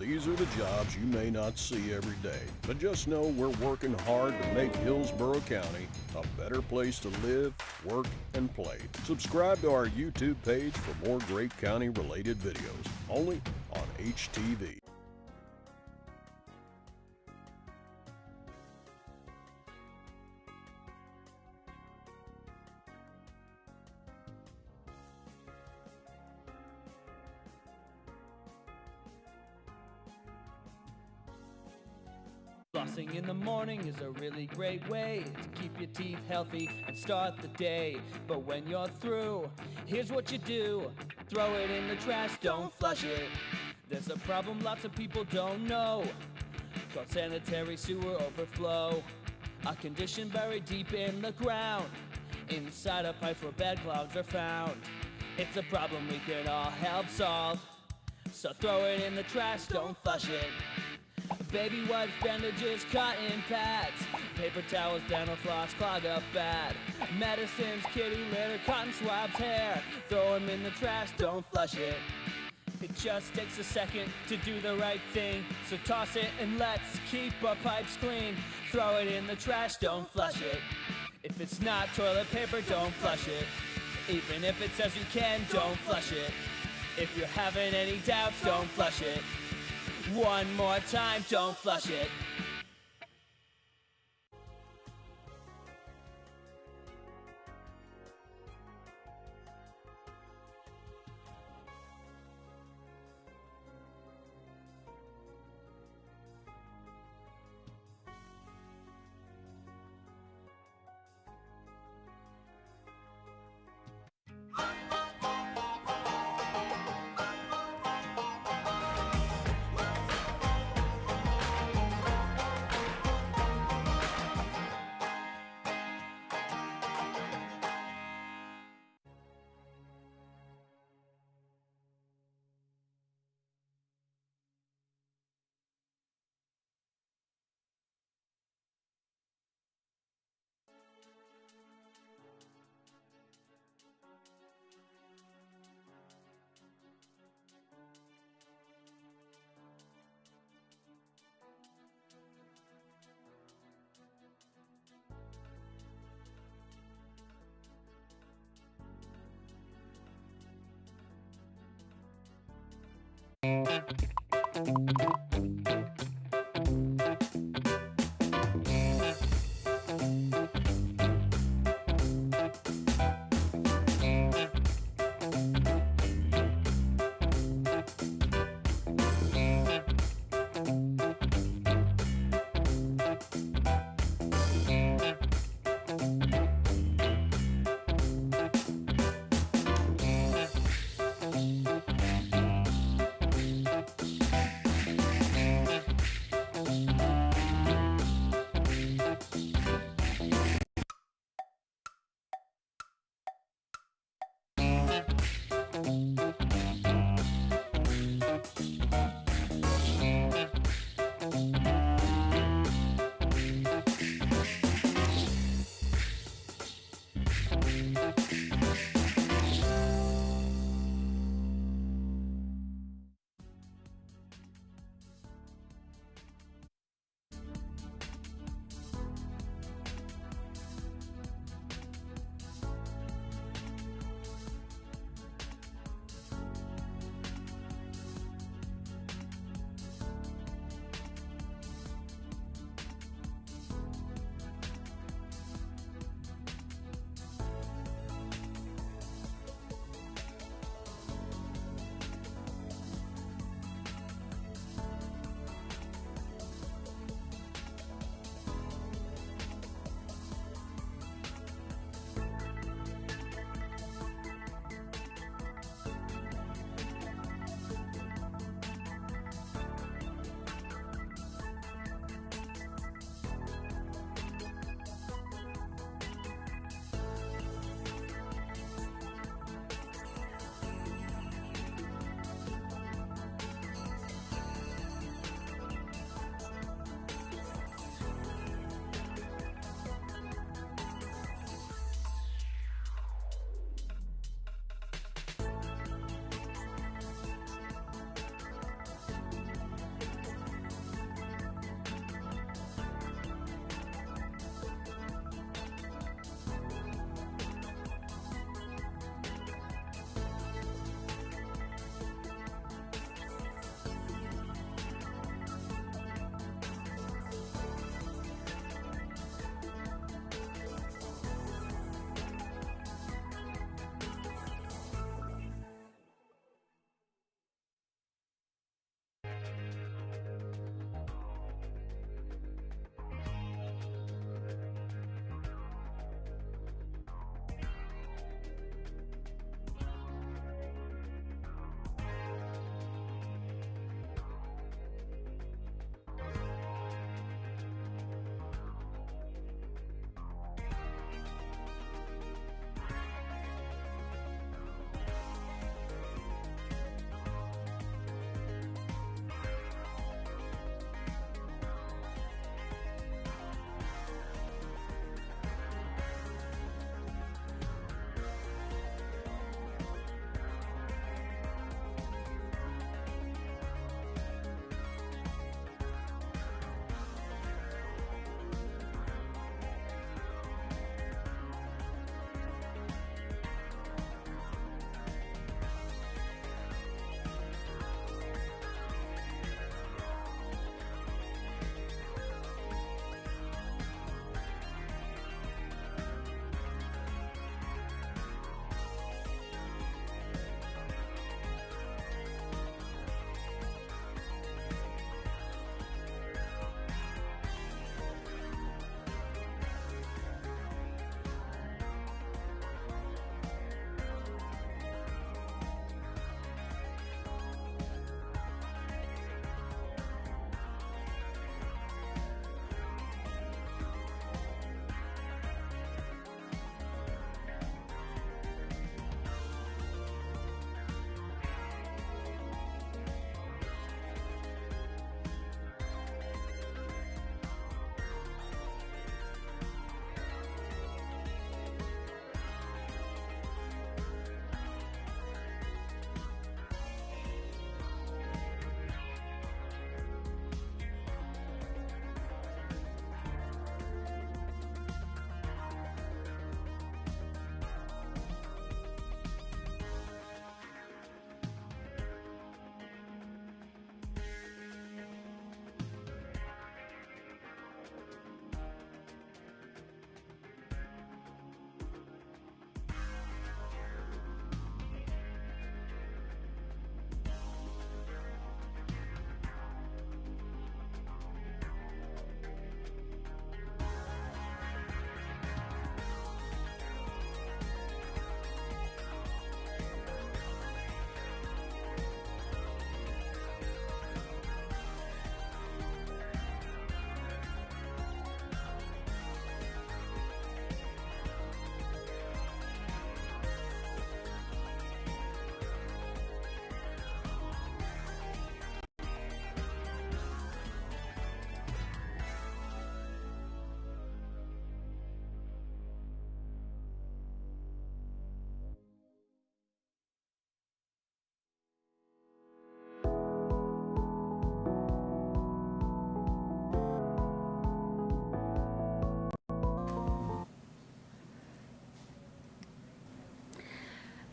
These are the jobs you may not see every day, but just know we're working hard to make Hillsborough County a better place to live, work, and play. Subscribe to our YouTube page for more great county-related videos, only on HTV. Flossing in the morning is a really great way to keep your teeth healthy and start the day. But when you're through, here's what you do. Throw it in the trash, don't flush it. There's a problem lots of people don't know, called sanitary sewer overflow. A condition buried deep in the ground, inside a pipe where bad clouds are found. It's a problem we can all help solve, so throw it in the trash, don't flush it. Baby wipes, bandages, cotton pads, paper towels, dental floss, clog up bad. Medicines, kitty litter, cotton swabs, hair. Throw them in the trash, don't flush it. It just takes a second to do the right thing, so toss it and let's keep our pipes clean. Throw it in the trash, don't flush it. If it's not toilet paper, don't flush it. Even if it says you can, don't flush it. If you're having any doubts, don't flush it. One more time, don't flush it.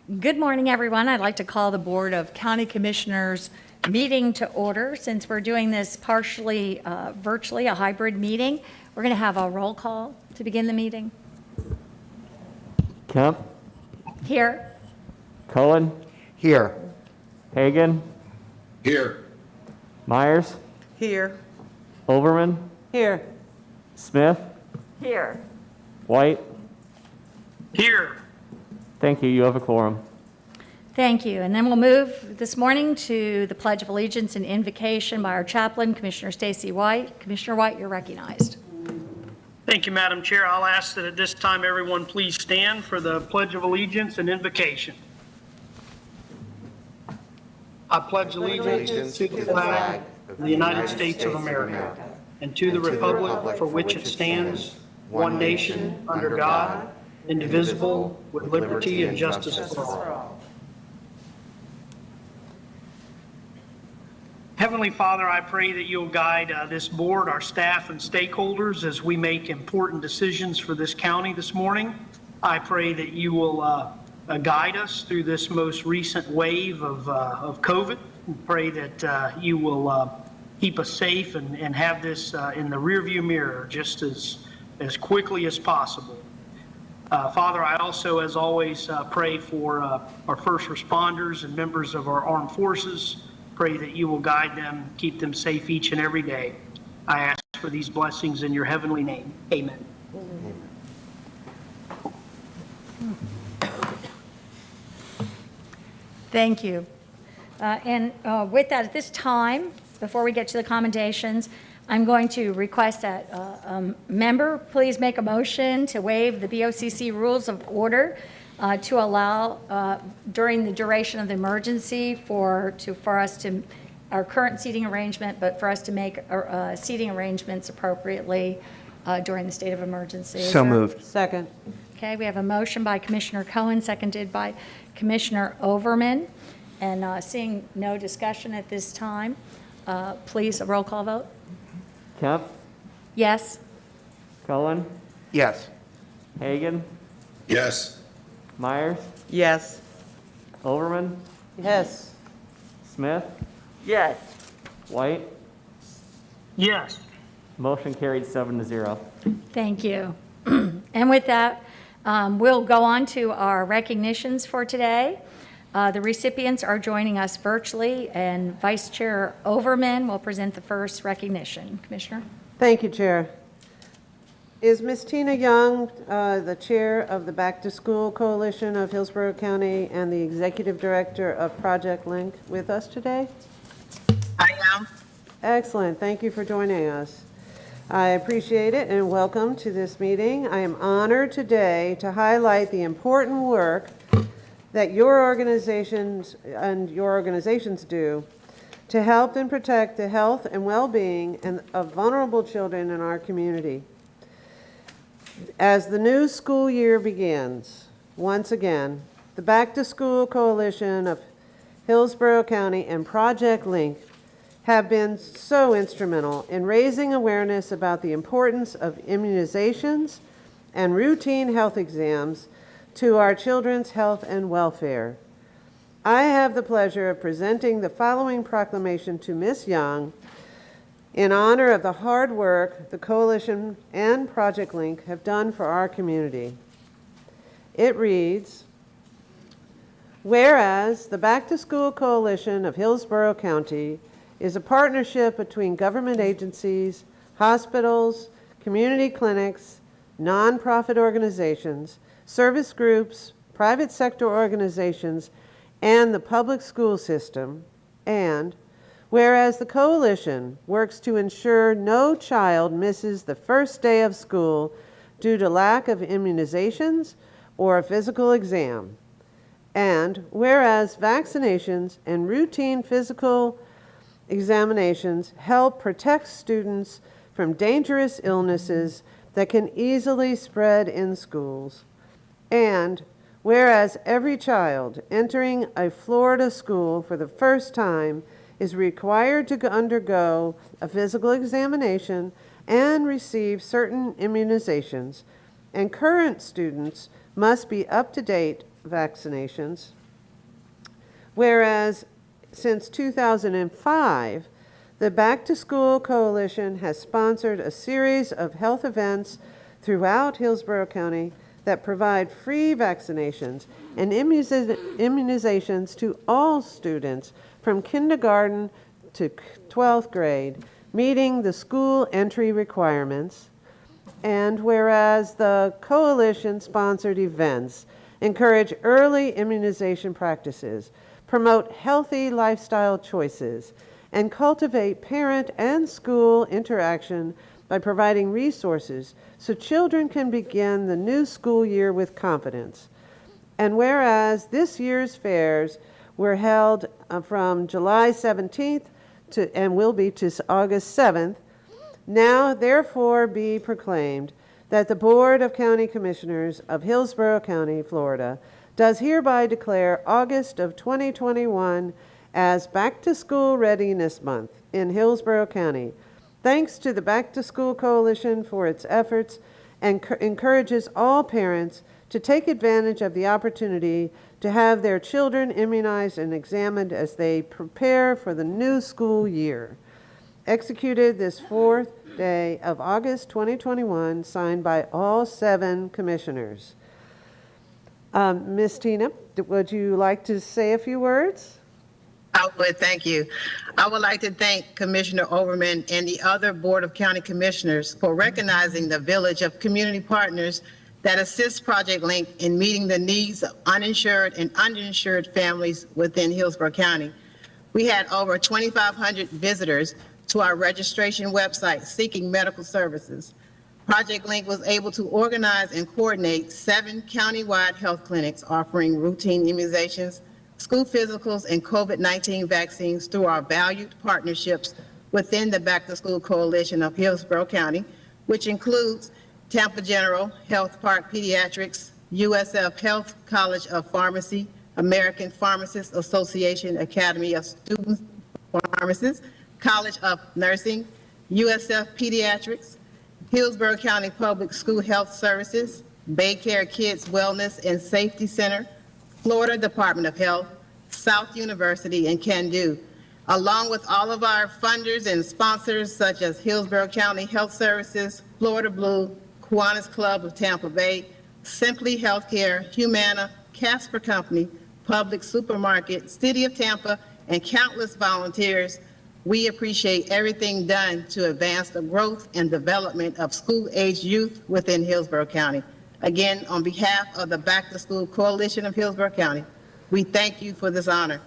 Good morning, everyone. I'd like to call the Board of County Commissioners meeting to order. Since we're doing this partially virtually, a hybrid meeting, we're going to have a roll call to begin the meeting. Kemp, Here. Cullen, Here. Hagan, Here. Myers, Here. Overman, Here. Smith, Here. White. Here. Thank you. You have a quorum. Thank you. And then we'll move this morning to the Pledge of Allegiance and invocation by our chaplain, Commissioner Stacy White. Commissioner White, you're recognized. Thank you, Madam Chair. I'll ask that at this time everyone please stand for the Pledge of Allegiance and invocation. I pledge allegiance to the flag of the United States of America and to the republic for which it stands, one nation, under God, indivisible, with liberty and justice for all. Heavenly Father, I pray that you'll guide this board, our staff, and stakeholders as we make important decisions for this county this morning. I pray that you will guide us through this most recent wave of COVID. I pray that you will keep us safe and have this in the rearview mirror just as quickly as possible. Father, I also, as always, pray for our first responders and members of our armed forces. Pray that you will guide them, keep them safe each and every day. I ask for these blessings in your heavenly name. Amen. Thank you. And with that, at this time, before we get to the commendations, I'm going to request that a member please make a motion to waive the BOCC rules of order to allow during the duration of the emergency for us to our current seating arrangement, but for us to make seating arrangements appropriately during the state of emergency. So moved. Second. Okay, we have a motion by Commissioner Cohen, seconded by Commissioner Overman. And seeing no discussion at this time, please, a roll call vote. Kemp, Yes? Cullen, Yes. Hagan, Yes. Myers, Yes. Overman, Yes. Smith, Yes. White. Yes. Motion carried 7-0. Thank you. And with that, we'll go on to our recognitions for today. The recipients are joining us virtually, and Vice Chair Overman will present the first recognition. Commissioner? Thank you, Chair. Is Ms. Tina Young, the Chair of the Back to School Coalition of Hillsborough County and the Executive Director of Project Link, with us today? I am. Excellent. Thank you for joining us. I appreciate it and welcome to this meeting. I am honored today to highlight the important work that your organizations do to help and protect the health and well-being of vulnerable children in our community. As the new school year begins, once again, the Back to School Coalition of Hillsborough County and Project Link have been so instrumental in raising awareness about the importance of immunizations and routine health exams to our children's health and welfare. I have the pleasure of presenting the following proclamation to Ms. Young in honor of the hard work the Coalition and Project Link have done for our community. It reads, whereas the Back to School Coalition of Hillsborough County is a partnership between government agencies, hospitals, community clinics, nonprofit organizations, service groups, private sector organizations, and the public school system, and whereas the coalition works to ensure no child misses the first day of school due to lack of immunizations or a physical exam, and whereas vaccinations and routine physical examinations help protect students from dangerous illnesses that can easily spread in schools, and whereas every child entering a Florida school for the first time is required to undergo a physical examination and receive certain immunizations, and current students must be up to date vaccinations. Whereas since 2005, the Back to School Coalition has sponsored a series of health events throughout Hillsborough County that provide free vaccinations and immunizations to all students from kindergarten to 12th grade, meeting the school entry requirements. And whereas the coalition-sponsored events encourage early immunization practices, promote healthy lifestyle choices, and cultivate parent and school interaction by providing resources so children can begin the new school year with confidence. And whereas this year's fairs were held from July 17th and will be to August 7th, now therefore be proclaimed that the Board of County Commissioners of Hillsborough County, Florida, does hereby declare August of 2021 as Back to School Readiness Month in Hillsborough County, thanks to the Back to School Coalition for its efforts, and encourages all parents to take advantage of the opportunity to have their children immunized and examined as they prepare for the new school year. Executed this 4th day of August 2021, signed by all 7 commissioners. Ms. Tina, would you like to say a few words? I would, thank you. I would like to thank Commissioner Overman and the other Board of County Commissioners for recognizing the village of community partners that assist Project Link in meeting the needs of uninsured and underinsured families within Hillsborough County. We had over 2,500 visitors to our registration website seeking medical services. Project Link was able to organize and coordinate 7 countywide health clinics offering routine immunizations, school physicals, and COVID-19 vaccines through our valued partnerships within the Back to School Coalition of Hillsborough County, which includes Tampa General, Health Park Pediatrics, USF Health College of Pharmacy, American Pharmacists Association Academy of Student Pharmacists, College of Nursing, USF Pediatrics, Hillsborough County Public School Health Services, Baycare Kids Wellness and Safety Center, Florida Department of Health, South University, and Can Do, along with all of our funders and sponsors such as Hillsborough County Health Services, Florida Blue, Kiwanis Club of Tampa Bay, Simply Healthcare, Humana, Casper Company, Public Supermarket, City of Tampa, and countless volunteers. We appreciate everything done to advance the growth and development of school-age youth within Hillsborough County. Again, on behalf of the Back to School Coalition of Hillsborough County, we thank you for this honor.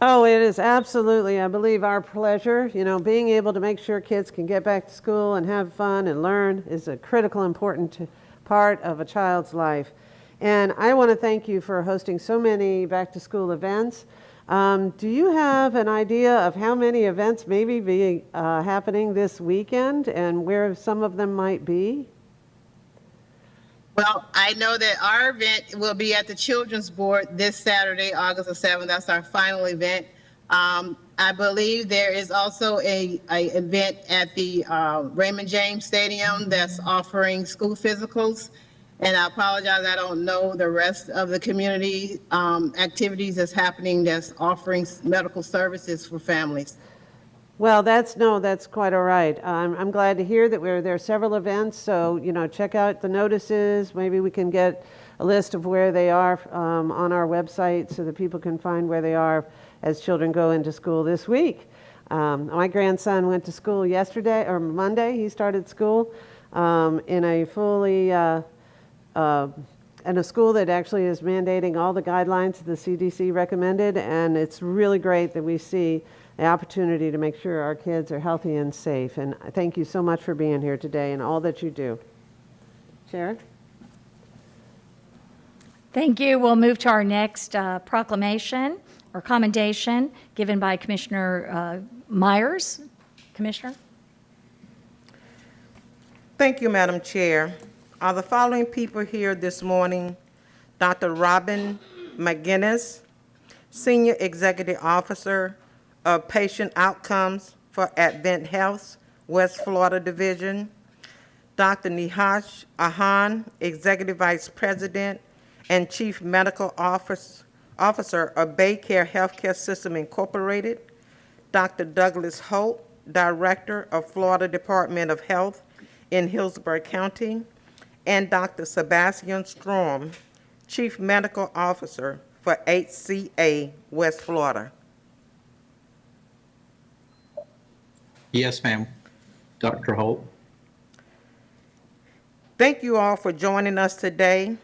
Oh, it is absolutely, I believe, our pleasure. You know, being able to make sure kids can get back to school and have fun and learn is a critical, important part of a child's life. And I want to thank you for hosting so many back to school events. Do you have an idea of how many events may be happening this weekend and where some of them might be? Well, I know that our event will be at the Children's Board this Saturday, August the 7th. That's our final event. I believe there is also a event at the Raymond James Stadium that's offering school physicals. And I apologize, I don't know the rest of the community activities that's happening that's offering medical services for families. Well, that's quite all right. I'm glad to hear that there are several events, so, you know, check out the notices. Maybe we can get a list of where they are on our website so that people can find where they are as children go into school this week. My grandson went to school yesterday, or Monday. He started school in a fully, in a school that actually is mandating all the guidelines the CDC recommended, and it's really great that we see the opportunity to make sure our kids are healthy and safe. And thank you so much for being here today and all that you do. Sharon? Thank you. We'll move to our next proclamation or commendation given by Commissioner Myers. Commissioner? Thank you, Madam Chair. Are the following people here this morning? Dr. Robin McGinnis, Senior Executive Officer of Patient Outcomes for Advent Health, West Florida Division. Dr. Nihash Ahan, Executive Vice President and Chief Medical Officer of BayCare Healthcare System Incorporated, Dr. Douglas Holt, Director of Florida Department of Health in Hillsborough County, and Dr. Sebastian Strom, Chief Medical Officer for HCA West Florida. Yes, ma'am. Dr. Holt. Thank you all for joining us today.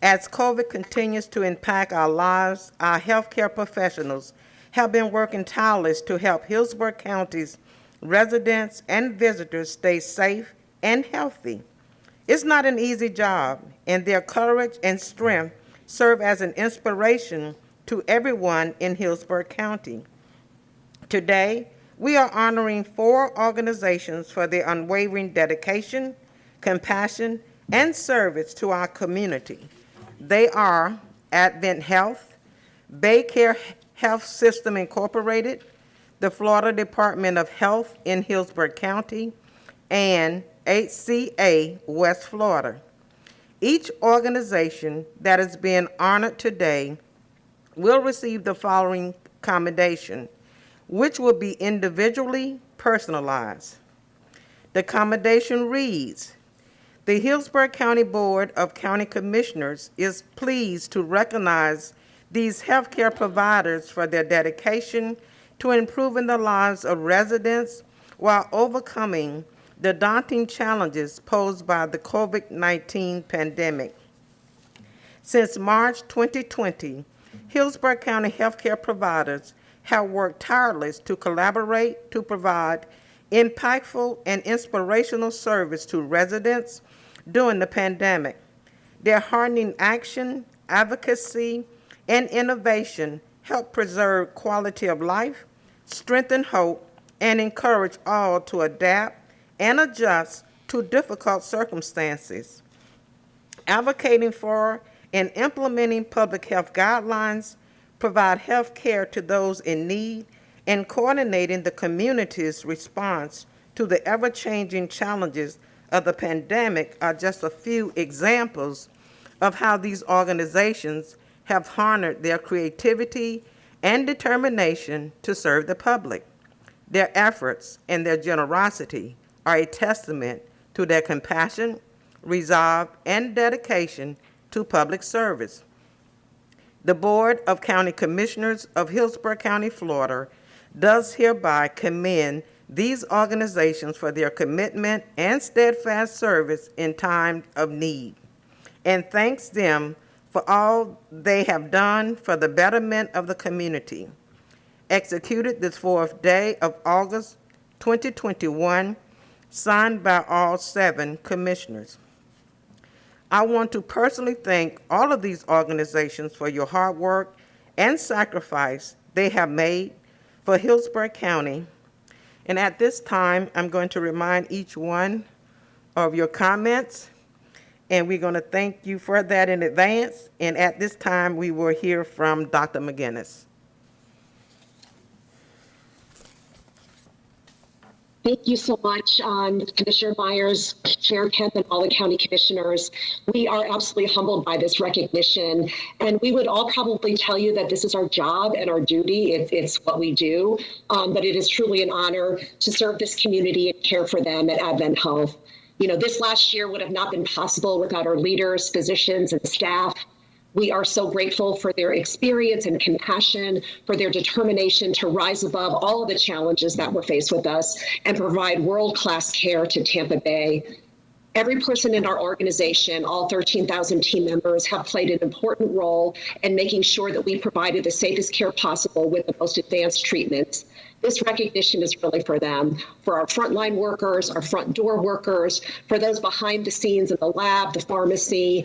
As COVID continues to impact our lives, our healthcare professionals have been working tirelessly to help Hillsborough County's residents and visitors stay safe and healthy. It's not an easy job, and their courage and strength serve as an inspiration to everyone in Hillsborough County. Today, we are honoring 4 organizations for their unwavering dedication, compassion, and service to our community. They are Advent Health, BayCare Health System Incorporated, the Florida Department of Health in Hillsborough County, and HCA West Florida. Each organization that is being honored today will receive the following commendation, which will be individually personalized. The commendation reads, the Hillsborough County Board of County Commissioners is pleased to recognize these healthcare providers for their dedication to improving the lives of residents while overcoming the daunting challenges posed by the COVID-19 pandemic. Since March 2020, Hillsborough County healthcare providers have worked tirelessly to collaborate to provide impactful and inspirational service to residents during the pandemic. Their hardening action, advocacy, and innovation help preserve quality of life, strengthen hope, and encourage all to adapt and adjust to difficult circumstances. Advocating for and implementing public health guidelines, provide health care to those in need, and coordinating the community's response to the ever-changing challenges of the pandemic are just a few examples of how these organizations have harnessed their creativity and determination to serve the public. Their efforts and their generosity are a testament to their compassion, resolve, and dedication to public service. The Board of County Commissioners of Hillsborough County, Florida, does hereby commend these organizations for their commitment and steadfast service in time of need, and thanks them for all they have done for the betterment of the community. Executed this 4th day of August 2021, signed by all 7 commissioners. I want to personally thank all of these organizations for your hard work and sacrifice they have made for Hillsborough County. And at this time, I'm going to remind each one of your comments, and we're going to thank you for that in advance. And at this time, we will hear from Dr. McGinnis. Thank you so much, Commissioner Myers, Chair Kemp, and all the county commissioners. We are absolutely humbled by this recognition, and we would all probably tell you that this is our job and our duty. It's what we do, but it is truly an honor to serve this community and care for them at Advent Health. You know, this last year would have not been possible without our leaders, physicians, and staff. We are so grateful for their experience and compassion, for their determination to rise above all of the challenges that were faced with us and provide world-class care to Tampa Bay. Every person in our organization, all 13,000 team members, have played an important role in making sure that we provided the safest care possible with the most advanced treatments. This recognition is really for them, for our frontline workers, our front door workers, for those behind the scenes in the lab, the pharmacy,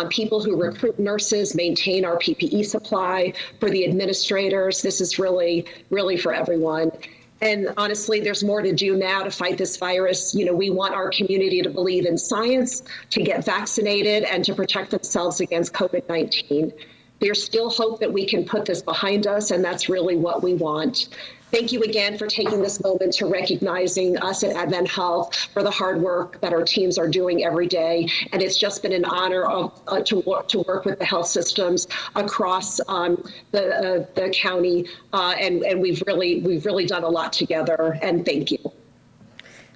people who recruit nurses, maintain our PPE supply, for the administrators. This is really, really for everyone. And honestly, there's more to do now to fight this virus. You know, we want our community to believe in science, to get vaccinated, and to protect themselves against COVID-19. There's still hope that we can put this behind us, and that's really what we want. Thank you again for taking this moment to recognizing us at Advent Health for the hard work that our teams are doing every day. And it's just been an honor to work with the health systems across the county. And we've really done a lot together. And thank you.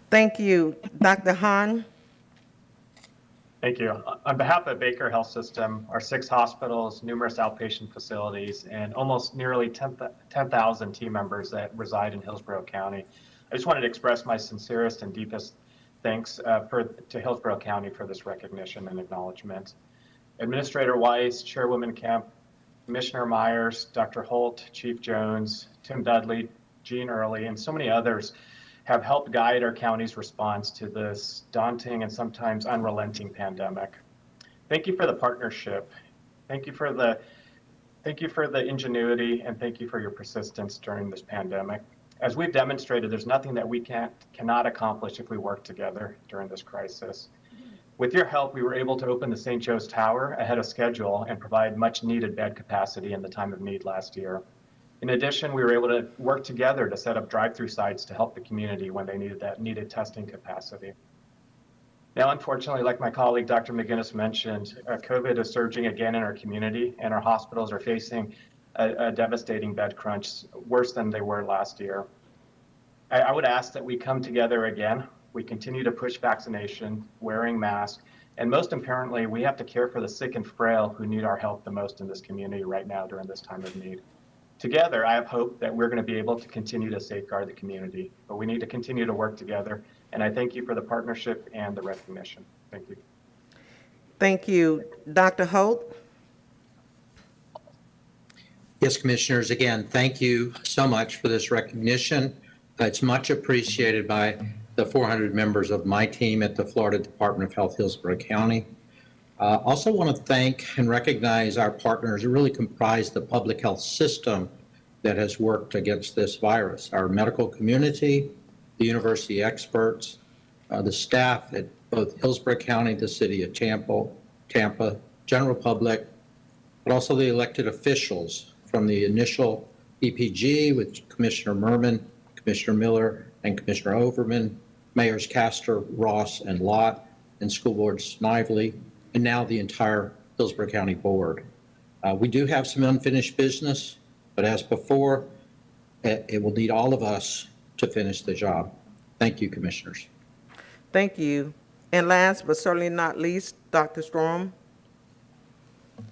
Thank you. Dr. Hahn? Thank you. On behalf of Baker Health System, our 6 hospitals, numerous outpatient facilities, and almost nearly 10,000 team members that reside in Hillsborough County, I just wanted to express my sincerest and deepest thanks to Hillsborough County for this recognition and acknowledgement. Administrator Weiss, Chairwoman Kemp, Commissioner Myers, Dr. Holt, Chief Jones, Tim Dudley, Gene Early, and so many others have helped guide our county's response to this daunting and sometimes unrelenting pandemic. Thank you for the partnership. Thank you for the ingenuity, and thank you for your persistence during this pandemic. As we've demonstrated, there's nothing that we cannot accomplish if we work together during this crisis. With your help, we were able to open the St. Joe's Tower ahead of schedule and provide much needed bed capacity in the time of need last year. In addition, we were able to work together to set up drive-through sites to help the community when they needed testing capacity. Now, unfortunately, like my colleague Dr. McGinnis mentioned, COVID is surging again in our community, and our hospitals are facing a devastating bed crunch, worse than they were last year. I would ask that we come together again. We continue to push vaccination, wearing masks, and most importantly, we have to care for the sick and frail who need our help the most in this community right now during this time of need. Together, I have hope that we're going to be able to continue to safeguard the community, but we need to continue to work together. And I thank you for the partnership and the recognition. Thank you. Thank you. Dr. Holt? Yes, Commissioners, again, thank you so much for this recognition. It's much appreciated by the 400 members of my team at the Florida Department of Health, Hillsborough County. Also want to thank and recognize our partners who really comprise the public health system that has worked against this virus. Our medical community, the university experts, the staff at both Hillsborough County, the city of Tampa, general public, but also the elected officials from the initial EPG with Commissioner Merman, Commissioner Miller, and Commissioner Overman, Mayors Castor, Ross, and Lott, and School Board Snively, and now the entire Hillsborough County Board. We do have some unfinished business, but as before, it will need all of us to finish the job. Thank you, Commissioners. Thank you. And last but certainly not least, Dr. Strom.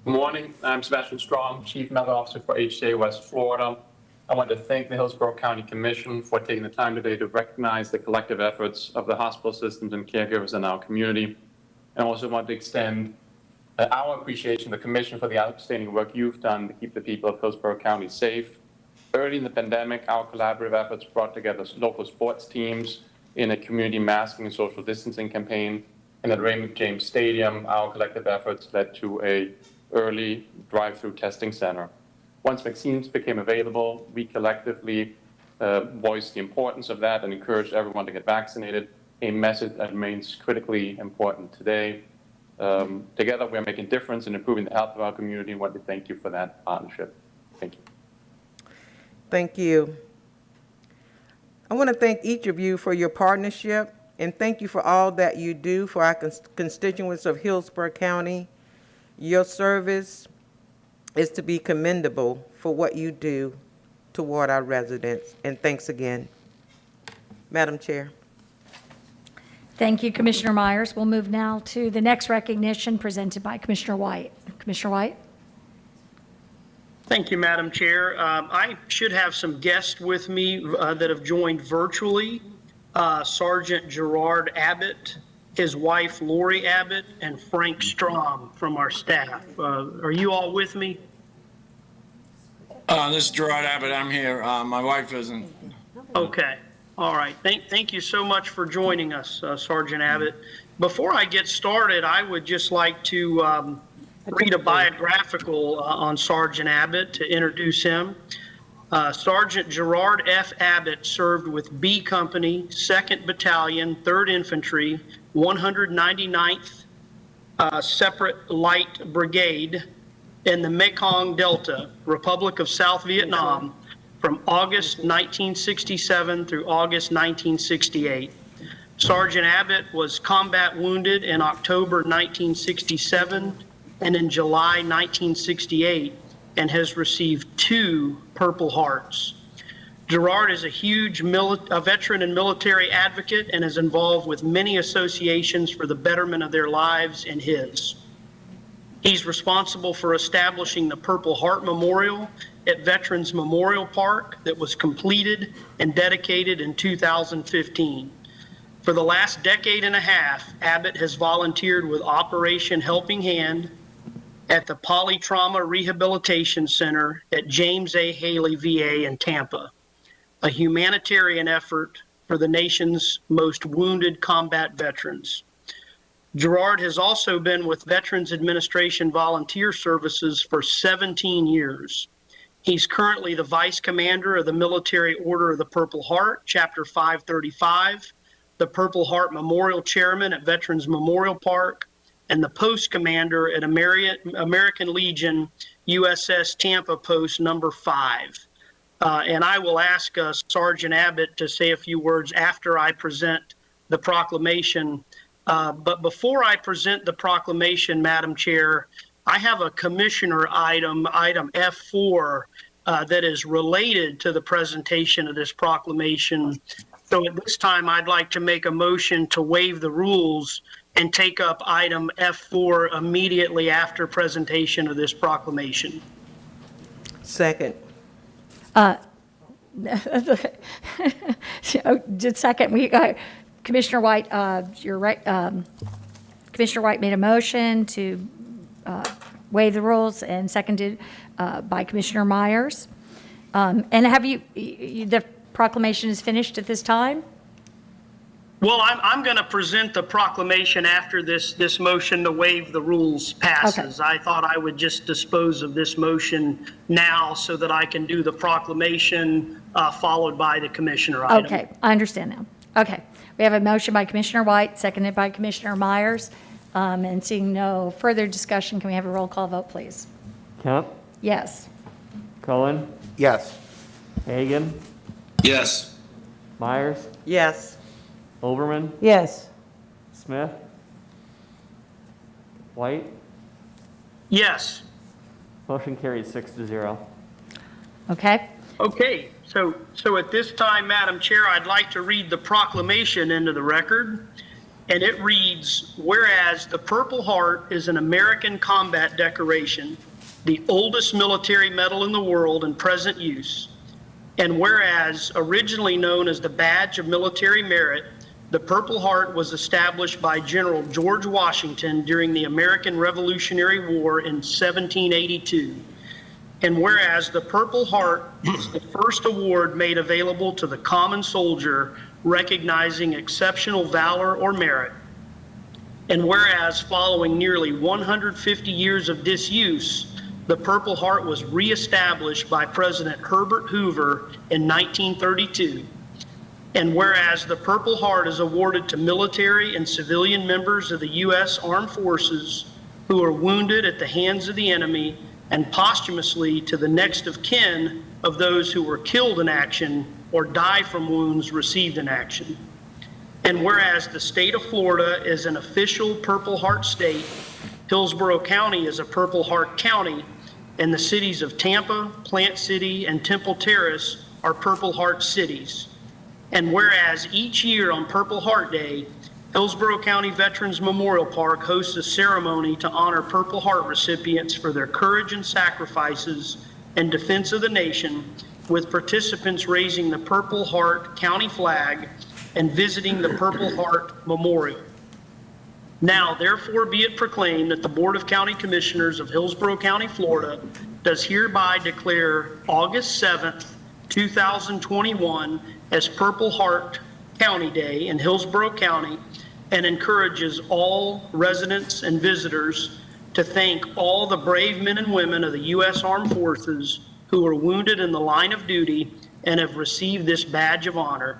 Good morning. I'm Sebastian Strom, Chief Medical Officer for HCA West Florida. I want to thank the Hillsborough County Commission for taking the time today to recognize the collective efforts of the hospital systems and caregivers in our community. And I also want to extend our appreciation to the Commission for the outstanding work you've done to keep the people of Hillsborough County safe. Early in the pandemic, our collaborative efforts brought together local sports teams in a community masking and social distancing campaign. And at Raymond James Stadium, our collective efforts led to an early drive-through testing center. Once vaccines became available, we collectively voiced the importance of that and encouraged everyone to get vaccinated, a message that remains critically important today. Together, we're making a difference in improving the health of our community. I want to thank you for that partnership. Thank you. Thank you. I want to thank each of you for your partnership, and thank you for all that you do for our constituents of Hillsborough County. Your service is to be commendable for what you do toward our residents, and thanks again. Madam Chair. Thank you, Commissioner Myers. We'll move now to the next recognition presented by Commissioner White. Commissioner White. Thank you, Madam Chair. I should have some guests with me that have joined virtually. Sergeant Gerard Abbott, his wife Lori Abbott, and Frank Strom from our staff. Are you all with me? This is Gerard Abbott. I'm here. My wife isn't. Okay. All right. Thank you so much for joining us, Sergeant Abbott. Before I get started, I would just like to read a biographical on Sergeant Abbott to introduce him. Sergeant Gerard F. Abbott served with B Company, 2nd Battalion, 3rd Infantry, 199th Separate Light Brigade in the Mekong Delta, Republic of South Vietnam, from August 1967 through August 1968. Sergeant Abbott was combat wounded in October 1967 and in July 1968 and has received 2 Purple Hearts. Gerard is a huge veteran and military advocate and is involved with many associations for the betterment of their lives and his. He's responsible for establishing the Purple Heart Memorial at Veterans Memorial Park that was completed and dedicated in 2015. For the last decade and a half, Abbott has volunteered with Operation Helping Hand at the Polytrauma Rehabilitation Center at James A. Haley VA in Tampa, a humanitarian effort for the nation's most wounded combat veterans. Gerard has also been with Veterans Administration Volunteer Services for 17 years. He's currently the Vice Commander of the Military Order of the Purple Heart, Chapter 535, the Purple Heart Memorial Chairman at Veterans Memorial Park, and the Post Commander at American Legion USS Tampa Post number 5. And I will ask Sergeant Abbott to say a few words after I present the proclamation. But before I present the proclamation, Madam Chair, I have a commissioner item F4, that is related to the presentation of this proclamation. So at this time, I'd like to make a motion to waive the rules and take up item F4 immediately after presentation of this proclamation. Second. Just second, we got Commissioner White, you're right. Commissioner White made a motion to waive the rules and seconded by Commissioner Myers. And have the proclamation is finished at this time? Well, I'm going to present the proclamation after this motion to waive the rules passes. Okay. I thought I would just dispose of this motion now so that I can do the proclamation followed by the commissioner item. Okay, I understand now. Okay, we have a motion by Commissioner White, seconded by Commissioner Myers. And seeing no further discussion, can we have a roll call vote, please? Kemp, Yes. Cohen, Yes. Hagan, Yes. Myers, Yes. Overman, Yes. Smith, White. Yes. Motion carries 6-0. Okay. Okay, so at this time, Madam Chair, I'd like to read the proclamation into the record. And it reads, whereas the Purple Heart is an American combat decoration, the oldest military medal in the world in present use, and whereas originally known as the Badge of Military Merit, the Purple Heart was established by General George Washington during the American Revolutionary War in 1782. And whereas the Purple Heart is the first award made available to the common soldier recognizing exceptional valor or merit. And whereas following nearly 150 years of disuse, the Purple Heart was reestablished by President Herbert Hoover in 1932. And whereas the Purple Heart is awarded to military and civilian members of the U.S. Armed Forces who are wounded at the hands of the enemy, and posthumously to the next of kin of those who were killed in action or die from wounds received in action. And whereas the state of Florida is an official Purple Heart state, Hillsborough County is a Purple Heart county, and the cities of Tampa, Plant City, and Temple Terrace are Purple Heart cities. And whereas each year on Purple Heart Day, Hillsborough County Veterans Memorial Park hosts a ceremony to honor Purple Heart recipients for their courage and sacrifices in defense of the nation, with participants raising the Purple Heart County flag and visiting the Purple Heart Memorial. Now, therefore, be it proclaimed that the Board of County Commissioners of Hillsborough County, Florida, does hereby declare August 7th, 2021 as Purple Heart County Day in Hillsborough County, and encourages all residents and visitors to thank all the brave men and women of the U.S. Armed Forces who were wounded in the line of duty and have received this badge of honor.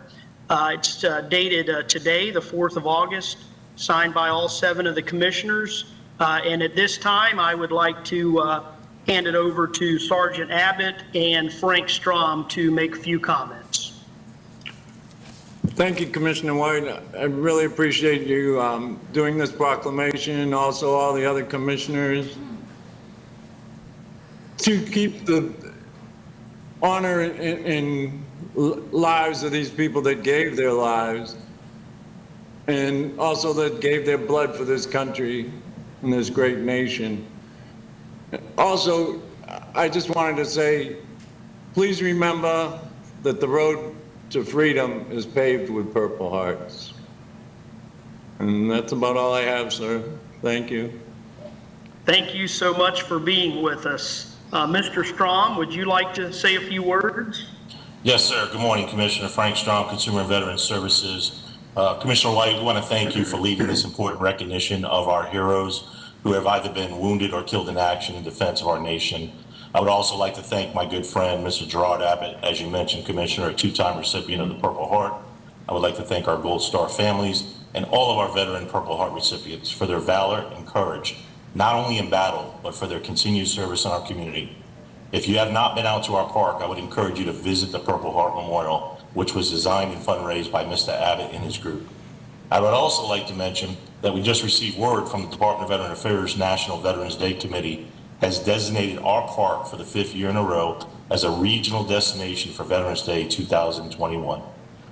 It's dated today, the 4th of August, signed by all 7 of the commissioners. And at this time, I would like to hand it over to Sergeant Abbott and Frank Strom to make a few comments. Thank you, Commissioner White. I really appreciate you doing this proclamation, and also all the other commissioners, to keep the honor in lives of these people that gave their lives, and also that gave their blood for this country and this great nation. Also, I just wanted to say, please remember that the road to freedom is paved with Purple Hearts. And that's about all I have, sir. Thank you. Thank you so much for being with us. Mr. Strom, would you like to say a few words? Yes, sir. Good morning, Commissioner Frank Strom, Consumer and Veterans Services. Commissioner White, we want to thank you for leading this important recognition of our heroes who have either been wounded or killed in action in defense of our nation. I would also like to thank my good friend, Mr. Gerard Abbott, as you mentioned, Commissioner, a two-time recipient of the Purple Heart. I would like to thank our Gold Star families and all of our veteran Purple Heart recipients for their valor and courage, not only in battle, but for their continued service in our community. If you have not been out to our park, I would encourage you to visit the Purple Heart Memorial, which was designed and fundraised by Mr. Abbott and his group. I would also like to mention that we just received word from the Department of Veteran Affairs National Veterans Day Committee has designated our park for the 5th year in a row as a regional destination for Veterans Day 2021.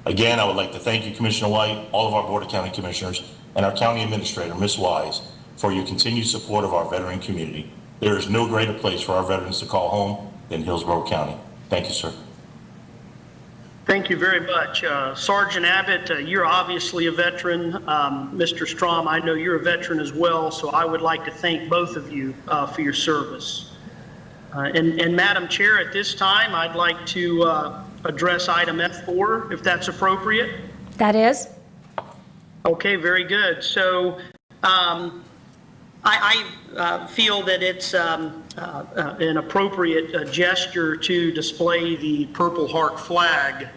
Again, I would like to thank you, Commissioner White, all of our Board of County Commissioners, and our County Administrator, Ms. Wise, for your continued support of our veteran community. There is no greater place for our veterans to call home than Hillsborough County. Thank you, sir. Thank you very much. Sergeant Abbott, you're obviously a veteran. Mr. Strom, I know you're a veteran as well, so I would like to thank both of you for your service. And Madam Chair, at this time, I'd like to address item F4, if that's appropriate. That is. Okay, very good. So I feel that it's an appropriate gesture to display the Purple Heart flag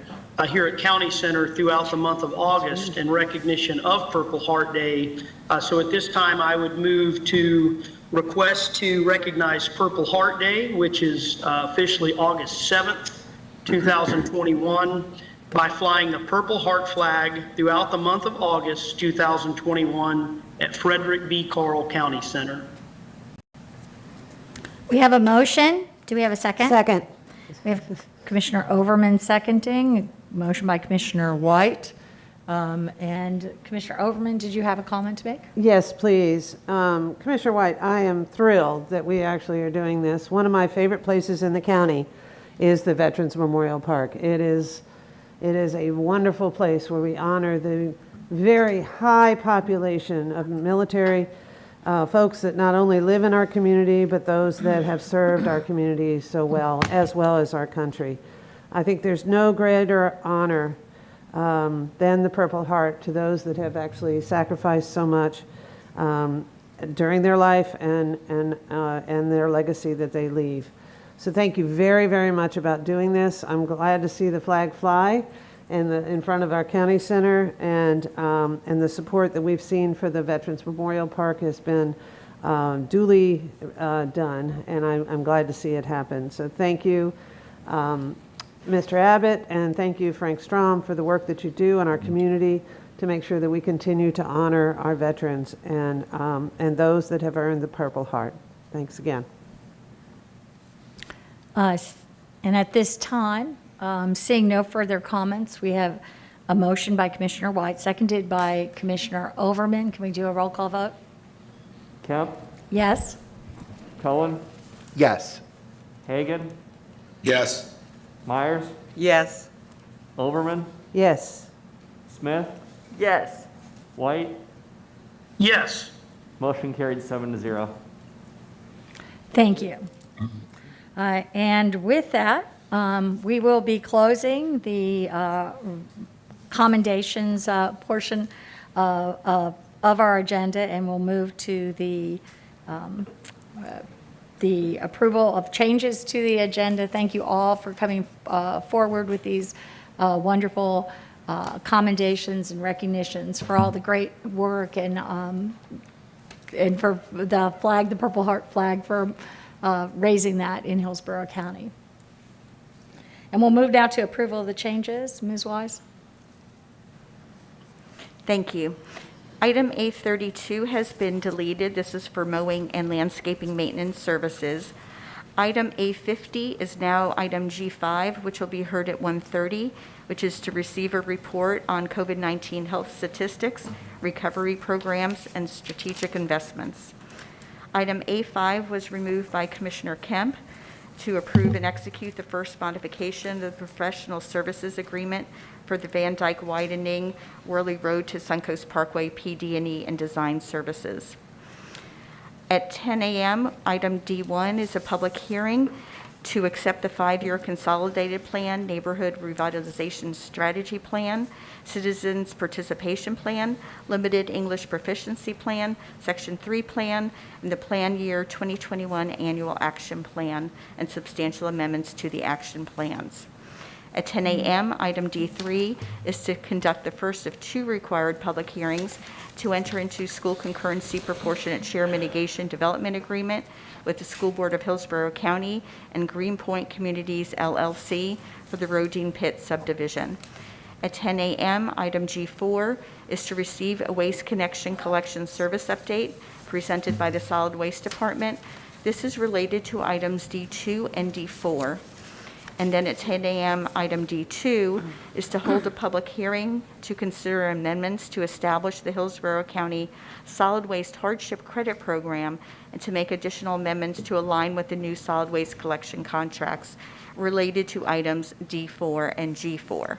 here at County Center throughout the month of August in recognition of Purple Heart Day. So at this time, I would move to request to recognize Purple Heart Day, which is officially August 7th, 2021, by flying the Purple Heart flag throughout the month of August 2021 at Frederick B. Carl County Center. We have a motion. Do we have a second? Second. We have Commissioner Overman seconding, motion by Commissioner White. And Commissioner Overman, did you have a comment to make? Yes, please. Commissioner White, I am thrilled that we actually are doing this. One of my favorite places in the county is the Veterans Memorial Park. It is a wonderful place where we honor the very high population of military folks that not only live in our community, but those that have served our community so well as our country. I think there's no greater honor than the Purple Heart to those that have actually sacrificed so much during their life and their legacy that they leave. So thank you very, very much about doing this. I'm glad to see the flag fly in front of our county center, and the support that we've seen for the Veterans Memorial Park has been duly done, and I'm glad to see it happen. So thank you, Mr. Abbott, and thank you, Frank Strom, for the work that you do in our community to make sure that we continue to honor our veterans and those that have earned the Purple Heart. Thanks again. And at this time, seeing no further comments, we have a motion by Commissioner White, seconded by Commissioner Overman. Can we do a roll call vote? Kemp, Yes? Cohen, Yes. Hagan, Yes. Myers, Yes. Overman, Yes. Smith, Yes. White. Yes. Motion carried 7-0. Thank you. And with that, we will be closing the commendations portion of our agenda, and we'll move to the approval of changes to the agenda. Thank you all for coming forward with these wonderful commendations and recognitions for all the great work and for the flag, the Purple Heart flag, for raising that in Hillsborough County. And we'll move now to approval of the changes. Ms. Wise? Thank you. Item A32 has been deleted. This is for mowing and landscaping maintenance services. Item A50 is now item G5, which will be heard at 1:30, which is to receive a report on COVID-19 health statistics, recovery programs, and strategic investments. Item A5 was removed by Commissioner Kemp to approve and execute the first modification of the professional services agreement for the Van Dyke widening Worley Road to Suncoast Parkway PD&E and design services. At 10 a.m., item D1 is a public hearing to accept the 5-year consolidated plan, neighborhood revitalization strategy plan, citizens participation plan, limited English proficiency plan, section 3 plan, and the plan year 2021 annual action plan, and substantial amendments to the action plans. At 10 a.m., item D3 is to conduct the first of 2 required public hearings to enter into school concurrency proportionate share mitigation development agreement with the School Board of Hillsborough County and Greenpoint Communities, LLC for the Rodine Pit subdivision. At 10 a.m., item G4 is to receive a waste connection collection service update presented by the Solid Waste Department. This is related to items D2 and D4. And then at 10 a.m., item D2 is to hold a public hearing to consider amendments to establish the Hillsborough County Solid Waste Hardship Credit Program and to make additional amendments to align with the new solid waste collection contracts related to items D4 and G4.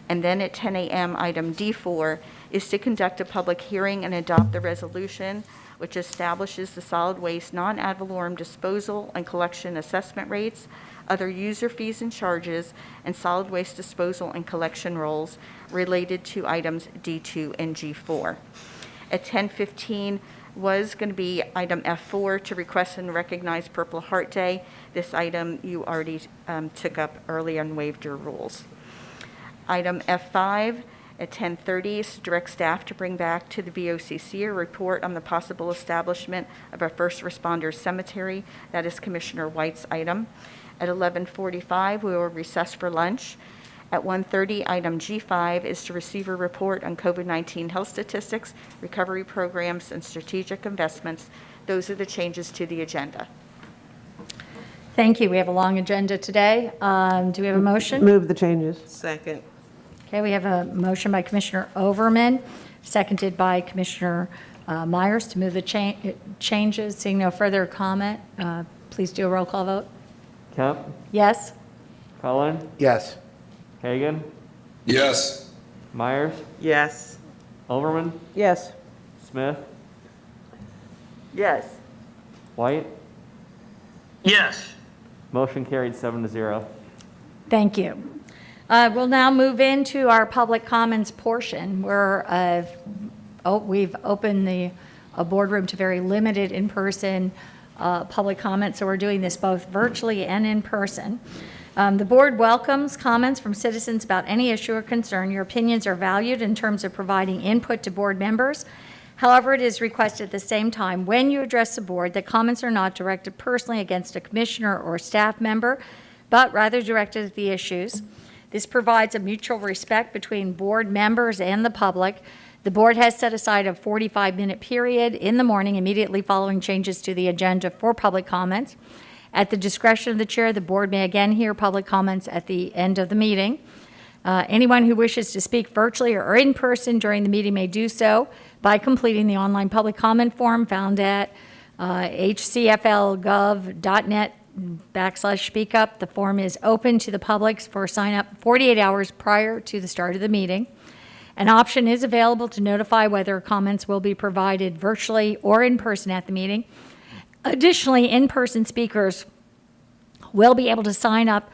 And then at 10 a.m., item D4 is to conduct a public hearing and adopt the resolution which establishes the solid waste non-ad valorem disposal and collection assessment rates, other user fees and charges, and solid waste disposal and collection rolls related to items D2 and G4. At 10:15 was going to be item F4 to request and recognize Purple Heart Day. This item you already took up earlier and waived your rules. Item F5 at 10:30 is to direct staff to bring back to the BOCC a report on the possible establishment of a first responders cemetery. That is Commissioner White's item. At 11:45, we will recess for lunch. At 1:30, item G5 is to receive a report on COVID-19 health statistics, recovery programs, and strategic investments. Those are the changes to the agenda. Thank you. We have a long agenda today. Do we have a motion? Move the changes. Second. Okay, we have a motion by Commissioner Overman, seconded by Commissioner Myers to move the changes. Seeing no further comment, please do a roll call vote. Kemp, Yes? Cullen, Yes. Hagan, Yes. Myers, Yes. Overman, Yes. Smith, Yes. White. Yes. Motion carried 7-0. Thank you. We'll now move into our public comments portion where we've opened the boardroom to very limited in-person public comments, so we're doing this both virtually and in person. The board welcomes comments from citizens about any issue or concern. Your opinions are valued in terms of providing input to board members. However, it is requested at the same time when you address the board that comments are not directed personally against a commissioner or staff member, but rather directed at the issues. This provides a mutual respect between board members and the public. The board has set aside a 45-minute period in the morning immediately following changes to the agenda for public comments. At the discretion of the chair, the board may again hear public comments at the end of the meeting. Anyone who wishes to speak virtually or in person during the meeting may do so by completing the online public comment form found at hcflgov.net/speakup. The form is open to the public for sign up 48 hours prior to the start of the meeting. An option is available to notify whether comments will be provided virtually or in person at the meeting. Additionally, in-person speakers will be able to sign up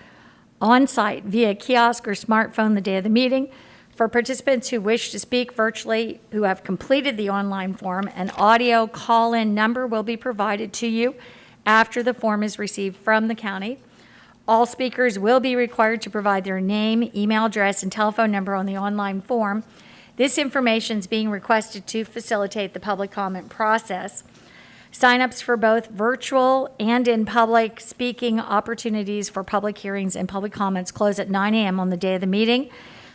on-site via kiosk or smartphone the day of the meeting. For participants who wish to speak virtually who have completed the online form, an audio call-in number will be provided to you after the form is received from the county. All speakers will be required to provide their name, email address, and telephone number on the online form. This information is being requested to facilitate the public comment process. Sign-ups for both virtual and in public speaking opportunities for public hearings and public comments close at 9 a.m. on the day of the meeting.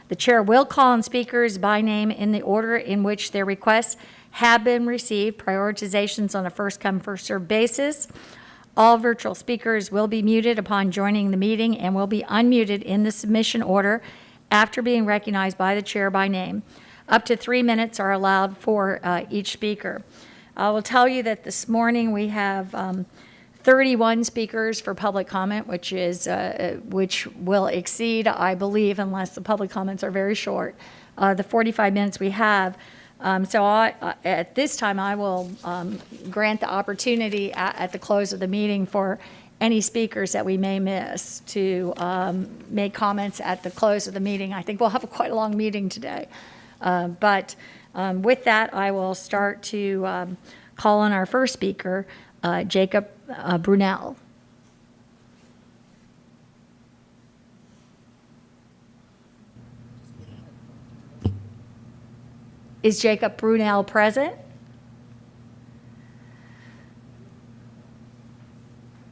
The chair will call on speakers by name in the order in which their requests have been received, prioritizations on a first-come, first-served basis. All virtual speakers will be muted upon joining the meeting and will be unmuted in the submission order after being recognized by the chair by name. Up to 3 minutes are allowed for each speaker. I will tell you that this morning we have 31 speakers for public comment, which will exceed, I believe, unless the public comments are very short, the 45 minutes we have. At this time, I will grant the opportunity at the close of the meeting for any speakers that we may miss to make comments at the close of the meeting. I think we'll have quite a long meeting today. With that, I will start to call on our first speaker, Jacob Brunel. Is Jacob Brunel present?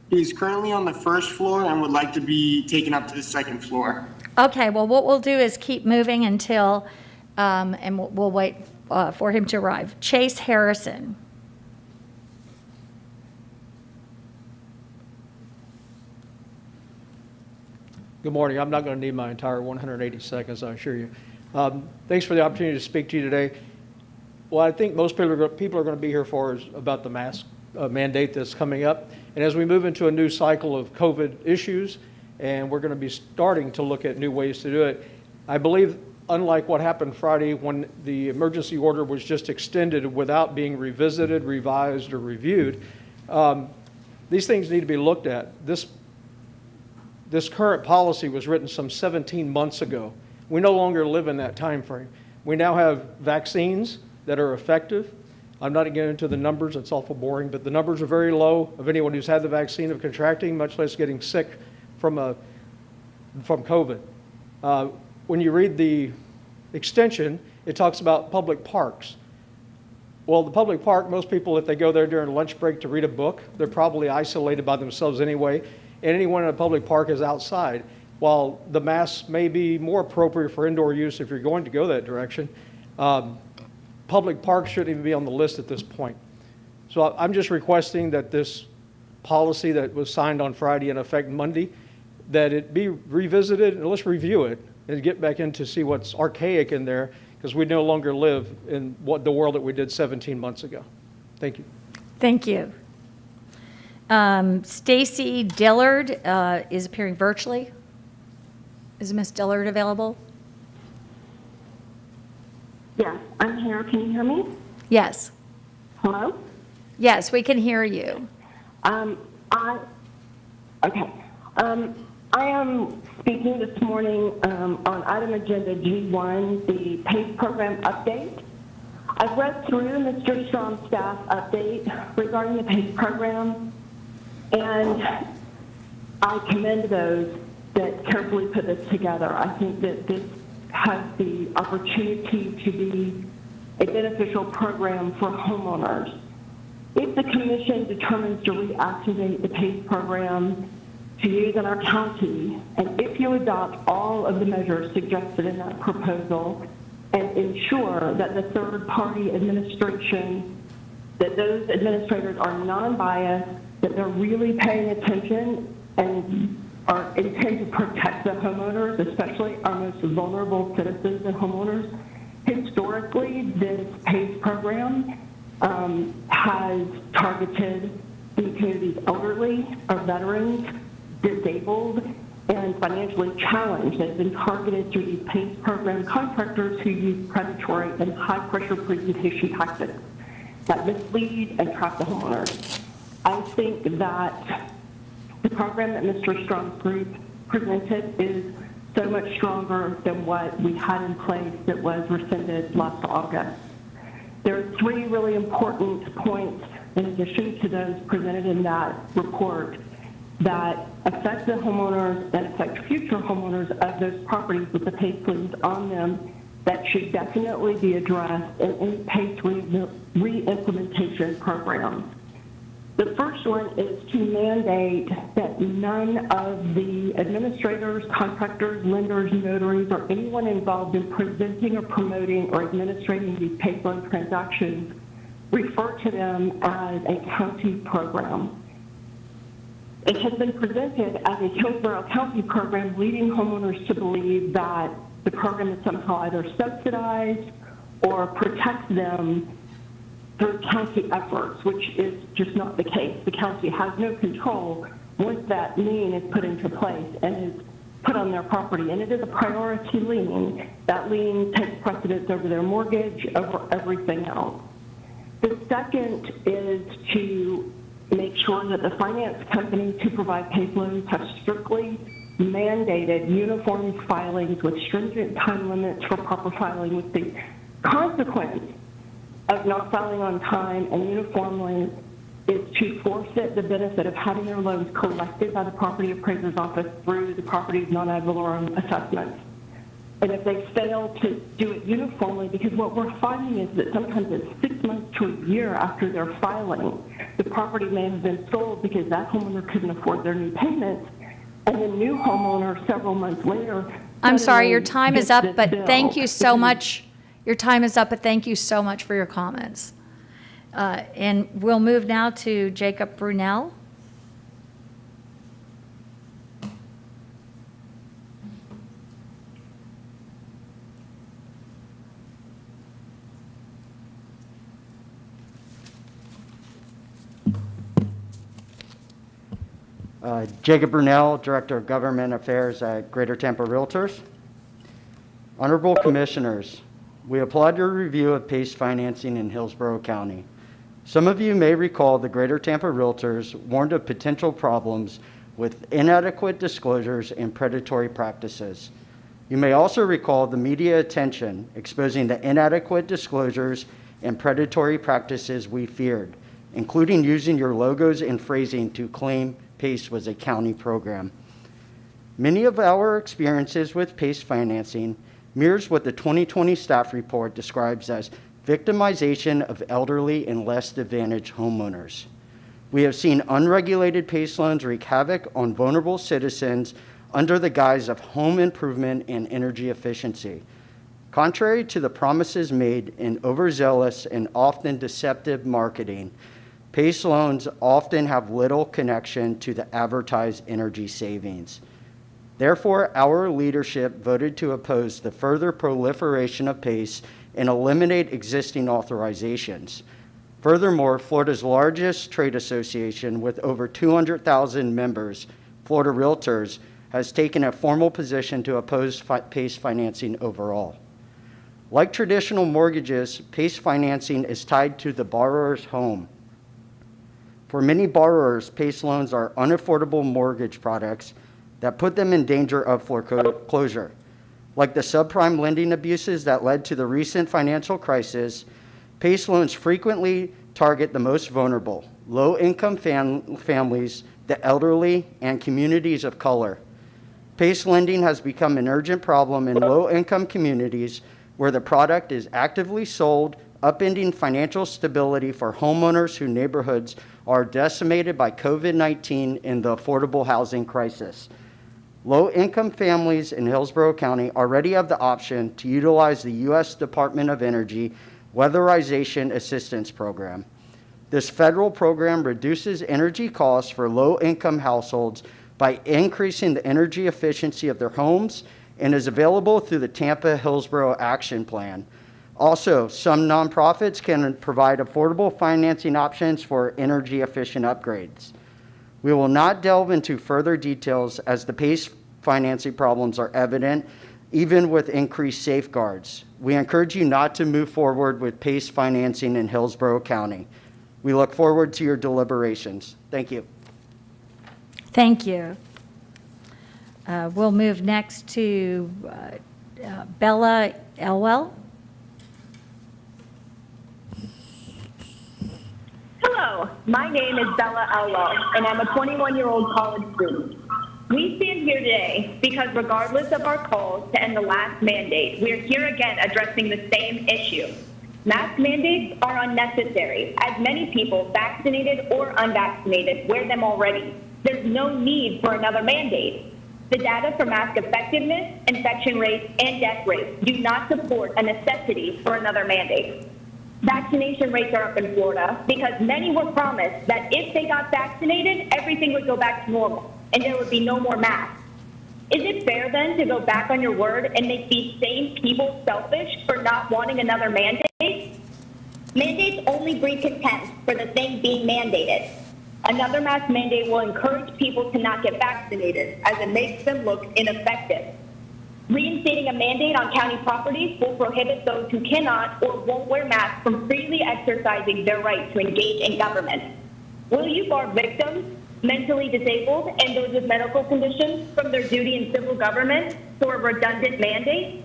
He's currently on the first floor and would like to be taken up to the second floor. Okay, well, what we'll do is keep moving until, and we'll wait for him to arrive. Chase Harrison. Good morning. I'm not going to need my entire 180 seconds, I assure you. Thanks for the opportunity to speak to you today. What I think most people are going to be here for is about the mask mandate that's coming up. And as we move into a new cycle of COVID issues, and we're going to be starting to look at new ways to do it, I believe, unlike what happened Friday when the emergency order was just extended without being revisited, revised, or reviewed, these things need to be looked at. This current policy was written some 17 months ago. We no longer live in that time frame. We now have vaccines that are effective. I'm not getting into the numbers, it's awful boring, but the numbers are very low of anyone who's had the vaccine of contracting, much less getting sick from COVID. When you read the extension, it talks about public parks. Well, the public park, most people, if they go there during lunch break to read a book, they're probably isolated by themselves anyway, and anyone in a public park is outside. While the masks may be more appropriate for indoor use if you're going to go that direction, public parks shouldn't even be on the list at this point. So I'm just requesting that this policy that was signed on Friday and effect Monday, that it be revisited, and let's review it and get back in to see what's archaic in there, because we no longer live in the world that we did 17 months ago. Thank you. Thank you. Stacy Dillard is appearing virtually. Is Ms. Dillard available? Yes, I'm here. Can you hear me? Yes. Hello? Yes, we can hear you. I am speaking this morning on item agenda G1, the PACE program update. I've read through Mr. Strong's staff update regarding the PACE program, and I commend those that carefully put this together. I think that this has the opportunity to be a beneficial program for homeowners. If the commission determines to reactivate the PACE program to use in our county, and if you adopt all of the measures suggested in that proposal and ensure that the third-party administration, that those administrators are non-biased, that they're really paying attention and are intend to protect the homeowners, especially our most vulnerable citizens and homeowners. Historically, this PACE program has targeted the community's elderly, our veterans, disabled, and financially challenged. They've been targeted through these PACE program contractors who use predatory and high-pressure presentation tactics that mislead and trap the homeowners. I think that the program that Mr. Strong's group presented is so much stronger than what we had in place that was rescinded last August. There are three really important points in addition to those presented in that report that affect the homeowners and affect future homeowners of those properties with the PACE liens on them that should definitely be addressed in any PACE re-implementation programs. The first one is to mandate that none of the administrators, contractors, lenders, notaries, or anyone involved in presenting or promoting or administrating these PACE loan transactions refer to them as a county program. It has been presented as a Hillsborough County program, leading homeowners to believe that the program is somehow either subsidized or protects them through county efforts, which is just not the case. The county has no control once that lien is put into place and is put on their property. And it is a priority lien. That lien takes precedence over their mortgage, over everything else. The second is to make sure that the finance companies who provide PACE loans have strictly mandated uniform filings with stringent time limits for proper filing, with the consequence of not filing on time and uniformly is to forfeit the benefit of having their loans collected by the property appraiser's office through the property's non-ad valorem assessments. And if they fail to do it uniformly, because what we're finding is that sometimes it's 6 months to a year after their filing, the property may have been sold because that homeowner couldn't afford their new payments, and the new homeowner several months later. I'm sorry, your time is up, but bill. thank you so much. Your time is up, but thank you so much for your comments. And we'll move now to Jacob Brunel. Jacob Brunel, Director of Government Affairs at Greater Tampa Realtors. Honorable Commissioners, we applaud your review of PACE financing in Hillsborough County. Some of you may recall the Greater Tampa Realtors warned of potential problems with inadequate disclosures and predatory practices. You may also recall the media attention exposing the inadequate disclosures and predatory practices we feared, including using your logos and phrasing to claim PACE was a county program. Many of our experiences with PACE financing mirrors what the 2020 staff report describes as victimization of elderly and less advantaged homeowners. We have seen unregulated PACE loans wreak havoc on vulnerable citizens under the guise of home improvement and energy efficiency. Contrary to the promises made in overzealous and often deceptive marketing, PACE loans often have little connection to the advertised energy savings. Therefore, our leadership voted to oppose the further proliferation of PACE and eliminate existing authorizations. Furthermore, Florida's largest trade association with over 200,000 members, Florida Realtors, has taken a formal position to oppose PACE financing overall. Like traditional mortgages, PACE financing is tied to the borrower's home. For many borrowers, PACE loans are unaffordable mortgage products that put them in danger of foreclosure. Like the subprime lending abuses that led to the recent financial crisis, PACE loans frequently target the most vulnerable, low-income families, the elderly, and communities of color. PACE lending has become an urgent problem in low-income communities where the product is actively sold, upending financial stability for homeowners whose neighborhoods are decimated by COVID-19 and the affordable housing crisis. Low-income families in Hillsborough County already have the option to utilize the U.S. Department of Energy Weatherization Assistance Program. This federal program reduces energy costs for low-income households by increasing the energy efficiency of their homes and is available through the Tampa Hillsborough Action Plan. Also, some nonprofits can provide affordable financing options for energy-efficient upgrades. We will not delve into further details as the PACE financing problems are evident, even with increased safeguards. We encourage you not to move forward with PACE financing in Hillsborough County. We look forward to your deliberations. Thank you. Thank you. We'll move next to Bella Elwell. Hello, my name is Bella Elwell, and I'm a 21-year-old college student. We stand here today because regardless of our calls to end the last mandate, we're here again addressing the same issue. Mask mandates are unnecessary, as many people, vaccinated or unvaccinated, wear them already. There's no need for another mandate. The data for mask effectiveness, infection rates, and death rates do not support a necessity for another mandate. Vaccination rates are up in Florida because many were promised that if they got vaccinated, everything would go back to normal and there would be no more masks. Is it fair then to go back on your word and make these same people selfish for not wanting another mandate? Mandates only breed contempt for the thing being mandated. Another mask mandate will encourage people to not get vaccinated as it makes them look ineffective. Reinstating a mandate on county properties will prohibit those who cannot or won't wear masks from freely exercising their right to engage in government. Will you bar victims, mentally disabled, and those with medical conditions from their duty in civil government for a redundant mandate?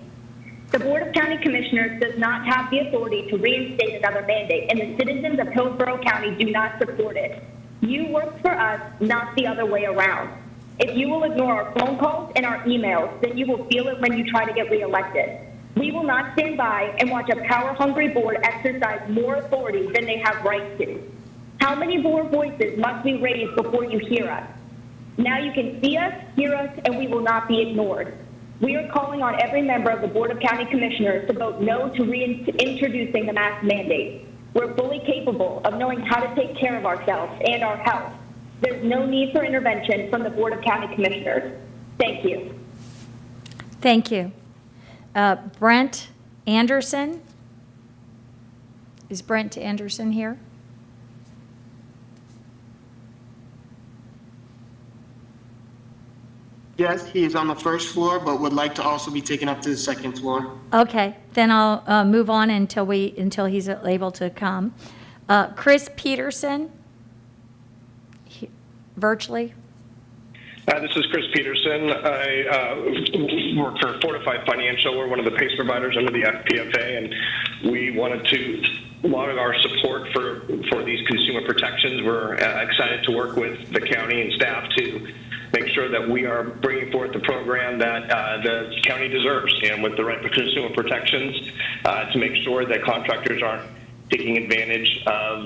The Board of County Commissioners does not have the authority to reinstate another mandate, and the citizens of Hillsborough County do not support it. You work for us, not the other way around. If you will ignore our phone calls and our emails, then you will feel it when you try to get reelected. We will not stand by and watch a power-hungry board exercise more authority than they have right to. How many more voices must we raise before you hear us? Now you can see us, hear us, and we will not be ignored. We are calling on every member of the Board of County Commissioners to vote no to reintroducing the mask mandate. We're fully capable of knowing how to take care of ourselves and our health. There's no need for intervention from the Board of County Commissioners. Thank you. Thank you. Brent Anderson. Is Brent Anderson here? Yes, he is on the first floor, but would like to also be taken up to the second floor. Okay, then I'll move on until he's able to come. Chris Peterson, virtually. This is Chris Peterson. I work for Fortified Financial. We're one of the PACE providers under the FPFA, and we wanted to log our support for these consumer protections. We're excited to work with the county and staff to make sure that we are bringing forth the program that the county deserves, and with the right for consumer protections to make sure that contractors aren't taking advantage of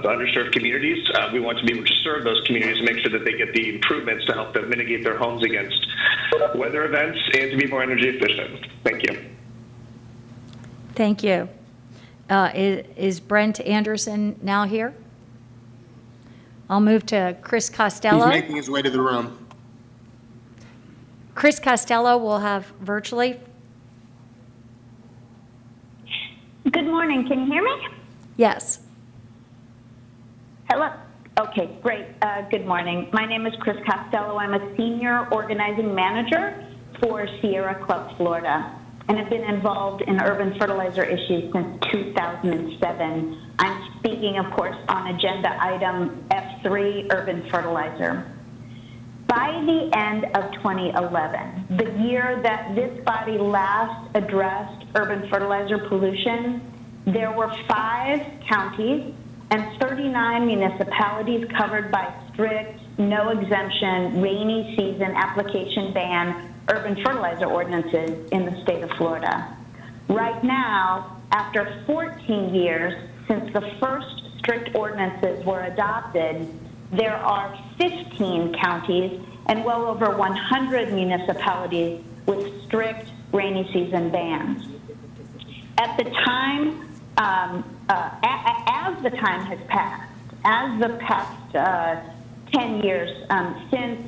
underserved communities. We want to be able to serve those communities and make sure that they get the improvements to help them mitigate their homes against weather events and to be more energy efficient. Thank you. Thank you. Is Brent Anderson now here? I'll move to Chris Costello. He's making his way to the room. Chris Costello will have virtually. Good morning. Can you hear me? Yes. Hello. Okay, great. Good morning. My name is Chris Costello. I'm a senior organizing manager for Sierra Club Florida, and have been involved in urban fertilizer issues since 2007. I'm speaking, of course, on agenda item F3, urban fertilizer. By the end of 2011, the year that this body last addressed urban fertilizer pollution, there were 5 counties and 39 municipalities covered by strict, no exemption, rainy season application ban urban fertilizer ordinances in the state of Florida. Right now, after 14 years since the first strict ordinances were adopted, there are 15 counties and well over 100 municipalities with strict rainy season bans. At the time, as the time has passed, as the past 10 years since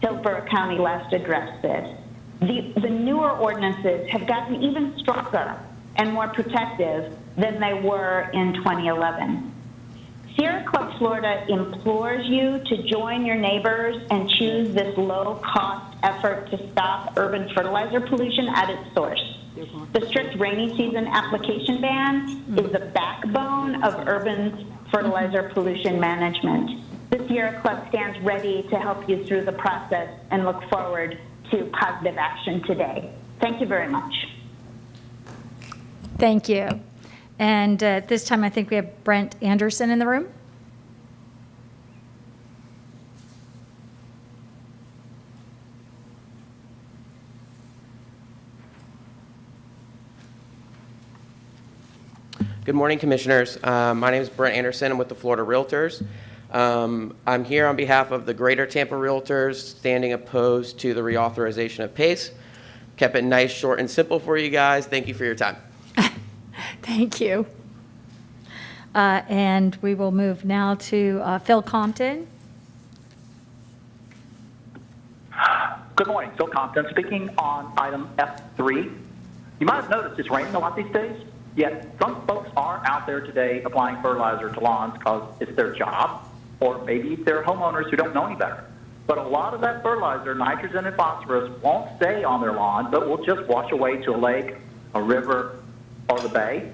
Hillsborough County last addressed this, the newer ordinances have gotten even stronger and more protective than they were in 2011. Sierra Club Florida implores you to join your neighbors and choose this low-cost effort to stop urban fertilizer pollution at its source. The strict rainy season application ban is the backbone of urban fertilizer pollution management. The Sierra Club stands ready to help you through the process and look forward to positive action today. Thank you very much. Thank you. And at this time, I think we have Brent Anderson in the room. Good morning, Commissioners. My name is Brent Anderson. I'm with the Florida Realtors. I'm here on behalf of the Greater Tampa Realtors, standing opposed to the reauthorization of PACE. Kept it nice, short, and simple for you guys. Thank you for your time. Thank you. And we will move now to Phil Compton. Good morning, Phil Compton speaking on item F3. You might have noticed it's raining a lot these days, yet some folks are out there today applying fertilizer to lawns because it's their job, or maybe they're homeowners who don't know any better. But a lot of that fertilizer, nitrogen and phosphorus, won't stay on their lawn, but will just wash away to a lake, a river, or the bay.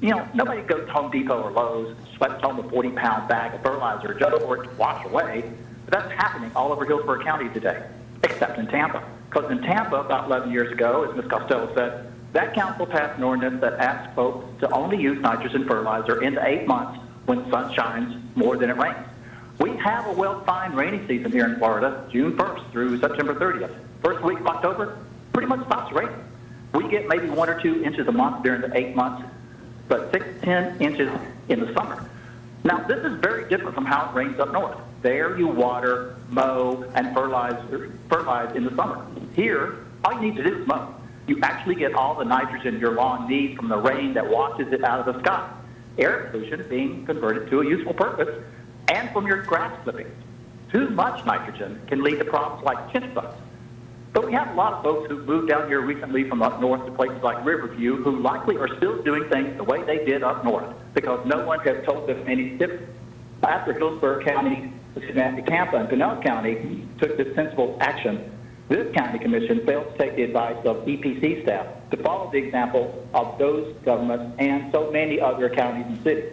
You know, nobody goes to Home Depot or Lowe's, sweats home a 40-pound bag of fertilizer just for it to wash away. But that's happening all over Hillsborough County today, except in Tampa. Because in Tampa, about 11 years ago, as Ms. Costello said, that council passed an ordinance that asks folks to only use nitrogen fertilizer in the 8 months when the sun shines more than it rains. We have a well-defined rainy season here in Florida, June 1st through September 30th. First week of October, pretty much stops raining. We get maybe 1 or 2 inches a month during the 8 months, but 6 to 10 inches in the summer. Now, this is very different from how it rains up north. There you water, mow, and fertilize in the summer. Here, all you need to do is mow. You actually get all the nitrogen your lawn needs from the rain that washes it out of the sky. Air pollution being converted to a useful purpose, and from your grass clippings. Too much nitrogen can lead to problems like chinch bugs. But we have a lot of folks who moved down here recently from up north to places like Riverview who likely are still doing things the way they did up north because no one has told them any different. After Hillsborough County, Tampa, and Pinellas County took this sensible action, this county commission failed to take the advice of EPC staff to follow the example of those governments and so many other counties and cities.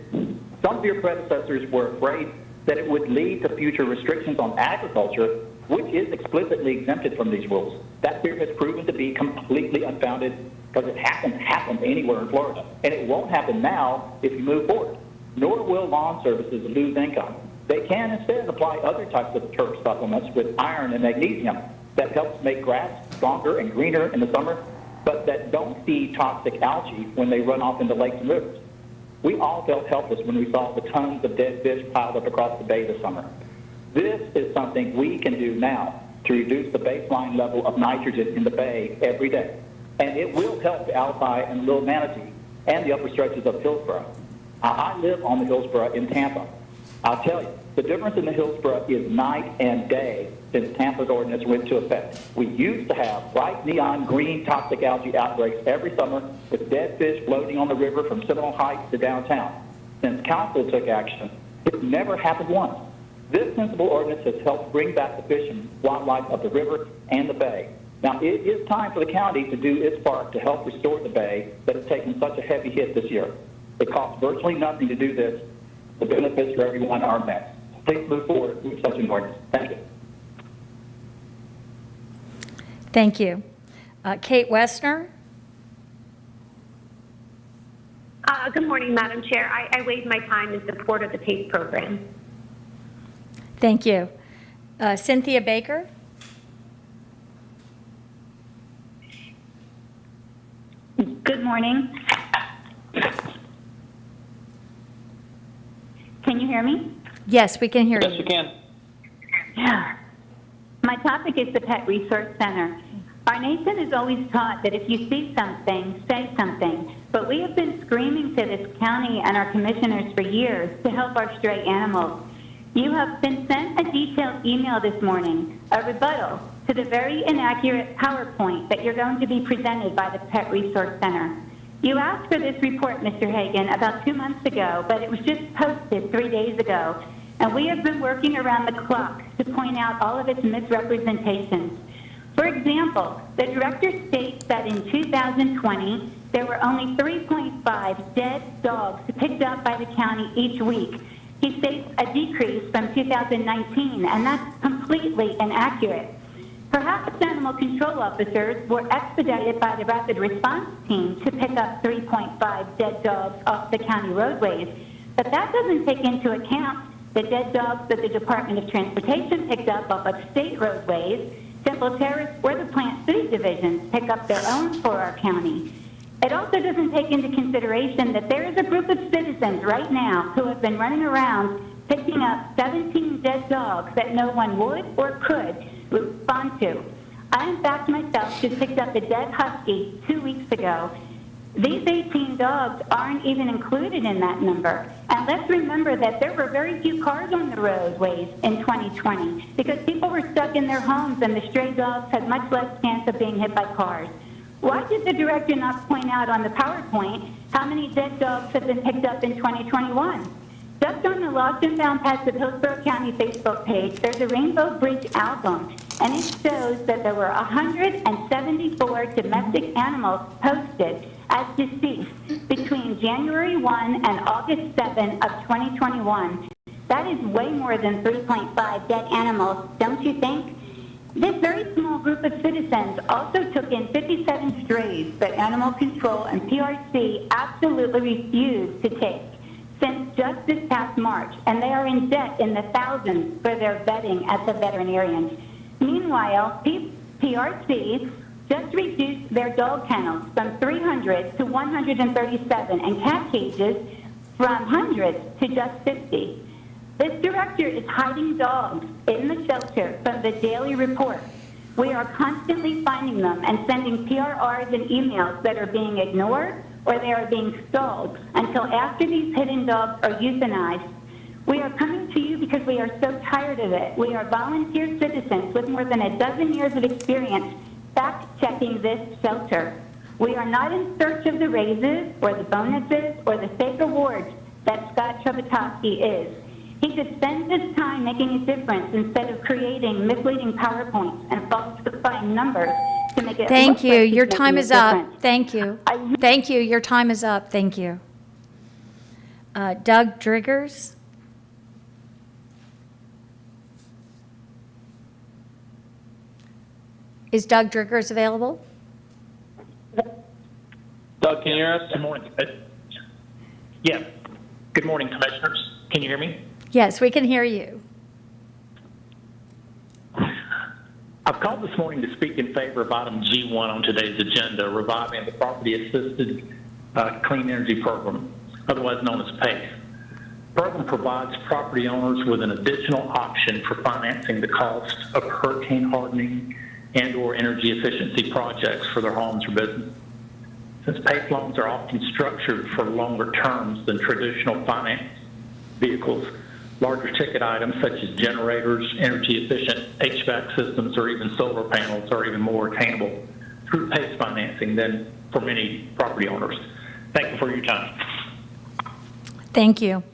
Some of your predecessors were afraid that it would lead to future restrictions on agriculture, which is explicitly exempted from these rules. That fear has proven to be completely unfounded because it hasn't happened anywhere in Florida. And it won't happen now if you move forward. Nor will lawn services lose income. They can instead apply other types of turf supplements with iron and magnesium that helps make grass stronger and greener in the summer, but that don't feed toxic algae when they run off into lakes and rivers. We all felt helpless when we saw the tons of dead fish piled up across the bay this summer. This is something we can do now to reduce the baseline level of nitrogen in the bay every day. And it will help the Alki and Little Manatee and the upper stretches of Hillsborough. I live on the Hillsborough in Tampa. I'll tell you, the difference in the Hillsborough is night and day since Tampa's ordinance went into effect. We used to have bright neon green toxic algae outbreaks every summer with dead fish floating on the river from Seminole Heights to downtown. Since council took action, it never happened once. This sensible ordinance has helped bring back the fish and wildlife of the river and the bay. Now, it is time for the county to do its part to help restore the bay that has taken such a heavy hit this year. It costs virtually nothing to do this. The benefits for everyone are met. Please move forward with such an ordinance. Thank you. Thank you. Kate Westner. Good morning, Madam Chair. I waive my time in support of the PACE program. Thank you. Cynthia Baker. Good morning. Can you hear me? Yes, we can hear you. Yes, you can. Yeah. My topic is the Pet Resource Center. Our nation is always taught that if you see something, say something. But we have been screaming to this county and our commissioners for years to help our stray animals. You have been sent a detailed email this morning, a rebuttal to the very inaccurate PowerPoint that you're going to be presented by the Pet Resource Center. You asked for this report, Mr. Hagan, about 2 months ago, but it was just posted 3 days ago. And we have been working around the clock to point out all of its misrepresentations. For example, the director states that in 2020, there were only 3.5 dead dogs picked up by the county each week. He states a decrease from 2019, and that's completely inaccurate. Perhaps animal control officers were expedited by the rapid response team to pick up 3.5 dead dogs off the county roadways, but that doesn't take into account the dead dogs that the Department of Transportation picked up off of state roadways, Temple Terrace, or the Plant Food Divisions pick up their own for our county. It also doesn't take into consideration that there is a group of citizens right now who have been running around picking up 17 dead dogs that no one would or could respond to. I, in fact, myself just picked up a dead husky 2 weeks ago. These 18 dogs aren't even included in that number. And let's remember that there were very few cars on the roadways in 2020 because people were stuck in their homes and the stray dogs had much less chance of being hit by cars. Why did the director not point out on the PowerPoint how many dead dogs have been picked up in 2021? Just on the Lost and Found Pets of Hillsborough County Facebook page, there's a Rainbow Bridge album, and it shows that there were 174 domestic animals posted as deceased between January 1 and August 7 of 2021. That is way more than 3.5 dead animals, don't you think? This very small group of citizens also took in 57 strays that Animal Control and PRC absolutely refused to take since just this past March, and they are in debt in the thousands for their vetting at the veterinarians. Meanwhile, PRC just reduced their dog kennels from 300 to 137 and cat cages from hundreds to just 50. This director is hiding dogs in the shelter from the daily report. We are constantly finding them and sending PRRs and emails that are being ignored or they are being stalled until after these hidden dogs are euthanized. We are coming to you because we are so tired of it. We are volunteer citizens with more than a dozen years of experience fact-checking this shelter. We are not in search of the raises or the bonuses or the fake awards that Scott Chobotowski is. He could spend his time making a difference instead of creating misleading PowerPoints and falsifying numbers to make it Thank look you. like he's Your making time a is up. difference. Thank you. Thank you. Your time is up. Thank you. Doug Driggers. Is Doug Driggers available? Doug, can you hear us? Good morning. Yeah. Good morning, Commissioners. Can you hear me? Yes, we can hear you. I've called this morning to speak in favor of item G1 on today's agenda, reviving the Property-Assisted Clean Energy Program, otherwise known as PACE. The program provides property owners with an additional option for financing the cost of hurricane hardening and/or energy efficiency projects for their homes or business. Since PACE loans are often structured for longer terms than traditional finance vehicles, larger ticket items such as generators, energy efficient HVAC systems, or even solar panels are even more attainable through PACE financing than for many property owners. Thank you for your time. Thank you.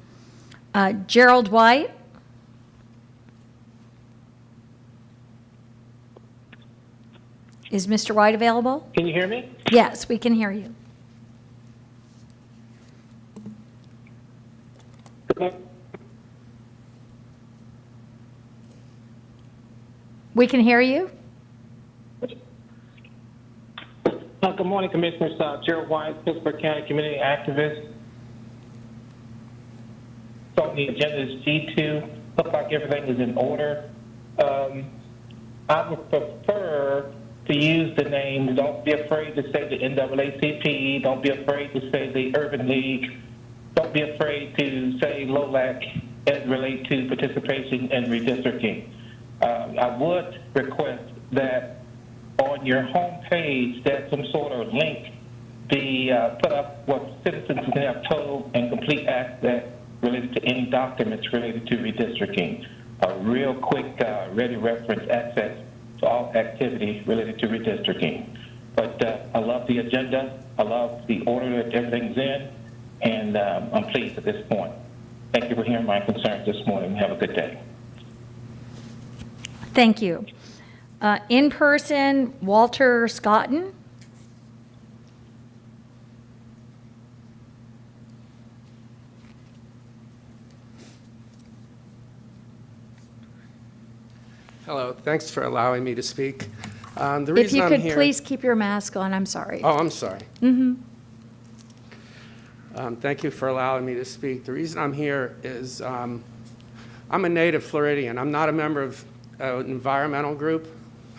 Gerald White. Is Mr. White available? Can you hear me? Yes, we can hear you. We can hear you. Good morning, Commissioners. Gerald White, Pittsburgh County Community Activist. So on the agenda is G2. Looks like everything is in order. I would prefer to use the name. Don't be afraid to say the NAACP. Don't be afraid to say the Urban League. Don't be afraid to say LOLAC as relate to participation in redistricting. I would request that on your home page that some sort of link be put up what citizens can have total and complete access related to any documents related to redistricting. A real quick, ready reference access to all activity related to redistricting. But I love the agenda. I love the order that everything's in, and I'm pleased at this point. Thank you for hearing my concerns this morning. Have a good day. Thank you. In person, Walter Scotton. Hello, thanks for allowing me to speak. The If reason you I'm could here, please keep your mask on, I'm sorry. Oh, I'm sorry. Mm-hmm. Thank you for allowing me to speak. The reason I'm here is I'm a native Floridian. I'm not a member of an environmental group.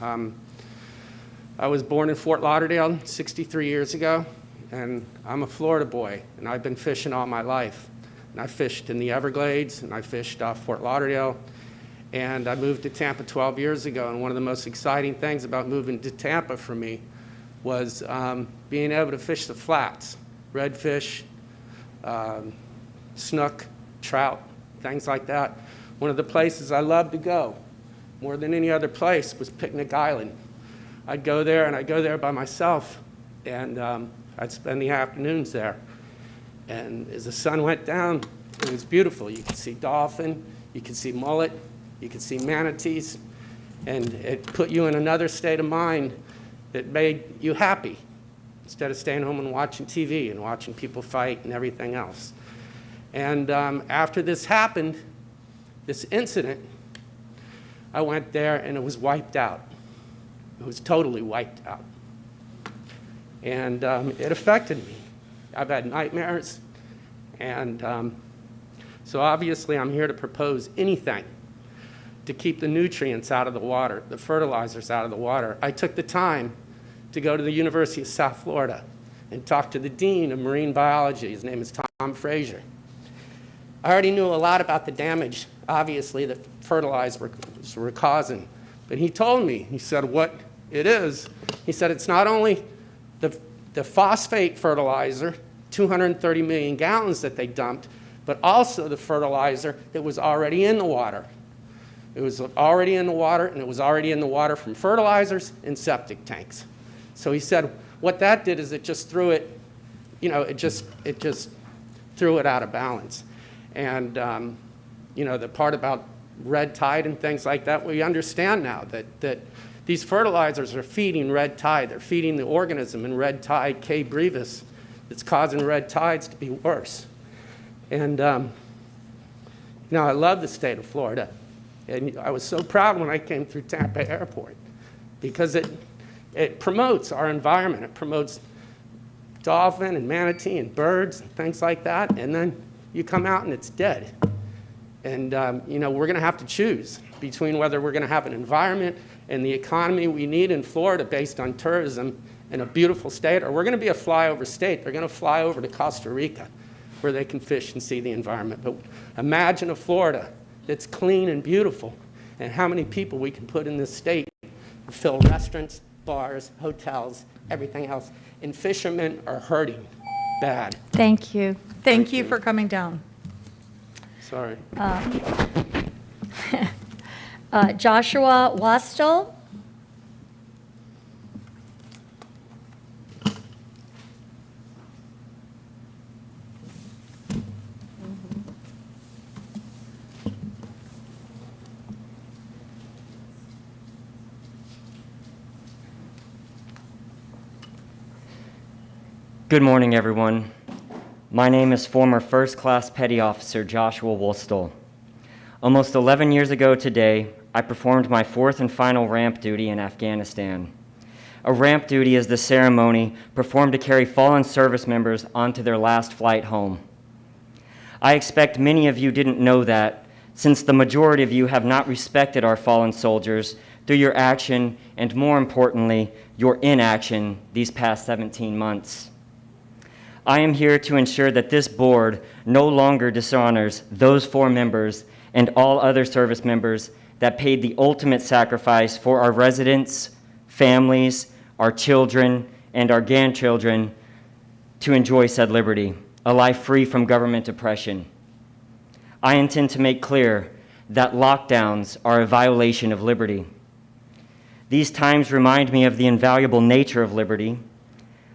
I was born in Fort Lauderdale 63 years ago, and I'm a Florida boy, and I've been fishing all my life. And I fished in the Everglades, and I fished off Fort Lauderdale, and I moved to Tampa 12 years ago, and one of the most exciting things about moving to Tampa for me was being able to fish the flats, redfish, snook, trout, things like that. One of the places I loved to go, more than any other place, was Picnic Island. I'd go there, and I'd go there by myself, and I'd spend the afternoons there. And as the sun went down, it was beautiful. You could see dolphin, you could see mullet, you could see manatees, and it put you in another state of mind that made you happy instead of staying home and watching TV and watching people fight and everything else. And after this happened, this incident, I went there and it was wiped out. It was totally wiped out. And it affected me. I've had nightmares. And so obviously I'm here to propose anything to keep the nutrients out of the water, the fertilizers out of the water. I took the time to go to the University of South Florida and talk to the dean of marine biology. His name is Tom Frazier. I already knew a lot about the damage, obviously, that fertilizers were causing. But he told me, he said, what it is, he said it's not only the phosphate fertilizer, 230 million gallons that they dumped, but also the fertilizer that was already in the water. It was already in the water, and it was already in the water from fertilizers and septic tanks. So he said what that did is it just threw it, you know, it just threw it out of balance. And, you know, the part about red tide and things like that, we understand now that these fertilizers are feeding red tide. They're feeding the organism in red tide, K. brevis, that's causing red tides to be worse. And, you know, I love the state of Florida. And I was so proud when I came through Tampa Airport because it promotes our environment. It promotes dolphin and manatee and birds and things like that. And then you come out and it's dead. And, you know, we're going to have to choose between whether we're going to have an environment and the economy we need in Florida based on tourism in a beautiful state, or we're going to be a flyover state. They're going to fly over to Costa Rica where they can fish and see the environment. But imagine a Florida that's clean and beautiful, and how many people we can put in this state to fill restaurants, bars, hotels, everything else. And fishermen are hurting bad. Thank you. Thank you for coming down. Sorry. Joshua Wastel. Good morning, everyone. My name is former First Class Petty Officer Joshua Wostel. Almost 11 years ago today, I performed my fourth and final ramp duty in Afghanistan. A ramp duty is the ceremony performed to carry fallen service members onto their last flight home. I expect many of you didn't know that, since the majority of you have not respected our fallen soldiers through your action and, more importantly, your inaction these past 17 months. I am here to ensure that this board no longer dishonors those 4 members and all other service members that paid the ultimate sacrifice for our residents, families, our children, and our grandchildren to enjoy said liberty, a life free from government oppression. I intend to make clear that lockdowns are a violation of liberty. These times remind me of the invaluable nature of liberty.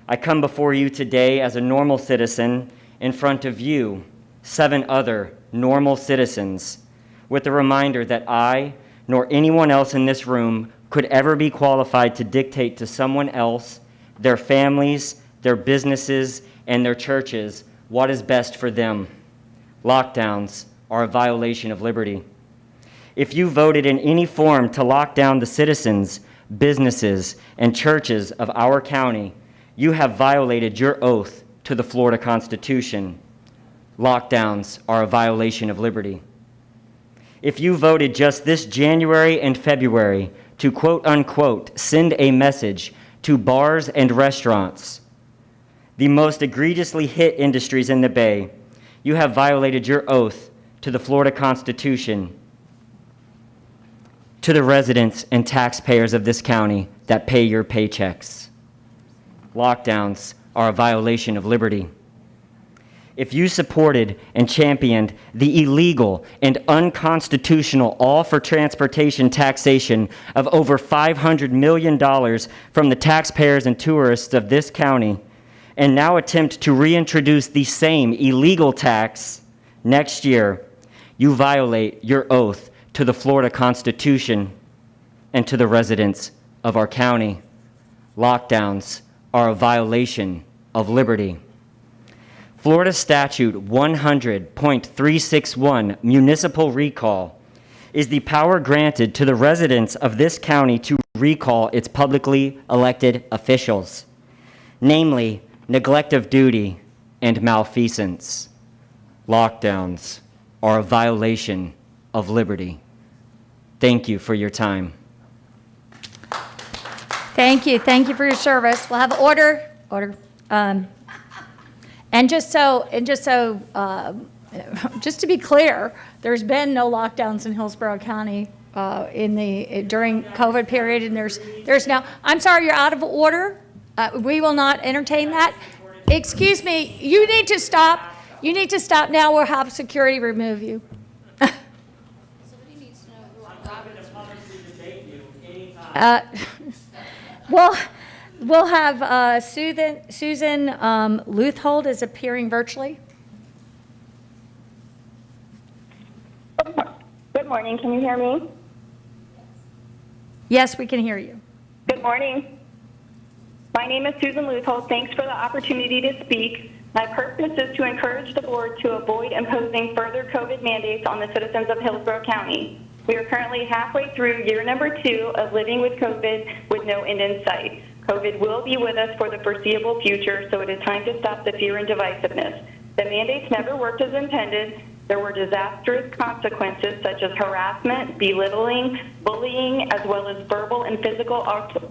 I come before you today as a normal citizen in front of you, 7 other normal citizens, with a reminder that I, nor anyone else in this room, could ever be qualified to dictate to someone else, their families, their businesses, and their churches what is best for them. Lockdowns are a violation of liberty. If you voted in any form to lock down the citizens, businesses, and churches of our county, you have violated your oath to the Florida Constitution. Lockdowns are a violation of liberty. If you voted just this January and February to quote unquote send a message to bars and restaurants the most egregiously hit industries in the Bay, you have violated your oath to the Florida Constitution, to the residents and taxpayers of this county that pay your paychecks. Lockdowns are a violation of liberty. If you supported and championed the illegal and unconstitutional all-for-transportation taxation of over $500 million from the taxpayers and tourists of this county, and now attempt to reintroduce the same illegal tax next year, you violate your oath to the Florida Constitution and to the residents of our county. Lockdowns are a violation of liberty. Florida Statute 100.361, municipal recall, is the power granted to the residents of this county to recall its publicly elected officials, namely neglect of duty and malfeasance. Lockdowns are a violation of liberty. Thank you for your time. Thank you. Thank you for your service. We'll have order. And just to be clear, there's been no lockdowns in Hillsborough County during COVID period, and there's now. I'm sorry, you're out of order. We will not entertain that. Excuse me. You need to stop. You need to stop now. We'll have security remove you. We'll have Susan Luthold is appearing virtually. Good morning. Can you hear me? Yes, we can hear you. Good morning. My name is Susan Luthold. Thanks for the opportunity to speak. My purpose is to encourage the board to avoid imposing further COVID mandates on the citizens of Hillsborough County. We are currently halfway through year number 2 of living with COVID with no end in sight. COVID will be with us for the foreseeable future, so it is time to stop the fear and divisiveness. The mandates never worked as intended. There were disastrous consequences such as harassment, belittling, bullying, as well as verbal and physical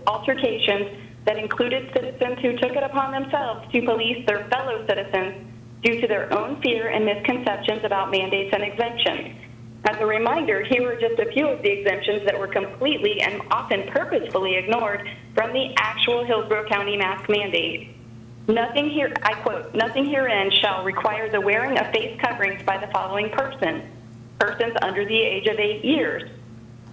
altercations that included citizens who took it upon themselves to police their fellow citizens due to their own fear and misconceptions about mandates and exemptions. As a reminder, here are just a few of the exemptions that were completely and often purposefully ignored from the actual Hillsborough County mask mandate. Nothing here, I quote, "Nothing herein shall require the wearing of face coverings by the following persons under the age of 8 years,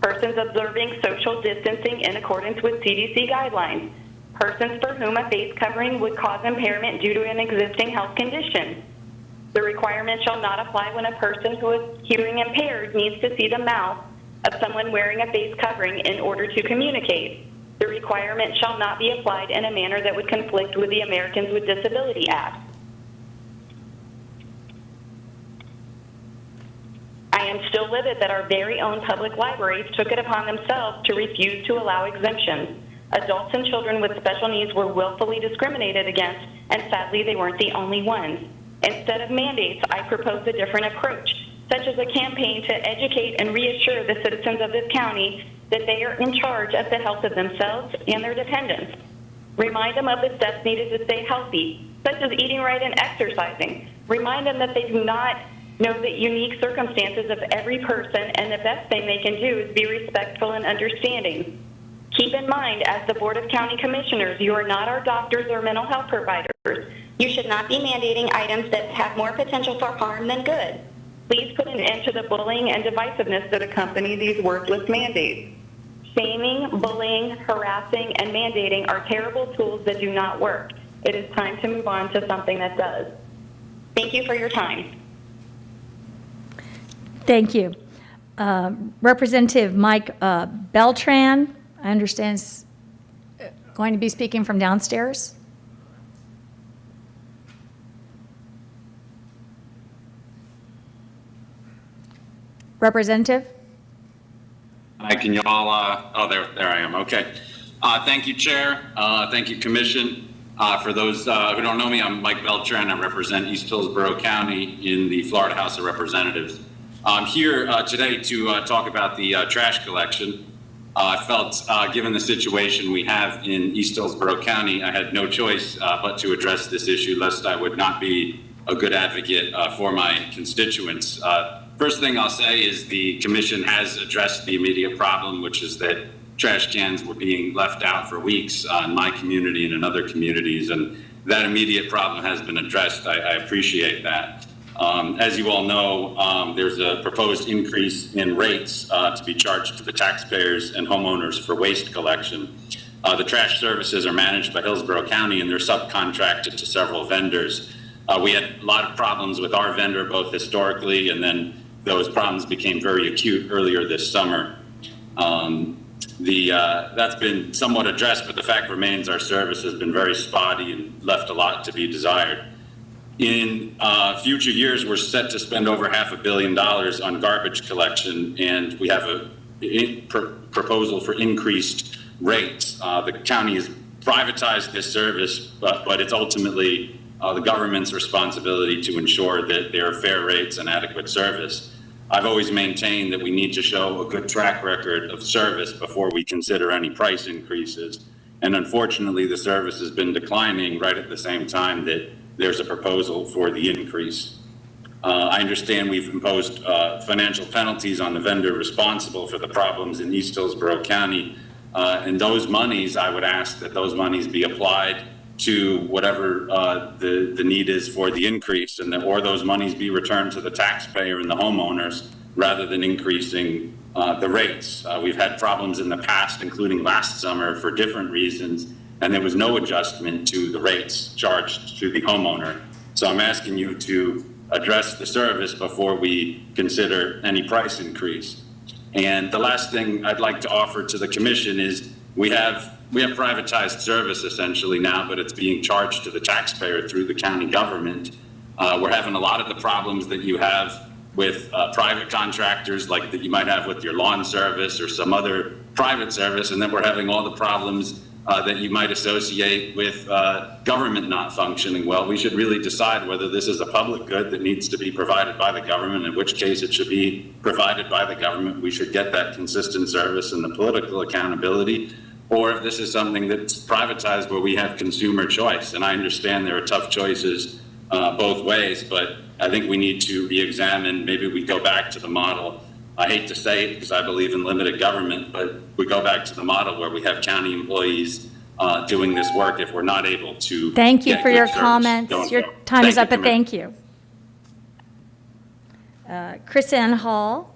persons observing social distancing in accordance with CDC guidelines, persons for whom a face covering would cause impairment due to an existing health condition. The requirement shall not apply when a person who is hearing impaired needs to see the mouth of someone wearing a face covering in order to communicate. The requirement shall not be applied in a manner that would conflict with the Americans with Disability Act." I am still livid that our very own public libraries took it upon themselves to refuse to allow exemptions. Adults and children with special needs were willfully discriminated against, and sadly they weren't the only ones. Instead of mandates, I propose a different approach, such as a campaign to educate and reassure the citizens of this county that they are in charge of the health of themselves and their dependents. Remind them of the steps needed to stay healthy, such as eating right and exercising. Remind them that they do not know the unique circumstances of every person, and the best thing they can do is be respectful and understanding. Keep in mind, as the Board of County Commissioners, you are not our doctors or mental health providers. You should not be mandating items that have more potential for harm than good. Please put an end to the bullying and divisiveness that accompany these worthless mandates. Shaming, bullying, harassing, and mandating are terrible tools that do not work. It is time to move on to something that does. Thank you for your time. Thank you. Representative Mike Beltran, I understand, is going to be speaking from downstairs. Representative? Hi, can you all, there I am, okay. Thank you, Chair. Thank you, Commission. For those who don't know me, I'm Mike Beltran. I represent East Hillsborough County in the Florida House of Representatives. I'm here today to talk about the trash collection. I felt, given the situation we have in East Hillsborough County, I had no choice but to address this issue, lest I would not be a good advocate for my constituents. First thing I'll say is the commission has addressed the immediate problem, which is that trash cans were being left out for weeks in my community and in other communities, and that immediate problem has been addressed. I appreciate that. As you all know, there's a proposed increase in rates to be charged to the taxpayers and homeowners for waste collection. The trash services are managed by Hillsborough County, and they're subcontracted to several vendors. We had a lot of problems with our vendor, both historically, and then those problems became very acute earlier this summer. That's been somewhat addressed, but the fact remains our service has been very spotty and left a lot to be desired. In future years, we're set to spend over $500 million on garbage collection, and we have a proposal for increased rates. The county has privatized this service, but it's ultimately the government's responsibility to ensure that there are fair rates and adequate service. I've always maintained that we need to show a good track record of service before we consider any price increases. And unfortunately, the service has been declining right at the same time that there's a proposal for the increase. I understand we've imposed financial penalties on the vendor responsible for the problems in East Hillsborough County. And those monies, I would ask that those monies be applied to whatever the need is for the increase, and or those monies be returned to the taxpayer and the homeowners rather than increasing the rates. We've had problems in the past, including last summer, for different reasons, and there was no adjustment to the rates charged to the homeowner. So I'm asking you to address the service before we consider any price increase. And the last thing I'd like to offer to the commission is we have privatized service essentially now, but it's being charged to the taxpayer through the county government. We're having a lot of the problems that you have with private contractors, like that you might have with your lawn service or some other private service, and then we're having all the problems that you might associate with government not functioning well. We should really decide whether this is a public good that needs to be provided by the government, in which case it should be provided by the government. We should get that consistent service and the political accountability, or if this is something that's privatized where we have consumer choice. And I understand there are tough choices both ways, but I think we need to re-examine, maybe we go back to the model. I hate to say it because I believe in limited government, but we go back to the model where we have county employees doing this work if we're not able to. Thank you get for good your service comments. going Your forward. time is up, but Commissioner. thank you. Chris Ann Hall.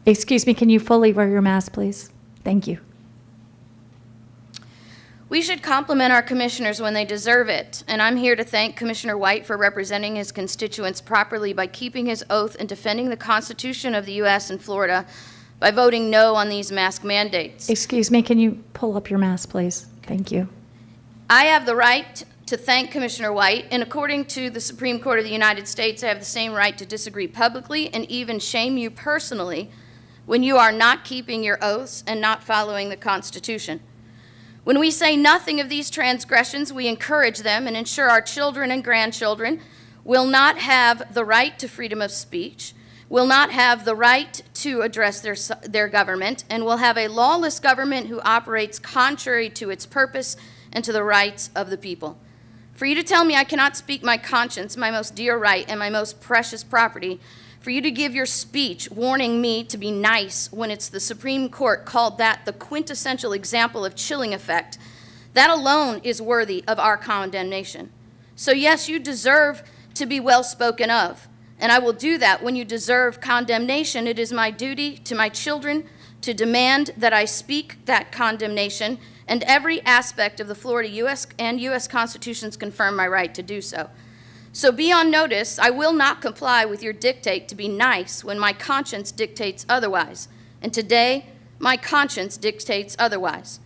Excuse me, can you fully wear your mask, please? Thank you. We should compliment our commissioners when they deserve it, and I'm here to thank Commissioner White for representing his constituents properly by keeping his oath and defending the Constitution of the U.S. and Florida by voting no on these mask mandates. Excuse me, can you pull up your mask, please? Thank you. I have the right to thank Commissioner White, and according to the Supreme Court of the United States, I have the same right to disagree publicly and even shame you personally when you are not keeping your oaths and not following the Constitution. When we say nothing of these transgressions, we encourage them and ensure our children and grandchildren will not have the right to freedom of speech, will not have the right to address their government, and will have a lawless government who operates contrary to its purpose and to the rights of the people. For you to tell me I cannot speak my conscience, my most dear right and my most precious property, for you to give your speech warning me to be nice when it's the Supreme Court called that the quintessential example of chilling effect, that alone is worthy of our condemnation. So yes, you deserve to be well spoken of, and I will do that when you deserve condemnation. It is my duty to my children to demand that I speak that condemnation, and every aspect of the Florida U.S. Constitutions confirm my right to do so. So be on notice, I will not comply with your dictate to be nice when my conscience dictates otherwise. And today, my conscience dictates otherwise.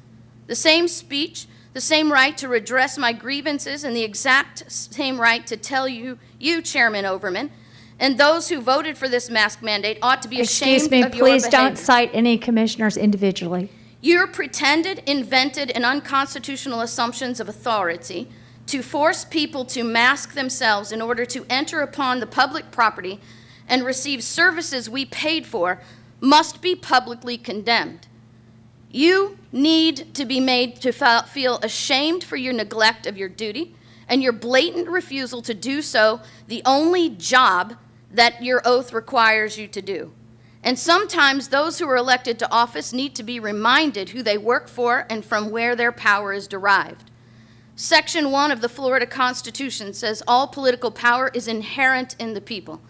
The same speech, the same right to redress my grievances, and the exact same right to tell you, Chairman Overman, and those who voted for this mask mandate ought to be ashamed of your behavior. Excuse me, please don't cite any commissioners individually. Your pretended, invented, and unconstitutional assumptions of authority to force people to mask themselves in order to enter upon the public property and receive services we paid for must be publicly condemned. You need to be made to feel ashamed for your neglect of your duty and your blatant refusal to do so, the only job that your oath requires you to do. And sometimes those who are elected to office need to be reminded who they work for and from where their power is derived. Section 1 of the Florida Constitution says all political power is inherent in the people.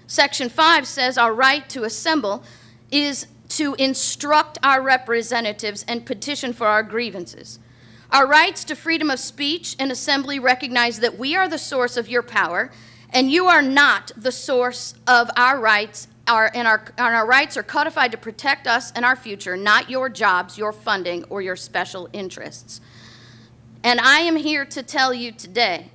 Section 5 says our right to assemble is to instruct our representatives and petition for our grievances. Our rights to freedom of speech and assembly recognize that we are the source of your power, and you are not the source of our rights. Our rights are codified to protect us and our future, not your jobs, your funding, or your special interests. And I am here to tell you today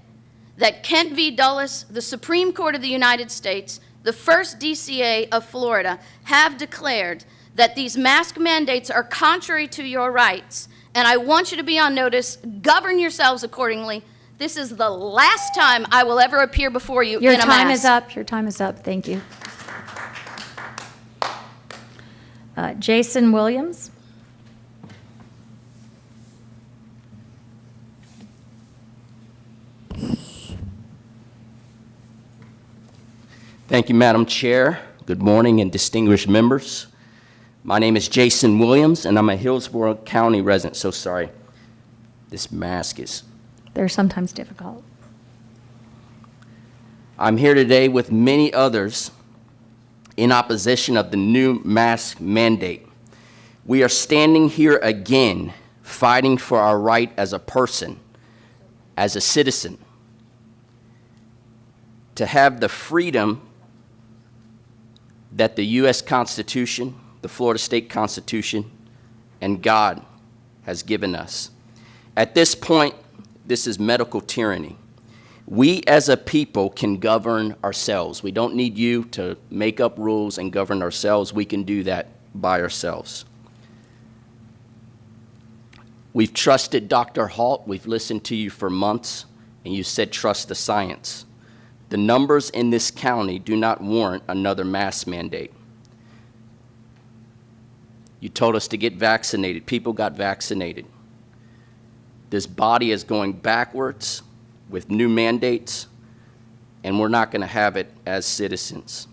that Kent v. Dulles, the Supreme Court of the United States, the first DCA of Florida, have declared that these mask mandates are contrary to your rights, and I want you to be on notice. Govern yourselves accordingly. This is the last time I will ever appear before you in a mask. Your time is up. Your time is up. Thank you. Jason Williams. Thank you, Madam Chair. Good morning, and distinguished members. My name is Jason Williams, and I'm a Hillsborough County resident. So sorry, this mask is... They're sometimes difficult. I'm here today with many others in opposition of the new mask mandate. We are standing here again, fighting for our right as a person, as a citizen, to have the freedom that the U.S. Constitution, the Florida State Constitution, and God has given us. At this point, this is medical tyranny. We as a people can govern ourselves. We don't need you to make up rules and govern ourselves. We can do that by ourselves. We've trusted Dr. Halt. We've listened to you for months, and you said trust the science. The numbers in this county do not warrant another mask mandate. You told us to get vaccinated. People got vaccinated. This body is going backwards with new mandates, and we're not going to have it as citizens.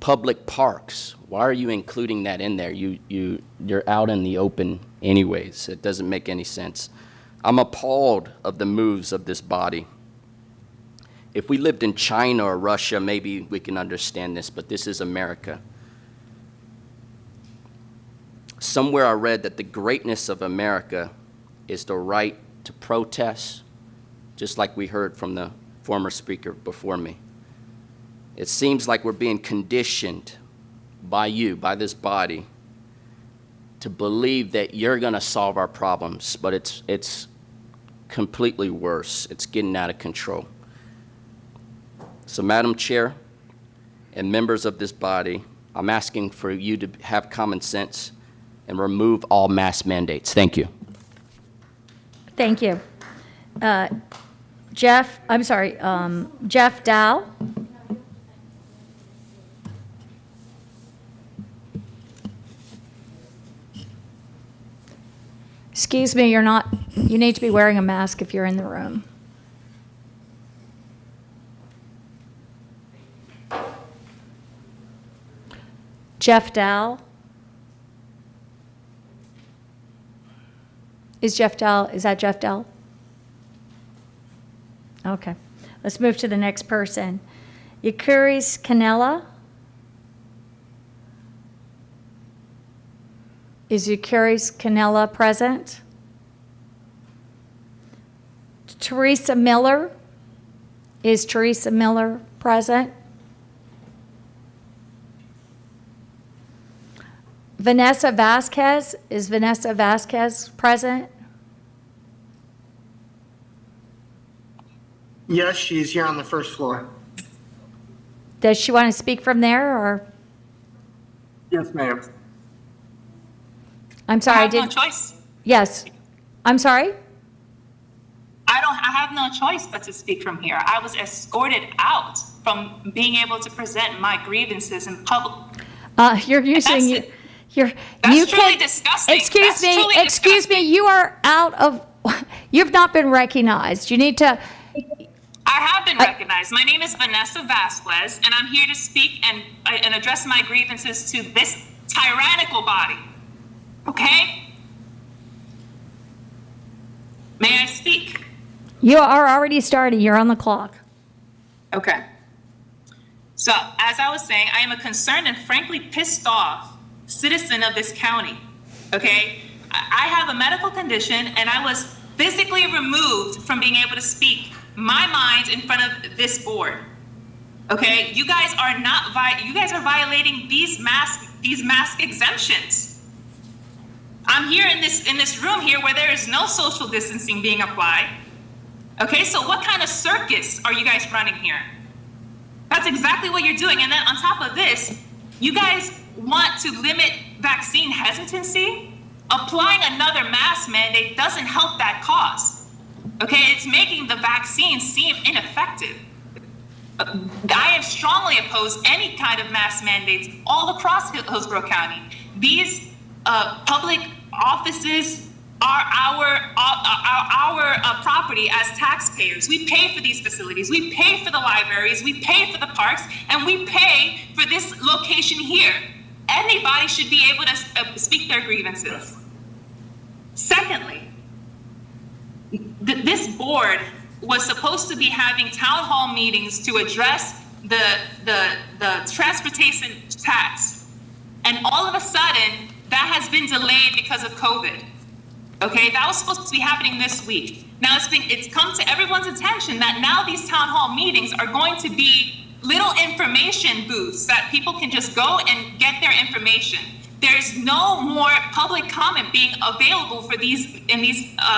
Public parks, why are you including that in there? You're out in the open anyways. It doesn't make any sense. I'm appalled of the moves of this body. If we lived in China or Russia, maybe we can understand this, but this is America. Somewhere I read that the greatness of America is the right to protest, just like we heard from the former speaker before me. It seems like we're being conditioned by you, by this body, to believe that you're going to solve our problems, but it's completely worse. It's getting out of control. So, Madam Chair and members of this body, I'm asking for you to have common sense and remove all mask mandates. Thank you. Thank you. Jeff Dow. Excuse me, you need to be wearing a mask if you're in the room. Jeff Dow. Is that Jeff Dow? Okay. Let's move to the next person. Yakuris Canella. Is Yakuris Canella present? Teresa Miller. Is Teresa Miller present? Vanessa Vasquez. Is Vanessa Vasquez present? Yes, she's here on the first floor. Does she want to speak from there, or? Yes, ma'am. I'm sorry, I have no choice. Yes. I'm sorry? I I have no choice but to speak from here. I was escorted out from being able to present my grievances in public. You're using, That's you truly can, disgusting. excuse That's me, truly excuse me, you are out of, you've not been recognized. You need to, I have been recognized. My name is Vanessa Vasquez, and I'm here to speak and address my grievances to this tyrannical body. Okay? May I speak? you are already starting, you're on the clock. Okay. So, as I was saying, I am a concerned and frankly pissed off citizen of this county. Okay? I have a medical condition, and I was physically removed from being able to speak my mind in front of this board. Okay? You guys are you guys are violating these mask exemptions. I'm here in this room here where there is no social distancing being applied. Okay, so what kind of circus are you guys running here? That's exactly what you're doing. And then on top of this, you guys want to limit vaccine hesitancy? Applying another mask mandate doesn't help that cause. Okay, it's making the vaccine seem ineffective. I am strongly opposed any kind of mask mandates all across Hillsborough County. These public offices are our property as taxpayers. We pay for these facilities. We pay for the libraries. We pay for the parks, and we pay for this location here. Anybody should be able to speak their grievances. Secondly, this board was supposed to be having town hall meetings to address the transportation tax. And all of a sudden, that has been delayed because of COVID. Okay, that was supposed to be happening this week. Now it's come to everyone's attention that now these town hall meetings are going to be little information booths that people can just go and get their information. There's no more public comment being available for these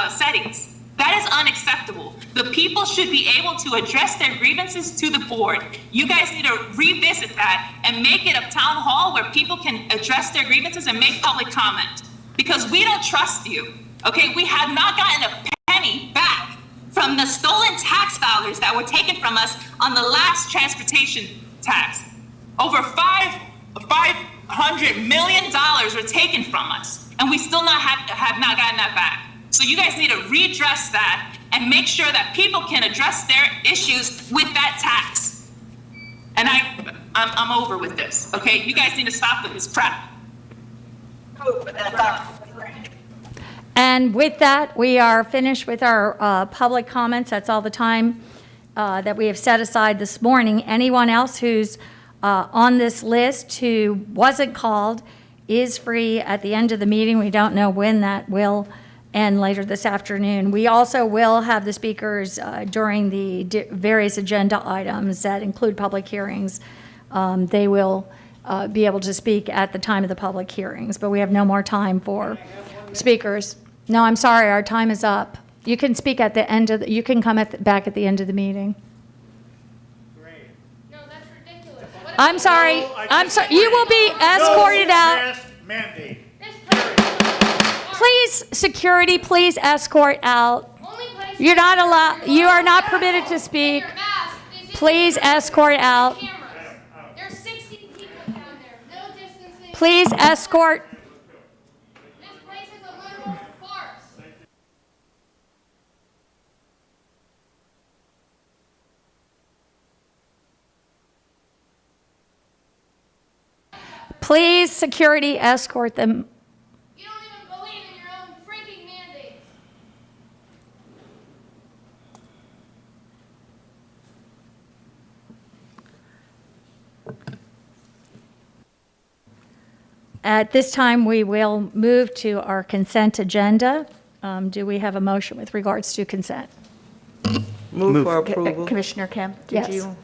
settings. That is unacceptable. The people should be able to address their grievances to the board. You guys need to revisit that and make it a town hall where people can address their grievances and make public comment. Because we don't trust you. Okay, we have not gotten a penny back from the stolen tax dollars that were taken from us on the last transportation tax. Over $500 million were taken from us, and we still have not gotten that back. So you guys need to redress that and make sure that people can address their issues with that tax. And I'm over with this. Okay, you guys need to stop with this crap. And with that, we are finished with our public comments. That's all the time that we have set aside this morning. Anyone else who's on this list who wasn't called is free at the end of the meeting. We don't know when that will end later this afternoon. We also will have the speakers during the various agenda items that include public hearings. They will be able to speak at the time of the public hearings, but we have no more time for speakers. No, I'm sorry, our time is up. You can speak at the end of, you can come back at the end of the meeting. I'm sorry, you will be escorted out. Please, security, please escort out. You're not allowed, you are not permitted to speak. Please escort out. Please escort. Please, security, escort them. You don't even believe in your own freaking mandates. At this time, we will move to our consent agenda. Do we have a motion with regards to consent? Move for approval. Commissioner Kemp, Yes. did you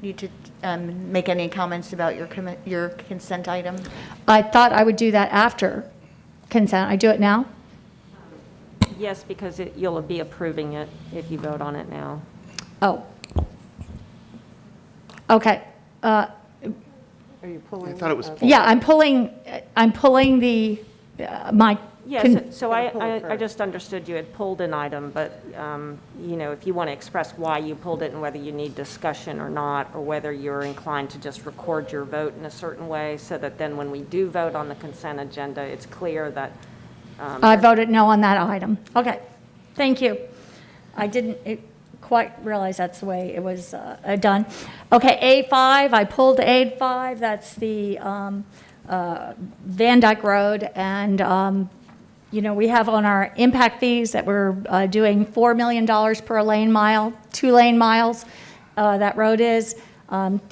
need to make any comments about your consent item? I thought I would do that after consent. I do it now? Yes, because you'll be approving it if you vote on it now. Oh. Okay. Are you pulling? I thought it was Yeah, I'm pulling the, my Yes, so I just understood you had pulled an item, but, you know, if you want to express why you pulled it and whether you need discussion or not, or whether you're inclined to just record your vote in a certain way so that then when we do vote on the consent agenda, it's clear that. I voted no on that item. Okay, thank you. I didn't quite realize that's the way it was done. Okay, A5, I pulled A5, that's the Van Dyke Road, and you know, we have on our impact fees that we're doing $4 million per lane mile, 2 lane miles, that road is.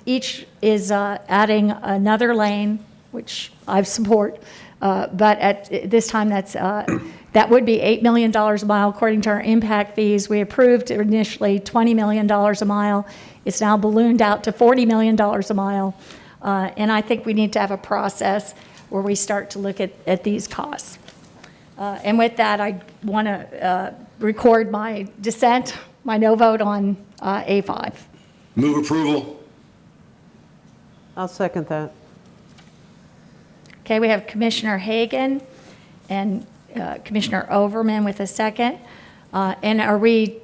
Each is adding another lane, which I support, but at this time that would be $8 million a mile according to our impact fees. We approved initially $20 million a mile. It's now ballooned out to $40 million a mile. And I think we need to have a process where we start to look at these costs. And with that, I want to record my dissent, my no vote on A5. Move approval. I'll second that. Okay, we have Commissioner Hagan and Commissioner Overman with a second. And are we,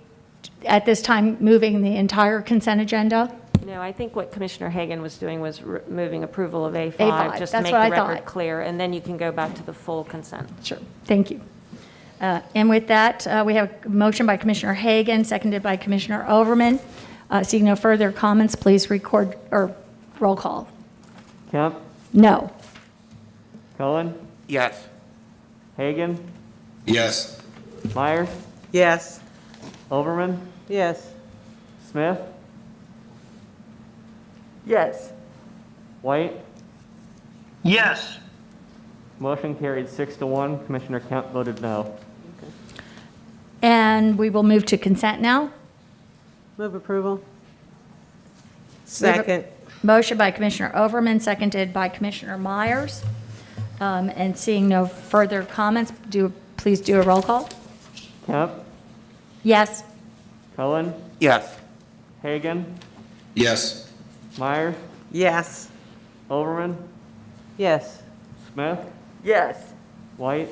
at this time, moving the entire consent agenda? No, I think what Commissioner Hagan was doing was moving approval of A5, A5, just to that's make what the I record thought. clear, and then you can go back to the full consent. Sure, thank you. And with that, we have a motion by Commissioner Hagan, seconded by Commissioner Overman. Seeing no further comments, please record, or roll call. Kemp? No. Cullen? Yes. Hagan? Yes. Myers? Yes. Overman? Yes. Smith? Yes. White? Yes. Motion carried 6-1. Commissioner Kemp voted no. And we will move to consent now. Move approval. Second. Motion by Commissioner Overman, seconded by Commissioner Myers. And seeing no further comments, please do a roll call. Kemp? Yes. Cullen? Yes. Hagan? Yes. Myers? Yes. Overman? Yes. Smith? Yes. White?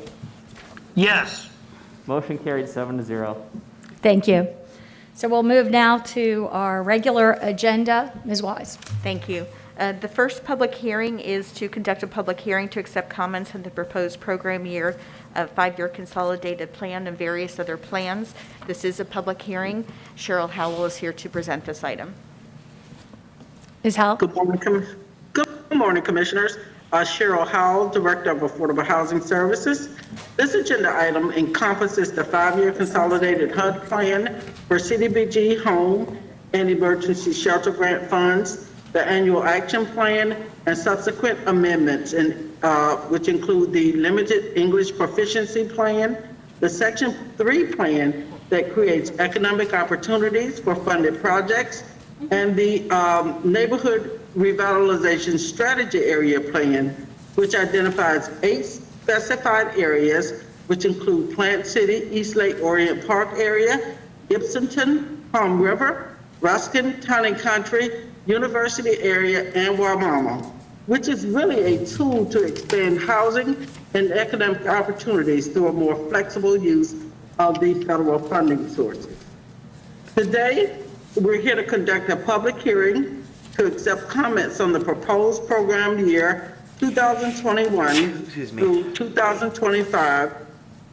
Yes. Motion carried 7-0. Thank you. So we'll move now to our regular agenda. Ms. Wise. Thank you. The first public hearing is to conduct a public hearing to accept comments on the proposed program year, 5-year consolidated plan, and various other plans. This is a public hearing. Cheryl Howell is here to present this item. Ms. Howell? Good morning, Commissioners. Cheryl Howell, Director of Affordable Housing Services. This agenda item encompasses the 5-year consolidated HUD plan for CDBG home and emergency shelter grant funds, the annual action plan, and subsequent amendments, which include the limited English proficiency plan, the Section 3 plan that creates economic opportunities for funded projects, and the neighborhood revitalization strategy area plan, which identifies 8 specified areas, which include Plant City, East Lake Orient Park area, Gibsonton, Palm River, Ruskin, Town and Country, University area, and Wamama, which is really a tool to expand housing and economic opportunities through a more flexible use of the federal funding sources. Today, we're here to conduct a public hearing to accept comments on the proposed program year 2021 through 2025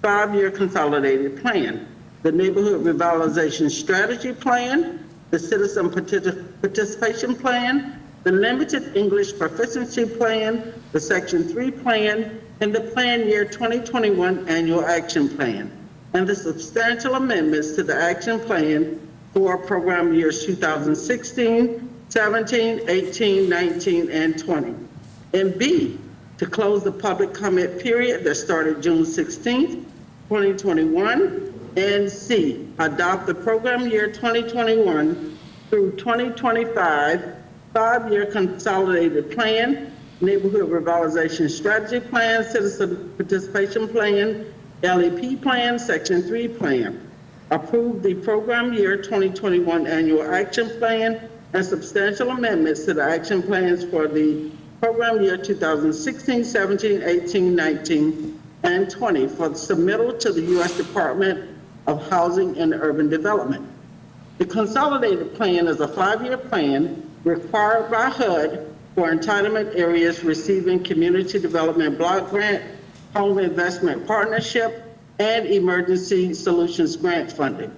5-year consolidated plan, the neighborhood revitalization strategy plan, the citizen participation plan, the limited English proficiency plan, the Section 3 plan, and the plan year 2021 annual action plan, and the substantial amendments to the action plan for program years 2016, 17, 18, 19, and 20. And B, to close the public comment period that started June 16th, 2021. And C, adopt the program year 2021 through 2025 5-year consolidated plan, neighborhood revitalization strategy plan, citizen participation plan, LEP plan, Section 3 plan. Approve the program year 2021 annual action plan and substantial amendments to the action plans for the program year 2016, 17, 18, 19, and 20 for submittal to the U.S. Department of Housing and Urban Development. The consolidated plan is a 5-year plan required by HUD for entitlement areas receiving Community Development Block Grant, Home Investment Partnership, and Emergency Solutions Grant funding.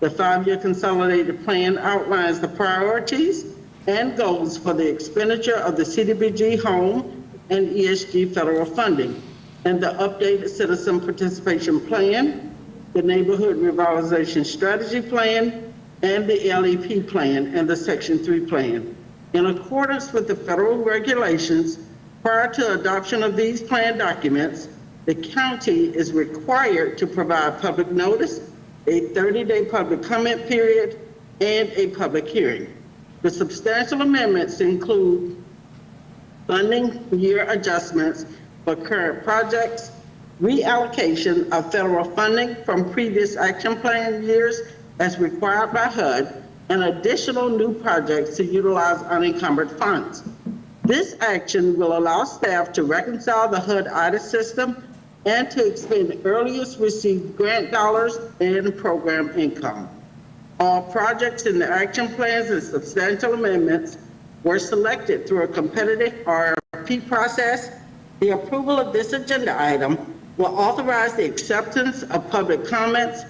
The 5-year consolidated plan outlines the priorities and goals for the expenditure of the CDBG home and ESG federal funding, and the updated citizen participation plan, the neighborhood revitalization strategy plan, and the LEP plan and the Section 3 plan. In accordance with the federal regulations, prior to adoption of these plan documents, the county is required to provide public notice, a 30-day public comment period, and a public hearing. The substantial amendments include funding year adjustments for current projects, reallocation of federal funding from previous action plan years as required by HUD, and additional new projects to utilize unencumbered funds. This action will allow staff to reconcile the HUD audit system and to expend earliest received grant dollars and program income. All projects in the action plans and substantial amendments were selected through a competitive RFP process. The approval of this agenda item will authorize the acceptance of public comments,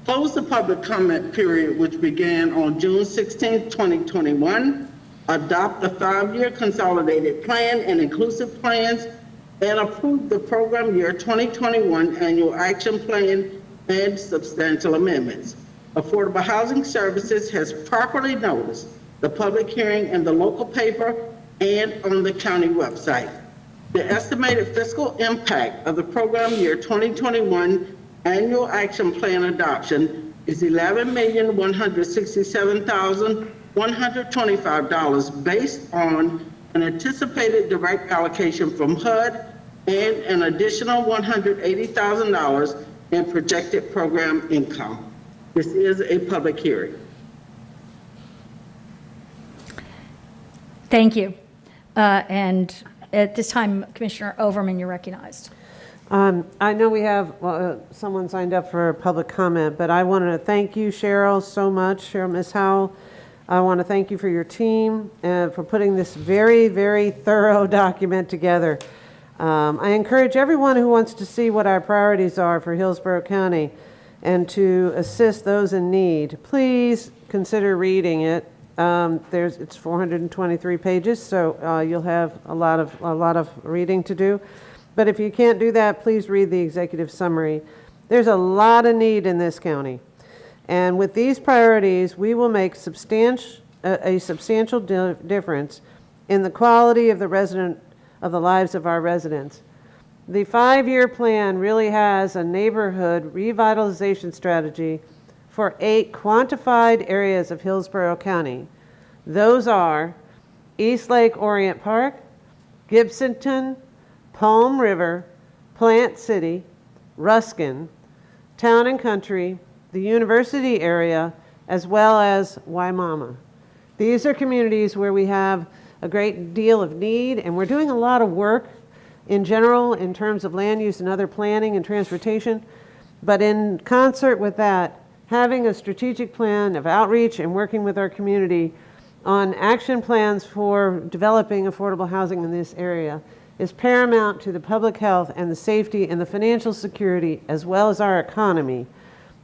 close the public comment period, which began on June 16, 2021, adopt the 5-year consolidated plan and inclusive plans, and approve the program year 2021 annual action plan and substantial amendments. Affordable Housing Services has properly noticed the public hearing in the local paper and on the county website. The estimated fiscal impact of the program year 2021 annual action plan adoption is $11,167,125 based on an anticipated direct allocation from HUD and an additional $180,000 in projected program income. This is a public hearing. Thank you. And at this time, Commissioner Overman, you're recognized. I know we have someone signed up for public comment, but I want to thank you, Cheryl, so much. Cheryl, Ms. Howell, I want to thank you for your team and for putting this very, very thorough document together. I encourage everyone who wants to see what our priorities are for Hillsborough County and to assist those in need, please consider reading it. It's 423 pages, so you'll have a lot of reading to do. But if you can't do that, please read the executive summary. There's a lot of need in this county. And with these priorities, we will make a substantial difference in the quality of the lives of our residents. The 5-year plan really has a neighborhood revitalization strategy for 8 quantified areas of Hillsborough County. Those are East Lake Orient Park, Gibsonton, Palm River, Plant City, Ruskin, Town and Country, the University area, as well as Waimama. These are communities where we have a great deal of need, and we're doing a lot of work in general in terms of land use and other planning and transportation. But in concert with that, having a strategic plan of outreach and working with our community on action plans for developing affordable housing in this area is paramount to the public health and the safety and the financial security, as well as our economy,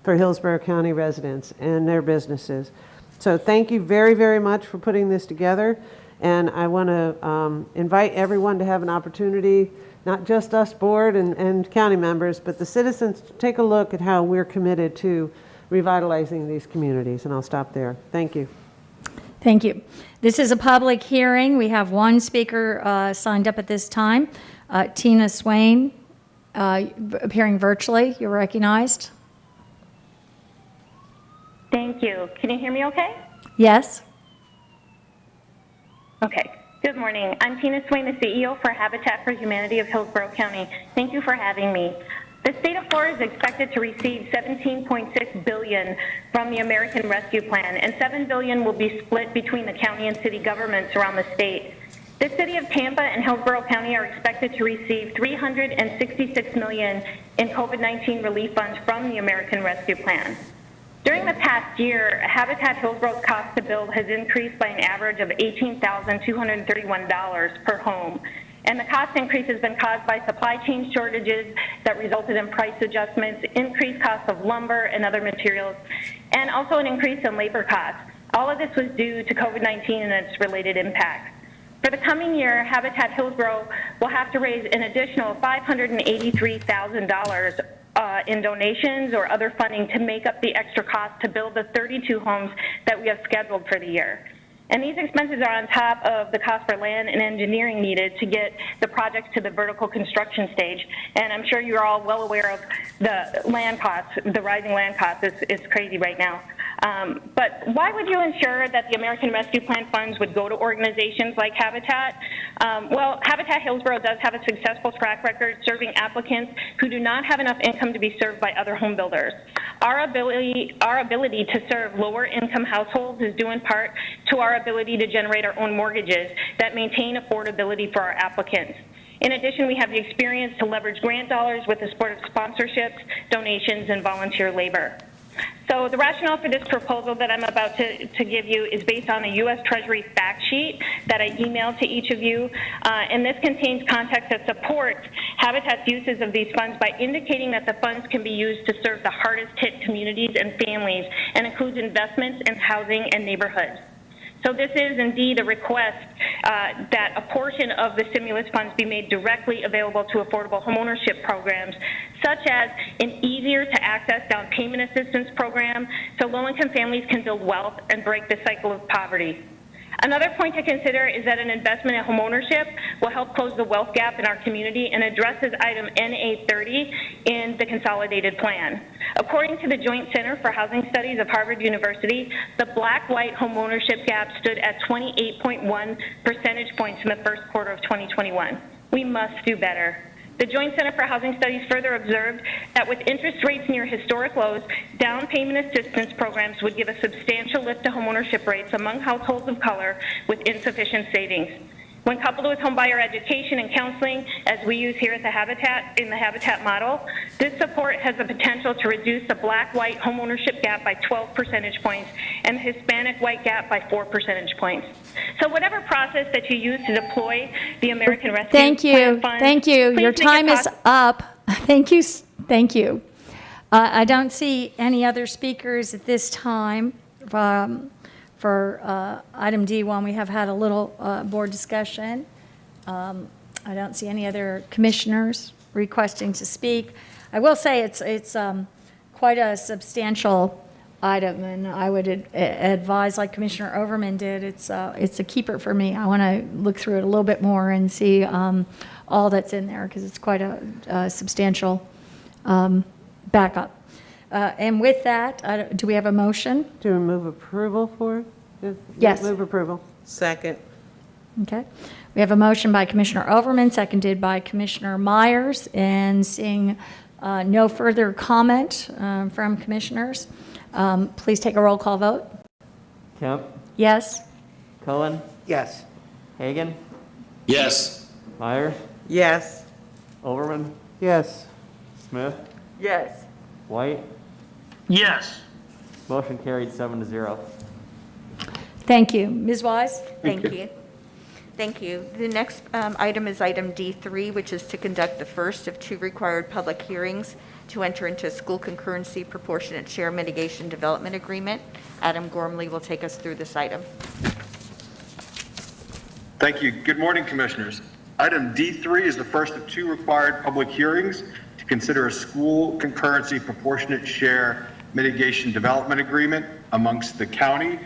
for Hillsborough County residents and their businesses. So thank you very, very much for putting this together. And I want to invite everyone to have an opportunity, not just us board and county members, but the citizens, to take a look at how we're committed to revitalizing these communities. And I'll stop there. Thank you. Thank you. This is a public hearing. We have one speaker signed up at this time, Tina Swain, appearing virtually. You're recognized. Thank you. Can you hear me okay? Yes. Okay. Good morning. I'm Tina Swain, the CEO for Habitat for Humanity of Hillsborough County. Thank you for having me. The state of Florida is expected to receive $17.6 billion from the American Rescue Plan, and $7 billion will be split between the county and city governments around the state. The City of Tampa and Hillsborough County are expected to receive $366 million in COVID-19 relief funds from the American Rescue Plan. During the past year, Habitat Hillsborough's cost to build has increased by an average of $18,231 per home. And the cost increase has been caused by supply chain shortages that resulted in price adjustments, increased costs of lumber and other materials, and also an increase in labor costs. All of this was due to COVID-19 and its related impacts. For the coming year, Habitat Hillsborough will have to raise an additional $583,000 in donations or other funding to make up the extra cost to build the 32 homes that we have scheduled for the year. And these expenses are on top of the cost for land and engineering needed to get the projects to the vertical construction stage. And I'm sure you're all well aware of the land costs, the rising land costs. It's crazy right now. But why would you ensure that the American Rescue Plan funds would go to organizations like Habitat? Well, Habitat Hillsborough does have a successful track record serving applicants who do not have enough income to be served by other home builders. Our ability to serve lower income households is due in part to our ability to generate our own mortgages that maintain affordability for our applicants. In addition, we have the experience to leverage grant dollars with the support of sponsorships, donations, and volunteer labor. So the rationale for this proposal that I'm about to give you is based on a U.S. Treasury fact sheet that I emailed to each of you, and this contains context that supports Habitat's uses of these funds by indicating that the funds can be used to serve the hardest hit communities and families and includes investments in housing and neighborhoods. So this is indeed a request that a portion of the stimulus funds be made directly available to affordable homeownership programs, such as an easier to access down payment assistance program so low-income families can build wealth and break the cycle of poverty. Another point to consider is that an investment in homeownership will help close the wealth gap in our community and addresses item NA30 in the consolidated plan. According to the Joint Center for Housing Studies of Harvard University, the black-white homeownership gap stood at 28.1 percentage points in the first quarter of 2021. We must do better. The Joint Center for Housing Studies further observed that with interest rates near historic lows, down payment assistance programs would give a substantial lift to homeownership rates among households of color with insufficient savings. When coupled with homebuyer education and counseling, as we use here at the Habitat, in the Habitat model, this support has the potential to reduce the black-white homeownership gap by 12 percentage points and the Hispanic-white gap by 4 percentage points. So whatever process that you use to deploy the American Rescue Plan funds, Thank you. please Your make it time is up. Thank you. Thank you. I don't see any other speakers at this time. For item D1, we have had a little board discussion. I don't see any other commissioners requesting to speak. I will say it's quite a substantial item, and I would advise, like Commissioner Overman did, it's a keeper for me. I want to look through it a little bit more and see all that's in there, because it's quite a substantial backup. And with that, do we have a motion? Do we move approval for it? Yes. Move approval. Second. Okay. We have a motion by Commissioner Overman, seconded by Commissioner Myers, and seeing no further comment from commissioners, please take a roll call vote. Kemp, Yes? Cohen, Yes. Hagan, Yes. Myers, Yes. Overman, Yes. Smith, Yes. White. Yes. Motion carried 7-0. Thank you. Ms. Wise? Thank you. Thank you. The next item is item D3, which is to conduct the first of 2 required public hearings to enter into a school concurrency proportionate share mitigation development agreement. Adam Gormley will take us through this item. Thank you. Good morning, Commissioners. Item D3 is the first of 2 required public hearings to consider a school concurrency proportionate share mitigation development agreement amongst the county,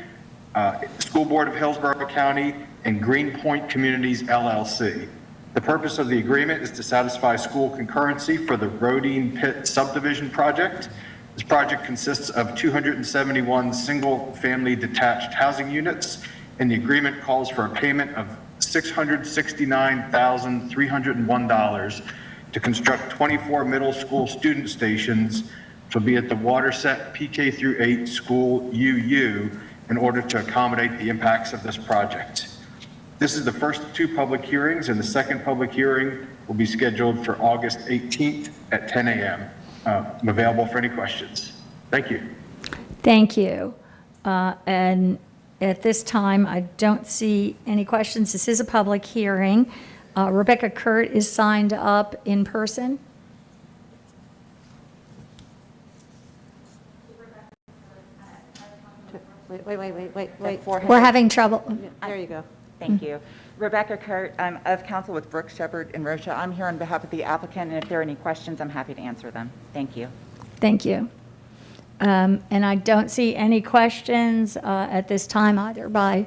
School Board of Hillsborough County, and Greenpoint Communities, LLC. The purpose of the agreement is to satisfy school concurrency for the Rodine Pit subdivision project. This project consists of 271 single-family detached housing units, and the agreement calls for a payment of $669,301 to construct 24 middle school student stations, which will be at the Waterset PK through 8 school UU, in order to accommodate the impacts of this project. This is the first of two public hearings, and the second public hearing will be scheduled for August 18th at 10 a.m. I'm available for any questions. Thank you. Thank you. And at this time, I don't see any questions. This is a public hearing. Rebecca Kurt is signed up in person. Wait. We're having trouble. There you go. Thank you. Rebecca Kurt, I'm of counsel with Brooks, Shepard, and Rocha. I'm here on behalf of the applicant, and if there are any questions, I'm happy to answer them. Thank you. Thank you. And I don't see any questions at this time either by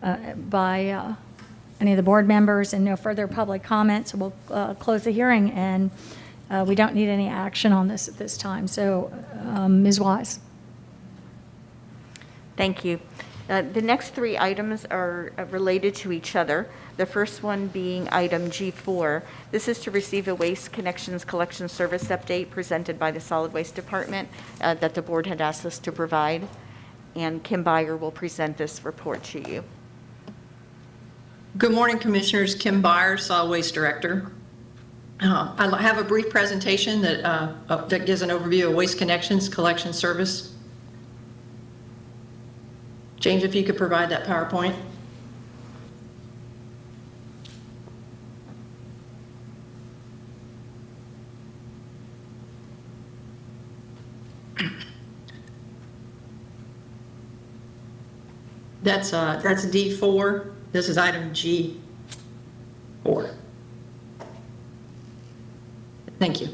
any of the board members, and no further public comments. We'll close the hearing, and we don't need any action on this at this time. So, Ms. Wise. Thank you. The next three items are related to each other. The first one being item G4. This is to receive a Waste Connections collection service update presented by the Solid Waste Department that the board had asked us to provide. And Kim Byer will present this report to you. Good morning, Commissioners. Kim Byer, Solid Waste Director. I have a brief presentation that gives an overview of Waste Connections collection service. James, if you could provide that PowerPoint. That's D4. This is item G4. Thank you.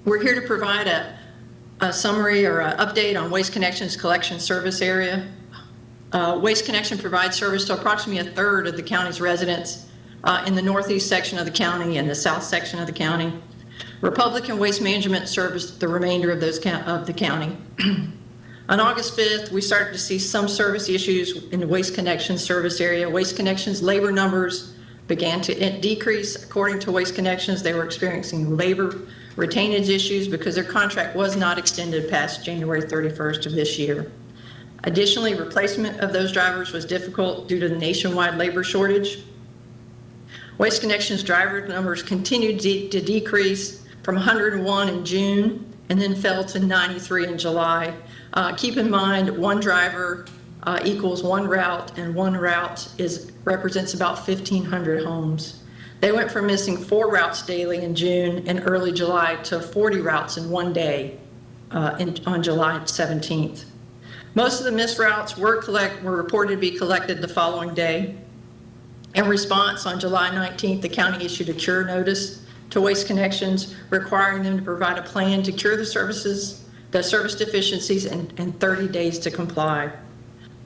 We're here to provide a summary or an update on Waste Connections collection service area. Waste Connection provides service to approximately 1/3 of the county's residents in the northeast section of the county and the south section of the county. Republican Waste Management serves the remainder of the county. On August 5th, we started to see some service issues in the Waste Connections service area. Waste Connections labor numbers began to decrease. According to Waste Connections, they were experiencing labor retainage issues because their contract was not extended past January 31st of this year. Additionally, replacement of those drivers was difficult due to the nationwide labor shortage. Waste Connections driver numbers continued to decrease from 101 in June and then fell to 93 in July. Keep in mind, one driver equals one route, and one route represents about 1,500 homes. They went from missing 4 routes daily in June and early July to 40 routes in one day on July 17th. Most of the missed routes were reported to be collected the following day. In response, on July 19th, the county issued a cure notice to Waste Connections requiring them to provide a plan to cure the service deficiencies in 30 days to comply.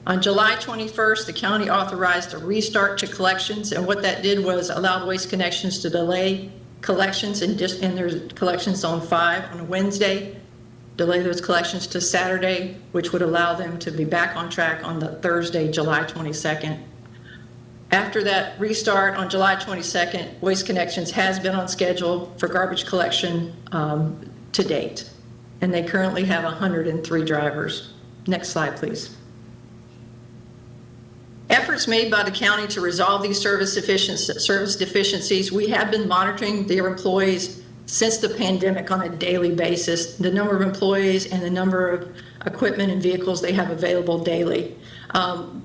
On July 21st, the county authorized a restart to collections, and what that did was allow Waste Connections to delay collections and their collections on 5 on a Wednesday, delay those collections to Saturday, which would allow them to be back on track on the Thursday, July 22nd. After that restart on July 22nd, Waste Connections has been on schedule for garbage collection to date, and they currently have 103 drivers. Next slide, please. Efforts made by the county to resolve these service deficiencies, we have been monitoring their employees since the pandemic on a daily basis, the number of employees and the number of equipment and vehicles they have available daily.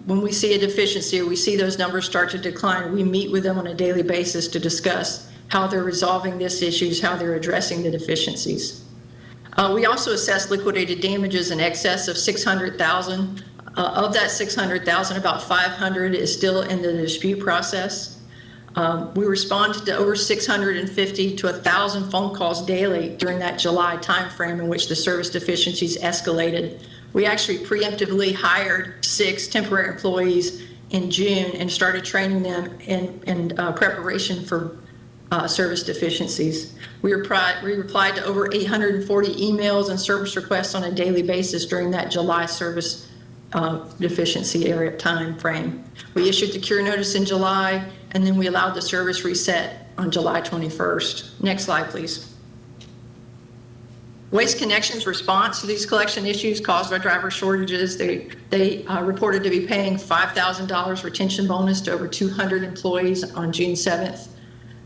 When we see a deficiency or we see those numbers start to decline, we meet with them on a daily basis to discuss how they're resolving these issues, how they're addressing the deficiencies. We also assess liquidated damages in excess of $600,000. Of that $600,000, about $500 is still in the dispute process. We responded to over 650 to 1,000 phone calls daily during that July timeframe in which the service deficiencies escalated. We actually preemptively hired 6 temporary employees in June and started training them in preparation for service deficiencies. We replied to over 840 emails and service requests on a daily basis during that July service deficiency area time frame. We issued the cure notice in July, and then we allowed the service reset on July 21st. Next slide, please. Waste Connections' response to these collection issues caused by driver shortages, they reported to be paying $5,000 retention bonus to over 200 employees on June 7th.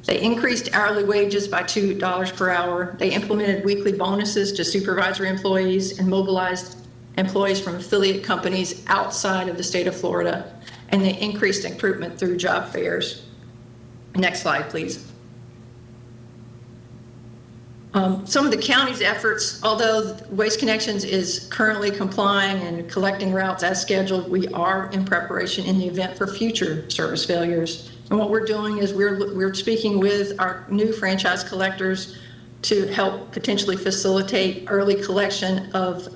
They increased hourly wages by $2 per hour. They implemented weekly bonuses to supervisory employees and mobilized employees from affiliate companies outside of the state of Florida. And they increased recruitment through job fairs. Next slide, please. Some of the county's efforts, although Waste Connections is currently complying and collecting routes as scheduled, we are in preparation in the event for future service failures. And what we're doing is we're speaking with our new franchise collectors to help potentially facilitate early collection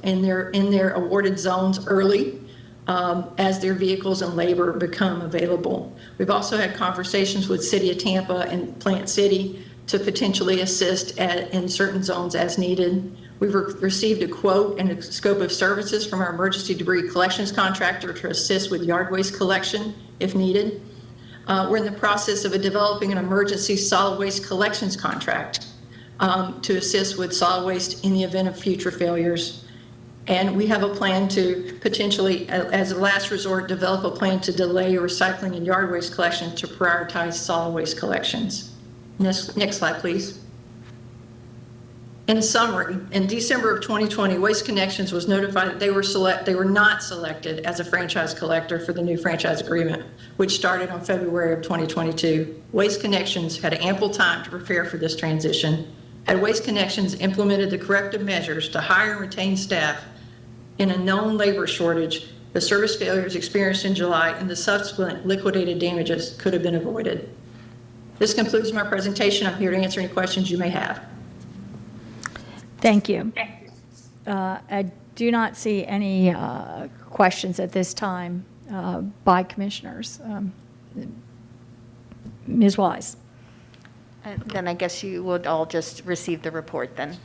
in their awarded zones early as their vehicles and labor become available. We've also had conversations with City of Tampa and Plant City to potentially assist in certain zones as needed. We've received a quote and a scope of services from our emergency debris collections contractor to assist with yard waste collection if needed. We're in the process of developing an emergency solid waste collections contract to assist with solid waste in the event of future failures. And we have a plan to potentially, as a last resort, develop a plan to delay recycling and yard waste collection to prioritize solid waste collections. Next slide, please. In summary, in December of 2020, Waste Connections was notified that they were not selected as a franchise collector for the new franchise agreement, which started on February of 2022. Waste Connections had ample time to prepare for this transition. Had Waste Connections implemented the corrective measures to hire and retain staff in a known labor shortage, the service failures experienced in July and the subsequent liquidated damages could have been avoided. This concludes my presentation. I'm here to answer any questions you may have. Thank you. I do not see any questions at this time by commissioners. Ms. Wise. Then I guess you would all just receive the report then.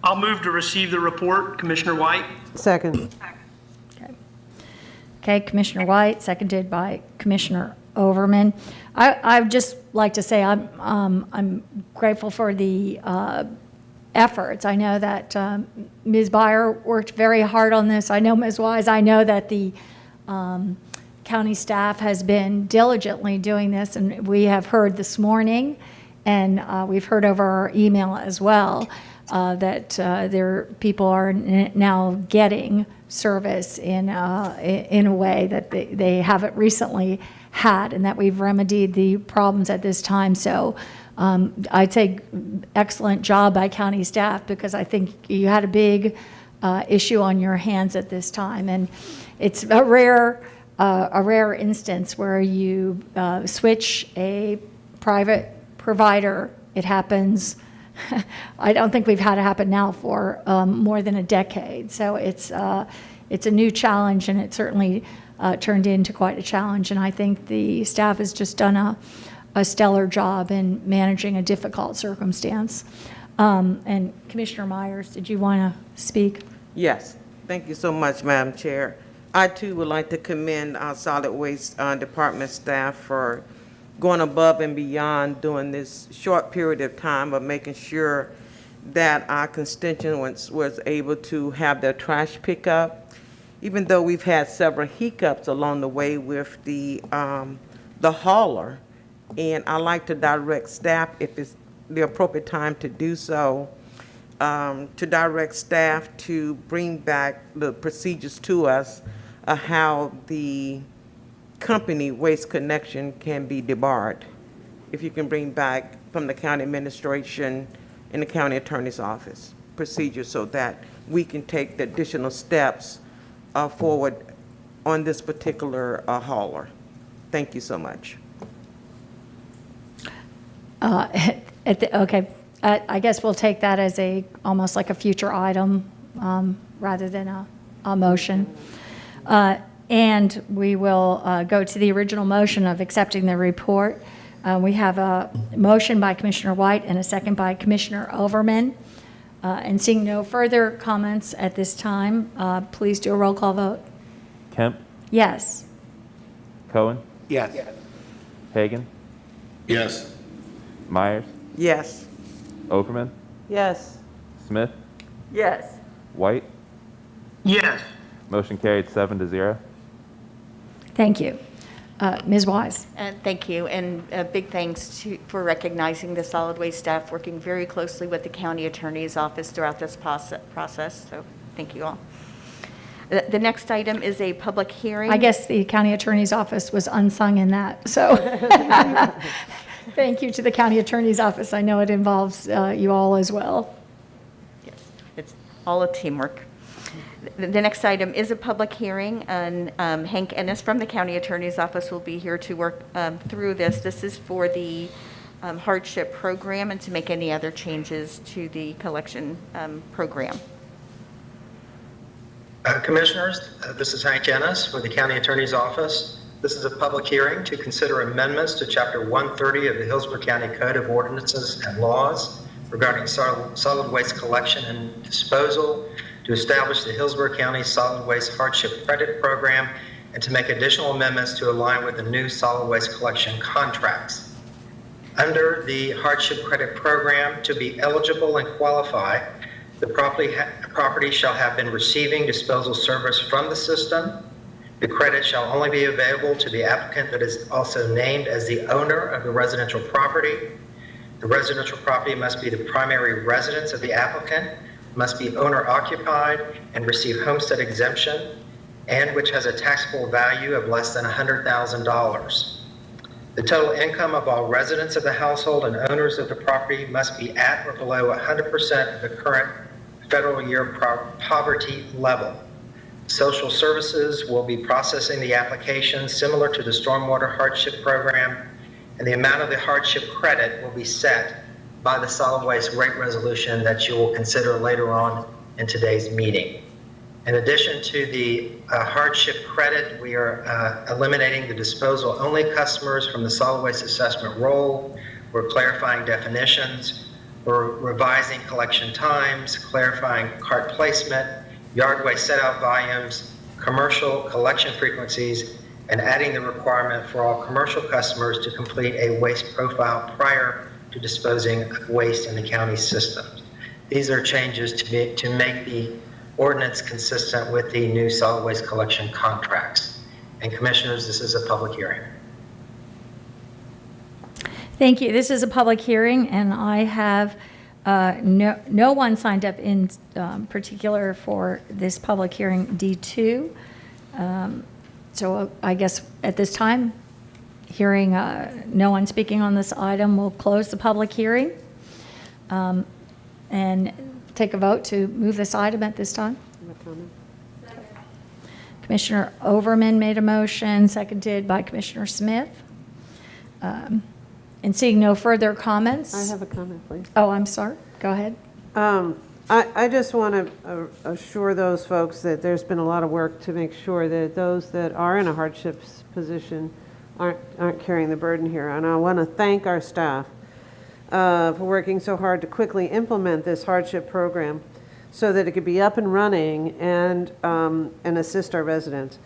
I'll move to receive the report. Commissioner White. Second. Okay, Commissioner White, seconded by Commissioner Overman. I'd just like to say I'm grateful for the efforts. I know that Ms. Byer worked very hard on this. I know Ms. Wise, I know that the county staff has been diligently doing this, and we have heard this morning, and we've heard over our email as well, that people are now getting service in a way that they haven't recently had, and that we've remedied the problems at this time. So I'd say excellent job by county staff, because I think you had a big issue on your hands at this time, and it's a rare instance where you switch a private provider. It happens. I don't think we've had it happen now for more than a decade. So it's a new challenge, and it certainly turned into quite a challenge. And I think the staff has just done a stellar job in managing a difficult circumstance. And Commissioner Myers, did you want to speak? Yes. Thank you so much, Madam Chair. I too would like to commend our solid waste department staff for going above and beyond during this short period of time of making sure that our constituents was able to have their trash pickup, even though we've had several hiccups along the way with the hauler. And I like to direct staff, if it's the appropriate time to do so, to direct staff to bring back the procedures to us how the company Waste Connection can be debarred. If you can bring back from the county administration and the county attorney's office procedures, so that we can take the additional steps forward on this particular hauler. Thank you so much. Okay, I guess we'll take that as almost like a future item rather than a motion. And we will go to the original motion of accepting the report. We have a motion by Commissioner White and a second by Commissioner Overman. And seeing no further comments at this time, please do a roll call vote. Kemp? Yes. Cohen? Yes. Hagan? Yes. Myers? Yes. Overman? Yes. Smith, Yes. White. Yes. Motion carried 7-0. Thank you. Ms. Wise? And thank you, and big thanks for recognizing the solid waste staff working very closely with the county attorney's office throughout this process, so thank you all. The next item is a public hearing. I guess the county attorney's office was unsung in that, so thank you to the county attorney's office. I know it involves you all as well. Yes, it's all a teamwork. The next item is a public hearing, and Hank Ennis from the county attorney's office will be here to work through this. This is for the hardship program and to make any other changes to the collection program. Commissioners, this is Hank Ennis with the County Attorney's Office. This is a public hearing to consider amendments to Chapter 130 of the Hillsborough County Code of Ordinances and Laws regarding solid waste collection and disposal, to establish the Hillsborough County Solid Waste Hardship Credit Program, and to make additional amendments to align with the new solid waste collection contracts. Under the Hardship Credit Program, to be eligible and qualify, the property shall have been receiving disposal service from the system. The credit shall only be available to the applicant that is also named as the owner of the residential property. The residential property must be the primary residence of the applicant, must be owner occupied and receive homestead exemption, and which has a taxable value of less than $100,000. The total income of all residents of the household and owners of the property must be at or below 100% of the current federal year poverty level. Social services will be processing the application similar to the stormwater hardship program, and the amount of the hardship credit will be set by the solid waste rate resolution that you will consider later on in today's meeting. In addition to the hardship credit, we are eliminating the disposal-only customers from the solid waste assessment roll. We're clarifying definitions. We're revising collection times, clarifying cart placement, yard waste set-out volumes, commercial collection frequencies, and adding the requirement for all commercial customers to complete a waste profile prior to disposing of waste in the county systems. These are changes to make the ordinance consistent with the new solid waste collection contracts. And Commissioners, this is a public hearing. Thank you. This is a public hearing, and I have no one signed up in particular for this public hearing D2. So I guess at this time, hearing no one speaking on this item, we'll close the public hearing and take a vote to move this item at this time. Commissioner Overman made a motion, seconded by Commissioner Smith. And seeing no further comments. I have a comment, please. Oh, I'm sorry. Go ahead. I just want to assure those folks that there's been a lot of work to make sure that those that are in a hardship position aren't carrying the burden here. And I want to thank our staff for working so hard to quickly implement this hardship program so that it could be up and running and assist our residents.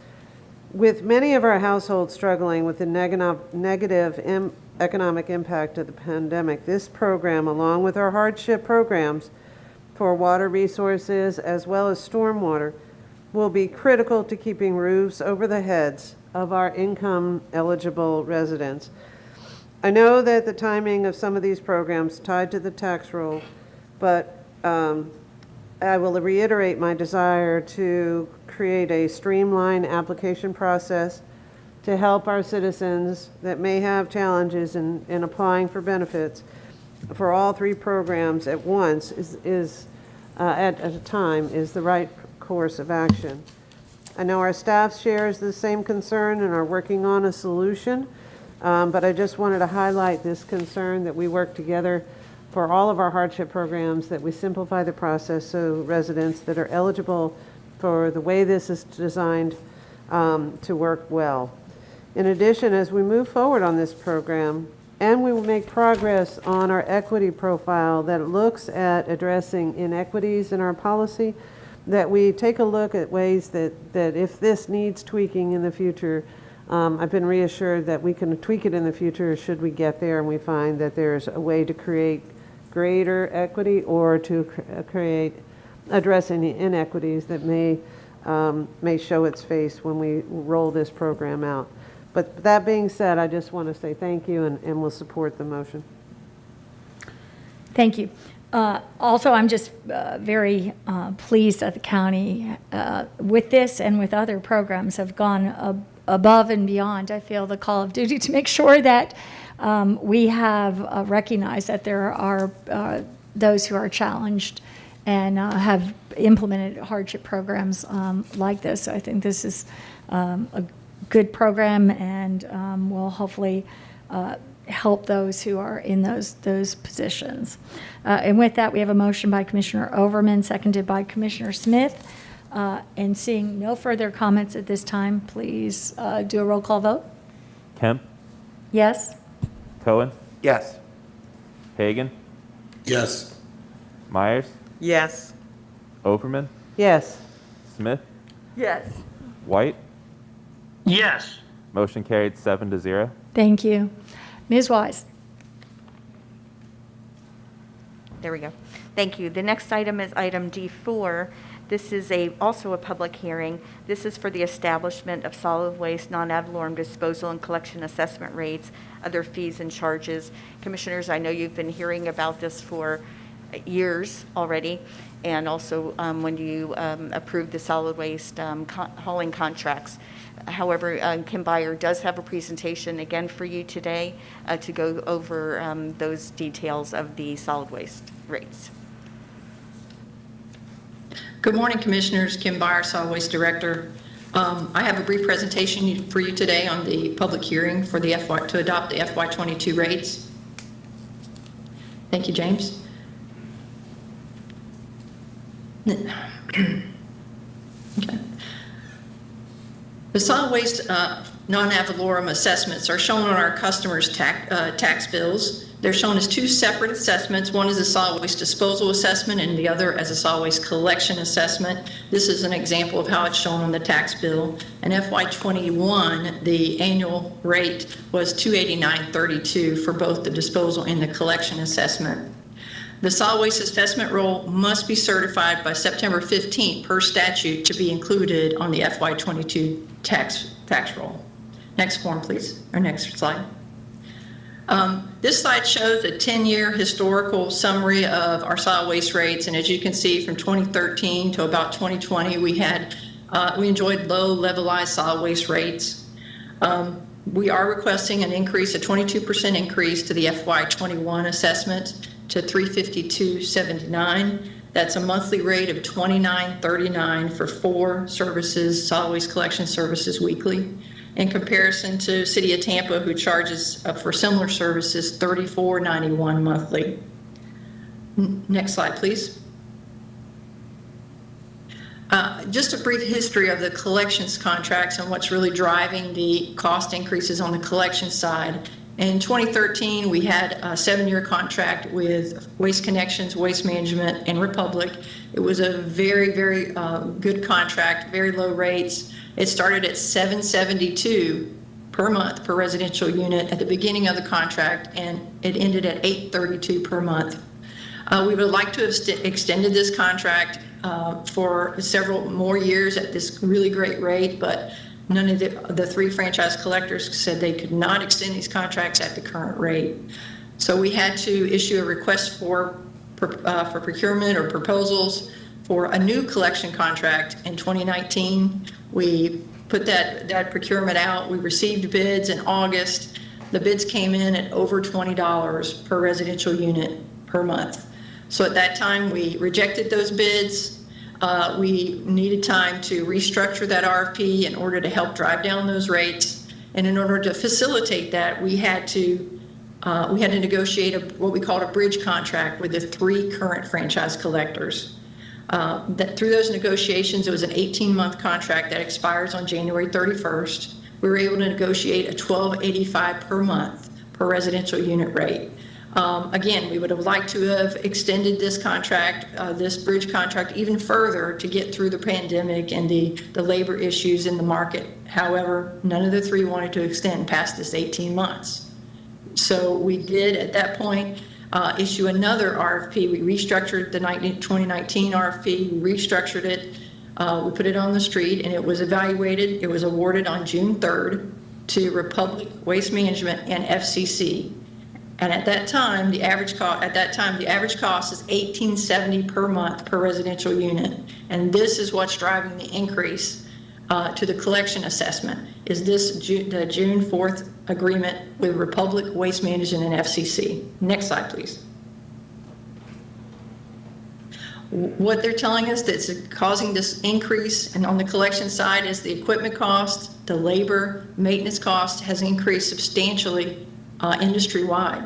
With many of our households struggling with the negative economic impact of the pandemic, this program, along with our hardship programs for water resources as well as stormwater, will be critical to keeping roofs over the heads of our income-eligible residents. I know that the timing of some of these programs tied to the tax roll, but I will reiterate my desire to create a streamlined application process to help our citizens that may have challenges in applying for benefits for all three programs at once at a time is the right course of action. I know our staff shares the same concern and are working on a solution, but I just wanted to highlight this concern that we work together for all of our hardship programs, that we simplify the process so residents that are eligible for the way this is designed to work well. In addition, as we move forward on this program, and we will make progress on our equity profile that looks at addressing inequities in our policy, that we take a look at ways that if this needs tweaking in the future, I've been reassured that we can tweak it in the future should we get there and we find that there's a way to create greater equity or to address any inequities that may show its face when we roll this program out. But that being said, I just want to say thank you and will support the motion. Thank you. Also, I'm just very pleased that the county, with this and with other programs, have gone above and beyond. I feel the call of duty to make sure that we have recognized that there are those who are challenged and have implemented hardship programs like this. So I think this is a good program and will hopefully help those who are in those positions. And with that, we have a motion by Commissioner Overman, seconded by Commissioner Smith. And seeing no further comments at this time, please do a roll call vote. Kemp, Yes? Cohen, Yes. Hagan, Yes. Myers, Yes. Overman, Yes. Smith, Yes. White. Yes. Motion carried 7-0. Thank you. Ms. Wise? There we go. Thank you. The next item is item D4. This is also a public hearing. This is for the establishment of solid waste non-ad valorem disposal and collection assessment rates, other fees and charges. Commissioners, I know you've been hearing about this for years already, and also when you approved the solid waste hauling contracts. However, Kim Byer does have a presentation again for you today to go over those details of the solid waste rates. Good morning, Commissioners. Kim Byer, Solid Waste Director. I have a brief presentation for you today on the public hearing for the to adopt the FY22 rates. Thank you, James. Okay. The solid waste non-ad valorem assessments are shown on our customers' tax bills. They're shown as two separate assessments. One is a solid waste disposal assessment and the other as a solid waste collection assessment. This is an example of how it's shown on the tax bill. In FY21, the annual rate was $289.32 for both the disposal and the collection assessment. The solid waste assessment roll must be certified by September 15th per statute to be included on the FY22 tax roll. Next form, please, or next slide. This slide shows a 10-year historical summary of our solid waste rates, and as you can see, from 2013 to about 2020, we enjoyed low levelized solid waste rates. We are requesting an increase, a 22% increase to the FY21 assessment to $352.79. That's a monthly rate of $29.39 for 4 services, solid waste collection services weekly, in comparison to City of Tampa, who charges for similar services $34.91 monthly. Next slide, please. Just a brief history of the collections contracts and what's really driving the cost increases on the collection side. In 2013, we had a 7-year contract with Waste Connections, Waste Management, and Republic. It was a very, very good contract, very low rates. It started at $772 per month per residential unit at the beginning of the contract, and it ended at $832 per month. We would like to have extended this contract for several more years at this really great rate, but none of the 3 franchise collectors said they could not extend these contracts at the current rate. So we had to issue a request for procurement or proposals for a new collection contract in 2019. We put that procurement out. We received bids in August. The bids came in at over $20 per residential unit per month. So at that time, we rejected those bids. We needed time to restructure that RFP in order to help drive down those rates. And in order to facilitate that, we had to negotiate what we called a bridge contract with the 3 current franchise collectors. Through those negotiations, it was an 18-month contract that expires on January 31st. We were able to negotiate a $12.85 per month per residential unit rate. Again, we would have liked to have extended this contract, this bridge contract, even further to get through the pandemic and the labor issues in the market. However, none of the 3 wanted to extend past this 18 months. So we did, at that point, issue another RFP. We restructured the 2019 RFP, we restructured it, we put it on the street, and it was evaluated. It was awarded on June 3rd to Republic Waste Management and FCC. And at that time, the average cost is $1,870 per month per residential unit. And this is what's driving the increase to the collection assessment, is the June 4th agreement with Republic Waste Management and FCC. Next slide, please. What they're telling us that's causing this increase and on the collection side is the equipment cost, the labor, maintenance cost has increased substantially industry-wide.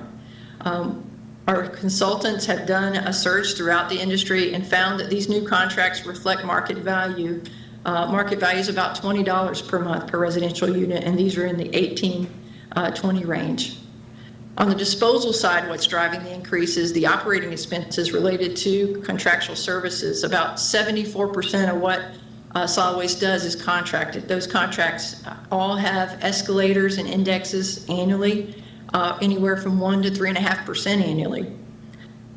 Our consultants have done a search throughout the industry and found that these new contracts reflect market value. Market value is about $20 per month per residential unit, and these are in the 18-20 range. On the disposal side, what's driving the increase is the operating expenses related to contractual services. About 74% of what solid waste does is contracted. Those contracts all have escalators and indexes annually, anywhere from 1 to 3.5% annually.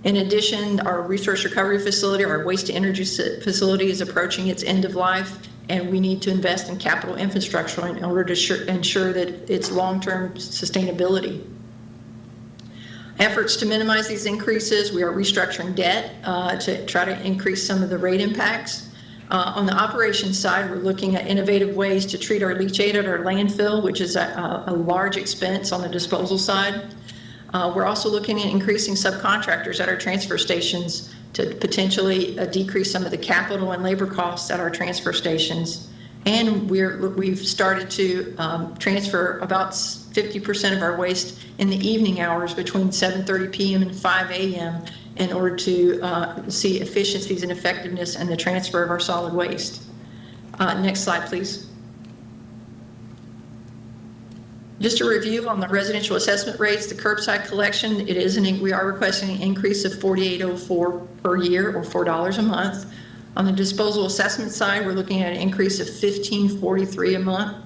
In addition, our resource recovery facility, our waste to energy facility is approaching its end of life, and we need to invest in capital infrastructure in order to ensure that its long-term sustainability. Efforts to minimize these increases, we are restructuring debt to try to increase some of the rate impacts. On the operations side, we're looking at innovative ways to treat our leachate at our landfill, which is a large expense on the disposal side. We're also looking at increasing subcontractors at our transfer stations to potentially decrease some of the capital and labor costs at our transfer stations. And we've started to transfer about 50% of our waste in the evening hours between 7:30 p.m. and 5 a.m. in order to see efficiencies and effectiveness in the transfer of our solid waste. Next slide, please. Just a review on the residential assessment rates, the curbside collection, we are requesting an increase of $48.04 per year, or $4 a month. On the disposal assessment side, we're looking at an increase of $15.43 a month,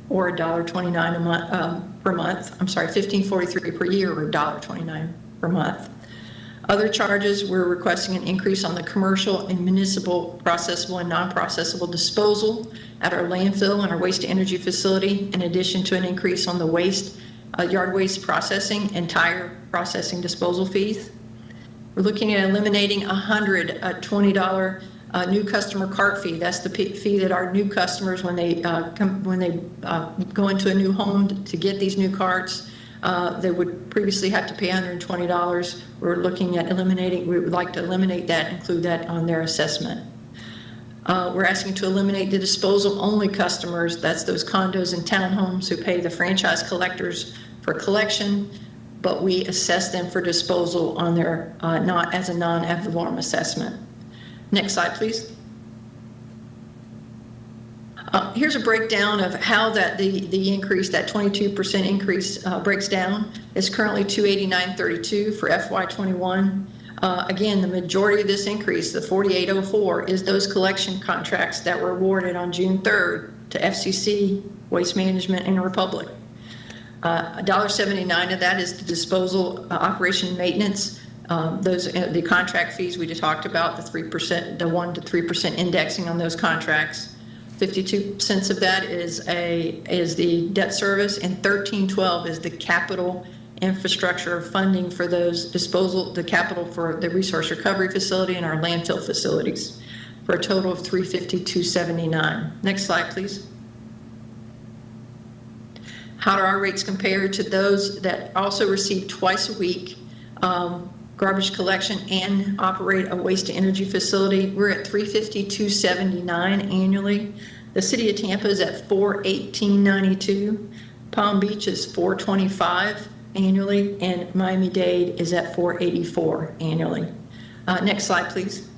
or $1.29 a month per month. I'm sorry, $15.43 per year, or $1.29 per month. Other charges, we're requesting an increase on the commercial and municipal processable and non-processable disposal at our landfill and our waste to energy facility, in addition to an increase on the waste, yard waste processing and tire processing disposal fees. We're looking at eliminating $120 new customer cart fee. That's the fee that our new customers, when they go into a new home to get these new carts, they would previously have to pay $120. We're looking at we would like to eliminate that, include that on their assessment. We're asking to eliminate the disposal-only customers. That's those condos and townhomes who pay the franchise collectors for collection, but we assess them for disposal on their, not as a non-ad valorem assessment. Next slide, please. Here's a breakdown of how the increase, that 22% increase breaks down. It's currently $289.32 for FY21. Again, the majority of this increase, the $48.04, is those collection contracts that were awarded on June 3rd to FCC, Waste Management, and Republic. $1.79 of that is the disposal operation and maintenance. The contract fees we just talked about, the 3%, the 1 to 3% indexing on those contracts. 52 cents of that is the debt service, and $13.12 is the capital infrastructure funding for those the capital for the resource recovery facility and our landfill facilities, for a total of $352.79. Next slide, please. How do our rates compare to those that also receive twice a week garbage collection and operate a waste to energy facility? We're at $352.79 annually. The city of Tampa is at $418.92. Palm Beach is $425 annually, and Miami-Dade is at $484 annually. Next slide, please.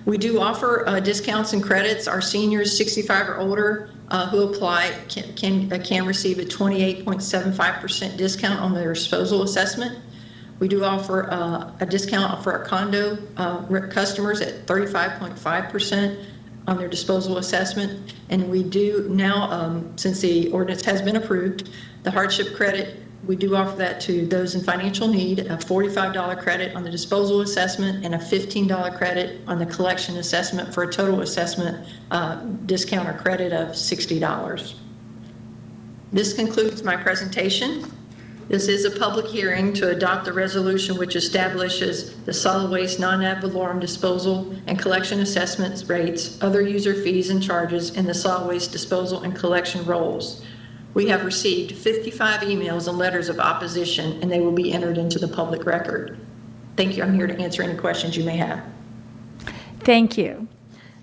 We do offer discounts and credits. Our seniors 65 or older who apply can receive a 28.75% discount on their disposal assessment. We do offer a discount for our condo customers at 35.5% on their disposal assessment. And we do now, since the ordinance has been approved, the hardship credit We do offer that to those in financial need, a $45 credit on the disposal assessment and a $15 credit on the collection assessment for a total assessment discount or credit of $60. This concludes my presentation. This is a public hearing to adopt a resolution which establishes the solid waste non-ad valorem disposal and collection assessments rates, other user fees and charges in the solid waste disposal and collection rolls. We have received 55 emails and letters of opposition, and they will be entered into the public record. Thank you. I'm here to answer any questions you may have. Thank you.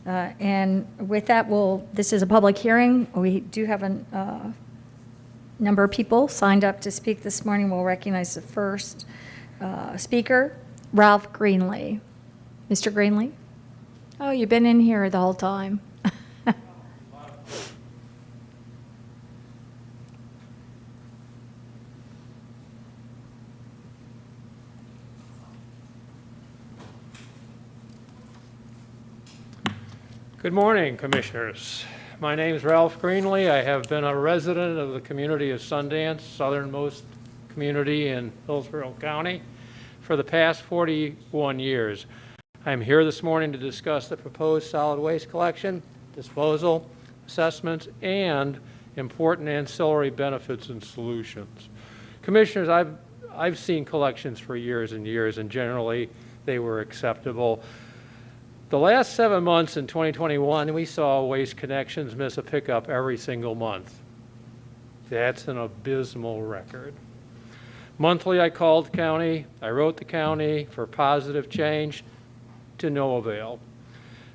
And with that, this is a public hearing. We do have a number of people signed up to speak this morning. We'll recognize the first speaker, Ralph Greenlee. Mr. Greenlee? Oh, you've been in here the whole time. Good morning, Commissioners. My name is Ralph Greenlee. I have been a resident of the community of Sundance, southernmost community in Hillsborough County, for the past 41 years. I'm here this morning to discuss the proposed solid waste collection, disposal, assessments, and important ancillary benefits and solutions. Commissioners, I've seen collections for years and years, and generally they were acceptable. The last 7 months in 2021, we saw Waste Connections miss a pickup every single month. That's an abysmal record. Monthly, I called the county, I wrote the county for positive change, to no avail.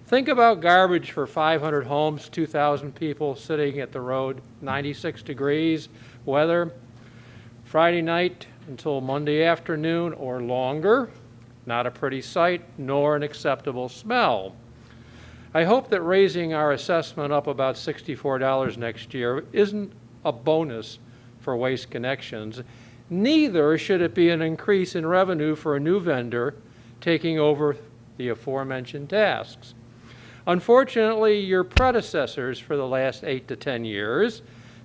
Think about garbage for 500 homes, 2,000 people sitting at the road, 96 degrees weather, Friday night until Monday afternoon or longer. Not a pretty sight, nor an acceptable smell. I hope that raising our assessment up about $64 next year isn't a bonus for Waste Connections. Neither should it be an increase in revenue for a new vendor taking over the aforementioned tasks. Unfortunately, your predecessors for the last 8 to 10 years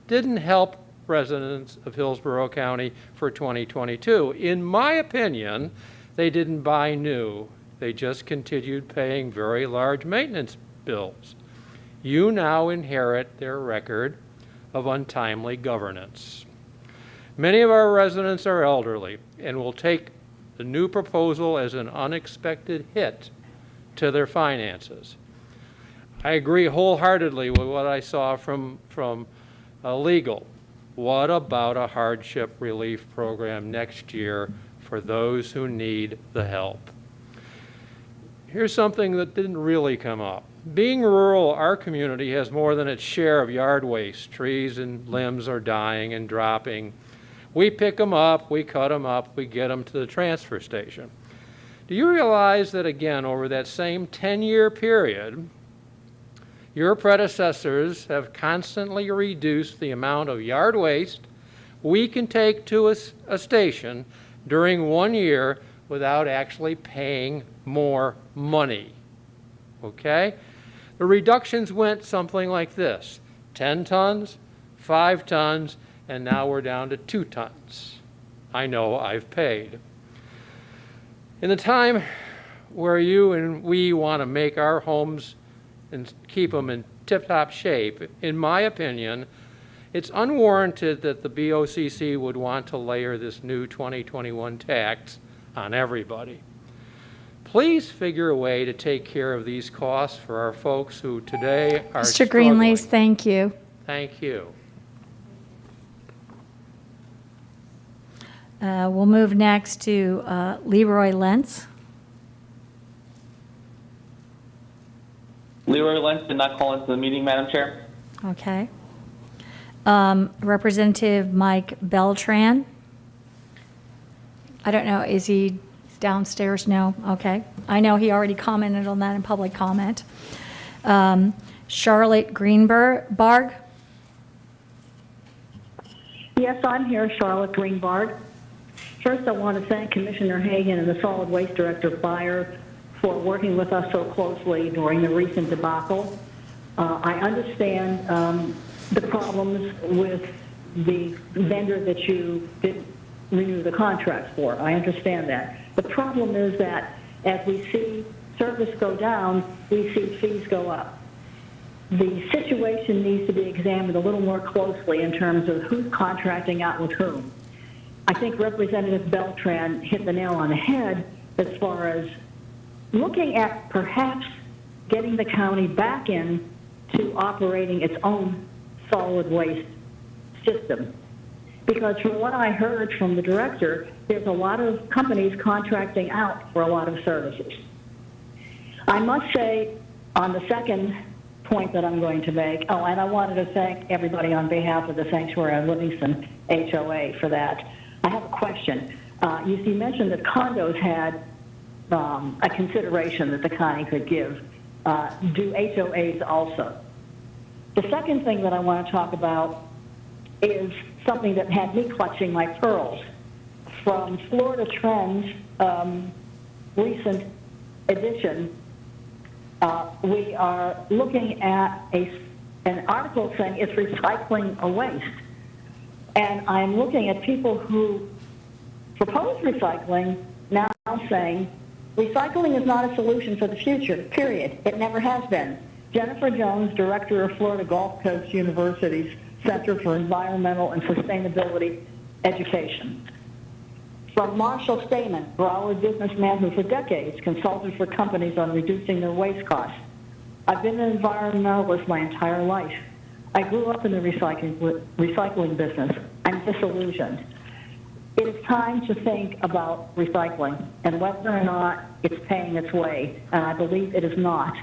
didn't help residents of Hillsborough County for 2022. In my opinion, they didn't buy new. They just continued paying very large maintenance bills. You now inherit their record of untimely governance. Many of our residents are elderly and will take the new proposal as an unexpected hit to their finances. I agree wholeheartedly with what I saw from legal. What about a hardship relief program next year for those who need the help? Here's something that didn't really come up. Being rural, our community has more than its share of yard waste. Trees and limbs are dying and dropping. We pick them up, we cut them up, we get them to the transfer station. Do you realize that, again, over that same 10-year period, your predecessors have constantly reduced the amount of yard waste we can take to a station during 1 year without actually paying more money, okay? The reductions went something like this: 10 tons, 5 tons, and now we're down to 2 tons. I know I've paid. In the time where you and we want to make our homes and keep them in tip-top shape, in my opinion, it's unwarranted that the BOCC would want to layer this new 2021 tax on everybody. Please figure a way to take care of these costs for our folks who today are Mr. struggling. Greenlee, thank you. Thank you. We'll move next to Leroy Lentz. Leroy Lentz did not call into the meeting, Madam Chair. Okay. Representative Mike Beltran. I don't know, is he downstairs? No? Okay. I know he already commented on that in public comment. Charlotte Greenberg. Yes, I'm here, Charlotte Greenberg. First, I want to thank Commissioner Hagan and the Solid Waste Director Byer for working with us so closely during the recent debacle. I understand the problems with the vendor that you didn't renew the contract for. I understand that. The problem is that as we see service go down, we see fees go up. The situation needs to be examined a little more closely in terms of who's contracting out with whom. I think Representative Beltran hit the nail on the head as far as looking at perhaps getting the county back in to operating its own solid waste system. Because from what I heard from the director, there's a lot of companies contracting out for a lot of services. I must say, on the second point that I'm going to make, oh, and I wanted to thank everybody on behalf of the Sanctuary of Livingston HOA for that. I have a question. You mentioned that condos had a consideration that the county could give. Do HOAs also? The second thing that I want to talk about is something that had me clutching my pearls. From Florida Trends' recent edition, we are looking at an article saying it's recycling a waste. And I'm looking at people who propose recycling now saying recycling is not a solution for the future, period. It never has been. Jennifer Jones, director of Florida Gulf Coast University's Center for Environmental and Sustainability Education. From Marshall Stamen, Broward businessman who for decades consulted for companies on reducing their waste costs. I've been an environmentalist my entire life. I grew up in the recycling business. I'm disillusioned. It is time to think about recycling and whether or not it's paying its way, and I believe it is not.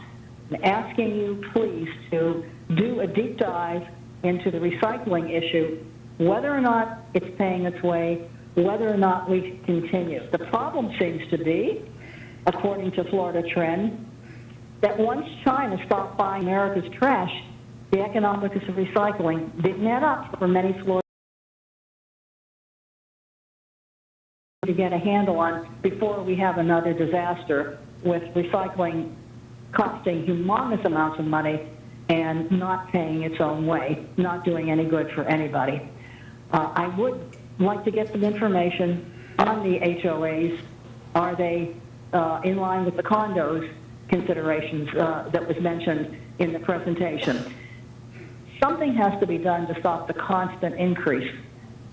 I'm asking you, please, to do a deep dive into the recycling issue, whether or not it's paying its way, whether or not we continue. The problem seems to be, according to Florida Trend, that once China stopped buying America's trash, the economics of recycling didn't add up for many Florida to get a handle on before we have another disaster with recycling costing humongous amounts of money and not paying its own way, not doing any good for anybody. I would like to get some information on the HOAs. Are they in line with the condos considerations that was mentioned in the presentation? Something has to be done to stop the constant increase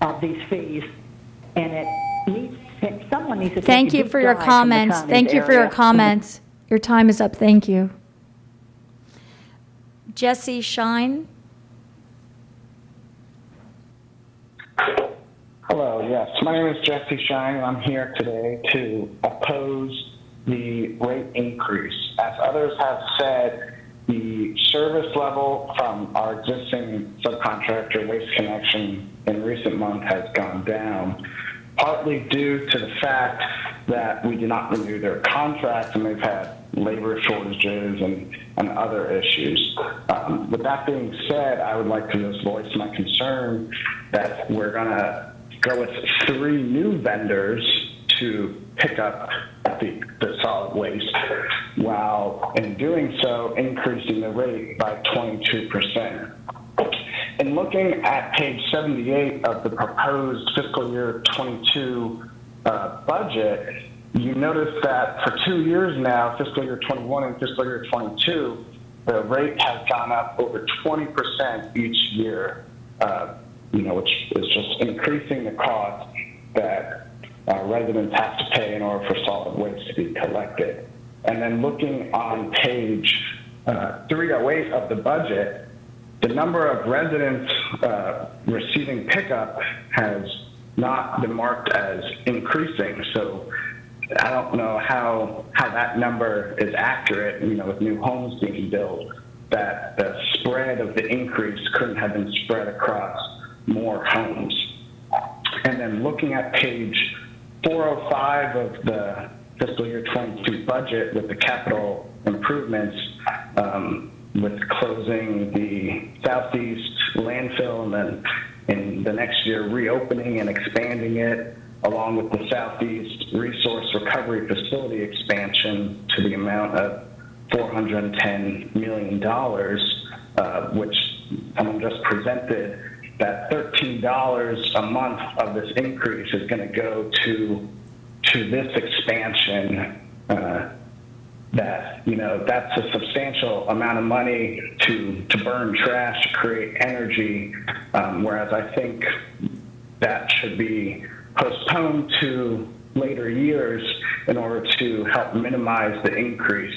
of these fees, and someone needs to take Thank a you deep for your dive in the comments. county's Thank you for your area. comments. Your time is up. Thank you. Jesse Shine. Hello, yes. My name is Jesse Shine, and I'm here today to oppose the rate increase. As others have said, the service level from our existing subcontractor, Waste Connection, in recent months has gone down, partly due to the fact that we did not renew their contracts and they've had labor shortages and other issues. With that being said, I would like to just voice my concern that we're going to go with 3 new vendors to pick up the solid waste, while in doing so, increasing the rate by 22%. In looking at page 78 of the proposed fiscal year 22 budget, you notice that for 2 years now, fiscal year 21 and fiscal year 22, the rate has gone up over 20% each year, which is just increasing the cost that residents have to pay in order for solid waste to be collected. And then looking on page 308 of the budget, the number of residents receiving pickup has not been marked as increasing. So I don't know how that number is accurate, with new homes being built, that the spread of the increase couldn't have been spread across more homes. And then looking at page 405 of the fiscal year 22 budget with the capital improvements, with closing the Southeast landfill and then in the next year reopening and expanding it, along with the Southeast Resource Recovery Facility expansion to the amount of $410 million, which someone just presented, that $13 a month of this increase is going to go to this expansion. That, you know, that's a substantial amount of money to burn trash, to create energy, whereas I think that should be postponed to later years in order to help minimize the increase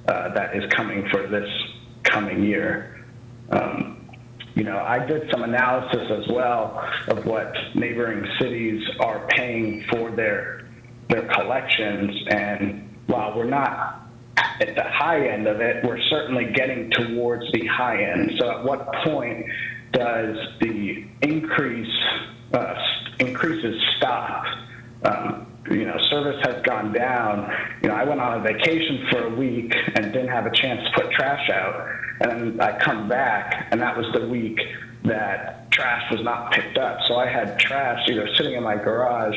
that is coming for this coming year. You know, I did some analysis as well of what neighboring cities are paying for their collections, and while we're not at the high end of it, we're certainly getting towards the high end. So at what point does the increases stop? You know, service has gone down. You know, I went on a vacation for a week and didn't have a chance to put trash out. And I come back, and that was the week that trash was not picked up. So I had trash either sitting in my garage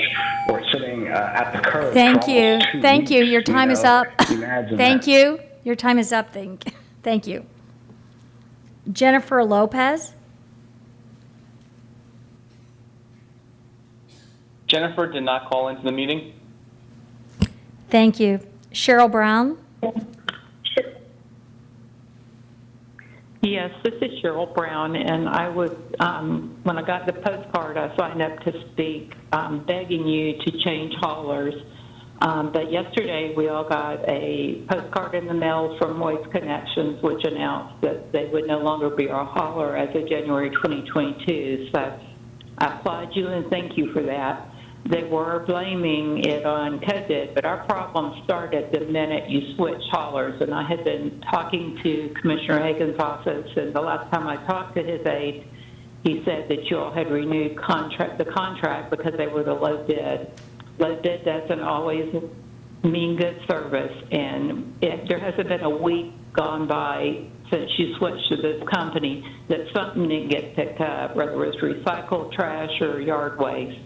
or sitting at the curb. Thank you. Thank you. Your time is up. Imagine Thank that. you. Your time is up. Thank you. Jennifer Lopez. Jennifer did not call into the meeting. Thank you. Cheryl Brown. Yes, this is Cheryl Brown, and I was, when I got the postcard, I signed up to speak, begging you to change haulers. But yesterday, we all got a postcard in the mail from Waste Connections, which announced that they would no longer be our hauler as of January 2022. So I applaud you and thank you for that. They were blaming it on COVID, but our problem started the minute you switched haulers. And I had been talking to Commissioner Hagan's office, and the last time I talked to his aide, he said that you all had renewed the contract because they were the low bid. Low bid doesn't always mean good service, and there hasn't been a week gone by since you switched to this company that something didn't get picked up, whether it was recycled trash or yard waste.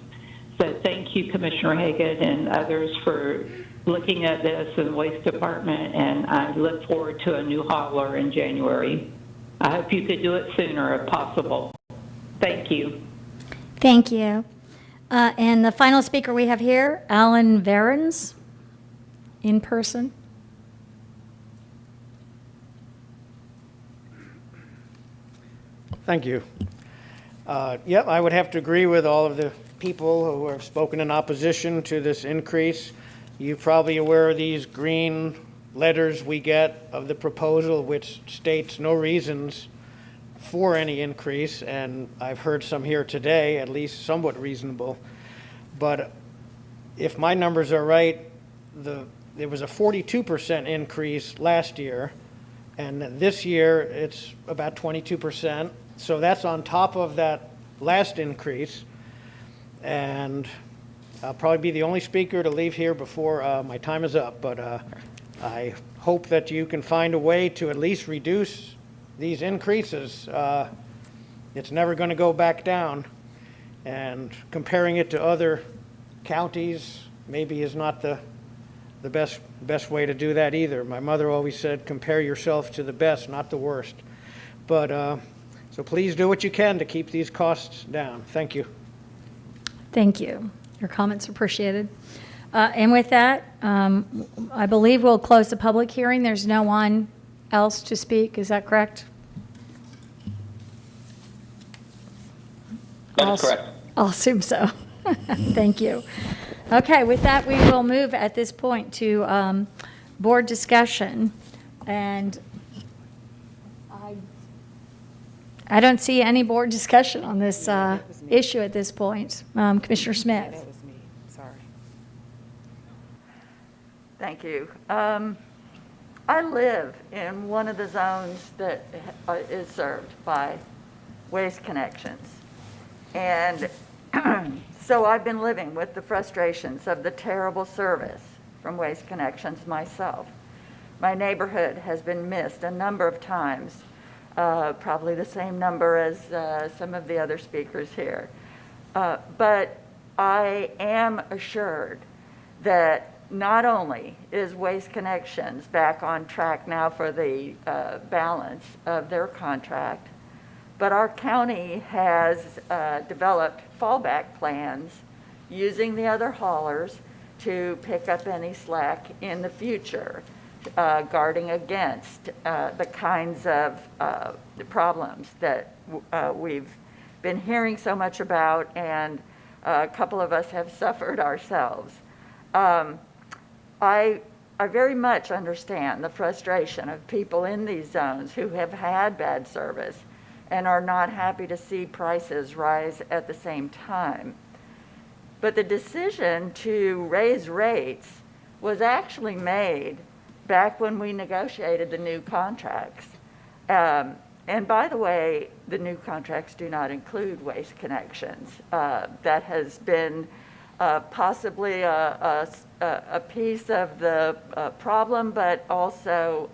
So thank you, Commissioner Hagan and others, for looking at this in the Waste Department, and I look forward to a new hauler in January. I hope you could do it sooner if possible. Thank you. Thank you. And the final speaker we have here, Alan Verens, in person. Thank you. Yep, I would have to agree with all of the people who have spoken in opposition to this increase. You're probably aware of these green letters we get of the proposal, which states no reasons for any increase, and I've heard some here today, at least somewhat reasonable. But if my numbers are right, there was a 42% increase last year, and this year it's about 22%. So that's on top of that last increase. And I'll probably be the only speaker to leave here before my time is up, but I hope that you can find a way to at least reduce these increases. It's never going to go back down, and comparing it to other counties maybe is not the best way to do that either. My mother always said, compare yourself to the best, not the worst. But so please do what you can to keep these costs down. Thank you. Thank you. Your comments are appreciated. And with that, I believe we'll close the public hearing. There's no one else to speak. Is that correct? That is correct. I'll assume so. Thank you. Okay, with that, we will move at this point to board discussion. And I don't see any board discussion on this issue at this point. Commissioner Smith. That was me. Sorry. Thank you. I live in one of the zones that is served by Waste Connections. And so I've been living with the frustrations of the terrible service from Waste Connections myself. My neighborhood has been missed a number of times. Probably the same number as some of the other speakers here. But I am assured that not only is Waste Connections back on track now for the balance of their contract, But our county has developed fallback plans using the other haulers to pick up any slack in the future, guarding against the kinds of problems that we've been hearing so much about, and a couple of us have suffered ourselves. I very much understand the frustration of people in these zones who have had bad service and are not happy to see prices rise at the same time. But the decision to raise rates was actually made back when we negotiated the new contracts. And by the way, the new contracts do not include Waste Connections. That has been possibly a piece of the problem, but also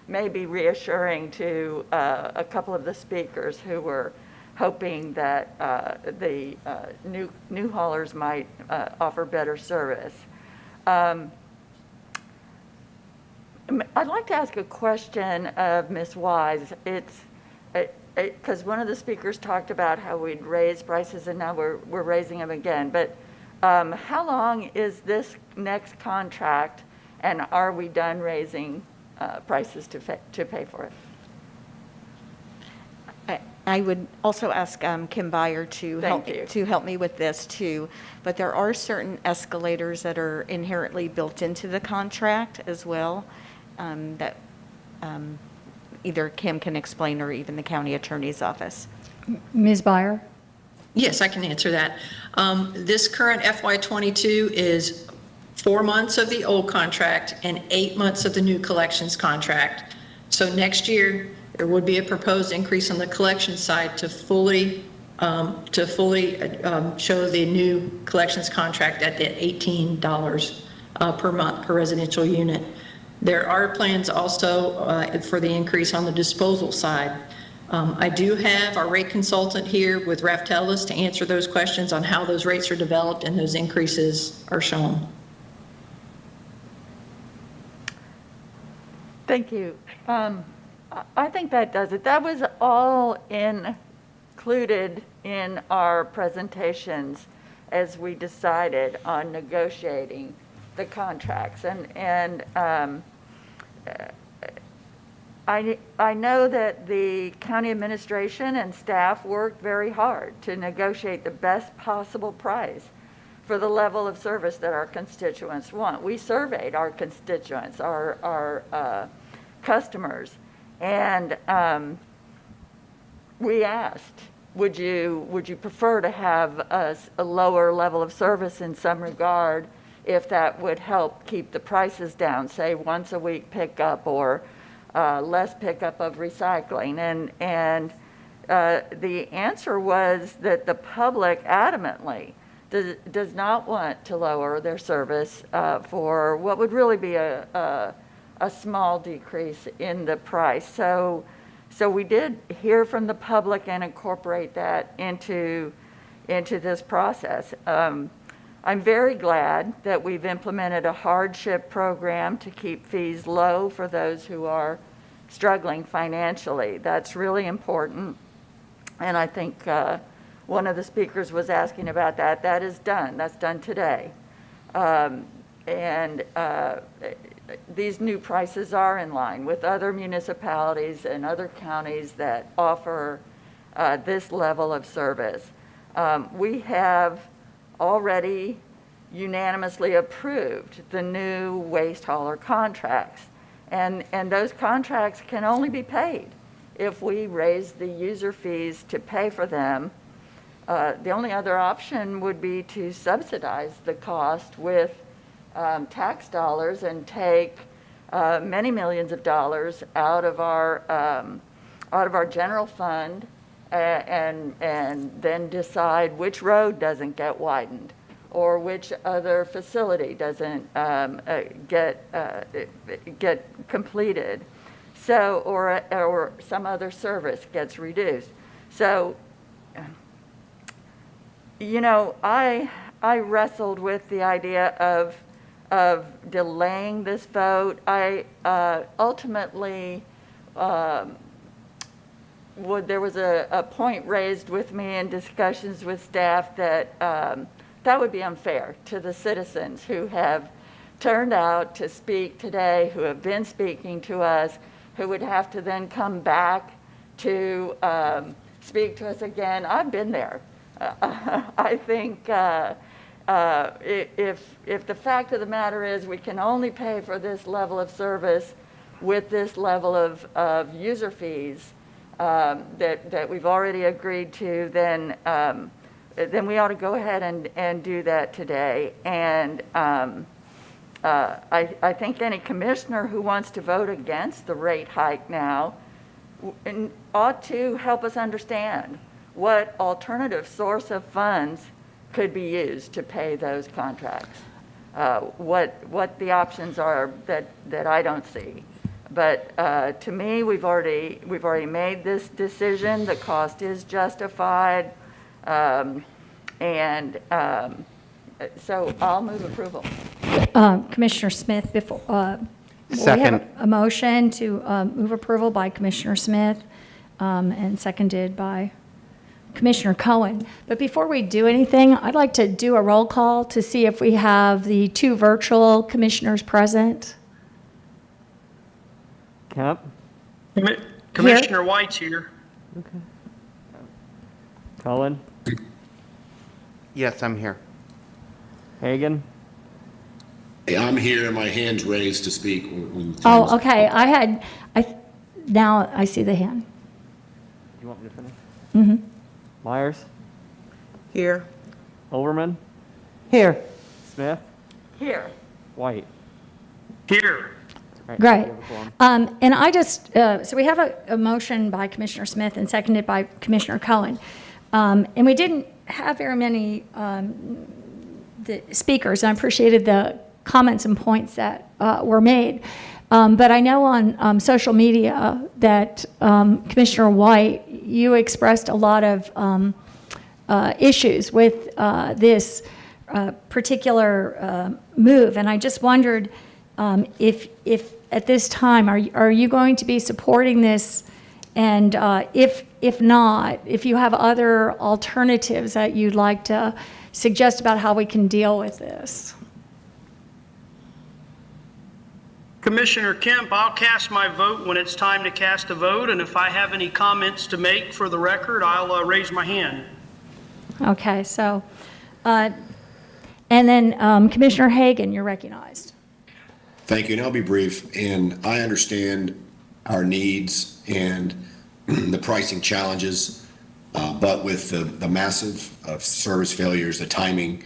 may be reassuring to a couple of the speakers who were hoping that the new haulers might offer better service. I'd like to ask a question of Ms. Wise. Because one of the speakers talked about how we'd raise prices and now we're raising them again. But how long is this next contract, and are we done raising prices to pay for it? I would also ask Kim Byer to help me with this too. But there are certain escalators that are inherently built into the contract as well, that either Kim can explain or even the county attorney's office. Ms. Byer? Yes, I can answer that. This current FY22 is 4 months of the old contract and 8 months of the new collections contract. So next year, there would be a proposed increase on the collection side to fully show the new collections contract at the $18 per month per residential unit. There are plans also for the increase on the disposal side. I do have our rate consultant here with Raftellus to answer those questions on how those rates are developed and those increases are shown. Thank you. I think that does it. That was all included in our presentations as we decided on negotiating the contracts. And I know that the county administration and staff worked very hard to negotiate the best possible price for the level of service that our constituents want. We surveyed our constituents, our customers, and we asked, would you prefer to have a lower level of service in some regard if that would help keep the prices down, say once a week pickup or less pickup of recycling? And the answer was that the public adamantly does not want to lower their service for what would really be a small decrease in the price. So we did hear from the public and incorporate that into this process. I'm very glad that we've implemented a hardship program to keep fees low for those who are struggling financially. That's really important. And I think one of the speakers was asking about that. That is done. That's done today. These new prices are in line with other municipalities and other counties that offer this level of service. We have already unanimously approved the new waste hauler contracts. And those contracts can only be paid if we raise the user fees to pay for them. The only other option would be to subsidize the cost with tax dollars and take many millions of dollars out of our general fund and then decide which road doesn't get widened or which other facility doesn't get completed, so or some other service gets reduced. So, you know, I wrestled with the idea of delaying this vote. I ultimately there was a point raised with me in discussions with staff that that would be unfair to the citizens who have turned out to speak today, who have been speaking to us, who would have to then come back to speak to us again. I've been there. I think if the fact of the matter is we can only pay for this level of service with this level of user fees that we've already agreed to, then we ought to go ahead and do that today. And I think any commissioner who wants to vote against the rate hike now ought to help us understand what alternative source of funds could be used to pay those contracts. What the options are that I don't see. But to me, we've already made this decision. The cost is justified, and so I'll move approval. Commissioner Smith, before, we Second. have a motion to move approval by Commissioner Smith and seconded by Commissioner Cohen. But before we do anything, I'd like to do a roll call to see if we have the 2 virtual commissioners present. Kemp? Commissioner White's here. Cullen? Yes, I'm here. Hagan? Hey, I'm here, my hand's raised to speak. Oh, okay. Now I see the hand. Do you want me to finish? Mm-hmm. Myers? Here. Overman? Here. Smith? Here. White? Here. Right, Great. you have the floor. And I just, so we have a motion by Commissioner Smith and seconded by Commissioner Cohen. And we didn't have very many the speakers. I appreciated the comments and points that were made. But I know on social media that Commissioner White, you expressed a lot of issues with this particular move. And I just wondered if at this time, are you going to be supporting this? And if not, if you have other alternatives that you'd like to suggest about how we can deal with this. Commissioner Kemp, I'll cast my vote when it's time to cast a vote, and if I have any comments to make for the record, I'll raise my hand. Okay, so, and then Commissioner Hagan, you're recognized. Thank you, and I'll be brief. And I understand our needs and the pricing challenges, but with the massive service failures, the timing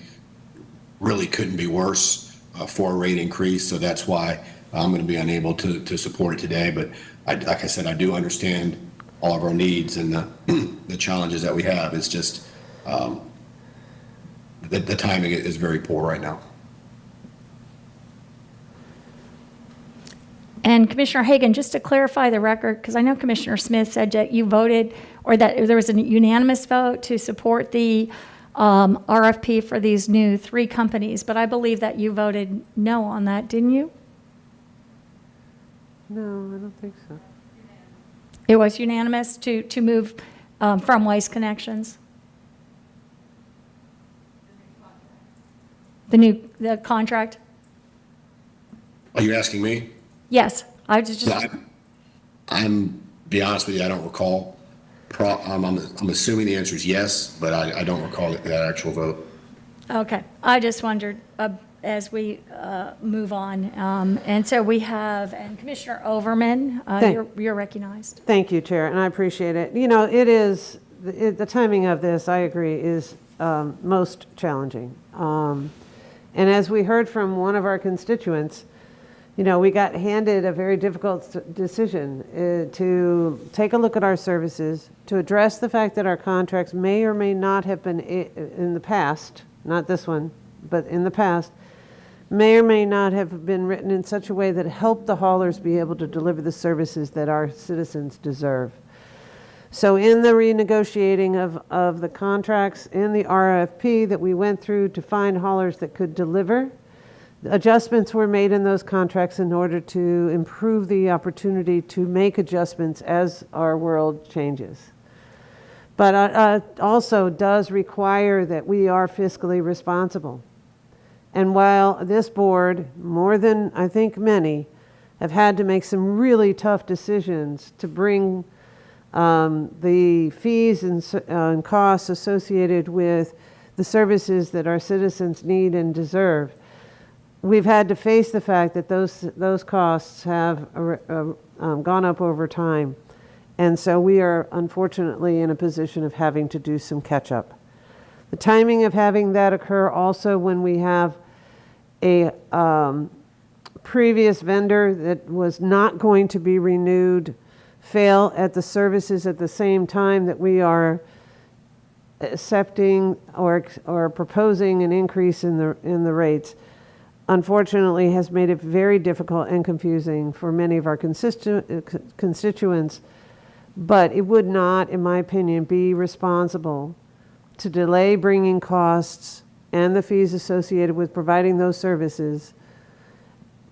really couldn't be worse for a rate increase. So that's why I'm going to be unable to support it today. But like I said, I do understand all of our needs and the challenges that we have. It's just the timing is very poor right now. And Commissioner Hagan, just to clarify the record, because I know Commissioner Smith said that you voted, or that there was a unanimous vote to support the RFP for these new 3 companies, but I believe that you voted no on that, didn't you? No, I don't think so. It was unanimous to move from Waste Connections? The contract? Are you asking me? Yes, I was just. No, I'm be honest with you, I don't recall. I'm assuming the answer is yes, but I don't recall that actual vote. Okay, I just wondered as we move on. And so we have, and Commissioner Overman, you're recognized. Thank you, Chair, and I appreciate it. You know, it is, the timing of this, I agree, is most challenging. And as we heard from one of our constituents, you know, we got handed a very difficult decision to take a look at our services, to address the fact that our contracts may or may not have been in the past, not this one, but in the past, may or may not have been written in such a way that helped the haulers be able to deliver the services that our citizens deserve. So in the renegotiating of the contracts, in the RFP that we went through to find haulers that could deliver, Adjustments were made in those contracts in order to improve the opportunity to make adjustments as our world changes. But also does require that we are fiscally responsible. And while this board, more than I think many, have had to make some really tough decisions to bring the fees and costs associated with the services that our citizens need and deserve, we've had to face the fact that those costs have gone up over time. And so we are unfortunately in a position of having to do some catch up. The timing of having that occur also when we have a previous vendor that was not going to be renewed fail at the services at the same time that we are accepting or proposing an increase in the rates, unfortunately has made it very difficult and confusing for many of our constituents. But it would not, in my opinion, be responsible to delay bringing costs and the fees associated with providing those services,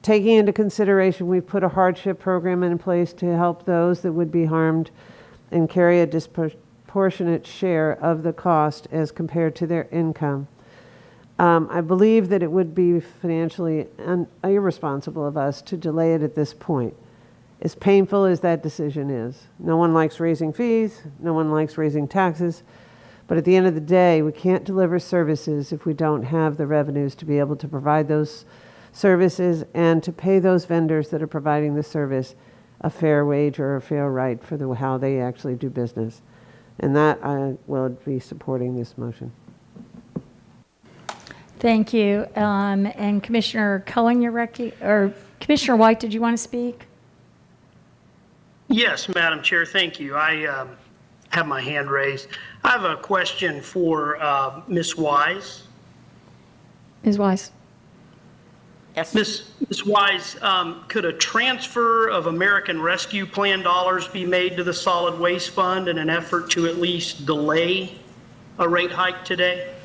taking into consideration we've put a hardship program in place to help those that would be harmed and carry a disproportionate share of the cost as compared to their income. I believe that it would be financially irresponsible of us to delay it at this point. As painful as that decision is. No one likes raising fees, no one likes raising taxes, but at the end of the day, we can't deliver services if we don't have the revenues to be able to provide those services and to pay those vendors that are providing the service a fair wage or a fair right for how they actually do business. And that I will be supporting this motion. Thank you. And Commissioner Cohen, or Commissioner White, did you want to speak? Yes, Madam Chair, thank you. I have my hand raised. I have a question for Ms. Wise. Ms. Wise. Yes. Ms. Wise, could a transfer of American Rescue Plan dollars be made to the Solid Waste Fund in an effort to at least delay a rate hike today?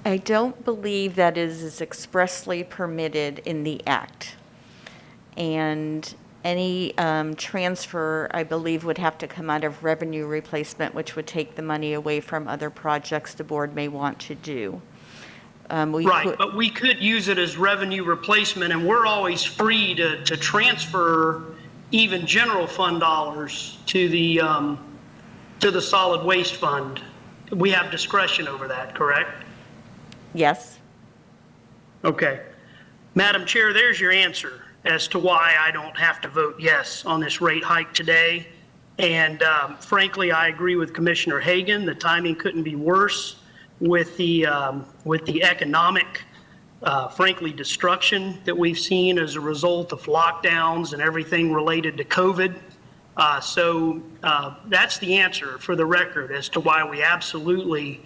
I don't believe that is expressly permitted in the Act. And any transfer, I believe, would have to come out of revenue replacement, which would take the money away from other projects the board may want to do. Right, but we could use it as revenue replacement, and we're always free to transfer even general fund dollars to the Solid Waste Fund. We have discretion over that, correct? Yes. Okay. Madam Chair, there's your answer as to why I don't have to vote yes on this rate hike today. And frankly, I agree with Commissioner Hagan. The timing couldn't be worse with the economic, frankly, destruction that we've seen as a result of lockdowns and everything related to COVID. So that's the answer for the record as to why we absolutely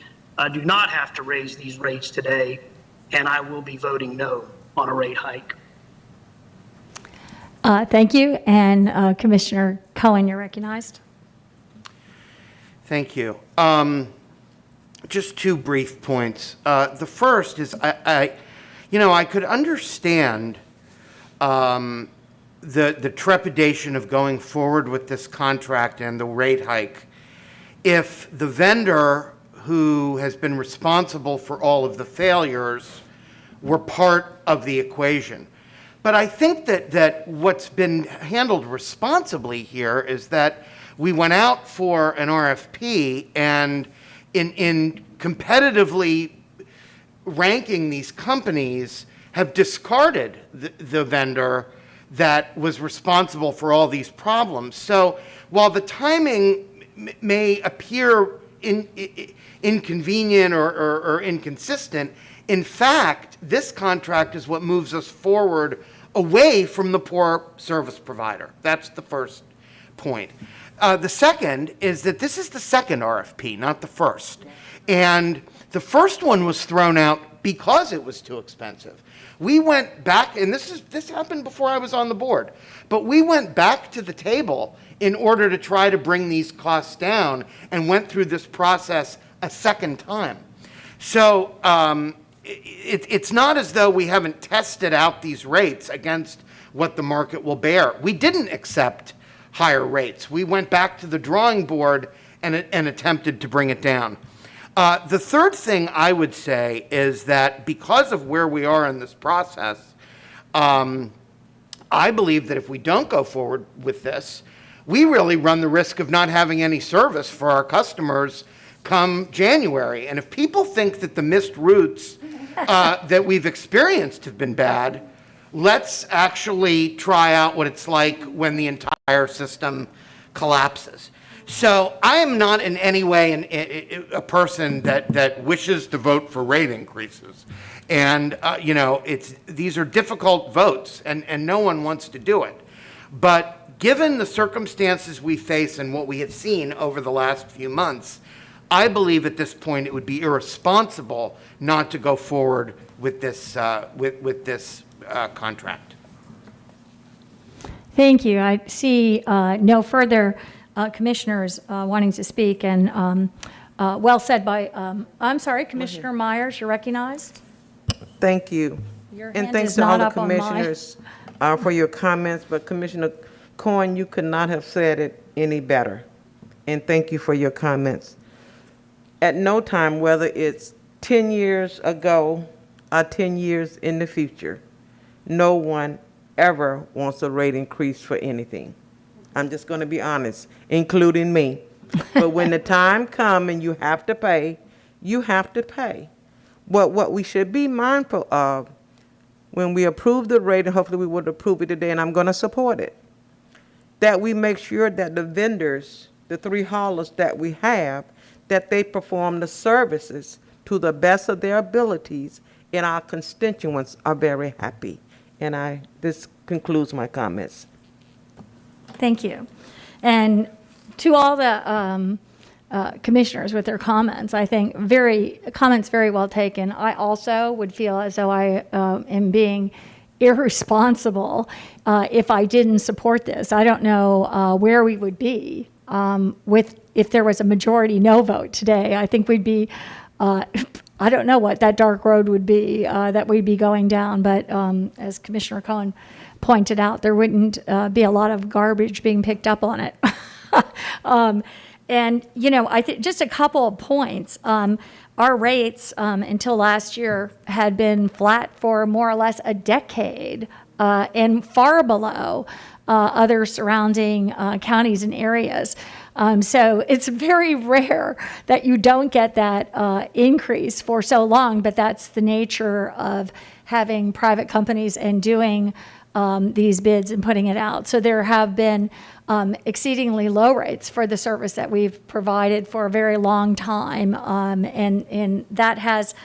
do not have to raise these rates today. And I will be voting no on a rate hike. Thank you. And Commissioner Cohen, you're recognized. Thank you. Just two brief points. The first is, I could understand the trepidation of going forward with this contract and the rate hike if the vendor who has been responsible for all of the failures were part of the equation. But I think that what's been handled responsibly here is that we went out for an RFP, and in competitively ranking these companies have discarded the vendor that was responsible for all these problems. So while the timing may appear inconvenient or inconsistent, in fact, this contract is what moves us forward away from the poor service provider. That's the first point. The second is that this is the second RFP, not the first. And the first one was thrown out because it was too expensive. We went back, and this happened before I was on the board, but we went back to the table in order to try to bring these costs down and went through this process a second time. So it's not as though we haven't tested out these rates against what the market will bear. We didn't accept higher rates. We went back to the drawing board and attempted to bring it down. The third thing I would say is that because of where we are in this process, I believe that if we don't go forward with this, we really run the risk of not having any service for our customers come January. And if people think that the missed routes that we've experienced have been bad, let's actually try out what it's like when the entire system collapses. So I am not in any way a person that wishes to vote for rate increases. And, these are difficult votes, and no one wants to do it. But given the circumstances we face and what we have seen over the last few months, I believe at this point it would be irresponsible not to go forward with this, contract. Thank you. I see no further commissioners wanting to speak, and well said by, I'm sorry, Commissioner Myers, you're recognized. Thank you. Your And hand thanks is to all not the up on mine. commissioners for your comments, but Commissioner Cohen, you could not have said it any better. And thank you for your comments. At no time, whether it's 10 years ago or 10 years in the future, no one ever wants a rate increase for anything. I'm just going to be honest, including me. But when the time comes and you have to pay, you have to pay. But what we should be mindful of when we approve the rate, and hopefully we would approve it today, and I'm going to support it, that we make sure that the vendors, the three haulers that we have, that they perform the services to the best of their abilities, and our constituents are very happy. And this concludes my comments. Thank you. And to all the commissioners with their comments, I think comments very well taken. I also would feel as though I am being irresponsible if I didn't support this. I don't know where we would be if there was a majority no vote today. I think we'd be, I don't know what that dark road would be that we'd be going down, but as Commissioner Cohen pointed out, there wouldn't be a lot of garbage being picked up on it. And, I think just a couple of points. Our rates until last year had been flat for more or less a decade and far below other surrounding counties and areas. So it's very rare that you don't get that increase for so long, but that's the nature of having private companies and doing these bids and putting it out. So there have been exceedingly low rates for the service that we've provided for a very long time. And that has,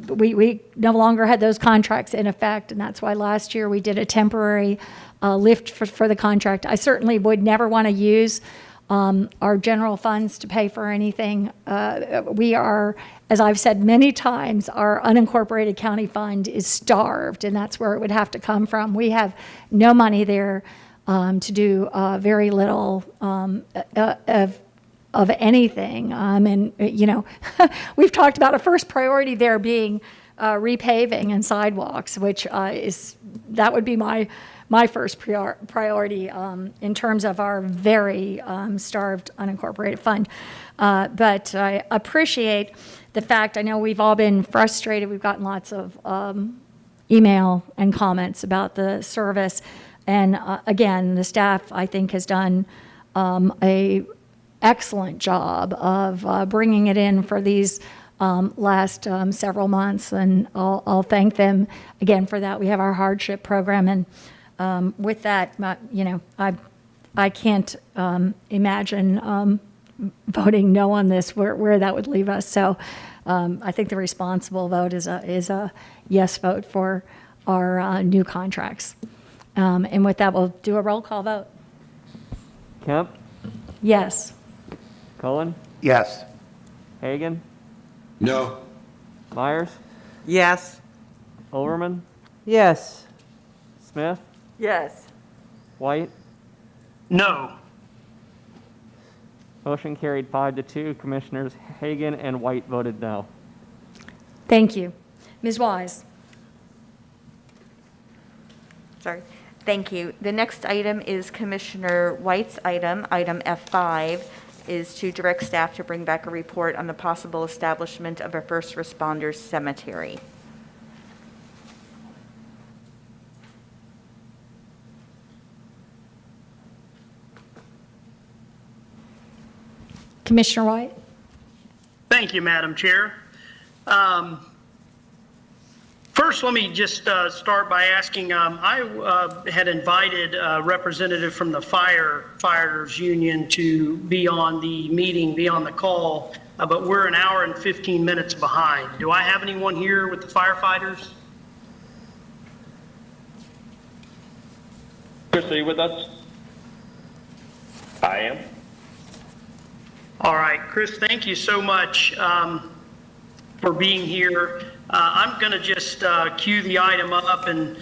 we no longer had those contracts in effect. And that's why last year we did a temporary lift for the contract. I certainly would never want to use our general funds to pay for anything. We are, as I've said many times, our unincorporated county fund is starved, and that's where it would have to come from. We have no money there to do very little of anything. And, we've talked about a first priority there being repaving and sidewalks, which that would be my first priority in terms of our very starved unincorporated fund. But I appreciate the fact, I know we've all been frustrated. We've gotten lots of email and comments about the service. And again, the staff, I think, has done a excellent job of bringing it in for these last several months. And I'll thank them again for that. We have our hardship program, and with that, I can't imagine voting no on this, where that would leave us. So I think the responsible vote is a yes vote for our new contracts. And with that, we'll do a roll call vote. Kemp? Yes. Cullen? Yes. Hagan? No. Myers? Yes. Overman? Yes. Smith? Yes. White? No. Motion carried 5-2. Commissioners Hagan and White voted no. Thank you. Ms. Wise? Sorry. Thank you. The next item is Commissioner White's item. Item F5 is to direct staff to bring back a report on the possible establishment of a first responders cemetery. Commissioner White? Thank you, Madam Chair. First, let me just start by asking, I had invited a representative from the firefighters union to be on the meeting, be on the call, but we're an hour and 15 minutes behind. Do I have anyone here with the firefighters? Chris, are you with us? I am. All right, Chris, thank you so much for being here. I'm going to just cue the item up, and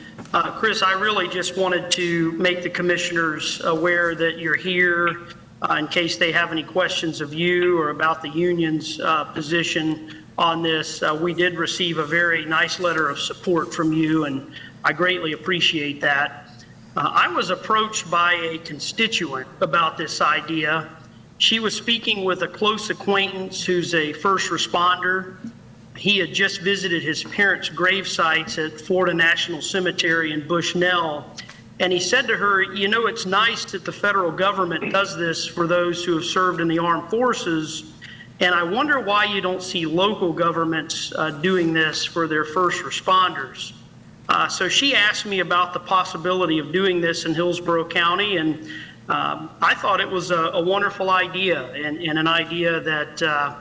Chris, I really just wanted to make the commissioners aware that you're here in case they have any questions of you or about the union's position on this. We did receive a very nice letter of support from you, and I greatly appreciate that. I was approached by a constituent about this idea. She was speaking with a close acquaintance who's a first responder. He had just visited his parents' grave sites at Florida National Cemetery in Bushnell, and he said to her, you know, it's nice that the federal government does this for those who have served in the armed forces, and I wonder why you don't see local governments doing this for their first responders. So she asked me about the possibility of doing this in Hillsborough County, and I thought it was a wonderful idea and an idea that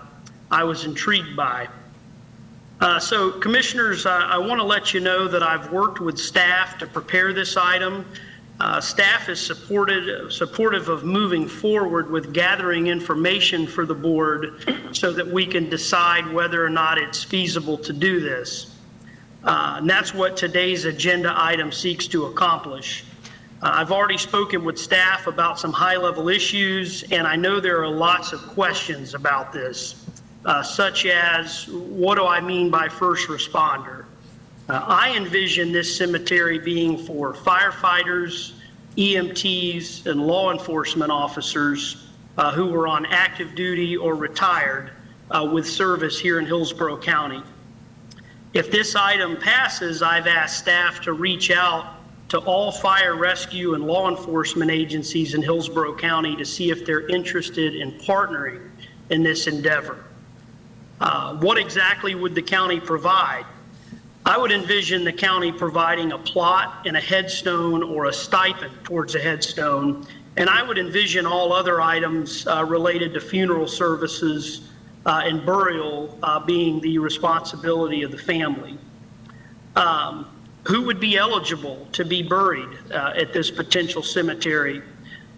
I was intrigued by. So commissioners, I want to let you know that I've worked with staff to prepare this item. Staff is supportive of moving forward with gathering information for the board so that we can decide whether or not it's feasible to do this. And that's what today's agenda item seeks to accomplish. I've already spoken with staff about some high-level issues, and I know there are lots of questions about this, such as, what do I mean by first responder? I envision this cemetery being for firefighters, EMTs, and law enforcement officers who were on active duty or retired with service here in Hillsborough County. If this item passes, I've asked staff to reach out to all fire rescue and law enforcement agencies in Hillsborough County to see if they're interested in partnering in this endeavor. What exactly would the county provide? I would envision the county providing a plot and a headstone or a stipend towards a headstone, and I would envision all other items related to funeral services and burial being the responsibility of the family. Who would be eligible to be buried at this potential cemetery?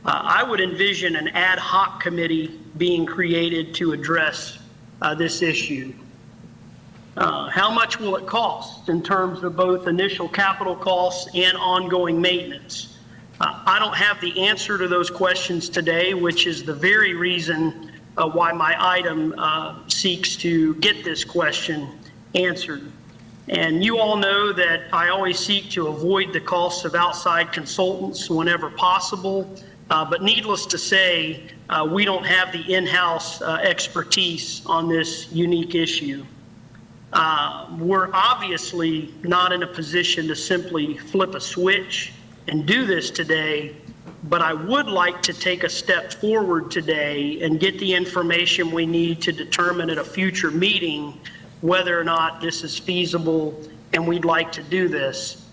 I would envision an ad hoc committee being created to address this issue. How much will it cost in terms of both initial capital costs and ongoing maintenance? I don't have the answer to those questions today, which is the very reason why my item seeks to get this question answered. And you all know that I always seek to avoid the costs of outside consultants whenever possible, but needless to say, we don't have the in-house expertise on this unique issue. We're obviously not in a position to simply flip a switch and do this today, but I would like to take a step forward today and get the information we need to determine at a future meeting whether or not this is feasible and we'd like to do this.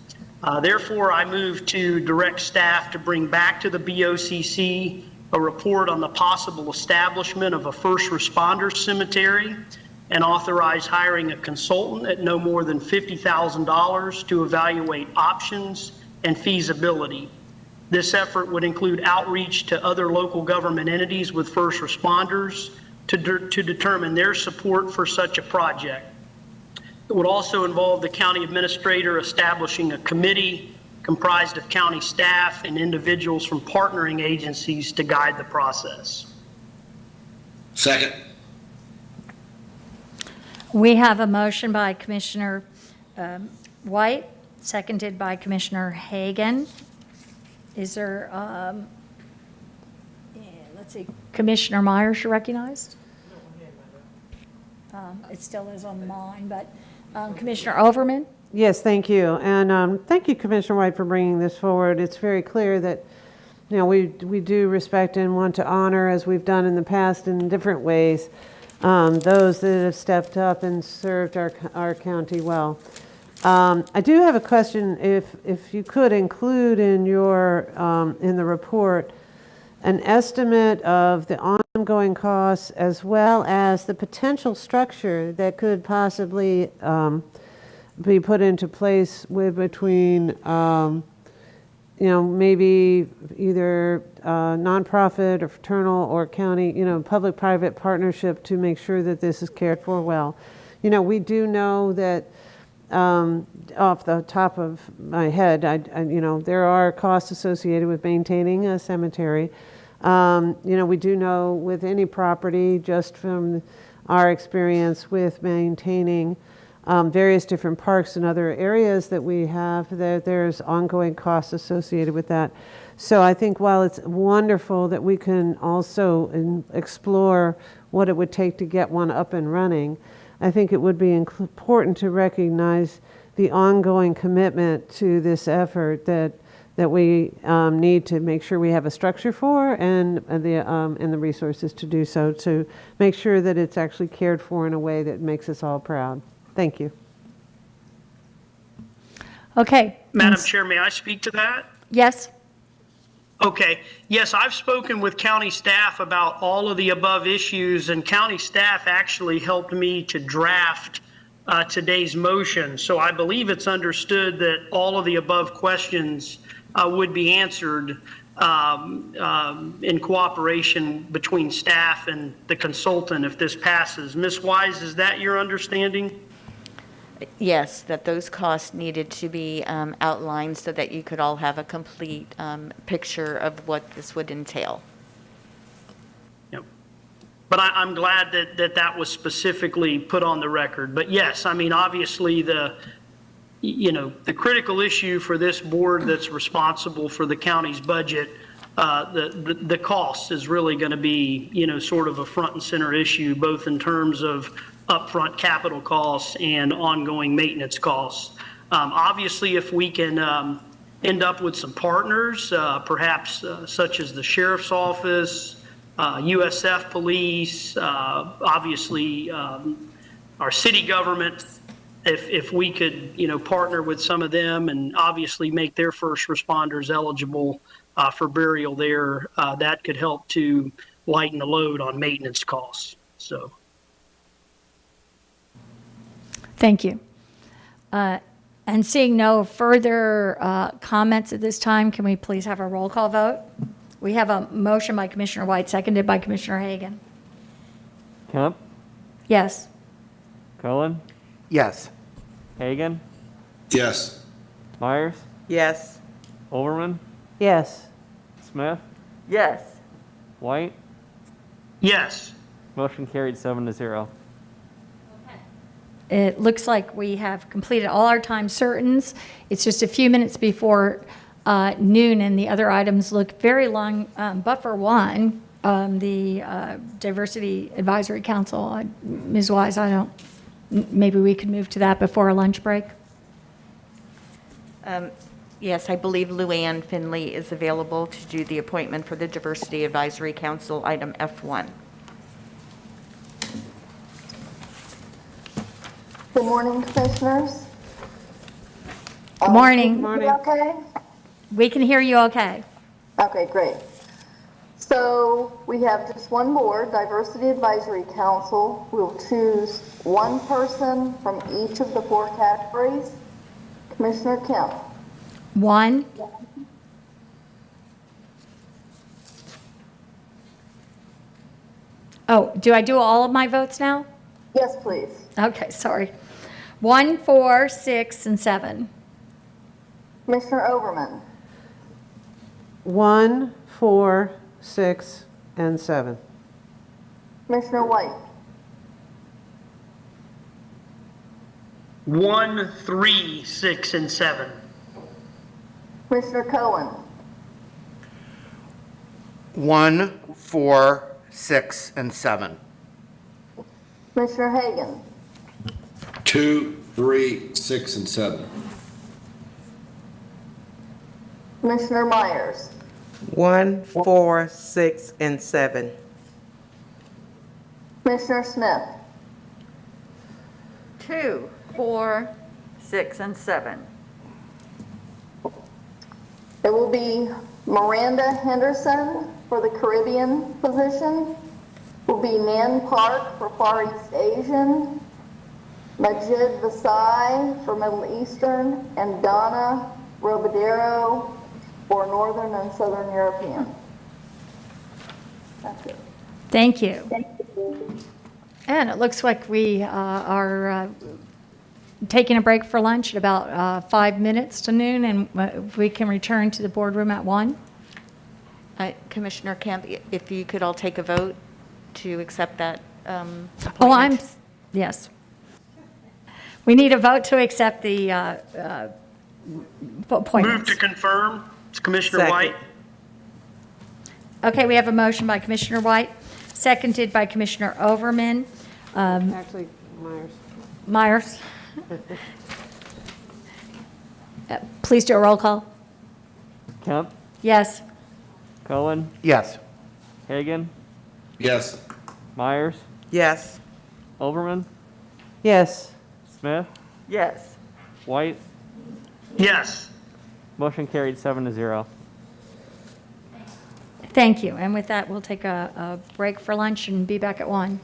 Therefore, I move to direct staff to bring back to the BOCC a report on the possible establishment of a first responder cemetery and authorize hiring a consultant at no more than $50,000 to evaluate options and feasibility. This effort would include outreach to other local government entities with first responders to determine their support for such a project. It would also involve the county administrator establishing a committee comprised of county staff and individuals from partnering agencies to guide the process. Second. We have a motion by Commissioner White, seconded by Commissioner Hagan. Is there, let's see, Commissioner Myers, you recognized? It still is on mine, but Commissioner Overman? Yes, thank you. And thank you, Commissioner White, for bringing this forward. It's very clear that, you know, we do respect and want to honor, as we've done in the past in different ways, those that have stepped up and served our county well. I do have a question. If you could include in your in the report an estimate of the ongoing costs as well as the potential structure that could possibly be put into place between you know, maybe either nonprofit or fraternal or county, you know, public-private partnership to make sure that this is cared for well. You know, we do know that off the top of my head, you know, there are costs associated with maintaining a cemetery. You know, we do know with any property, just from our experience with maintaining various different parks and other areas that we have, that there's ongoing costs associated with that. So I think while it's wonderful that we can also explore what it would take to get one up and running, I think it would be important to recognize the ongoing commitment to this effort that we need to make sure we have a structure for and the resources to do so, to make sure that it's actually cared for in a way that makes us all proud. Thank you. Okay. Madam Chair, may I speak to that? Yes. Okay. Yes, I've spoken with county staff about all of the above issues, and county staff actually helped me to draft today's motion. So I believe it's understood that all of the above questions would be answered in cooperation between staff and the consultant if this passes. Ms. Wise, is that your understanding? Yes, that those costs needed to be outlined so that you could all have a complete picture of what this would entail. Yep. But I'm glad that was specifically put on the record. But yes, I mean, obviously the critical issue for this board that's responsible for the county's budget, the cost is really going to be, sort of a front and center issue, both in terms of upfront capital costs and ongoing maintenance costs. Obviously, if we can end up with some partners, perhaps such as the sheriff's office, USF police, obviously our city government, if we could, partner with some of them and obviously make their first responders eligible for burial there, that could help to lighten the load on maintenance costs. So. Thank you. And seeing no further comments at this time, can we please have a roll call vote? We have a motion by Commissioner White, seconded by Commissioner Hagan. Kemp, Yes. Cullen, Yes. Hagan, Yes. Myers, Yes. Overman, Yes. Smith, Yes. White. Yes. Motion carried 7-0. It looks like we have completed all our time certains. It's just a few minutes before noon, and the other items look very long, but for one, the Diversity Advisory Council, Ms. Wise, maybe we could move to that before our lunch break? Yes, I believe Luann Finley is available to do the appointment for the Diversity Advisory Council, item F1. Good morning, Commissioners. Good morning. Good morning. Okay? We can hear you okay. Okay, great. So we have just one board, Diversity Advisory Council. We'll choose one person from each of the 4 categories. Commissioner Kemp. One. Oh, do I do all of my votes now? Yes, please. Okay, sorry. 1, 4, 6, and 7. Commissioner Overman. 1, 4, 6, and 7. Commissioner White, 1, 3, 6, and 7. Commissioner Cohen, 1, 4, 6, and 7. Commissioner Hagan, 2, 3, 6, and 7. Commissioner Myers, 1, 4, 6, and 7. Commissioner Smith, 2, 4, 6, and 7. it will be Miranda Henderson for the Caribbean position, will be Nan Park for Far East Asian, Majid Vasai for Middle Eastern, and Donna Robadero for Northern and Southern European. That's it. Thank you. And it looks like we are taking a break for lunch at about 5 minutes to noon, and we can return to the boardroom at 1. Commissioner Camp, if you could all take a vote to accept that Oh, yes. We need a vote to accept the appointments. Move to confirm. It's Commissioner Second. White. Okay, we have a motion by Commissioner White, seconded by Commissioner Overman. Actually, Myers. Myers? Please do a roll call. Kemp, Yes. Cohen, Yes. Hagan, Yes. Myers, Yes. Overman, Yes. Smith, Yes. White. Yes. Motion carried 7-0. Thank you. And with that, we'll take a break for lunch and be back at 1.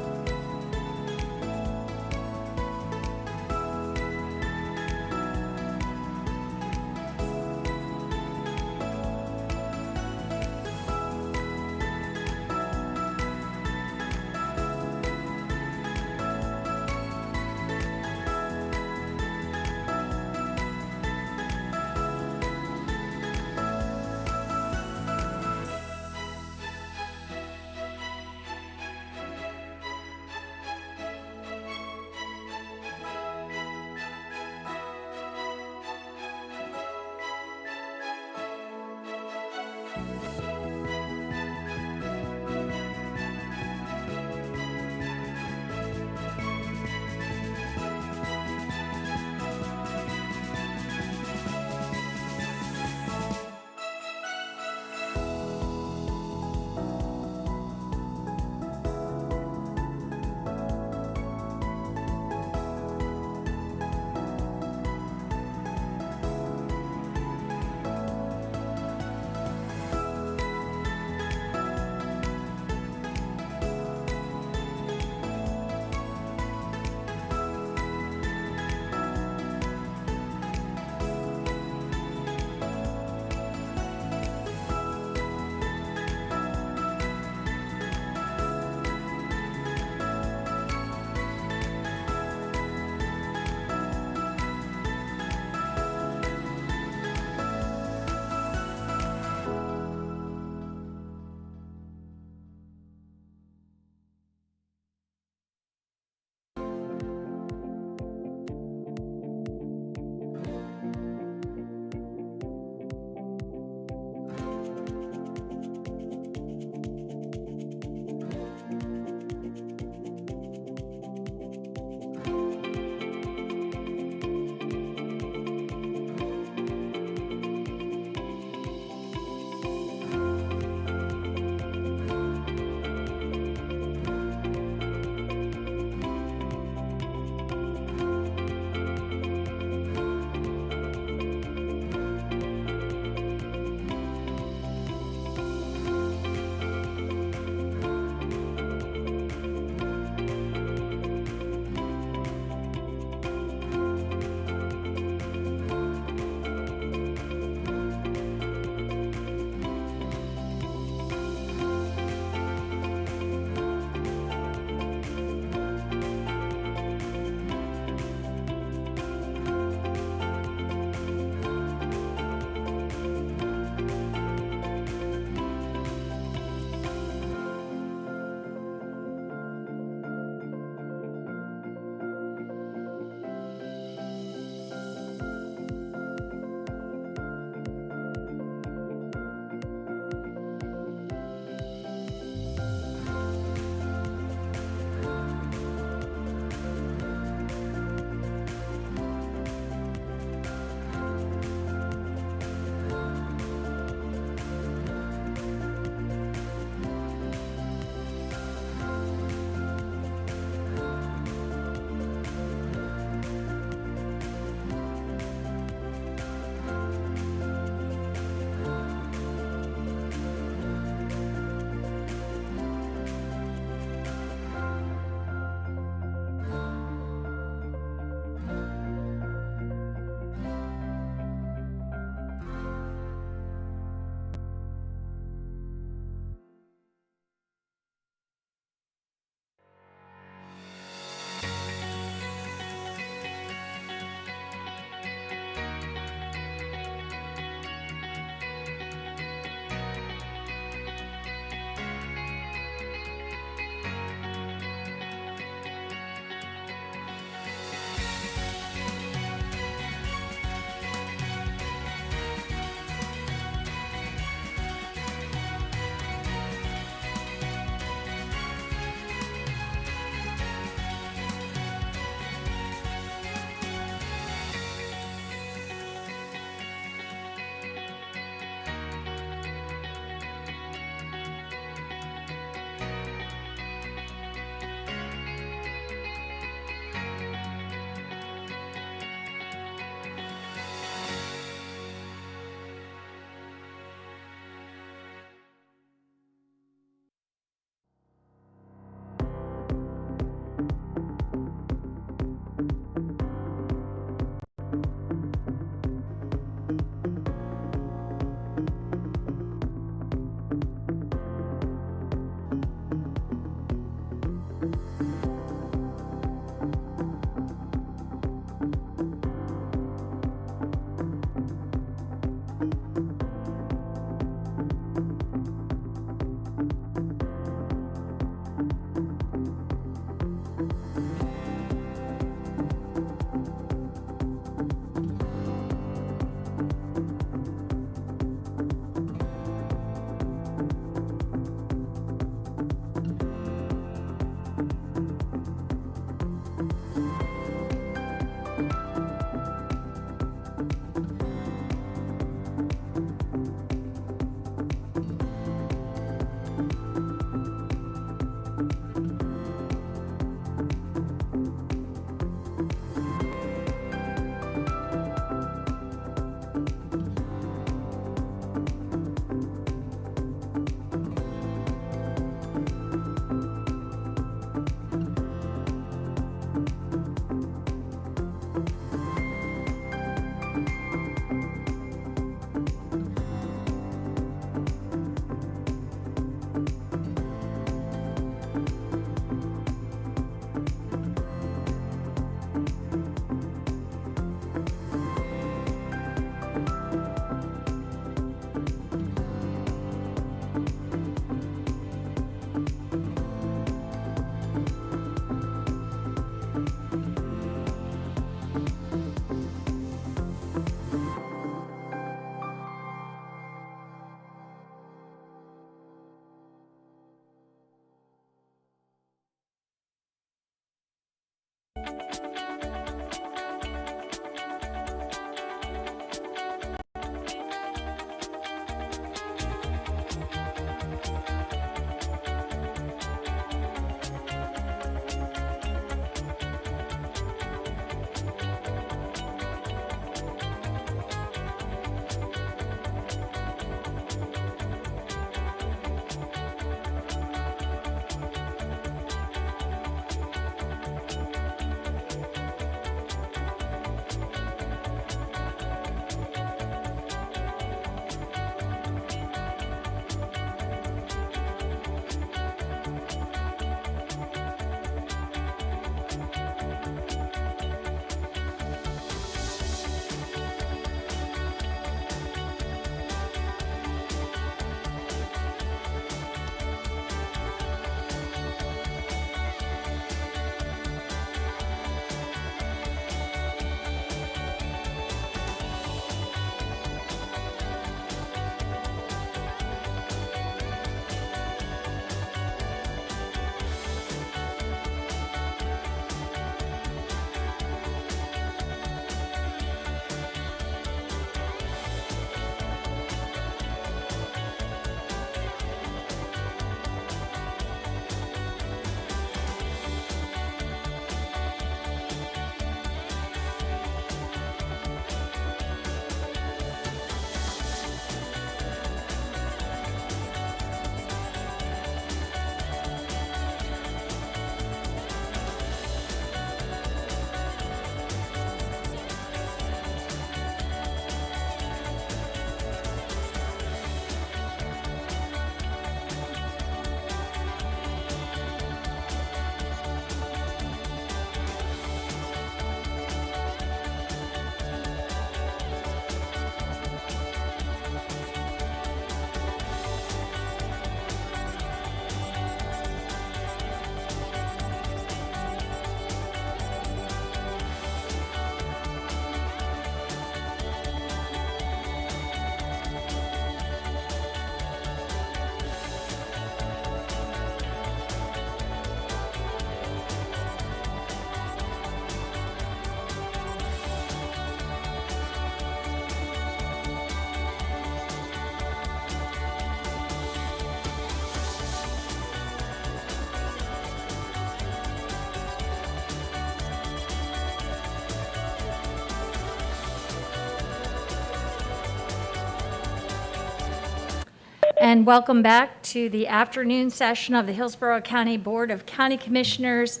and welcome back to the afternoon session of the Hillsborough County Board of County Commissioners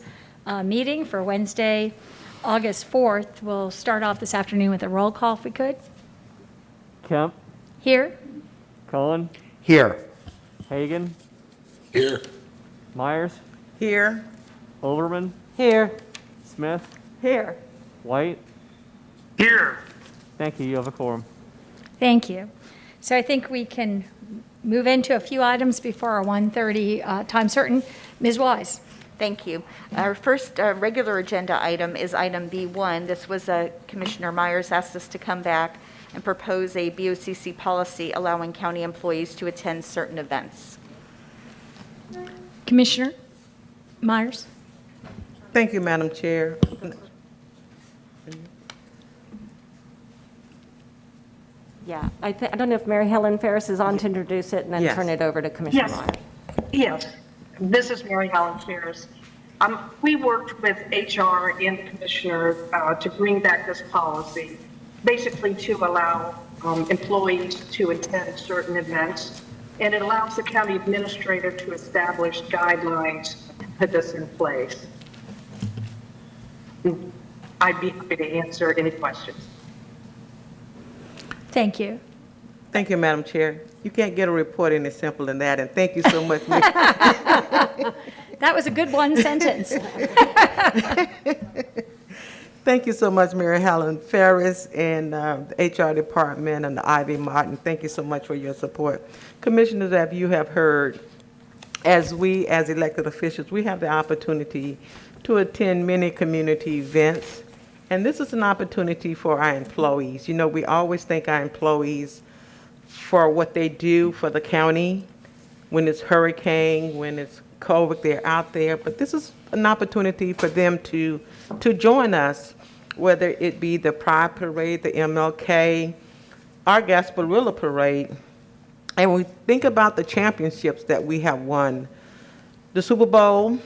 meeting for Wednesday, August 4th. We'll start off this afternoon with a roll call if we could. Kemp, Here. Cullen, Here. Hagan, Here. Myers, Here. Overman, Here. Smith, Here. White. Here. Thank you. You have a quorum. Thank you. So I think we can move into a few items before our 1:30 time certain. Ms. Wise. Thank you. Our first regular agenda item is item B1. This was Commissioner Myers asked us to come back and propose a BOCC policy allowing county employees to attend certain events. Commissioner Myers. Thank you, Madam Chair. Yeah, I don't know if Mary Helen Ferris is on to introduce it and then Yes. turn it over to Commissioner Yes. Myers. Yes, this is Mary Helen Ferris. We worked with HR and the commissioner to bring back this policy, basically to allow employees to attend certain events, and it allows the county administrator to establish guidelines to put this in place. I'd be happy to answer any questions. Thank you. Thank you, Madam Chair. You can't get a report any simpler than that, and thank you so much. That was a good one sentence. Thank you so much, Mary Helen Ferris and the HR department and the Ivy Martin. Thank you so much for your support. Commissioners, as you have heard, as we, as elected officials, we have the opportunity to attend many community events. And this is an opportunity for our employees. You know, we always thank our employees for what they do for the county. When it's hurricane, when it's COVID, they're out there. But this is an opportunity for them to join us, whether it be the Pride Parade, the MLK, our Gasparilla Parade. And we think about the championships that we have won, the Super Bowl,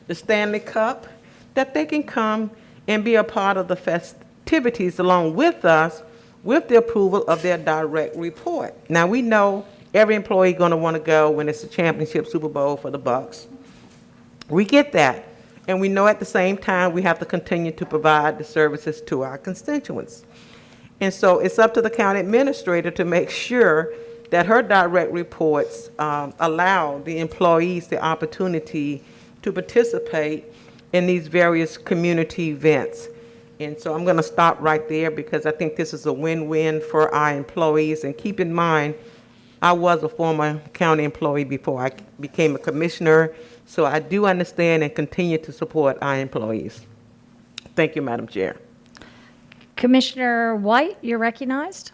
the Stanley Cup, that they can come and be a part of the festivities along with us with the approval of their direct report. Now, we know every employee going to want to go when it's a championship Super Bowl for the Bucks. We get that. And we know at the same time we have to continue to provide the services to our constituents. And so it's up to the county administrator to make sure that her direct reports allow the employees the opportunity to participate in these various community events. And so I'm going to stop right there because I think this is a win-win for our employees. And keep in mind, I was a former county employee before I became a commissioner, so I do understand and continue to support our employees. Thank you, Madam Chair. Commissioner White, you're recognized.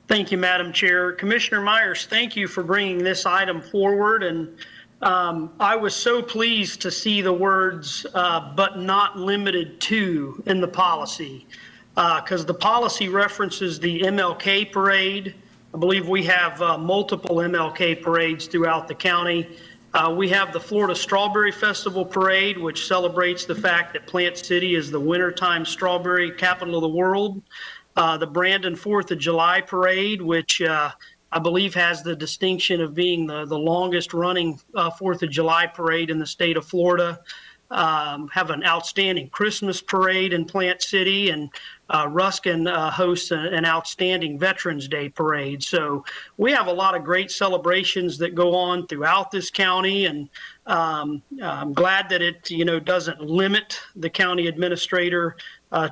Thank you, Madam Chair. Commissioner Myers, thank you for bringing this item forward. And I was so pleased to see the words, but not limited to, in the policy, because the policy references the MLK parade. I believe we have multiple MLK parades throughout the county. We have the Florida Strawberry Festival Parade, which celebrates the fact that Plant City is the wintertime strawberry capital of the world. The Brandon 4th of July Parade, which I believe has the distinction of being the longest running 4th of July parade in the state of Florida. Have an outstanding Christmas parade in Plant City, and Ruskin hosts an outstanding Veterans Day parade. So we have a lot of great celebrations that go on throughout this county, and I'm glad that it doesn't limit the county administrator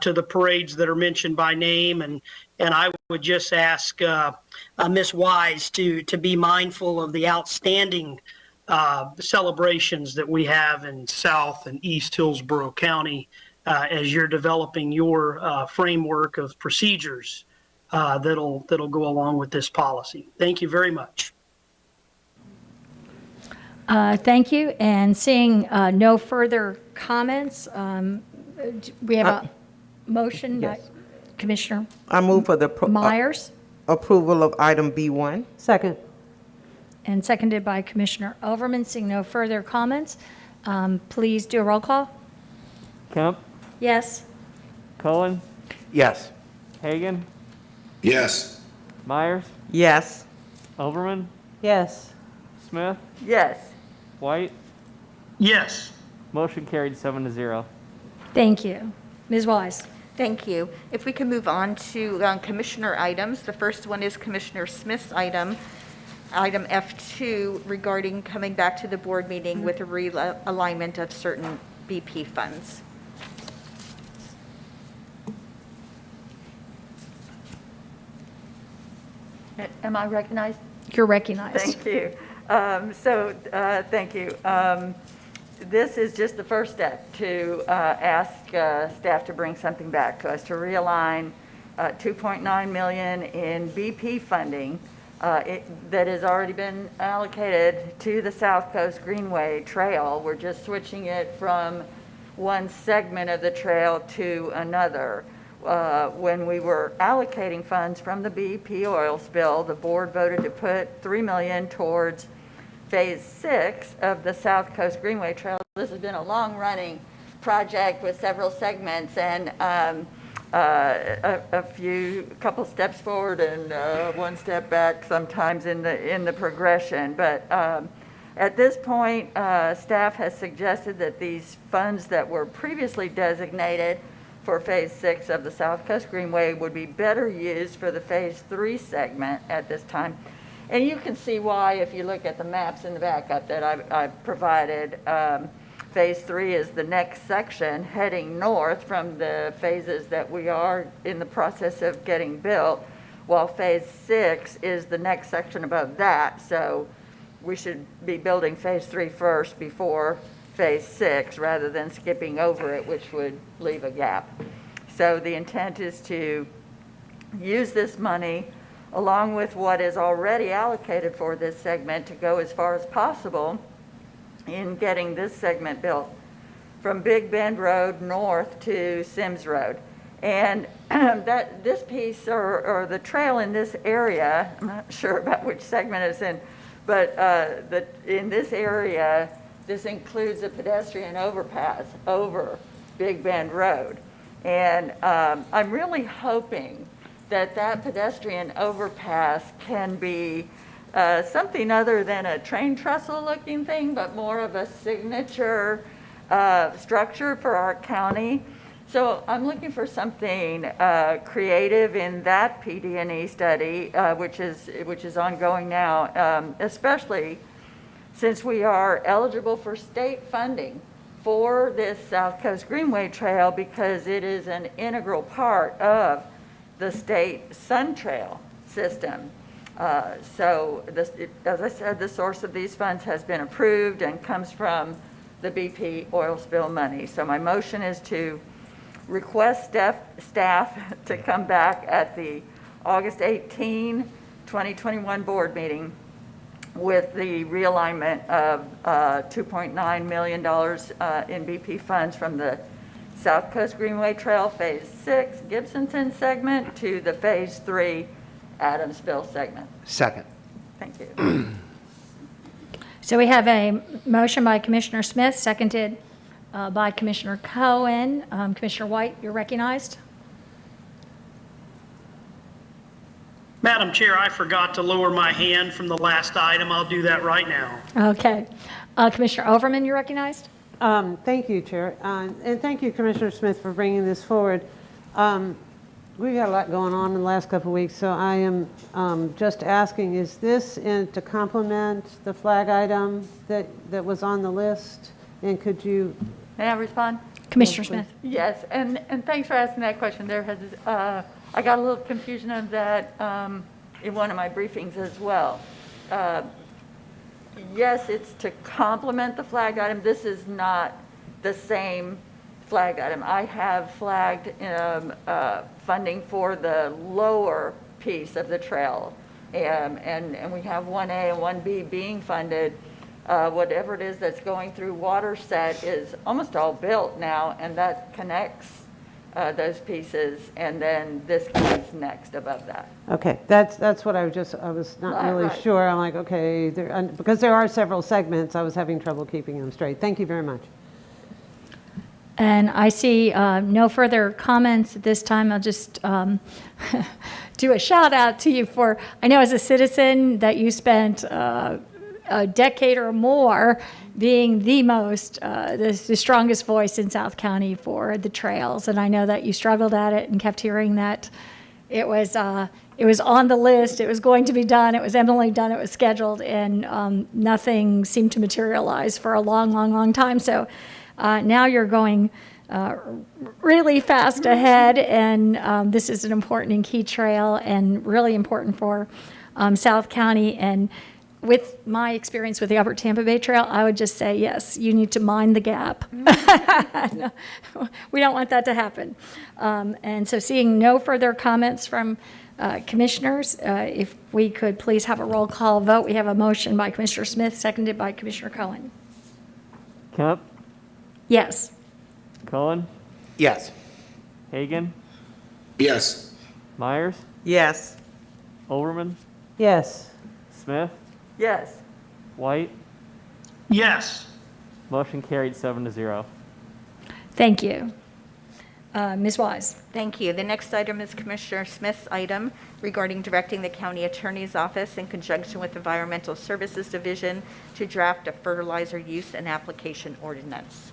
to the parades that are mentioned by name. And I would just ask Ms. Wise to be mindful of the outstanding celebrations that we have in South and East Hillsborough County as you're developing your framework of procedures that'll go along with this policy. Thank you very much. Thank you. And seeing no further comments, we have a motion by Commissioner I move for the Myers. Approval of item B1. Second. And seconded by Commissioner Overman. Seeing no further comments, please do a roll call. Kemp, Yes. Cullen, Yes. Hagan, Yes. Myers, Yes. Overman, Yes. Smith, Yes. White. Yes. Motion carried 7-0. Thank you. Ms. Wise? Thank you. If we can move on to commissioner items. The first one is Commissioner Smith's item F2, regarding coming back to the board meeting with a realignment of certain BP funds. Am I recognized? You're recognized. Thank you. Thank you. This is just the first step to ask staff to bring something back to us, to realign $2.9 million in BP funding that has already been allocated to the South Coast Greenway Trail. We're just switching it from one segment of the trail to another. When we were allocating funds from the BP oil spill, the board voted to put $3 million towards Phase 6 of the South Coast Greenway Trail. This has been a long-running project with several segments and a couple steps forward and one step back sometimes in the progression. But at this point, staff has suggested that these funds that were previously designated for Phase 6 of the South Coast Greenway would be better used for the Phase 3 segment at this time. And you can see why if you look at the maps in the backup that I've provided. Phase 3 is the next section heading north from the phases that we are in the process of getting built, while Phase 6 is the next section above that. So we should be building Phase 3 first before Phase 6 rather than skipping over it, which would leave a gap. So the intent is to use this money along with what is already allocated for this segment to go as far as possible in getting this segment built from Big Bend Road north to Sims Road. And that this piece or the trail in this area, I'm not sure about which segment it's in, but in this area, this includes a pedestrian overpass over Big Bend Road. And I'm really hoping that pedestrian overpass can be something other than a train trestle looking thing, but more of a signature structure for our county. So I'm looking for something creative in that PD&E study, which is ongoing now, especially since we are eligible for state funding for this South Coast Greenway Trail because it is an integral part of the state Sun Trail system. So as I said, the source of these funds has been approved and comes from the BP oil spill money. So my motion is to request staff to come back at the August 18, 2021 board meeting with the realignment of $2.9 million in BP funds from the South Coast Greenway Trail Phase 6 Gibsonton segment to the Phase 3 Adamsville segment. Second. Thank you. So we have a motion by Commissioner Smith, seconded by Commissioner Cohen. Commissioner White, you're recognized. Madam Chair, I forgot to lower my hand from the last item. I'll do that right now. Okay. Commissioner Overman, you're recognized. Thank you, Chair. And thank you, Commissioner Smith, for bringing this forward. We've got a lot going on in the last couple of weeks, so I am just asking, is this to complement the flag item that was on the list? And could you... May I respond? Commissioner Smith. Yes, and thanks for asking that question. There has, I got a little confusion of that in one of my briefings as well. Yes, it's to complement the flag item. This is not the same flag item. I have flagged funding for the lower piece of the trail, and we have 1A and 1B being funded. Whatever it is that's going through Waterset is almost all built now, and that connects those pieces, and then this comes next above that. Okay, that's what I was not really Right. sure. I'm like, okay, because there are several segments, I was having trouble keeping them straight. Thank you very much. And I see no further comments at this time. I'll just do a shout out to you for, I know as a citizen that you spent a decade or more being the strongest voice in South County for the trails. And I know that you struggled at it and kept hearing that it was on the list, it was going to be done, it was eminently done, it was scheduled, and nothing seemed to materialize for a long, long, long time. So now you're going really fast ahead, and this is an important and key trail and really important for South County. And with my experience with the Upper Tampa Bay Trail, I would just say, yes, you need to mind the gap. No, we don't want that to happen. And so seeing no further comments from commissioners, if we could please have a roll call vote. We have a motion by Commissioner Smith, seconded by Commissioner Cohen. Kemp, Yes. Cohen, Yes. Hagan, Yes. Myers, Yes. Overman, Yes. Smith, Yes. White. Yes. Motion carried 7-0. Thank you. Ms. Wise. Thank you. The next item is Commissioner Smith's item regarding directing the County Attorney's Office in conjunction with Environmental Services Division to draft a fertilizer use and application ordinance.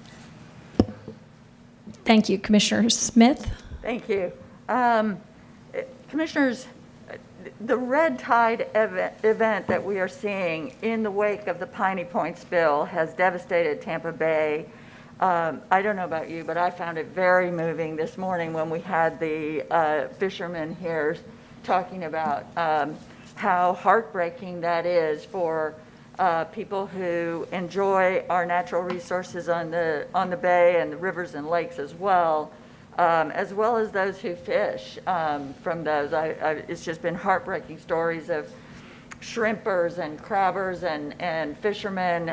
Thank you. Commissioner Smith. Thank you. Commissioners, the red tide event that we are seeing in the wake of the Piney Point spill has devastated Tampa Bay. I don't know about you, but I found it very moving this morning when we had the fishermen here talking about how heartbreaking that is for people who enjoy our natural resources on the bay and the rivers and lakes as well as those who fish from those. It's just been heartbreaking stories of shrimpers and crabbers and fishermen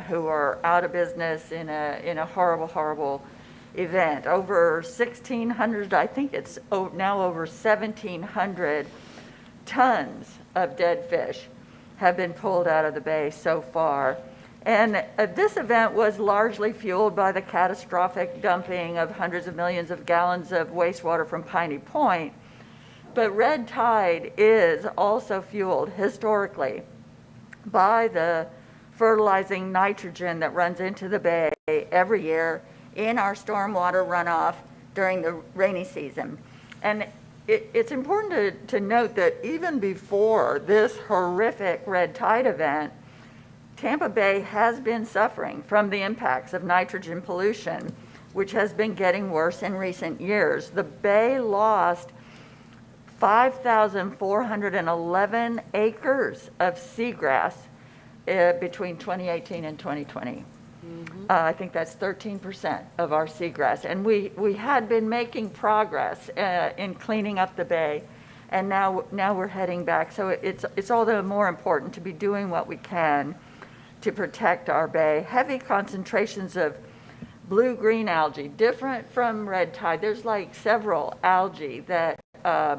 who are out of business in a horrible, horrible event. Over 1,600, I think it's now over 1,700 tons of dead fish have been pulled out of the bay so far. And this event was largely fueled by the catastrophic dumping of hundreds of millions of gallons of wastewater from Piney Point. But red tide is also fueled historically by the fertilizing nitrogen that runs into the bay every year in our stormwater runoff during the rainy season. And it's important to note that even before this horrific red tide event, Tampa Bay has been suffering from the impacts of nitrogen pollution, which has been getting worse in recent years. The bay lost 5,411 acres of seagrass between 2018 and 2020. I think that's 13% of our seagrass. And we had been making progress in cleaning up the bay, and now we're heading back. So it's all the more important to be doing what we can to protect our bay. Heavy concentrations of blue-green algae, different from red tide. There's like several algae that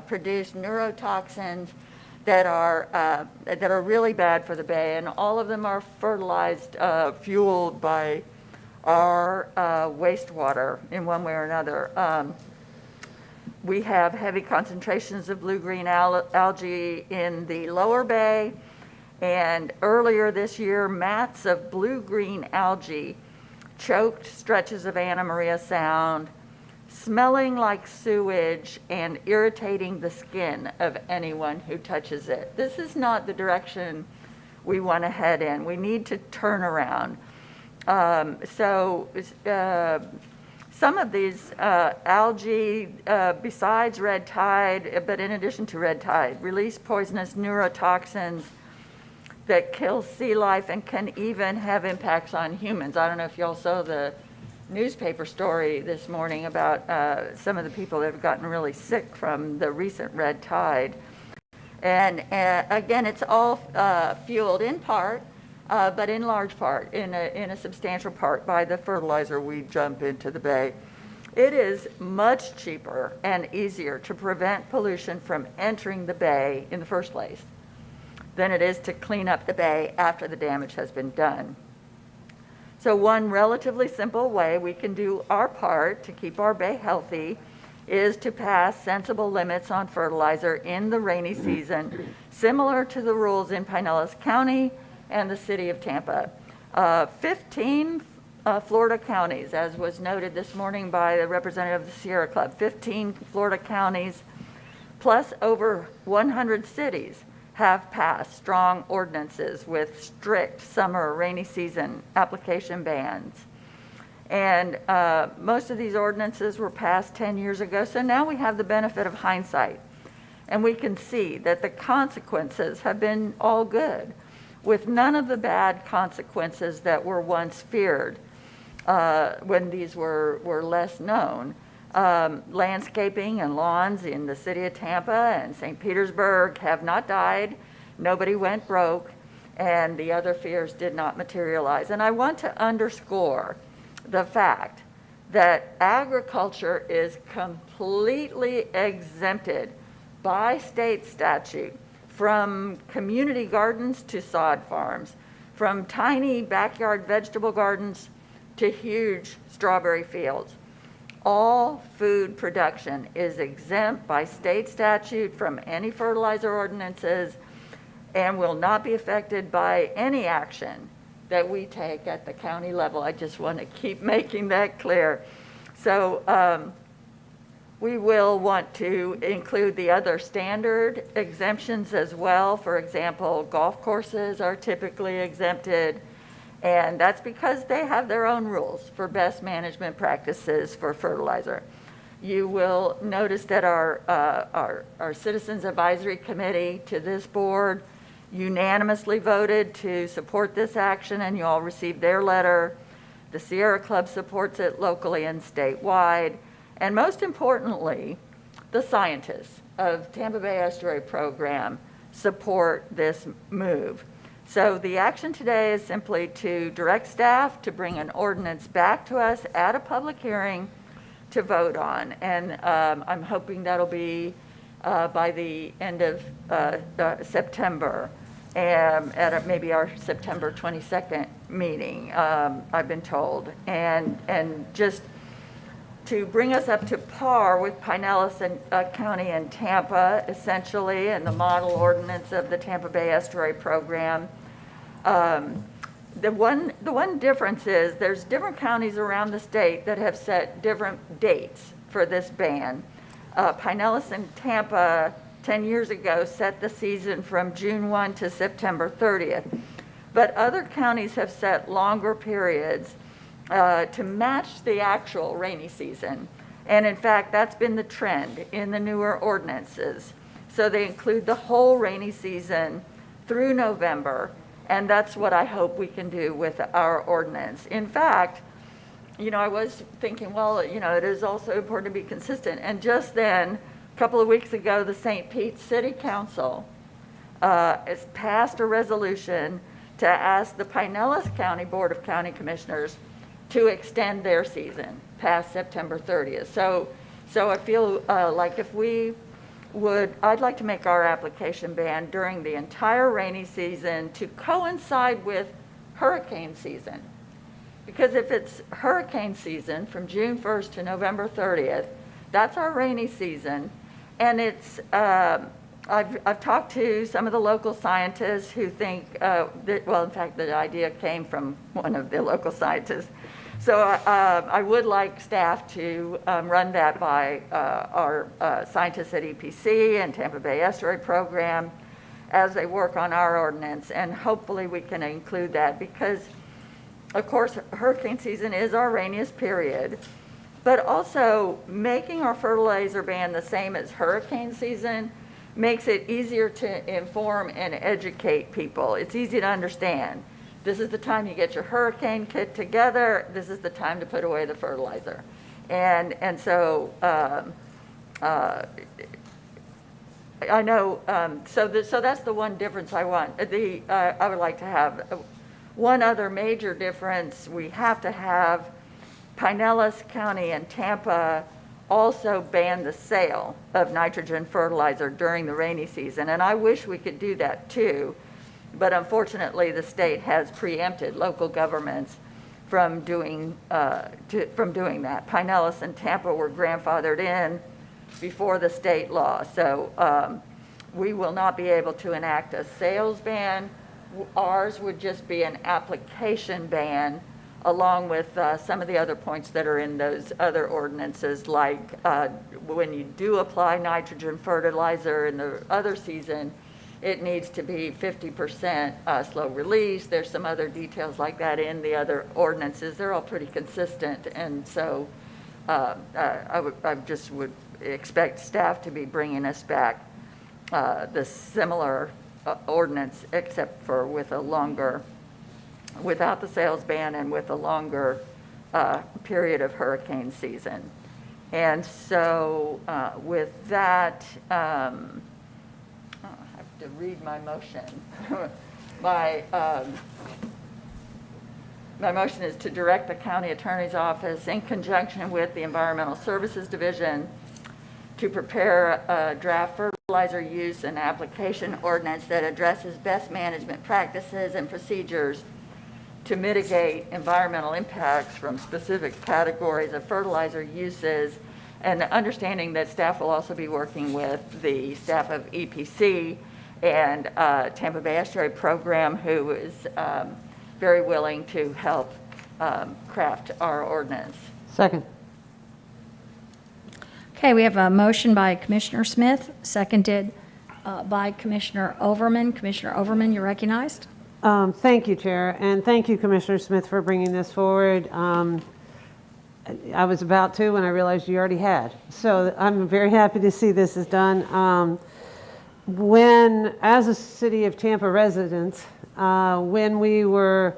produce neurotoxins that are really bad for the bay, and all of them are fertilized, fueled by our wastewater in one way or another. We have heavy concentrations of blue-green algae in the lower bay, and earlier this year, mats of blue-green algae choked stretches of Anna Maria Sound, smelling like sewage and irritating the skin of anyone who touches it. This is not the direction we want to head in. We need to turn around. Some of these algae, besides red tide, but in addition to red tide, release poisonous neurotoxins that kill sea life and can even have impacts on humans. I don't know if y'all saw the newspaper story this morning about some of the people that have gotten really sick from the recent red tide. And again, it's all fueled in part, but in large part, in a substantial part, by the fertilizer we dump into the bay. It is much cheaper and easier to prevent pollution from entering the bay in the first place than it is to clean up the bay after the damage has been done. So one relatively simple way we can do our part to keep our bay healthy is to pass sensible limits on fertilizer in the rainy season, similar to the rules in Pinellas County and the city of Tampa. 15 Florida counties, as was noted this morning by the representative of the Sierra Club, 15 Florida counties, plus over 100 cities have passed strong ordinances with strict summer rainy season application bans. And most of these ordinances were passed 10 years ago, so now we have the benefit of hindsight. And we can see that the consequences have been all good, with none of the bad consequences that were once feared when these were less known. Landscaping and lawns in the city of Tampa and St. Petersburg have not died. Nobody went broke, and the other fears did not materialize. And I want to underscore the fact that agriculture is completely exempted by state statute, from community gardens to sod farms, from tiny backyard vegetable gardens to huge strawberry fields. All food production is exempt by state statute from any fertilizer ordinances and will not be affected by any action that we take at the county level. I just want to keep making that clear. So we will want to include the other standard exemptions as well. For example, golf courses are typically exempted, and that's because they have their own rules for best management practices for fertilizer. You will notice that our Citizens Advisory Committee to this board unanimously voted to support this action, and you all received their letter. The Sierra Club supports it locally and statewide. And most importantly, the scientists of Tampa Bay Estuary Program support this move. So the action today is simply to direct staff to bring an ordinance back to us at a public hearing to vote on. And I'm hoping that'll be by the end of September, at maybe our September 22nd meeting, I've been told. And just to bring us up to par with Pinellas and, County and Tampa, essentially, and the model ordinance of the Tampa Bay Estuary Program. The one difference is there's different counties around the state that have set different dates for this ban. Pinellas and Tampa 10 years ago set the season from June 1 to September 30th. But other counties have set longer periods to match the actual rainy season. And in fact, that's been the trend in the newer ordinances. So they include the whole rainy season through November, and that's what I hope we can do with our ordinance. In fact, you know, I was thinking, well, you know, it is also important to be consistent. And just then, a couple of weeks ago, the St. Pete City Council has passed a resolution to ask the Pinellas County Board of County Commissioners to extend their season past September 30th. So I feel like if we would, I'd like to make our application ban during the entire rainy season to coincide with hurricane season. Because if it's hurricane season from June 1st to November 30th, that's our rainy season. And it's, I've talked to some of the local scientists who think that, well, in fact, the idea came from one of the local scientists. So I would like staff to run that by our scientists at EPC and Tampa Bay Estuary Program as they work on our ordinance, and hopefully we can include that because, of course, hurricane season is our rainiest period, but also making our fertilizer ban the same as hurricane season makes it easier to inform and educate people. It's easy to understand. This is the time you get your hurricane kit together. This is the time to put away the fertilizer. And so I know, so that's the one difference I want. I would like to have. One other major difference, we have to have Pinellas County and Tampa also ban the sale of nitrogen fertilizer during the rainy season. And I wish we could do that too. But unfortunately, the state has preempted local governments from doing that. Pinellas and Tampa were grandfathered in before the state law, so we will not be able to enact a sales ban. Ours would just be an application ban, along with some of the other points that are in those other ordinances, like when you do apply nitrogen fertilizer in the other season, it needs to be 50% slow release. There's some other details like that in the other ordinances. They're all pretty consistent, and so I just would expect staff to be bringing us back the similar ordinance, except for with a longer, without the sales ban and with a longer period of hurricane season. And so with that, I have to read my motion. My motion is to direct the county attorney's office in conjunction with the Environmental Services Division to prepare a draft fertilizer use and application ordinance that addresses best management practices and procedures to mitigate environmental impacts from specific categories of fertilizer uses, and understanding that staff will also be working with the staff of EPC and Tampa Bay Estuary Program, who is very willing to help craft our ordinance. Second. Okay, we have a motion by Commissioner Smith, seconded by Commissioner Overman. Commissioner Overman, you're recognized. Thank you, Chair, and thank you, Commissioner Smith, for bringing this forward. I was about to when I realized you already had. So I'm very happy to see this is done. As a City of Tampa resident, when we were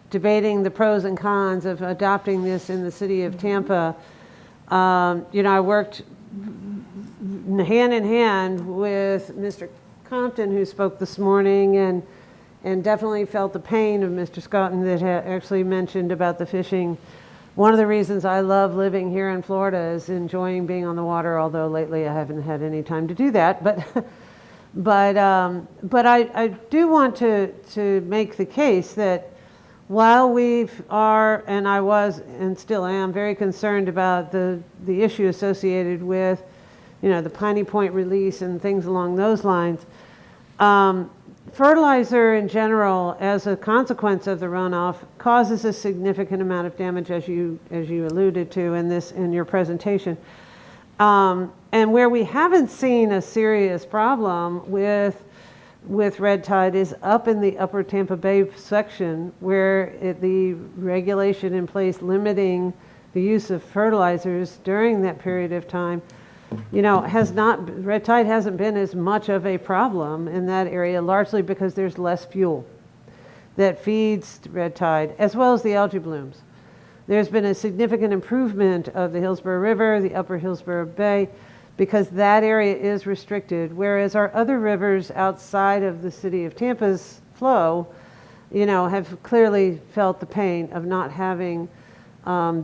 debating the pros and cons of adopting this in the City of Tampa, I worked hand in hand with Mr. Compton, who spoke this morning, and definitely felt the pain of Mr. Scotton that actually mentioned about the fishing. One of the reasons I love living here in Florida is enjoying being on the water, although lately I haven't had any time to do that. But I do want to make the case that while I was and still am very concerned about the issue associated with, the Piney Point release and things along those lines, fertilizer in general, as a consequence of the runoff, causes a significant amount of damage, as you alluded to in your presentation. And where we haven't seen a serious problem with red tide is up in the upper Tampa Bay section, where the regulation in place limiting the use of fertilizers during that period of time, red tide hasn't been as much of a problem in that area, largely because there's less fuel that feeds red tide, as well as the algae blooms. There's been a significant improvement of the Hillsborough River, the upper Hillsborough Bay, because that area is restricted, whereas our other rivers outside of the City of Tampa's flow, have clearly felt the pain of not having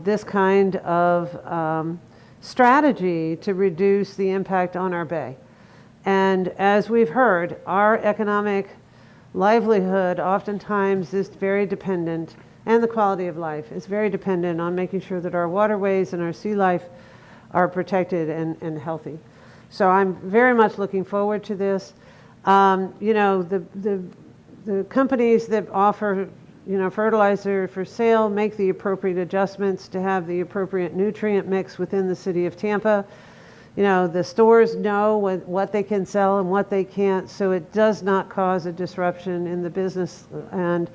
this kind of strategy to reduce the impact on our bay. And as we've heard, our economic livelihood oftentimes is very dependent, and the quality of life is very dependent on making sure that our waterways and our sea life are protected and healthy. So I'm very much looking forward to this. The companies that offer fertilizer for sale make the appropriate adjustments to have the appropriate nutrient mix within the City of Tampa. The stores know what they can sell and what they can't, so it does not cause a disruption in the business. And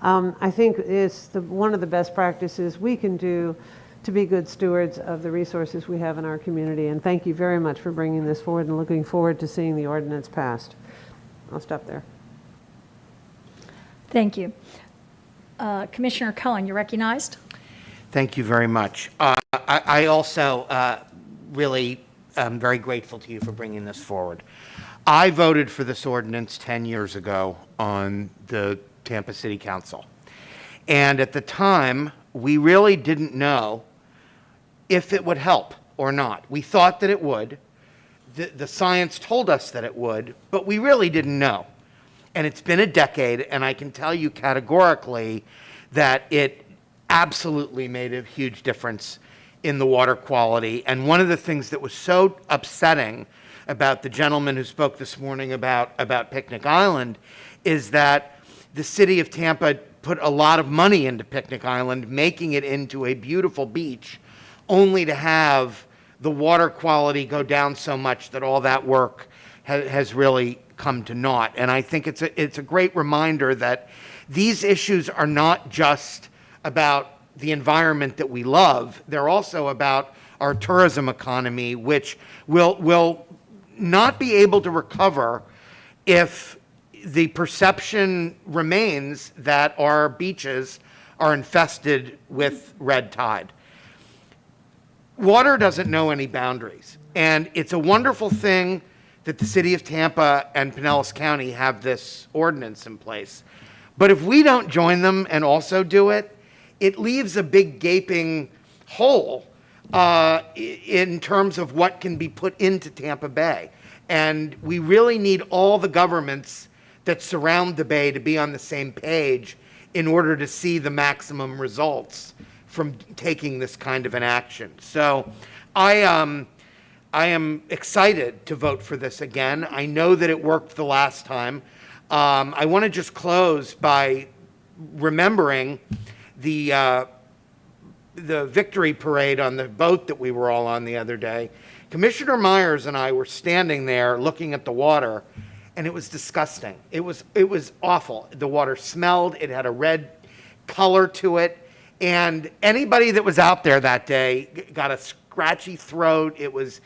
I think it's one of the best practices we can do to be good stewards of the resources we have in our community. And thank you very much for bringing this forward, and looking forward to seeing the ordinance passed. I'll stop there. Thank you. Commissioner Cohen, you're recognized. Thank you very much. I also really am very grateful to you for bringing this forward. I voted for this ordinance 10 years ago on the Tampa City Council. And at the time, we really didn't know if it would help or not. We thought that it would. The science told us that it would, but we really didn't know. And it's been a decade, and I can tell you categorically that it absolutely made a huge difference in the water quality. And one of the things that was so upsetting about the gentleman who spoke this morning about Picnic Island is that the city of Tampa put a lot of money into Picnic Island, making it into a beautiful beach, only to have the water quality go down so much that all that work has really come to naught. And I think it's a great reminder that these issues are not just about the environment that we love, they're also about our tourism economy, which will not be able to recover if the perception remains that our beaches are infested with red tide. Water doesn't know any boundaries, and it's a wonderful thing that the city of Tampa and Pinellas County have this ordinance in place. But if we don't join them and also do it, it leaves a big gaping hole in terms of what can be put into Tampa Bay. And we really need all the governments that surround the Bay to be on the same page in order to see the maximum results from taking this kind of an action. So I am excited to vote for this again. I know that it worked the last time. I want to just close by remembering the victory parade on the boat that we were all on the other day. Commissioner Myers and I were standing there looking at the water, and it was disgusting. It was awful. The water smelled. It had a red color to it. And anybody that was out there that day got a scratchy throat. It was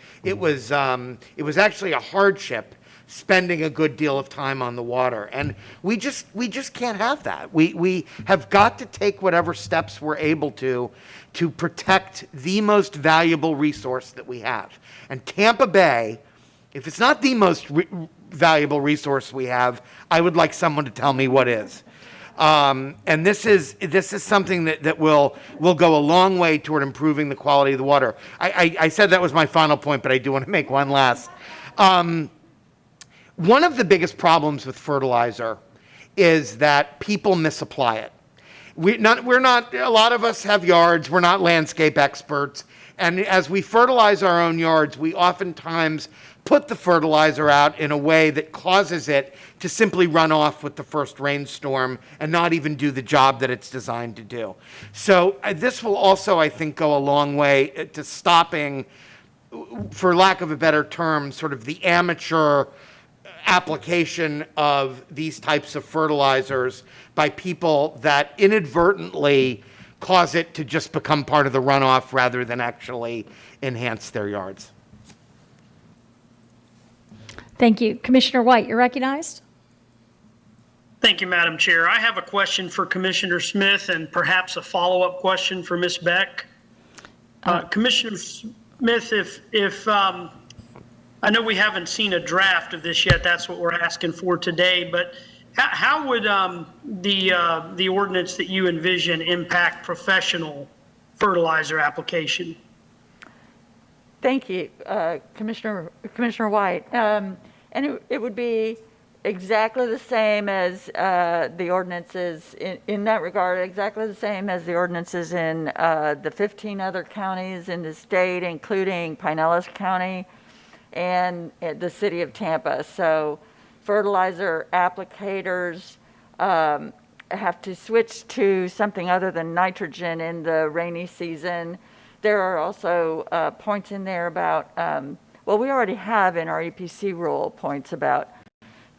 actually a hardship spending a good deal of time on the water. And we just can't have that. We have got to take whatever steps we're able to protect the most valuable resource that we have. And Tampa Bay, if it's not the most valuable resource we have, I would like someone to tell me what is. And this is something that will go a long way toward improving the quality of the water. I said that was my final point, but I do want to make one last. One of the biggest problems with fertilizer is that people misapply it. We're not, a lot of us have yards, we're not landscape experts, and as we fertilize our own yards, we oftentimes put the fertilizer out in a way that causes it to simply run off with the first rainstorm and not even do the job that it's designed to do. So this will also, I think, go a long way to stopping, for lack of a better term, sort of the amateur application of these types of fertilizers by people that inadvertently cause it to just become part of the runoff rather than actually enhance their yards. Thank you. Commissioner White, you're recognized. Thank you, Madam Chair. I have a question for Commissioner Smith and perhaps a follow-up question for Ms. Beck. Commissioner Smith, if I know we haven't seen a draft of this yet, that's what we're asking for today, but how would the ordinance that you envision impact professional fertilizer application? Thank you, Commissioner White. And it would be exactly the same as the ordinances in that regard, exactly the same as the ordinances in the 15 other counties in the state, including Pinellas County and the city of Tampa. So fertilizer applicators have to switch to something other than nitrogen in the rainy season. There are also points in there about, well, we already have in our EPC rule points about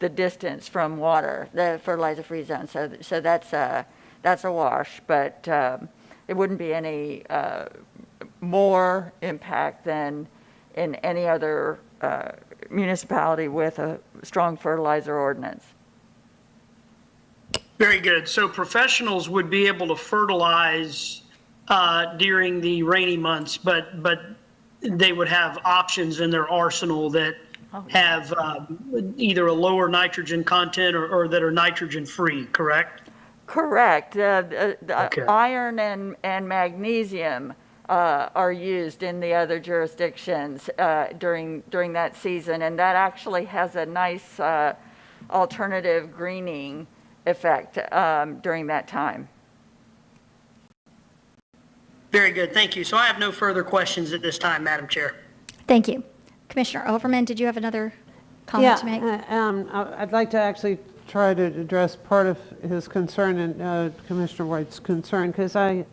the distance from water, the fertilizer-free zone. So that's a wash, but it wouldn't be any more impact than in any other municipality with a strong fertilizer ordinance. Very good. So professionals would be able to fertilize during the rainy months, but they would have options in their arsenal that have either a lower nitrogen content or that are nitrogen free, correct? Correct. Okay. Iron and magnesium are used in the other jurisdictions during that season, and that actually has a nice alternative greening effect during that time. Very good, thank you. So I have no further questions at this time, Madam Chair. Thank you. Commissioner Overman, did you have another comment to make? I'd like to actually try to address part of his concern and Commissioner White's concern, because I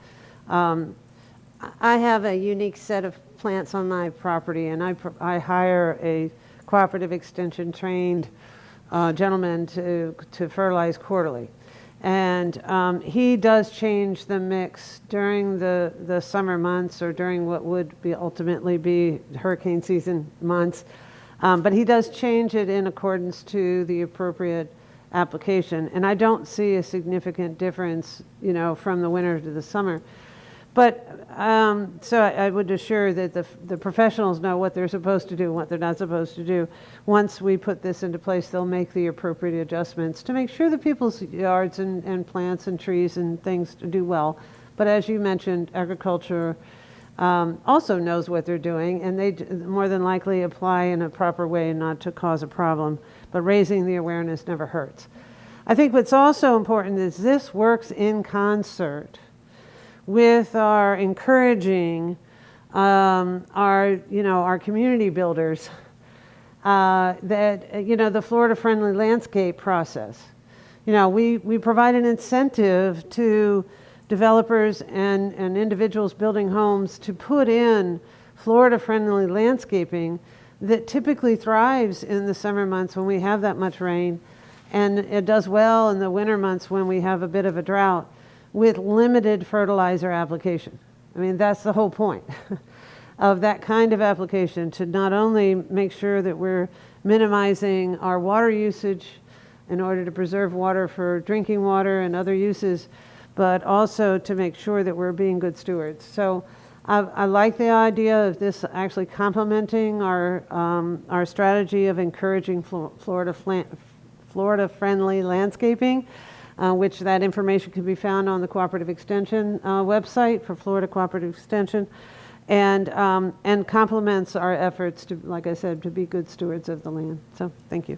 have a unique set of plants on my property, and I hire a cooperative extension trained gentleman to fertilize quarterly. And he does change the mix during the summer months or during what would be ultimately be hurricane season months. But he does change it in accordance to the appropriate application. And I don't see a significant difference, you know, from the winter to the summer. But so I would assure that the professionals know what they're supposed to do and what they're not supposed to do. Once we put this into place, they'll make the appropriate adjustments to make sure that people's yards and plants and trees and things do well. But as you mentioned, agriculture also knows what they're doing, and they more than likely apply in a proper way not to cause a problem. But raising the awareness never hurts. I think what's also important is this works in concert with our encouraging our community builders that the Florida Friendly Landscape process. We provide an incentive to developers and individuals building homes to put in Florida Friendly landscaping that typically thrives in the summer months when we have that much rain, and it does well in the winter months when we have a bit of a drought, with limited fertilizer application. I mean, that's the whole point of that kind of application, to not only make sure that we're minimizing our water usage in order to preserve water for drinking water and other uses, but also to make sure that we're being good stewards. So I like the idea of this actually complementing our strategy of encouraging Florida-friendly landscaping, which that information can be found on the Cooperative Extension website for Florida Cooperative Extension, and complements our efforts to, like I said, to be good stewards of the land. So thank you.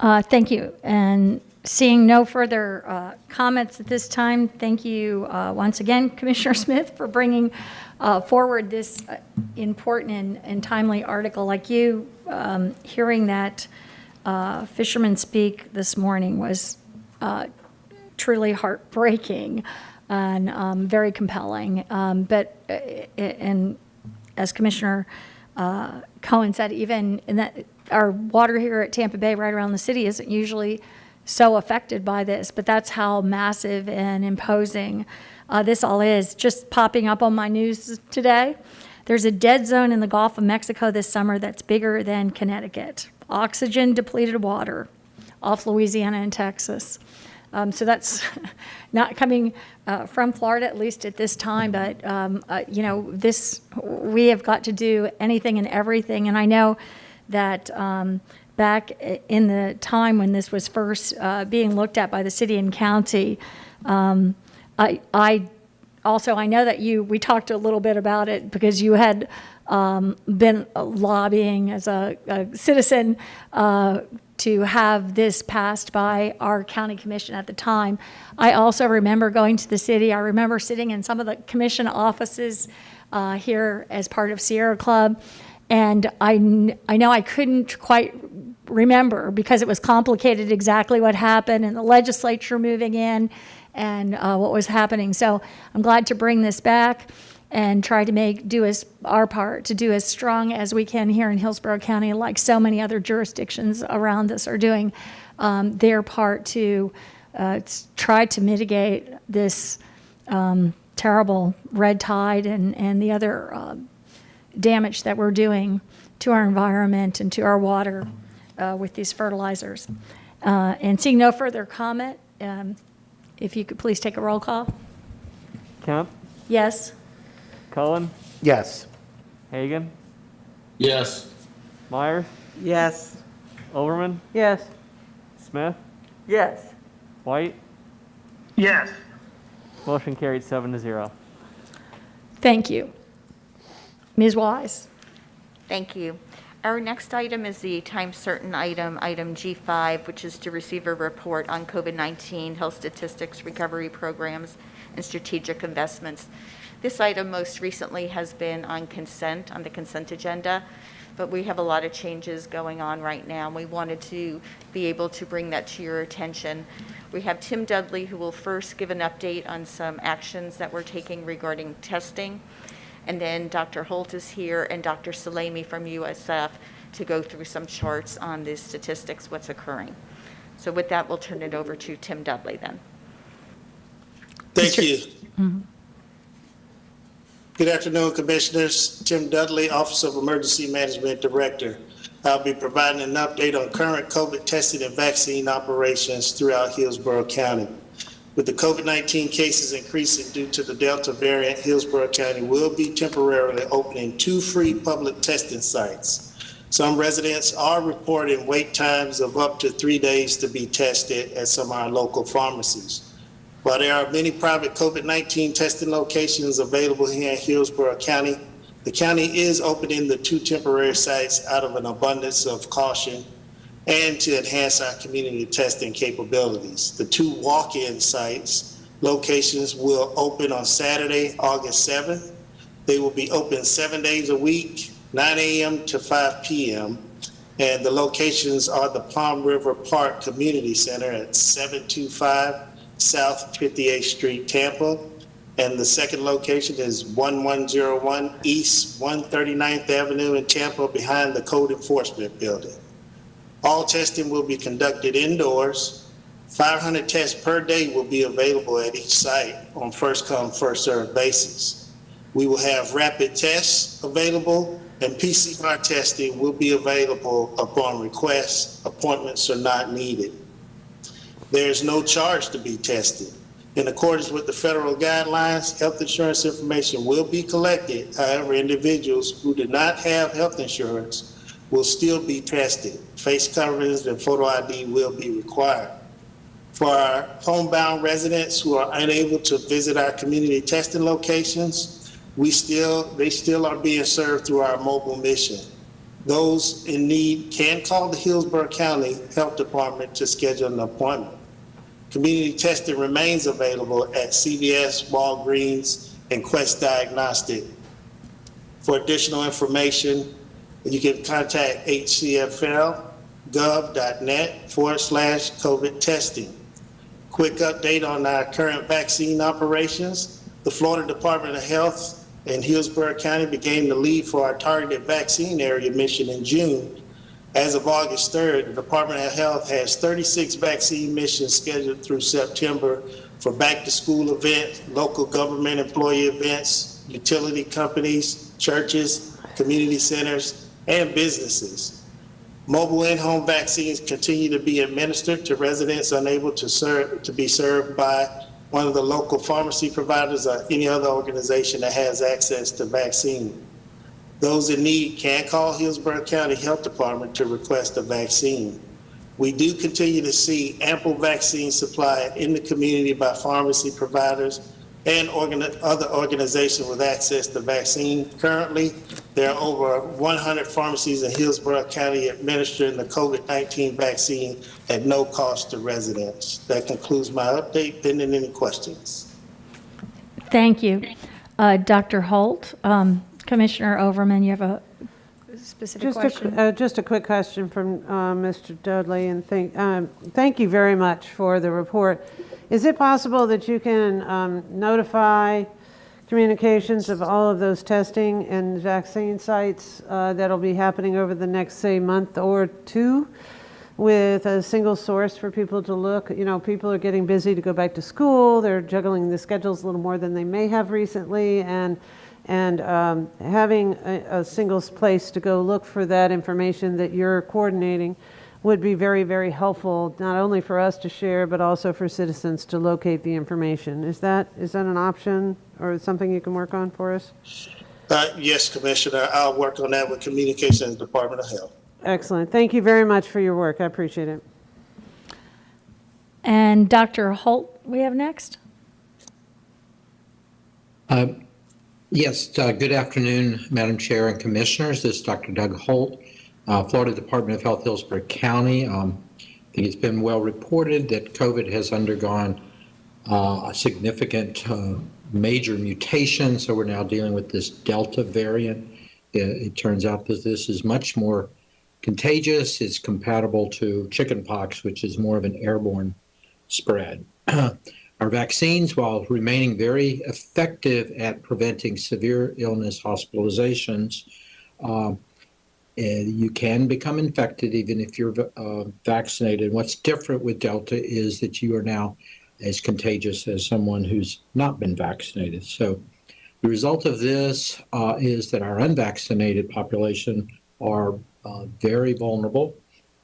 Thank you. And seeing no further comments at this time, thank you once again, Commissioner Smith, for bringing forward this important and timely article. Like you, hearing that fisherman speak this morning was truly heartbreaking and very compelling. But as Commissioner Cohen said, even in that our water here at Tampa Bay, right around the city, isn't usually so affected by this, but that's how massive and imposing this all is. Just popping up on my news today, there's a dead zone in the Gulf of Mexico this summer that's bigger than Connecticut. Oxygen depleted water off Louisiana and Texas. So that's not coming from Florida, at least at this time, but we have got to do anything and everything. And I know that back in the time when this was first being looked at by the city and county, I know that we talked a little bit about it because you had been lobbying as a citizen to have this passed by our county commission at the time. I also remember going to the city. I remember sitting in some of the commission offices here as part of Sierra Club. And I know I couldn't quite remember because it was complicated exactly what happened and the legislature moving in and what was happening. So I'm glad to bring this back and try to do our part to do as strong as we can here in Hillsborough County, like so many other jurisdictions around us are doing their part to try to mitigate this terrible red tide and the other damage that we're doing to our environment and to our water with these fertilizers. And seeing no further comment, if you could please take a roll call. Kemp? Yes. Cullen? Yes. Hagan? Yes. Myers? Yes. Overman? Yes. Smith? Yes. White? Yes. Motion carried 7-0. Thank you. Ms. Wise. Thank you. Our next item is the time certain item G5, which is to receive a report on COVID-19 health statistics recovery programs and strategic investments. This item most recently has been on the consent agenda, but we have a lot of changes going on right now, and we wanted to be able to bring that to your attention. We have Tim Dudley, who will first give an update on some actions that we're taking regarding testing, and then Dr. Holt is here and Dr. Salemi from USF to go through some charts on the statistics, what's occurring. So with that, we'll turn it over to Tim Dudley then. Thank you. Good afternoon, Commissioners. Tim Dudley, Office of Emergency Management Director. I'll be providing an update on current COVID testing and vaccine operations throughout Hillsborough County. With the COVID-19 cases increasing due to the Delta variant, Hillsborough County will be temporarily opening 2 free public testing sites. Some residents are reporting wait times of up to 3 days to be tested at some of our local pharmacies. While there are many private COVID-19 testing locations available here in Hillsborough County, the county is opening the 2 temporary sites out of an abundance of caution and to enhance our community testing capabilities. The 2 walk-in sites locations will open on Saturday, August 7th. They will be open 7 days a week, 9 a.m. to 5 p.m. And the locations are the Palm River Park Community Center at 725 South 58th Street, Tampa. And the second location is 1101 East 139th Avenue in Tampa behind the Code Enforcement Building. All testing will be conducted indoors. 500 tests per day will be available at each site on first-come, first-served basis. We will have rapid tests available, and PCR testing will be available upon request. Appointments are not needed. There is no charge to be tested. In accordance with the federal guidelines, health insurance information will be collected. However, individuals who do not have health insurance will still be tested. Face coverings and photo ID will be required. For our homebound residents who are unable to visit our community testing locations, they still are being served through our mobile mission. Those in need can call the Hillsborough County Health Department to schedule an appointment. Community testing remains available at CVS, Walgreens, and Quest Diagnostic. For additional information, you can contact hcfl.gov.net/COVID testing. Quick update on our current vaccine operations. The Florida Department of Health and Hillsborough County began the lead for our targeted vaccine area mission in June. As of August 3rd, the Department of Health has 36 vaccine missions scheduled through September for back-to-school events, local government employee events, utility companies, churches, community centers, and businesses. Mobile in-home vaccines continue to be administered to residents unable to be served by one of the local pharmacy providers or any other organization that has access to vaccine. Those in need can call Hillsborough County Health Department to request a vaccine. We do continue to see ample vaccine supply in the community by pharmacy providers and other organizations with access to vaccine. Currently, there are over 100 pharmacies in Hillsborough County administering the COVID-19 vaccine at no cost to residents. That concludes my update. Pending any questions. Thank you. Dr. Holt, Commissioner Overman, you have a specific question? Just a quick question from Mr. Dudley, and thank you very much for the report. Is it possible that you can notify communications of all of those testing and vaccine sites that'll be happening over the next, say, month or 2, with a single source for people to look? You know, people are getting busy to go back to school. They're juggling the schedules a little more than they may have recently, and having a single place to go look for that information that you're coordinating would be very, very helpful, not only for us to share, but also for citizens to locate the information. Is that an option or something you can work on for us? Yes, Commissioner. I'll work on that with Communications Department of Health. Excellent. Thank you very much for your work. I appreciate it. And Dr. Holt, we have next. Yes, good afternoon, Madam Chair and Commissioners. This is Dr. Doug Holt, Florida Department of Health, Hillsborough County. I think it's been well reported that COVID has undergone a significant major mutation, so we're now dealing with this Delta variant. It turns out that this is much more contagious. It's compatible to chickenpox, which is more of an airborne spread. Our vaccines, while remaining very effective at preventing severe illness hospitalizations, you can become infected even if you're vaccinated. What's different with Delta is that you are now as contagious as someone who's not been vaccinated. So the result of this is that our unvaccinated population are very vulnerable,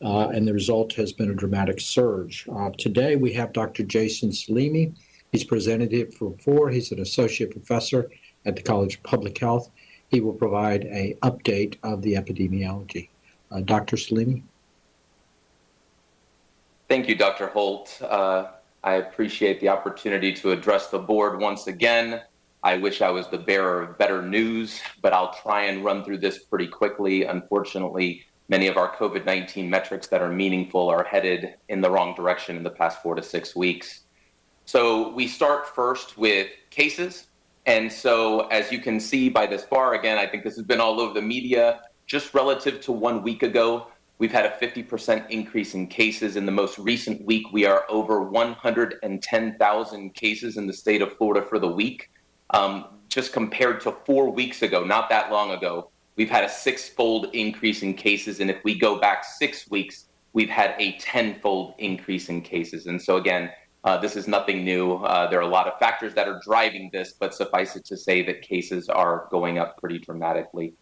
and the result has been a dramatic surge. Today we have Dr. Jason Salimi. He's presented it before. He's an associate professor at the College of Public Health. He will provide an update of the epidemiology. Dr. Salimi? Thank you, Dr. Holt. I appreciate the opportunity to address the board once again. I wish I was the bearer of better news, but I'll try and run through this pretty quickly. Unfortunately, many of our COVID-19 metrics that are meaningful are headed in the wrong direction in the past 4 to 6 weeks. So we start first with cases. And so as you can see by this bar, again, I think this has been all over the media, just relative to 1 week ago, we've had a 50% increase in cases. In the most recent week, we are over 110,000 cases in the state of Florida for the week. Just compared to 4 weeks ago, not that long ago, we've had a 6-fold increase in cases. And if we go back 6 weeks, we've had a 10-fold increase in cases. And so again, this is nothing new. There are a lot of factors that are driving this, but suffice it to say that cases are going up pretty dramatically.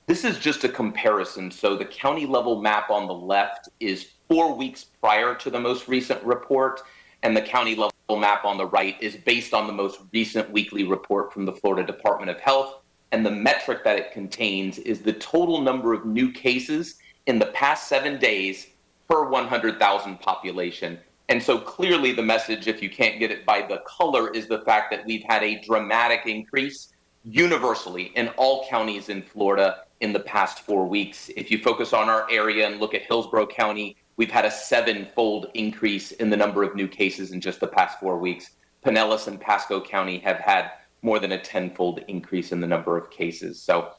This is just a comparison. So the county level map on the left is 4 weeks prior to the most recent report, and the county level map on the right is based on the most recent weekly report from the Florida Department of Health. And the metric that it contains is the total number of new cases in the past 7 days per 100,000 population. And so clearly the message, if you can't get it by the color, is the fact that we've had a dramatic increase universally in all counties in Florida in the past 4 weeks. If you focus on our area and look at Hillsborough County, we've had a 7-fold increase in the number of new cases in just the past 4 weeks. Pinellas and Pasco County have had more than a 10-fold increase in the number of cases. So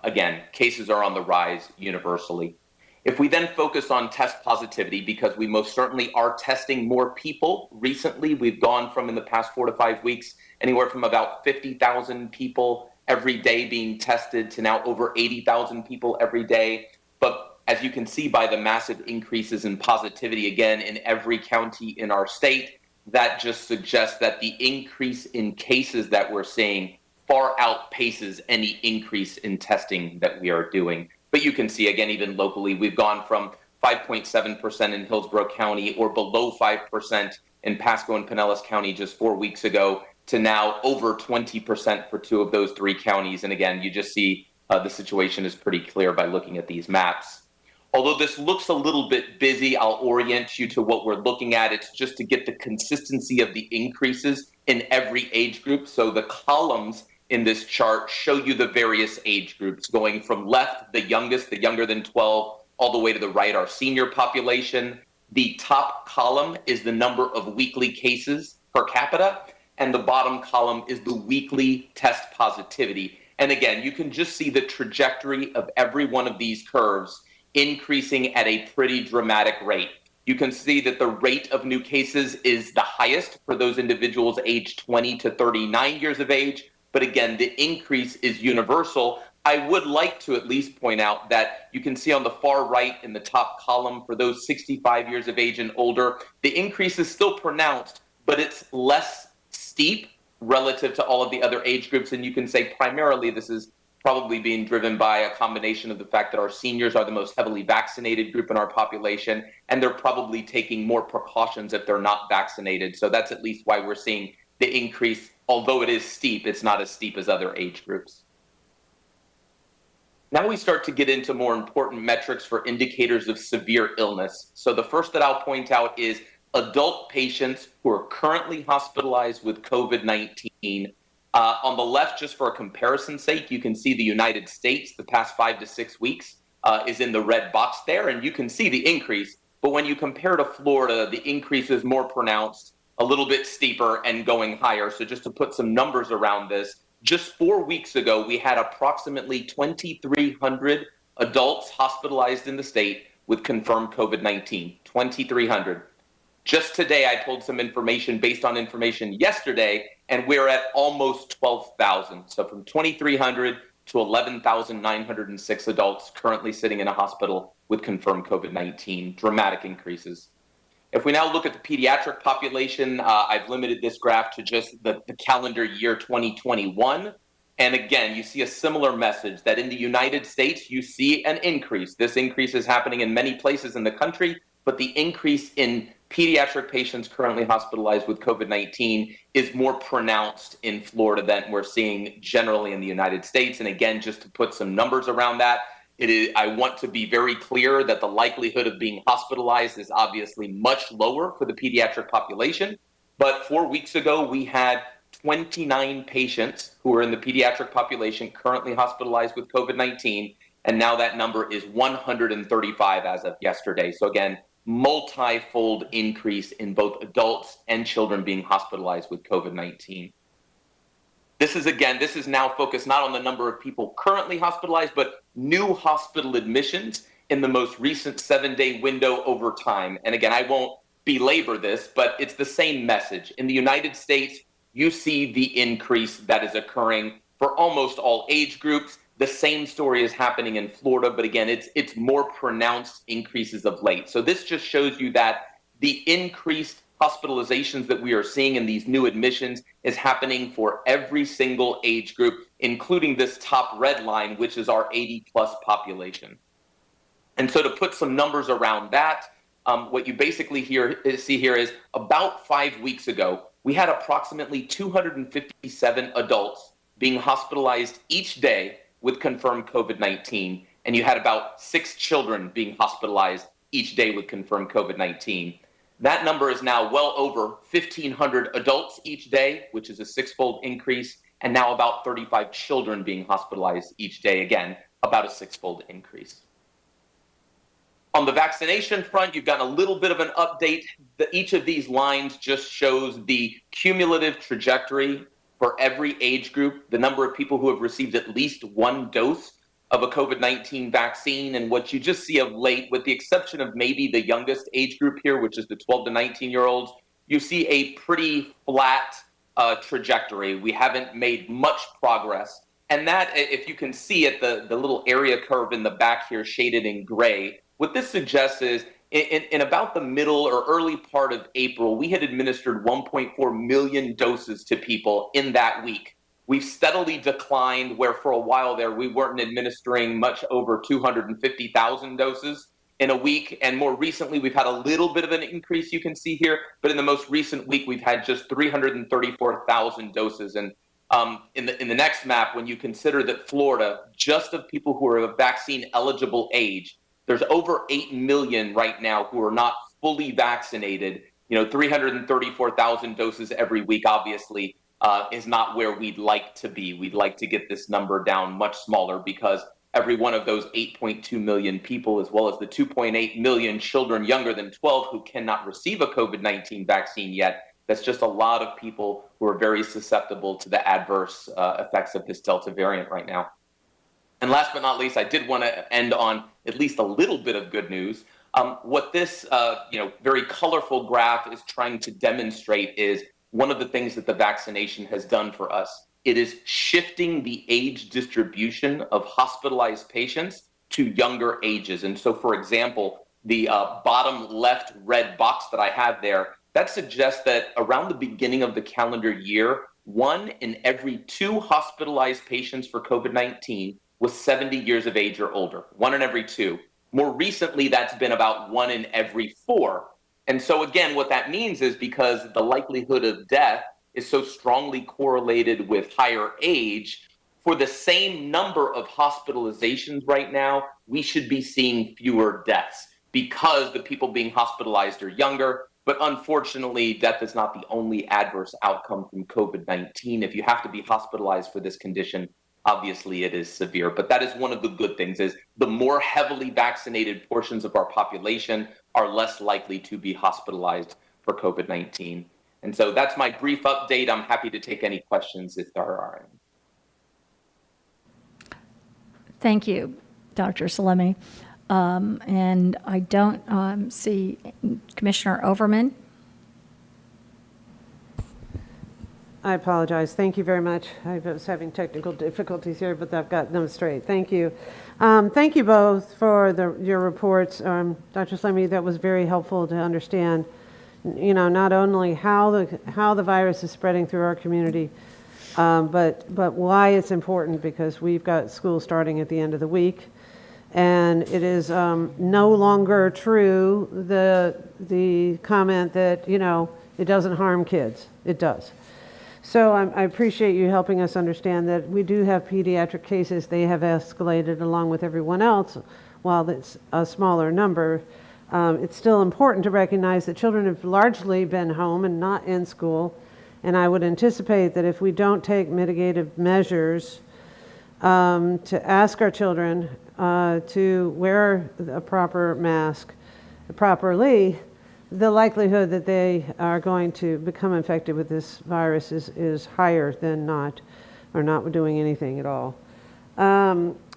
again, cases are on the rise universally. If we then focus on test positivity, because we most certainly are testing more people recently, we've gone from in the past 4 to 5 weeks, anywhere from about 50,000 people every day being tested to now over 80,000 people every day. But as you can see by the massive increases in positivity, again, in every county in our state, that just suggests that the increase in cases that we're seeing far outpaces any increase in testing that we are doing. But you can see, again, even locally, we've gone from 5.7% in Hillsborough County or below 5% in Pasco and Pinellas County just 4 weeks ago to now over 20% for 2 of those 3 counties. And again, you just see the situation is pretty clear by looking at these maps. Although this looks a little bit busy, I'll orient you to what we're looking at. It's just to get the consistency of the increases in every age group. So the columns in this chart show you the various age groups, going from left, the youngest, the younger than 12, all the way to the right, our senior population. The top column is the number of weekly cases per capita, and the bottom column is the weekly test positivity. And again, you can just see the trajectory of every one of these curves increasing at a pretty dramatic rate. You can see that the rate of new cases is the highest for those individuals aged 20 to 39 years of age. But again, the increase is universal. I would like to at least point out that you can see on the far right in the top column for those 65 years of age and older, the increase is still pronounced, but it's less steep relative to all of the other age groups. And you can say primarily this is probably being driven by a combination of the fact that our seniors are the most heavily vaccinated group in our population, and they're probably taking more precautions if they're not vaccinated. So that's at least why we're seeing the increase. Although it is steep, it's not as steep as other age groups. Now we start to get into more important metrics for indicators of severe illness. So the first that I'll point out is adult patients who are currently hospitalized with COVID-19. On the left, just for a comparison's sake, you can see the United States, the past 5 to 6 weeks is in the red box there, and you can see the increase. But when you compare to Florida, the increase is more pronounced. a little bit steeper and going higher. So just to put some numbers around this, just 4 weeks ago, we had approximately 2,300 adults hospitalized in the state with confirmed COVID-19, 2,300. Just today, I pulled some information based on information yesterday, and we're at almost 12,000. So from 2,300 to 11,906 adults currently sitting in a hospital with confirmed COVID-19, dramatic increases. If we now look at the pediatric population, I've limited this graph to just the calendar year 2021. And again, you see a similar message that in the United States, you see an increase. This increase is happening in many places in the country, but the increase in pediatric patients currently hospitalized with COVID-19 is more pronounced in Florida than we're seeing generally in the United States. And again, just to put some numbers around that, I want to be very clear that the likelihood of being hospitalized is obviously much lower for the pediatric population. But 4 weeks ago, we had 29 patients who are in the pediatric population currently hospitalized with COVID-19. And now that number is 135 as of yesterday. So again, multi-fold increase in both adults and children being hospitalized with COVID-19. This is now focused not on the number of people currently hospitalized, but new hospital admissions in the most recent 7-day window over time. And again, I won't belabor this, but it's the same message. In the United States, you see the increase that is occurring for almost all age groups. The same story is happening in Florida, but again, it's more pronounced increases of late. So this just shows you that the increased hospitalizations that we are seeing in these new admissions is happening for every single age group, including this top red line, which is our 80-plus population. And so to put some numbers around that, what you basically see here is about 5 weeks ago, we had approximately 257 adults being hospitalized each day with confirmed COVID-19, and you had about 6 children being hospitalized each day with confirmed COVID-19. That number is now well over 1,500 adults each day, which is a 6-fold increase, and now about 35 children being hospitalized each day, again, about a 6-fold increase. On the vaccination front, you've got a little bit of an update. Each of these lines just shows the cumulative trajectory for every age group, the number of people who have received at least 1 dose of a COVID-19 vaccine. And what you just see of late, with the exception of maybe the youngest age group here, which is the 12 to 19-year-olds, you see a pretty flat trajectory. We haven't made much progress. And that, if you can see it, the little area curve in the back here shaded in gray, what this suggests is in about the middle or early part of April, we had administered 1.4 million doses to people in that week. We've steadily declined, where for a while there, we weren't administering much over 250,000 doses in a week. And more recently, we've had a little bit of an increase, you can see here. But in the most recent week, we've had just 334,000 doses. And in the next map, when you consider that Florida, just of people who are of vaccine eligible age, there's over 8 million right now who are not fully vaccinated. 334,000 doses every week, obviously, is not where we'd like to be. We'd like to get this number down much smaller, because every one of those 8.2 million people, as well as the 2.8 million children younger than 12 who cannot receive a COVID-19 vaccine yet, that's just a lot of people who are very susceptible to the adverse effects of this Delta variant right now. And last but not least, I did want to end on at least a little bit of good news. What this very colorful graph is trying to demonstrate is one of the things that the vaccination has done for us. It is shifting the age distribution of hospitalized patients to younger ages. And so, for example, the bottom left red box that I have there, that suggests that around the beginning of the calendar year, 1 in every 2 hospitalized patients for COVID-19 was 70 years of age or older, 1 in every 2. More recently, that's been about 1 in every 4. And so again, what that means is, because the likelihood of death is so strongly correlated with higher age, for the same number of hospitalizations right now, we should be seeing fewer deaths, because the people being hospitalized are younger. But unfortunately, death is not the only adverse outcome from COVID-19. If you have to be hospitalized for this condition, obviously it is severe. But that is one of the good things, is the more heavily vaccinated portions of our population are less likely to be hospitalized for COVID-19. And so that's my brief update. I'm happy to take any questions if there are any. Thank you, Dr. Salemi. And I don't see Commissioner Overman. I apologize. Thank you very much. I was having technical difficulties here, but I've got them straight. Thank you. Thank you both for your reports. Dr. Salemi, that was very helpful to understand, not only how the virus is spreading through our community, but why it's important, because we've got school starting at the end of the week. And it is no longer true, the comment that, it doesn't harm kids. It does. So I appreciate you helping us understand that we do have pediatric cases. They have escalated along with everyone else. While it's a smaller number, it's still important to recognize that children have largely been home and not in school. And I would anticipate that if we don't take mitigative measures to ask our children to wear a proper mask properly, the likelihood that they are going to become infected with this virus is higher than not doing anything at all.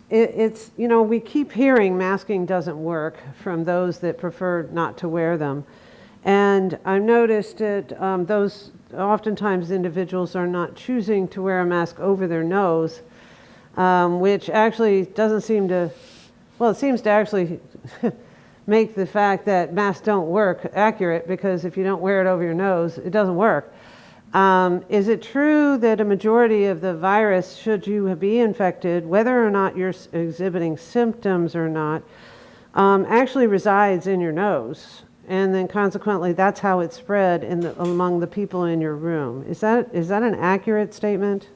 We keep hearing masking doesn't work from those that prefer not to wear them. And I've noticed that those oftentimes individuals are not choosing to wear a mask over their nose, which actually doesn't seem to, it seems to actually make the fact that masks don't work accurate, because if you don't wear it over your nose, it doesn't work. Is it true that a majority of the virus, should you be infected, whether or not you're exhibiting symptoms or not, actually resides in your nose? And then consequently, that's how it spread among the people in your room. Is that an accurate statement?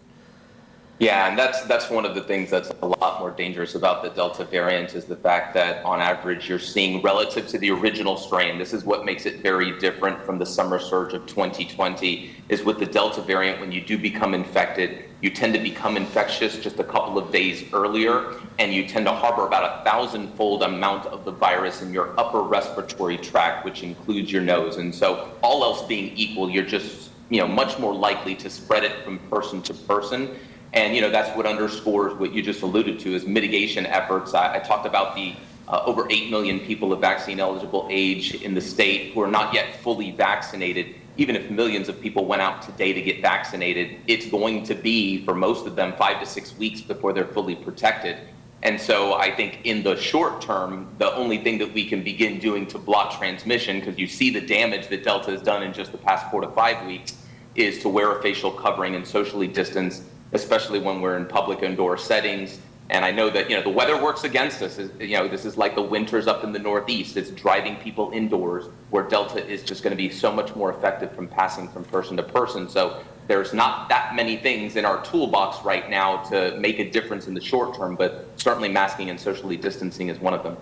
Yeah, and that's one of the things that's a lot more dangerous about the Delta variant, is the fact that on average you're seeing, relative to the original strain, this is what makes it very different from the summer surge of 2020, is with the Delta variant, when you do become infected, you tend to become infectious just a couple of days earlier, and you tend to harbor about 1,000-fold amount of the virus in your upper respiratory tract, which includes your nose. And so all else being equal, you're just much more likely to spread it from person to person. And that's what underscores what you just alluded to, is mitigation efforts. I talked about the over 8 million people of vaccine eligible age in the state who are not yet fully vaccinated. Even if millions of people went out today to get vaccinated, it's going to be, for most of them, 5 to 6 weeks before they're fully protected. And so I think in the short term, the only thing that we can begin doing to block transmission, because you see the damage that Delta has done in just the past 4 to 5 weeks, is to wear a facial covering and socially distance, especially when we're in public indoor settings. And I know that, the weather works against us. This is like the winters up in the Northeast. It's driving people indoors, where Delta is just going to be so much more effective from passing from person to person. So there's not that many things in our toolbox right now to make a difference in the short term, but certainly masking and socially distancing is one of them.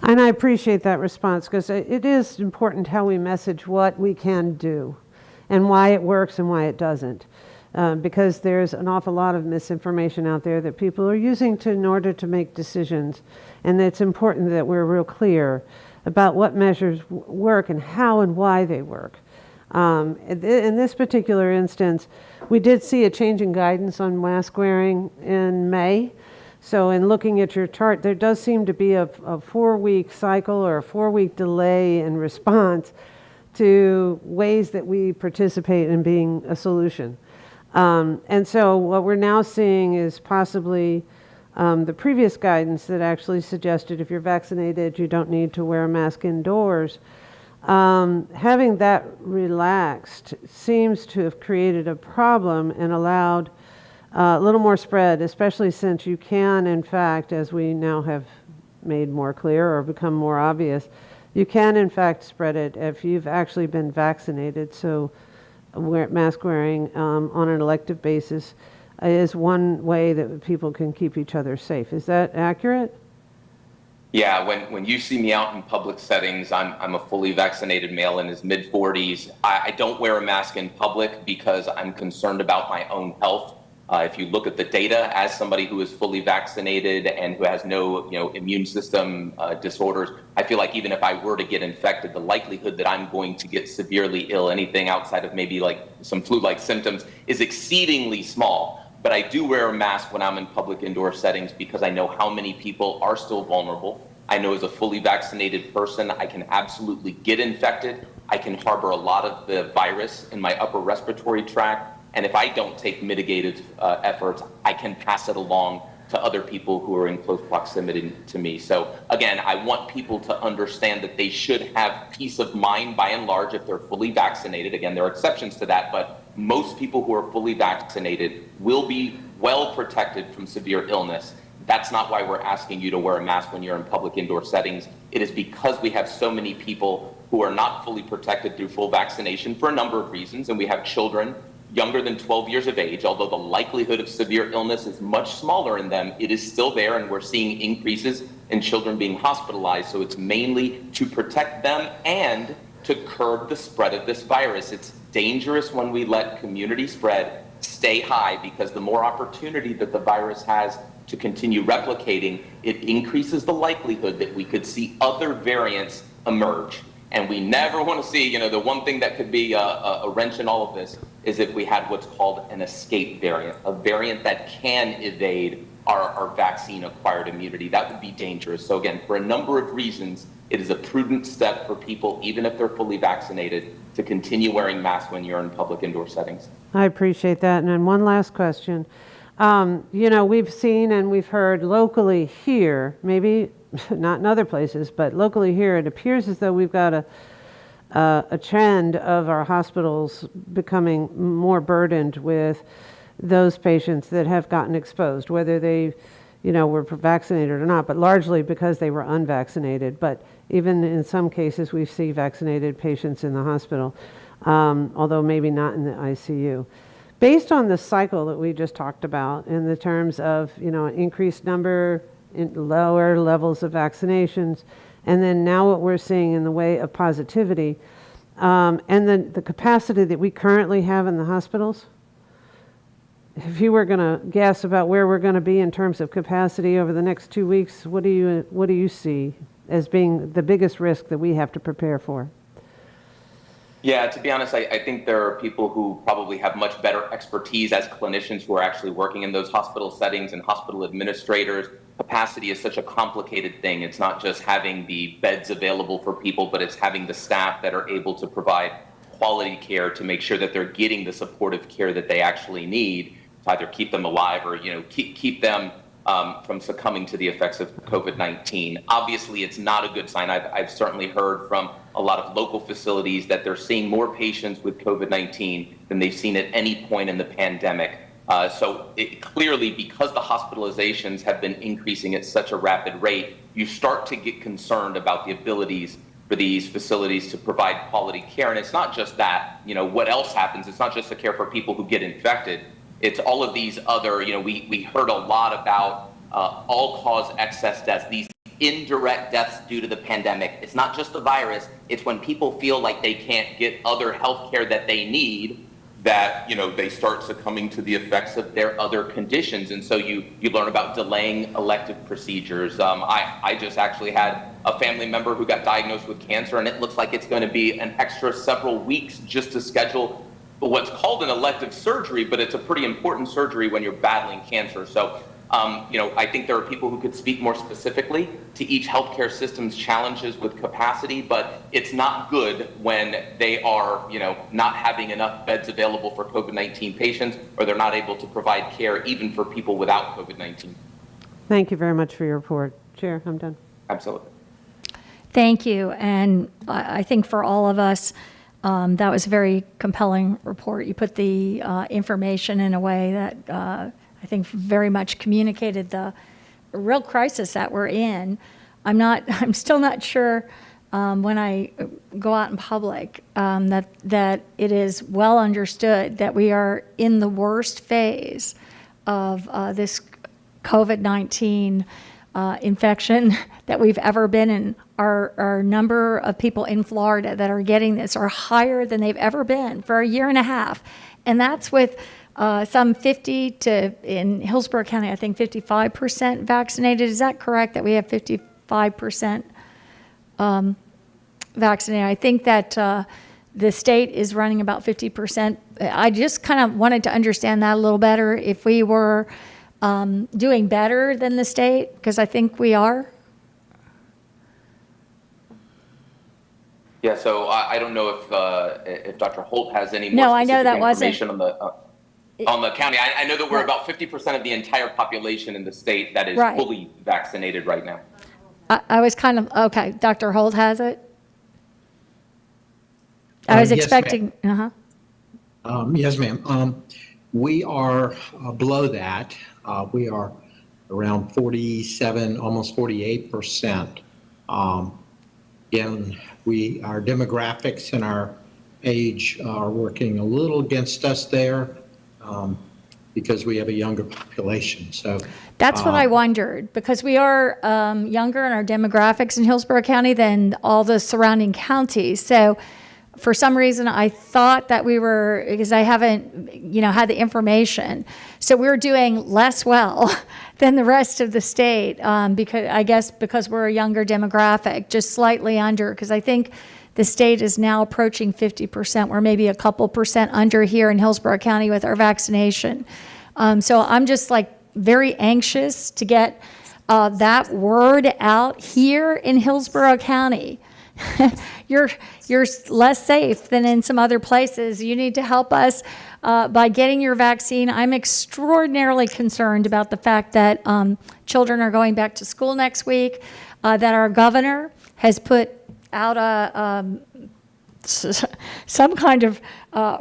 And I appreciate that response, because it is important how we message what we can do and why it works and why it doesn't. Because there's an awful lot of misinformation out there that people are using in order to make decisions. And it's important that we're real clear about what measures work and how and why they work. In this particular instance, we did see a change in guidance on mask wearing in May. So in looking at your chart, there does seem to be a 4-week cycle or a 4-week delay in response to ways that we participate in being a solution. And so what we're now seeing is possibly the previous guidance that actually suggested if you're vaccinated, you don't need to wear a mask indoors. Having that relaxed seems to have created a problem and allowed a little more spread, especially since you can, in fact, as we now have made more clear or become more obvious, you can, in fact, spread it if you've actually been vaccinated. So mask wearing on an elective basis is one way that people can keep each other safe. Is that accurate? Yeah, when you see me out in public settings, I'm a fully vaccinated male in his mid-40s. I don't wear a mask in public because I'm concerned about my own health. If you look at the data, as somebody who is fully vaccinated and who has no, immune system disorders, I feel like even if I were to get infected, the likelihood that I'm going to get severely ill, anything outside of maybe like some flu-like symptoms, is exceedingly small. But I do wear a mask when I'm in public indoor settings because I know how many people are still vulnerable. I know as a fully vaccinated person, I can absolutely get infected. I can harbor a lot of the virus in my upper respiratory tract. And if I don't take mitigative efforts, I can pass it along to other people who are in close proximity to me. So again, I want people to understand that they should have peace of mind by and large if they're fully vaccinated. Again, there are exceptions to that, but most people who are fully vaccinated will be well protected from severe illness. That's not why we're asking you to wear a mask when you're in public indoor settings. It is because we have so many people who are not fully protected through full vaccination for a number of reasons, and we have children younger than 12 years of age. Although the likelihood of severe illness is much smaller in them, it is still there, and we're seeing increases in children being hospitalized. So it's mainly to protect them and to curb the spread of this virus. It's dangerous when we let community spread stay high, because the more opportunity that the virus has to continue replicating, it increases the likelihood that we could see other variants emerge. And we never want to see, the one thing that could be a wrench in all of this is if we had what's called an escape variant, a variant that can evade our vaccine-acquired immunity. That would be dangerous. So again, for a number of reasons, it is a prudent step for people, even if they're fully vaccinated, to continue wearing masks when you're in public indoor settings. I appreciate that. And then one last question. We've seen and we've heard locally here, maybe not in other places, but locally here, it appears as though we've got a trend of our hospitals becoming more burdened with those patients that have gotten exposed, whether they, were vaccinated or not, but largely because they were unvaccinated. But even in some cases, we see vaccinated patients in the hospital, although maybe not in the ICU. Based on the cycle that we just talked about in the terms of, an increased number, in lower levels of vaccinations, and then now what we're seeing in the way of positivity, and then the capacity that we currently have in the hospitals, if you were going to guess about where we're going to be in terms of capacity over the next 2 weeks, what do you see as being the biggest risk that we have to prepare for? Yeah, to be honest, I think there are people who probably have much better expertise as clinicians who are actually working in those hospital settings and hospital administrators. Capacity is such a complicated thing. It's not just having the beds available for people, but it's having the staff that are able to provide quality care to make sure that they're getting the supportive care that they actually need to either keep them alive or, keep them from succumbing to the effects of COVID-19. Obviously, it's not a good sign. I've certainly heard from a lot of local facilities that they're seeing more patients with COVID-19 than they've seen at any point in the pandemic. So clearly, because the hospitalizations have been increasing at such a rapid rate, you start to get concerned about the abilities for these facilities to provide quality care. And it's not just that, what else happens? It's not just the care for people who get infected. It's all of these other, we heard a lot about all-cause excess deaths, these indirect deaths due to the pandemic. It's not just the virus. It's when people feel like they can't get other health care that they need that, they start succumbing to the effects of their other conditions. And so you learn about delaying elective procedures. I just actually had a family member who got diagnosed with cancer, and it looks like it's going to be an extra several weeks just to schedule what's called an elective surgery, but it's a pretty important surgery when you're battling cancer. So, I think there are people who could speak more specifically to each healthcare system's challenges with capacity, but it's not good when they are, not having enough beds available for COVID-19 patients, or they're not able to provide care even for people without COVID-19. Thank you very much for your report. Chair, I'm done. Absolutely. Thank you. And I think for all of us, that was a very compelling report. You put the information in a way that I think very much communicated the real crisis that we're in. I'm still not sure when I go out in public that it is well understood that we are in the worst phase of this COVID-19 infection that we've ever been in. Our number of people in Florida that are getting this are higher than they've ever been for a year and a half. And that's with some 50 to, in Hillsborough County, I think 55% vaccinated. Is that correct, that we have 55% vaccinated? I think that the state is running about 50%. I just kind of wanted to understand that a little better, if we were doing better than the state, because I think we are. Yeah, so I don't know if Dr. Holt has any more No, I know specific that wasn't- information on the county. I know that we're about 50% of the entire population in the state that is Right. fully vaccinated right now. I was kind of, okay, Dr. Holt has it? I was Yes, ma'am. expecting, Yes, ma'am. We are below that. We are around 47, almost 48%. Again, our demographics and our age are working a little against us there because we have a younger population. So That's what I wondered, because we are younger in our demographics in Hillsborough County than all the surrounding counties. So for some reason, I thought that we were, because I haven't, had the information. So we're doing less well than the rest of the state, because we're a younger demographic, just slightly under, because I think the state is now approaching 50%. We're maybe a couple percent under here in Hillsborough County with our vaccination. So I'm just very anxious to get that word out here in Hillsborough County. You're less safe than in some other places. You need to help us by getting your vaccine. I'm extraordinarily concerned about the fact that children are going back to school next week, that our governor has put out some kind of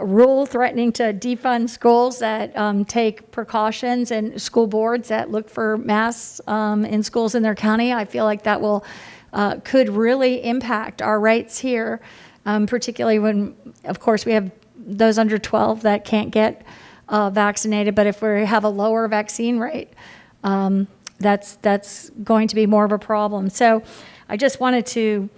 rule threatening to defund schools that take precautions, and school boards that look for masks in schools in their county. I feel like that could really impact our rates here, particularly when, of course, we have those under 12 that can't get vaccinated. But if we have a lower vaccine rate, that's going to be more of a problem. So I just wanted to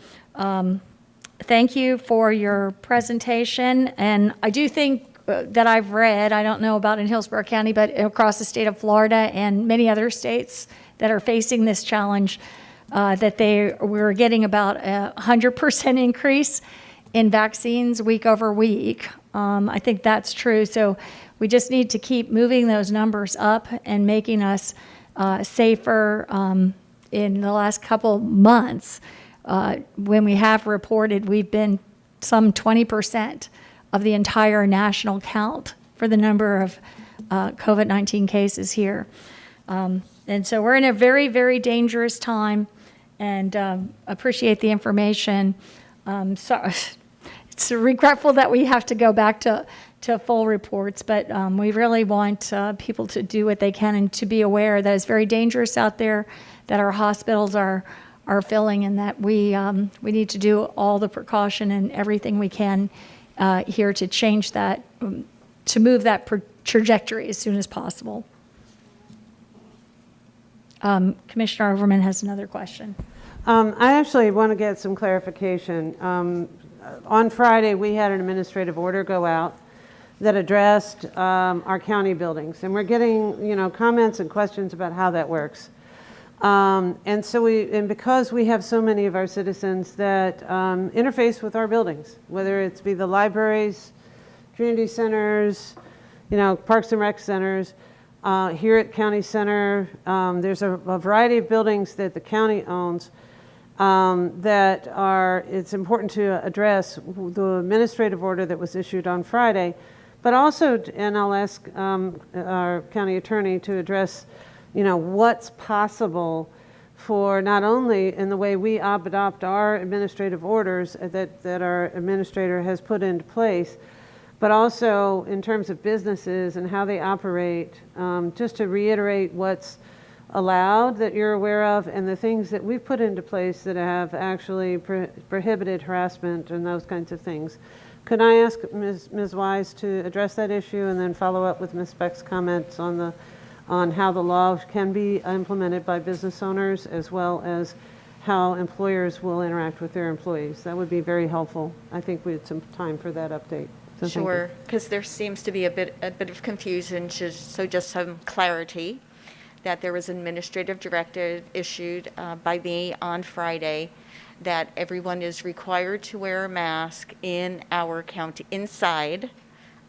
thank you for your presentation. And I do think that I've read, I don't know about in Hillsborough County, but across the state of Florida and many other states that are facing this challenge, that we're getting about 100% increase in vaccines week over week. I think that's true. So we just need to keep moving those numbers up and making us safer. In the last couple months, when we have reported, we've been some 20% of the entire national count for the number of COVID-19 cases here. And so we're in a very, very dangerous time, and appreciate the information. So it's regretful that we have to go back to full reports, but we really want people to do what they can and to be aware that it's very dangerous out there, that our hospitals are filling, and that we need to do all the precaution and everything we can here to change that, to move that trajectory as soon as possible. Commissioner Overman has another question. I actually want to get some clarification. On Friday, we had an administrative order go out that addressed our county buildings, and we're getting, comments and questions about how that works. And because we have so many of our citizens that interface with our buildings, whether it's be the libraries, community centers, parks and rec centers, here at County Center, there's a variety of buildings that the county owns it's important to address the administrative order that was issued on Friday, but also, and I'll ask our county attorney to address, what's possible for not only in the way we adopt our administrative orders that our administrator has put into place, but also in terms of businesses and how they operate, just to reiterate what's allowed that you're aware of, and the things that we've put into place that have actually prohibited harassment and those kinds of things. Could I ask Ms. Wise to address that issue and then follow up with Ms. Beck's comments on how the law can be implemented by business owners, as well as how employers will interact with their employees? That would be very helpful. I think we had some time for that update. So thank you. Sure, because there seems to be a bit of confusion, just some clarity, that there was an administrative directive issued by me on Friday that everyone is required to wear a mask in our county, inside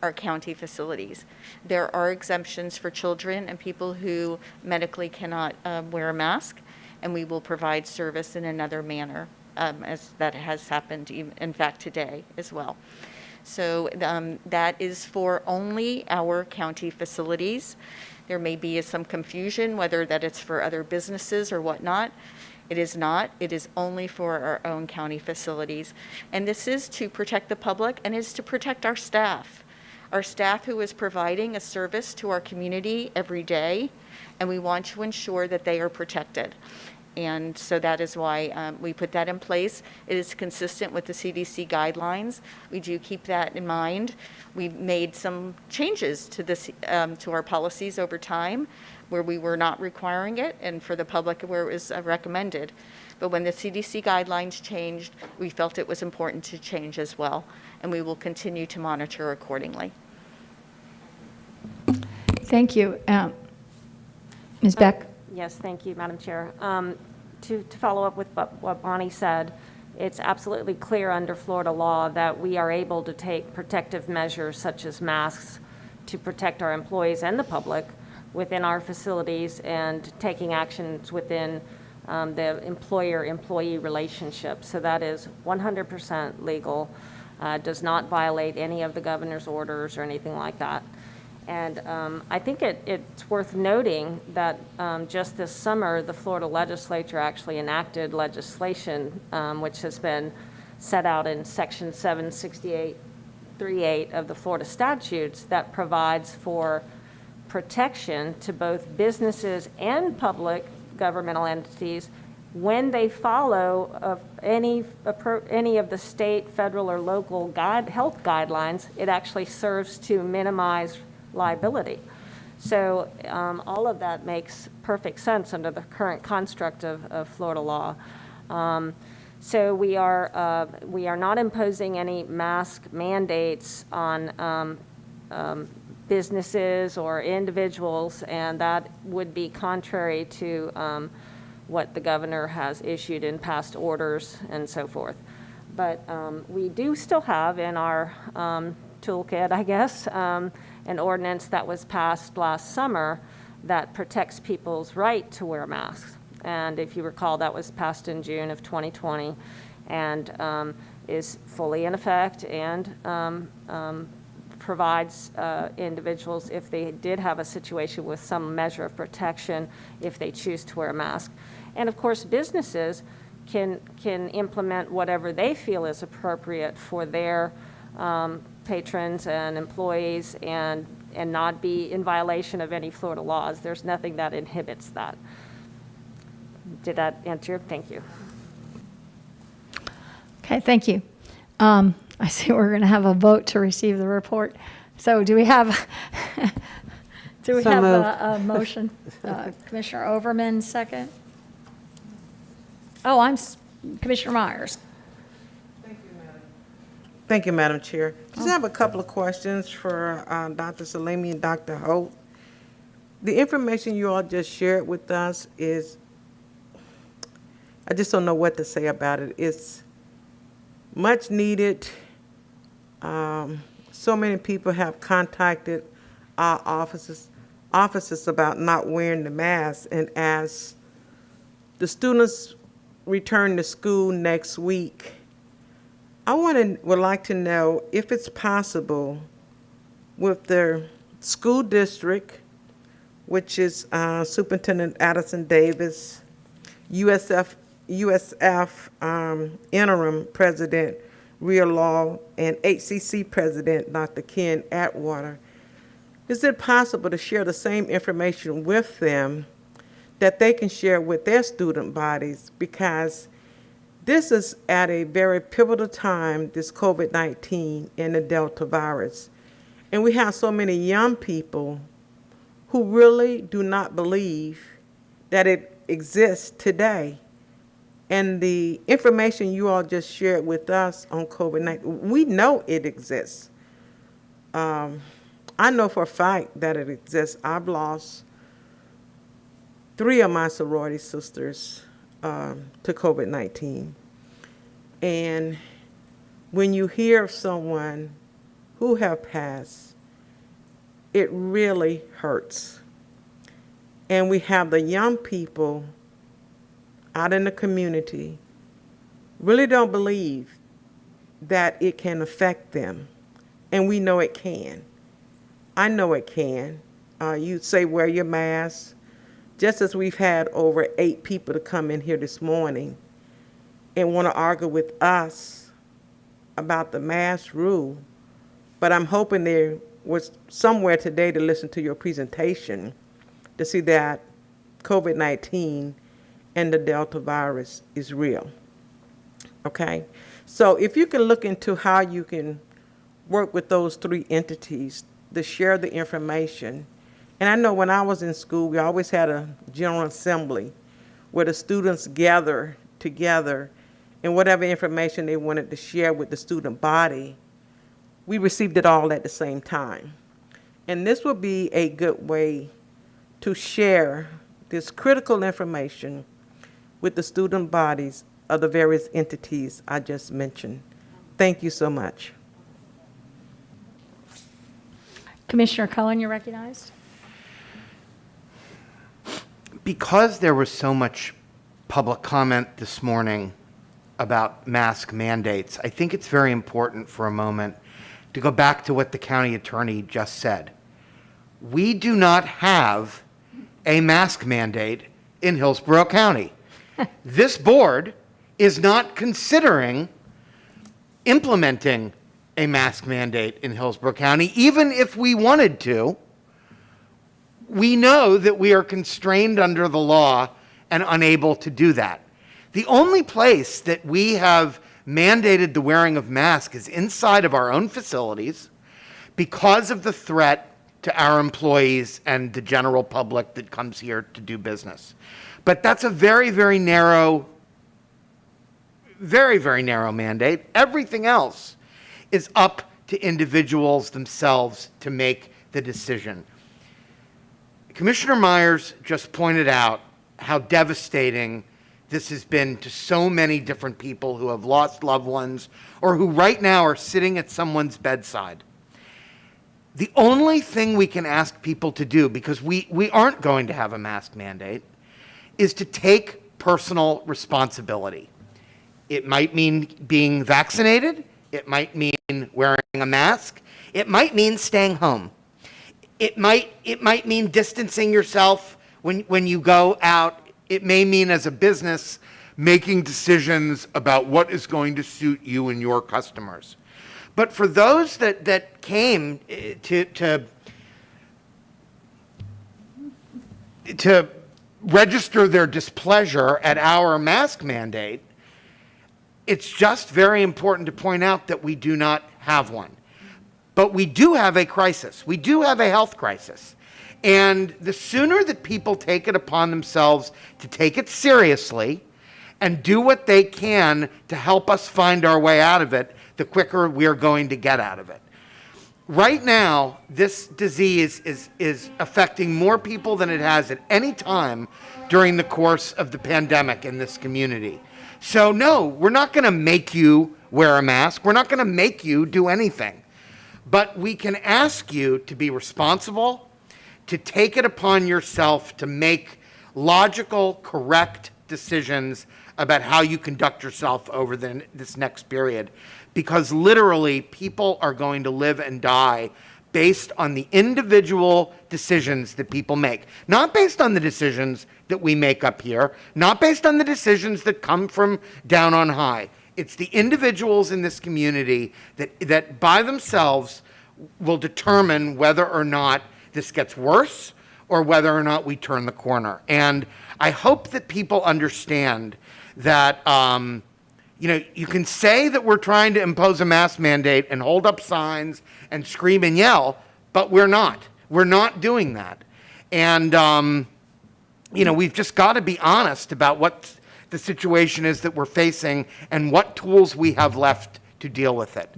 our county facilities. There are exemptions for children and people who medically cannot wear a mask, and we will provide service in another manner, as that has happened, in fact, today as well. So that is for only our county facilities. There may be some confusion whether that it's for other businesses or whatnot. It is not. It is only for our own county facilities. And this is to protect the public, and it's to protect our staff. Our staff who is providing a service to our community every day, and we want to ensure that they are protected. And so that is why we put that in place. It is consistent with the CDC guidelines. We do keep that in mind. We've made some changes to this, to our policies over time where we were not requiring it, and for the public where it was recommended. But when the CDC guidelines changed, we felt it was important to change as well, and we will continue to monitor accordingly. Thank you. Ms. Beck? Yes, thank you, Madam Chair. To follow up with what Bonnie said, it's absolutely clear under Florida law that we are able to take protective measures such as masks to protect our employees and the public within our facilities, and taking actions within the employer-employee relationship. So that is 100% legal, does not violate any of the governor's orders or anything like that. And I think it's worth noting that just this summer, the Florida legislature actually enacted legislation which has been set out in Section 768.38 of the Florida statutes that provides for protection to both businesses and public governmental entities when they follow any of the state, federal, or local health guidelines. It actually serves to minimize liability. So all of that makes perfect sense under the current construct of Florida law. So we are not imposing any mask mandates on businesses or individuals, and that would be contrary to what the governor has issued in past orders and so forth. But we do still have in our toolkit, I guess, an ordinance that was passed last summer that protects people's right to wear masks. And if you recall, that was passed in June of 2020 and is fully in effect and provides individuals, if they did have a situation, with some measure of protection if they choose to wear a mask. And of course, businesses can implement whatever they feel is appropriate for their patrons and employees and not be in violation of any Florida laws. There's nothing that inhibits that. Did that answer your? Thank you. Okay, thank you. I see we're going to have a vote to receive the report. So do we have a motion? Commissioner Overman, second. Oh, Commissioner Myers. Thank you, Madam Chair. Just have a couple of questions for Dr. Salemi and Dr. Holt. The information you all just shared with us is, I just don't know what to say about it. It's much needed. So many people have contacted our offices about not wearing the mask, and as the students return to school next week, I would like to know if it's possible with the school district, which is Superintendent Addison Davis, USF interim president Rhea Law, and HCC president Dr. Ken Atwater. Is it possible to share the same information with them that they can share with their student bodies? Because this is at a very pivotal time, this COVID-19 and the Delta virus. And we have so many young people who really do not believe that it exists today. And the information you all just shared with us on COVID-19, we know it exists. I know for a fact that it exists. I've lost 3 of my sorority sisters to COVID-19. And when you hear of someone who have passed, it really hurts. And we have the young people out in the community really don't believe that it can affect them. And we know it can. I know it can. You say wear your mask. Just as we've had over 8 people to come in here this morning and want to argue with us about the mask rule, but I'm hoping there was somewhere today to listen to your presentation to see that COVID-19 and the Delta virus is real. Okay? So if you can look into how you can work with those 3 entities to share the information. And I know when I was in school, we always had a general assembly where the students gather together and whatever information they wanted to share with the student body, we received it all at the same time. And this would be a good way to share this critical information with the student bodies of the various entities I just mentioned. Thank you so much. Commissioner Cohen, you're recognized. Because there was so much public comment this morning about mask mandates, I think it's very important for a moment to go back to what the county attorney just said. We do not have a mask mandate in Hillsborough County. This board is not considering implementing a mask mandate in Hillsborough County. Even if we wanted to, we know that we are constrained under the law and unable to do that. The only place that we have mandated the wearing of masks is inside of our own facilities because of the threat to our employees and the general public that comes here to do business. But that's a very, very narrow mandate. Everything else is up to individuals themselves to make the decision. Commissioner Myers just pointed out how devastating this has been to so many different people who have lost loved ones or who right now are sitting at someone's bedside. The only thing we can ask people to do, because we aren't going to have a mask mandate, is to take personal responsibility. It might mean being vaccinated. It might mean wearing a mask. It might mean staying home. It might mean distancing yourself when you go out. It may mean, as a business, making decisions about what is going to suit you and your customers. But for those that came to register their displeasure at our mask mandate, it's just very important to point out that we do not have one. But we do have a crisis. We do have a health crisis. And the sooner that people take it upon themselves to take it seriously and do what they can to help us find our way out of it, the quicker we are going to get out of it. Right now, this disease is affecting more people than it has at any time during the course of the pandemic in this community. So no, we're not going to make you wear a mask. We're not going to make you do anything. But we can ask you to be responsible, to take it upon yourself to make logical, correct decisions about how you conduct yourself over this next period. Because literally, people are going to live and die based on the individual decisions that people make. Not based on the decisions that we make up here, not based on the decisions that come from down on high. It's the individuals in this community that by themselves will determine whether or not this gets worse or whether or not we turn the corner. And I hope that people understand that you can say that we're trying to impose a mask mandate and hold up signs and scream and yell, but we're not. We're not doing that. And, we've just got to be honest about what the situation is that we're facing and what tools we have left to deal with it.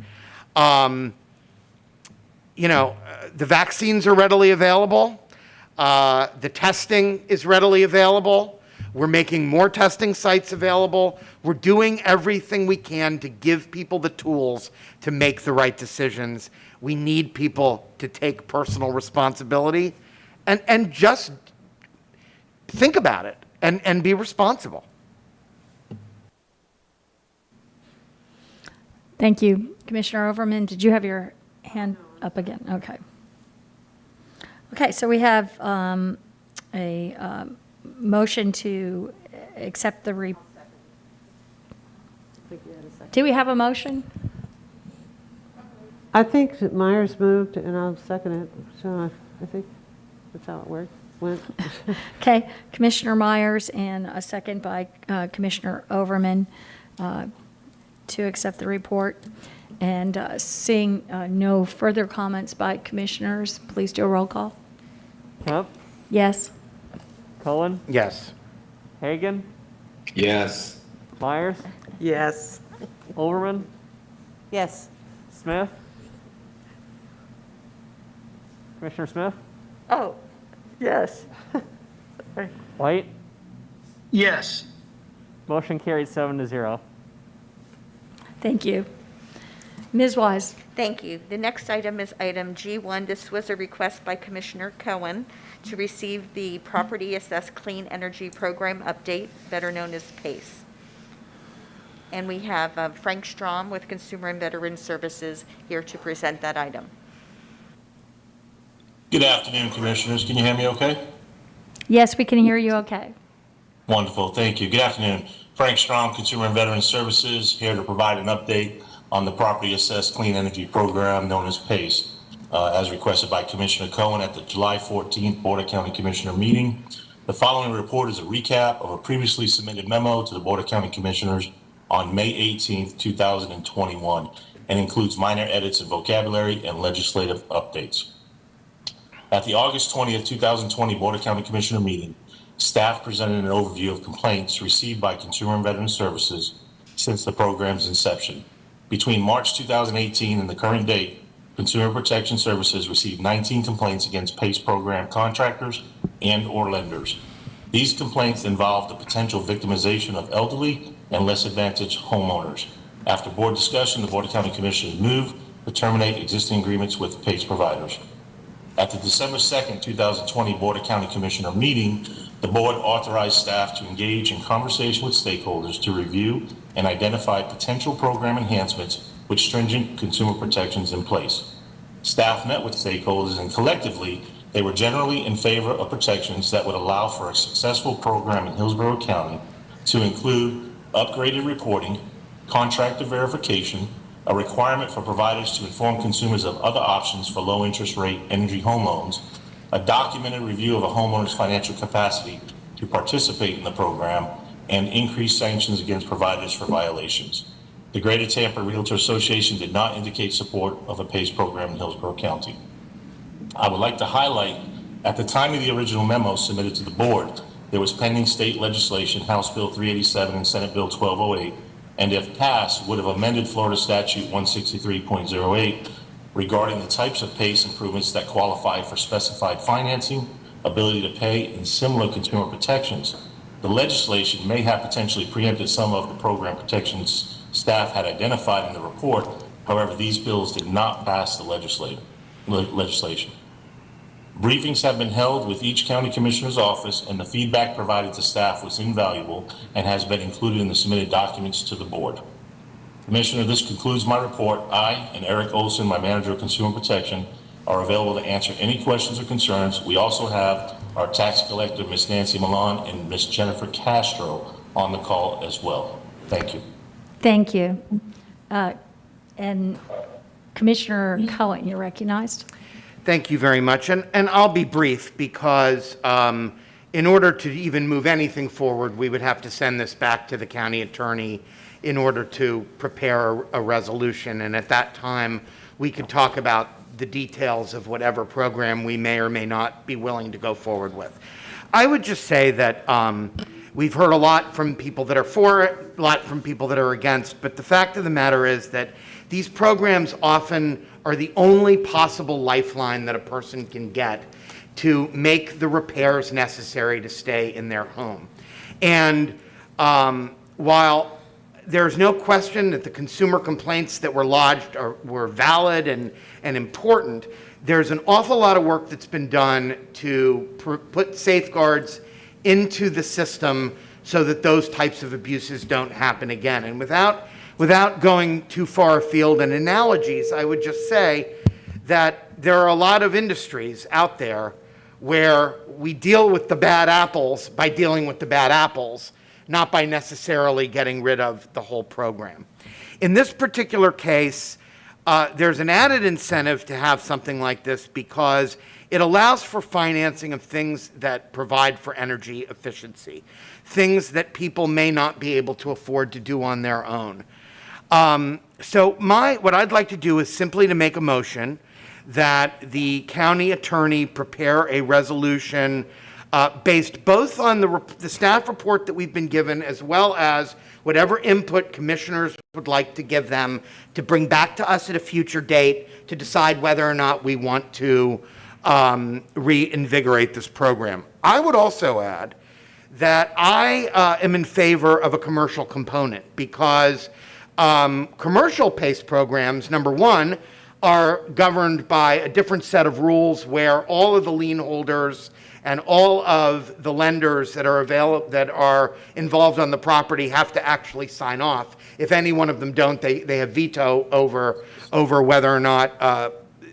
the vaccines are readily available. The testing is readily available. We're making more testing sites available. We're doing everything we can to give people the tools to make the right decisions. We need people to take personal responsibility and just think about it and be responsible. Thank you. Commissioner Overman, did you have your hand up again? Okay. Okay, so we have a motion to accept the Do we have a motion? I think that Myers moved, and I'll second it, so I think that's how it went. Okay, Commissioner Myers and a second by Commissioner Overman to accept the report. And seeing no further comments by commissioners, please do a roll call. Kemp, Yes. Cullen, Yes. Hagan, Yes. Myers, Yes. Overman, Yes. Smith. Commissioner Smith, Oh, yes. Sorry. White. Yes. Motion carried 7-0. Thank you. Ms. Wise. Thank you. The next item is item G1. This was a request by Commissioner Cohen to receive the Property Assessed Clean Energy Program update, better known as PACE. And we have Frank Strom with Consumer and Veteran Services here to present that item. Good afternoon, Commissioners. Can you hear me okay? Yes, we can hear you okay. Wonderful. Thank you. Good afternoon. Frank Strom, Consumer and Veteran Services, here to provide an update on the Property Assessed Clean Energy Program known as PACE, as requested by Commissioner Cohen at the July 14th Board of County Commissioner meeting. The following report is a recap of a previously submitted memo to the Board of County Commissioners on May 18th, 2021, and includes minor edits in vocabulary and legislative updates. At the August 20th, 2020 Board of County Commissioner meeting, staff presented an overview of complaints received by Consumer and Veteran Services since the program's inception. Between March 2018 and the current date, Consumer Protection Services received 19 complaints against PACE program contractors and/or lenders. These complaints involved the potential victimization of elderly and less advantaged homeowners. After board discussion, the Board of County Commissioners moved to terminate existing agreements with PACE providers. At the December 2nd, 2020 Board of County Commissioner meeting, the board authorized staff to engage in conversation with stakeholders to review and identify potential program enhancements with stringent consumer protections in place. Staff met with stakeholders and collectively, they were generally in favor of protections that would allow for a successful program in Hillsborough County to include upgraded reporting, contractor verification, a requirement for providers to inform consumers of other options for low interest rate energy home loans, a documented review of a homeowner's financial capacity to participate in the program, and increased sanctions against providers for violations. The Greater Tampa Realtor Association did not indicate support of a PACE program in Hillsborough County. I would like to highlight, at the time of the original memo submitted to the board, there was pending state legislation, House Bill 387 and Senate Bill 1208, and if passed, would have amended Florida Statute 163.08 regarding the types of PACE improvements that qualify for specified financing, ability to pay, and similar consumer protections. The legislation may have potentially preempted some of the program protections staff had identified in the report. However, these bills did not pass the legislation. Briefings have been held with each county commissioner's office, and the feedback provided to staff was invaluable and has been included in the submitted documents to the board. Commissioner, this concludes my report. I and Eric Olson, my manager of consumer protection, are available to answer any questions or concerns. We also have our tax collector, Ms. Nancy Milan, and Ms. Jennifer Castro on the call as well. Thank you. Thank you. And Commissioner Cohen, you're recognized. Thank you very much. And I'll be brief because in order to even move anything forward, we would have to send this back to the county attorney in order to prepare a resolution. And at that time, we could talk about the details of whatever program we may or may not be willing to go forward with. I would just say that we've heard a lot from people that are for it, a lot from people that are against, but the fact of the matter is that these programs often are the only possible lifeline that a person can get to make the repairs necessary to stay in their home. And while there's no question that the consumer complaints that were lodged were valid and important, there's an awful lot of work that's been done to put safeguards into the system so that those types of abuses don't happen again. And without going too far afield in analogies, I would just say that there are a lot of industries out there where we deal with the bad apples by dealing with the bad apples, not by necessarily getting rid of the whole program. In this particular case, there's an added incentive to have something like this because it allows for financing of things that provide for energy efficiency, things that people may not be able to afford to do on their own. So what I'd like to do is simply to make a motion that the county attorney prepare a resolution based both on the staff report that we've been given as well as whatever input commissioners would like to give them to bring back to us at a future date to decide whether or not we want to reinvigorate this program. I would also add that I am in favor of a commercial component because commercial PACE programs, number one, are governed by a different set of rules where all of the lien holders and all of the lenders that are involved on the property have to actually sign off. If any one of them don't, they have veto over whether or not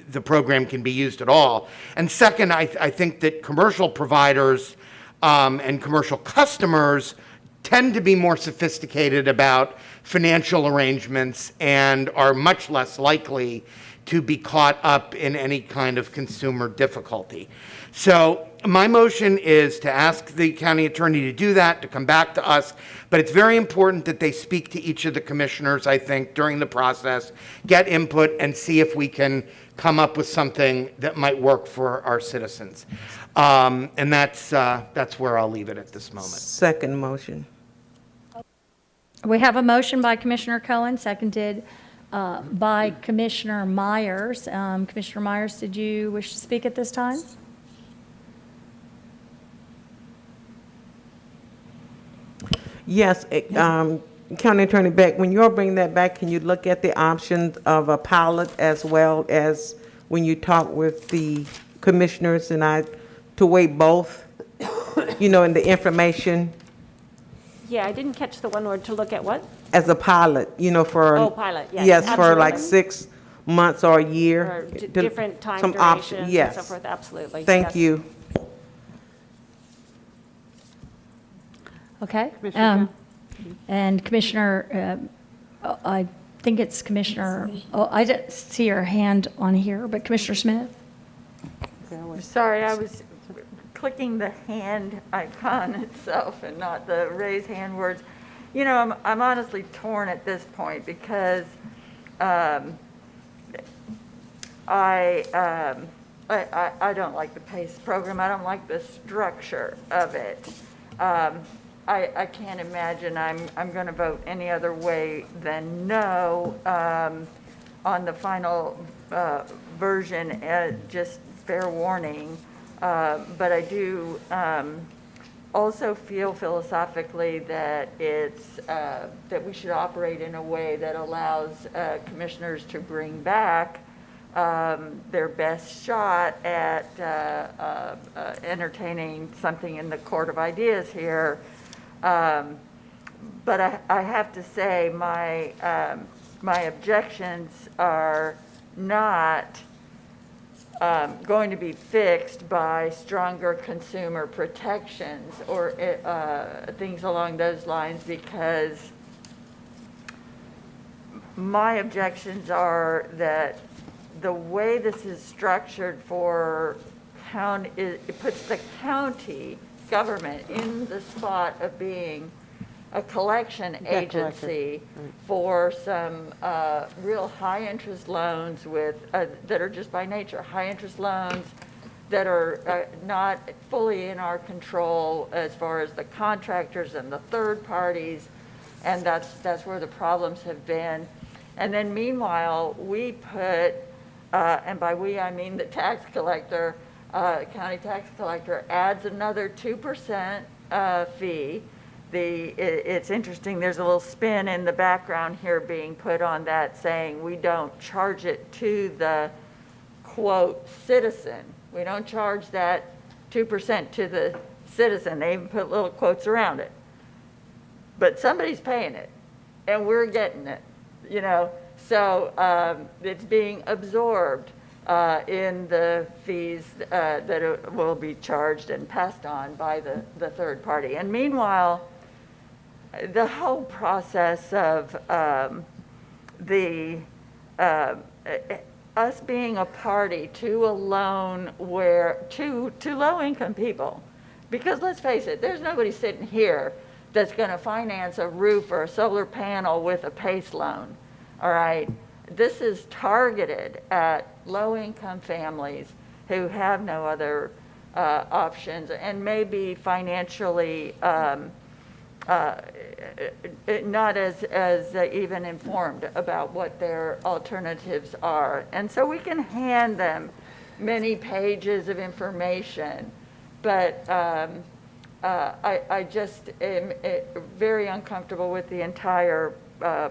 the program can be used at all. And second, I think that commercial providers and commercial customers tend to be more sophisticated about financial arrangements and are much less likely to be caught up in any kind of consumer difficulty. So my motion is to ask the county attorney to do that, to come back to us, but it's very important that they speak to each of the commissioners, I think, during the process, get input, and see if we can come up with something that might work for our citizens. And that's where I'll leave it at this moment. Second motion. We have a motion by Commissioner Cohen, seconded by Commissioner Myers. Commissioner Myers, did you wish to speak at this time? Yes, County Attorney Beck, when you're bringing that back, can you look at the options of a pilot as well as when you talk with the commissioners to weigh both, in the information? Yeah, I didn't catch the one word, to look at what? As a pilot, for. Oh, pilot, yes. Yes, for like absolutely. 6 months or a year. Or to- different time some durations and yes. so forth, absolutely. Thank yes. you. Okay. Commissioner And Commissioner, I think it's Commissioner, I didn't see her hand on here, but Commissioner Smith? Sorry, I was clicking the hand icon itself and not the raise hand words. I'm honestly torn at this point because I don't like the PACE program. I don't like the structure of it. I can't imagine I'm going to vote any other way than no on the final version, just fair warning. But I do also feel philosophically that that we should operate in a way that allows commissioners to bring back their best shot at entertaining something in the court of ideas here. But I have to say my objections are not going to be fixed by stronger consumer protections or things along those lines, because my objections are that the way this is structured for county, it puts the county government in the spot of being a collection agency for some real high interest loans that are just by nature high interest loans that are not fully in our control as far as the contractors and the third parties, and that's where the problems have been. And then meanwhile, we put, and by we I mean the tax collector, county tax collector adds another 2% fee. It's interesting, there's a little spin in the background here being put on that saying we don't charge it to the, quote, citizen. We don't charge that 2% to the citizen. They even put little quotes around it. But somebody's paying it, and we're getting it, you know. So it's being absorbed in the fees that will be charged and passed on by the third party. And meanwhile, the whole process of us being a party to a loan where to low-income people, because let's face it, there's nobody sitting here that's going to finance a roof or a solar panel with a PACE loan. All right, this is targeted at low-income families who have no other options and may be financially not as even informed about what their alternatives are. And so we can hand them many pages of information, but I just am very uncomfortable with the entire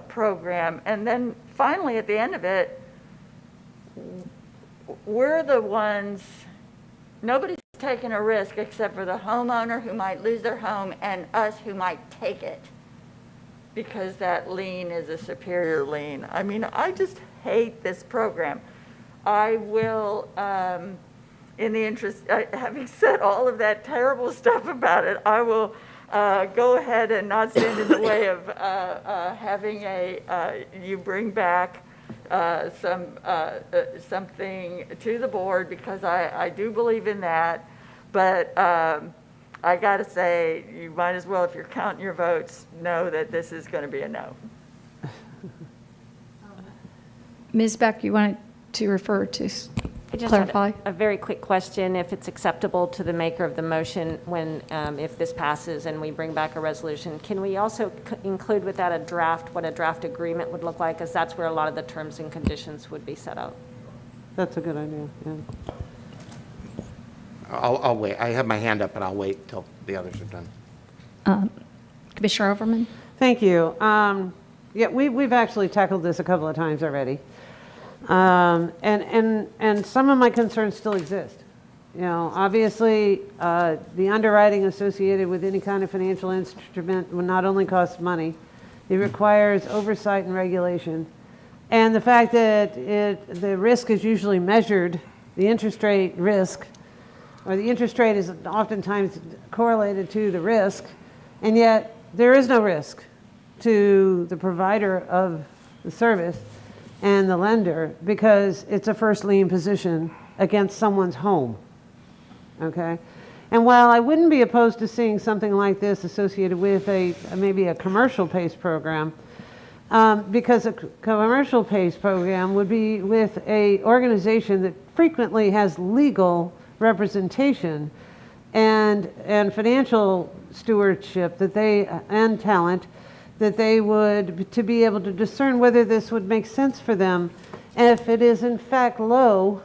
program. And then finally, at the end of it, we're the ones, nobody's taking a risk except for the homeowner who might lose their home and us who might take it because that lien is a superior lien. I mean, I just hate this program. I will, in the interest, having said all of that terrible stuff about it, I will go ahead and not stand in the way of having you bring back something to the board, because I do believe in that. But I got to say, you might as well, if you're counting your votes, know that this is going to be a no. Ms. Beck, you wanted to refer to I just clarify? had a very quick question. If it's acceptable to the maker of the motion, when if this passes and we bring back a resolution, can we also include with that a draft, what a draft agreement would look like? Because that's where a lot of the terms and conditions would be set out. That's a good idea, yeah. I'll wait. I have my hand up, but I'll wait till the others are done. Commissioner Overman? Thank you. Yeah, we've actually tackled this a couple of times already. And some of my concerns still exist. You know, obviously, the underwriting associated with any kind of financial instrument will not only cost money, it requires oversight and regulation. And the fact that the risk is usually measured, the interest rate risk, or the interest rate is oftentimes correlated to the risk, and yet there is no risk to the provider of the service and the lender, because it's a first lien position against someone's home, okay? And while I wouldn't be opposed to seeing something like this associated with maybe a commercial PACE program, because a commercial PACE program would be with a organization that frequently has legal representation and financial stewardship and talent, that they would, to be able to discern whether this would make sense for them. And if it is in fact low,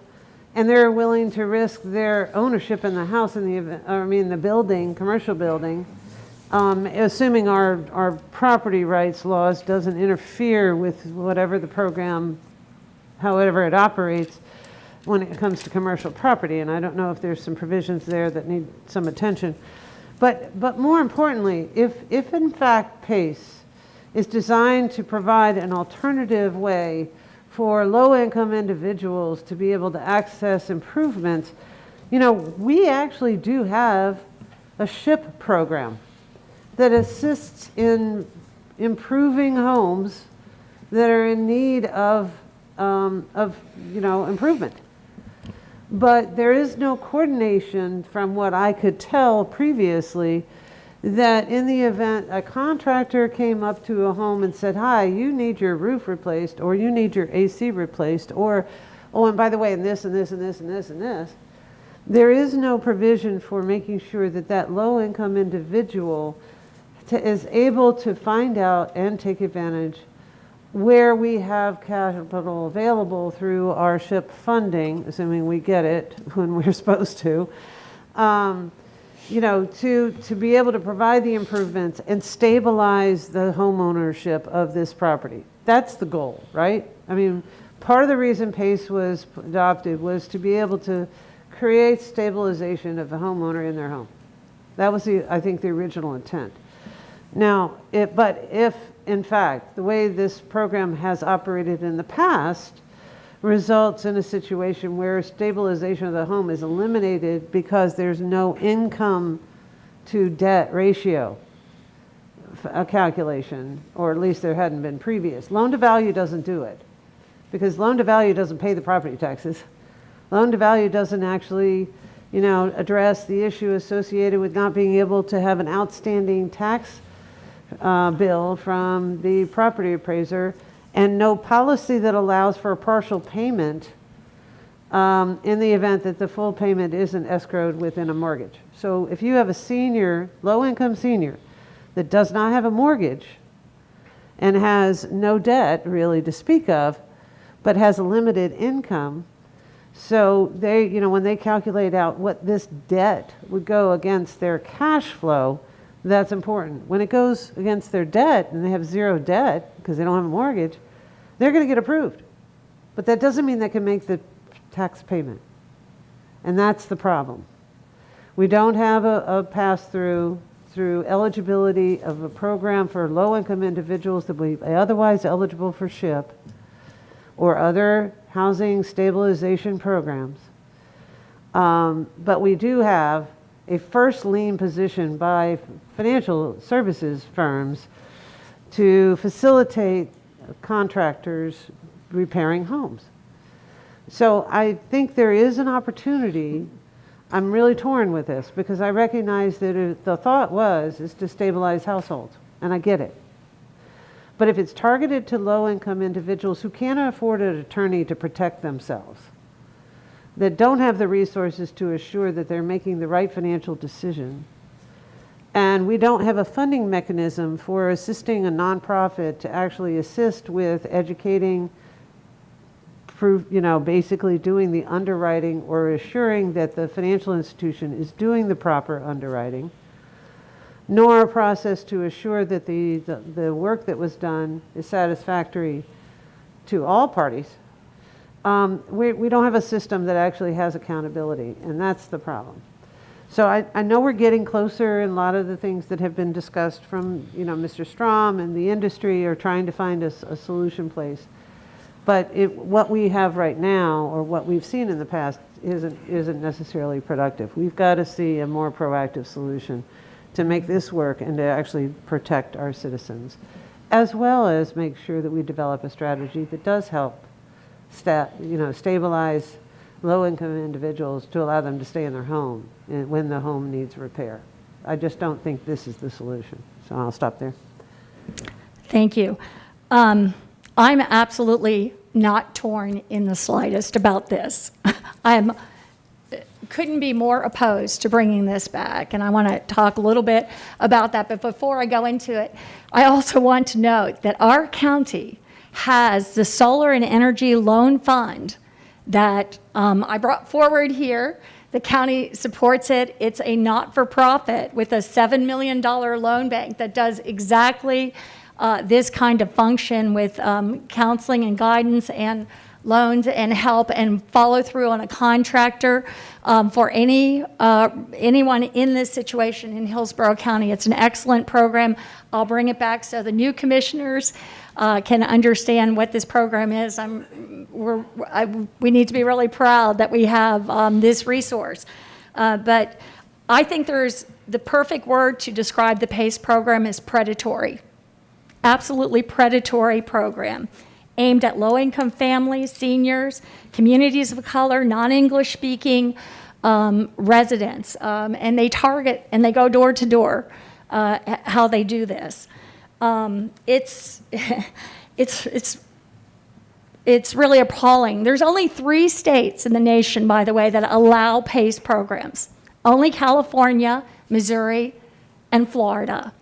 and they're willing to risk their ownership in the house in the event, or I mean the building, commercial building, assuming our property rights laws doesn't interfere with whatever the program, however it operates when it comes to commercial property. And I don't know if there's some provisions there that need some attention. But more importantly, if in fact PACE is designed to provide an alternative way for low-income individuals to be able to access improvements, you know, we actually do have a SHIP program that assists in improving homes that are in need of improvement. But there is no coordination, from what I could tell previously, that in the event a contractor came up to a home and said, hi, you need your roof replaced, or you need your AC replaced, or, oh, and by the way, and this, and this, and this, and this, and this, there is no provision for making sure that that low-income individual is able to find out and take advantage where we have capital available through our SHIP funding, assuming we get it when we're supposed to, to be able to provide the improvements and stabilize the home ownership of this property. That's the goal, right? I mean, part of the reason PACE was adopted was to be able to create stabilization of the homeowner in their home. That was, I think, the original intent. Now, but if, in fact, the way this program has operated in the past results in a situation where stabilization of the home is eliminated because there's no income to debt ratio a calculation, or at least there hadn't been previous. Loan to value doesn't do it because loan to value doesn't pay the property taxes. Loan to value doesn't actually, address the issue associated with not being able to have an outstanding tax bill from the property appraiser, and no policy that allows for a partial payment in the event that the full payment isn't escrowed within a mortgage. So if you have a senior, low-income senior, that does not have a mortgage and has no debt really to speak of, but has a limited income, so they, when they calculate out what this debt would go against their cash flow, that's important. When it goes against their debt and they have zero debt because they don't have a mortgage, they're going to get approved. But that doesn't mean they can make the tax payment. And that's the problem. We don't have a pass-through through eligibility of a program for low-income individuals that would be otherwise eligible for SHIP or other housing stabilization programs. But we do have a first lien position by financial services firms to facilitate contractors repairing homes. So I think there is an opportunity. I'm really torn with this because I recognize that the thought is to stabilize households, and I get it. But if it's targeted to low-income individuals who can't afford an attorney to protect themselves, that don't have the resources to assure that they're making the right financial decision, and we don't have a funding mechanism for assisting a nonprofit to actually assist with educating, basically doing the underwriting or assuring that the financial institution is doing the proper underwriting, nor a process to assure that the work that was done is satisfactory to all parties, we don't have a system that actually has accountability, and that's the problem. So I know we're getting closer, and a lot of the things that have been discussed from Mr. Strom and the industry are trying to find a solution place. But what we have right now, or what we've seen in the past, isn't necessarily productive. We've got to see a more proactive solution to make this work and to actually protect our citizens, as well as make sure that we develop a strategy that does help stabilize low-income individuals to allow them to stay in their home when the home needs repair. I just don't think this is the solution. So I'll stop there. Thank you. I'm absolutely not torn in the slightest about this. Couldn't be more opposed to bringing this back, and I want to talk a little bit about that. But before I go into it, I also want to note that our county has the Solar and Energy Loan Fund that I brought forward here. The county supports it. It's a not-for-profit with a $7 million loan bank that does exactly this kind of function with counseling and guidance and loans and help and follow through on a contractor for anyone in this situation in Hillsborough County. It's an excellent program. I'll bring it back so the new commissioners can understand what this program is. We need to be really proud that we have this resource. But I think the perfect word to describe the PACE program is predatory. Absolutely predatory program aimed at low-income families, seniors, communities of color, non-English speaking residents, and they target and they go door to door how they do this. It's it's really appalling. There's only 3 states in the nation, by the way, that allow PACE programs. Only California, Missouri, and Florida.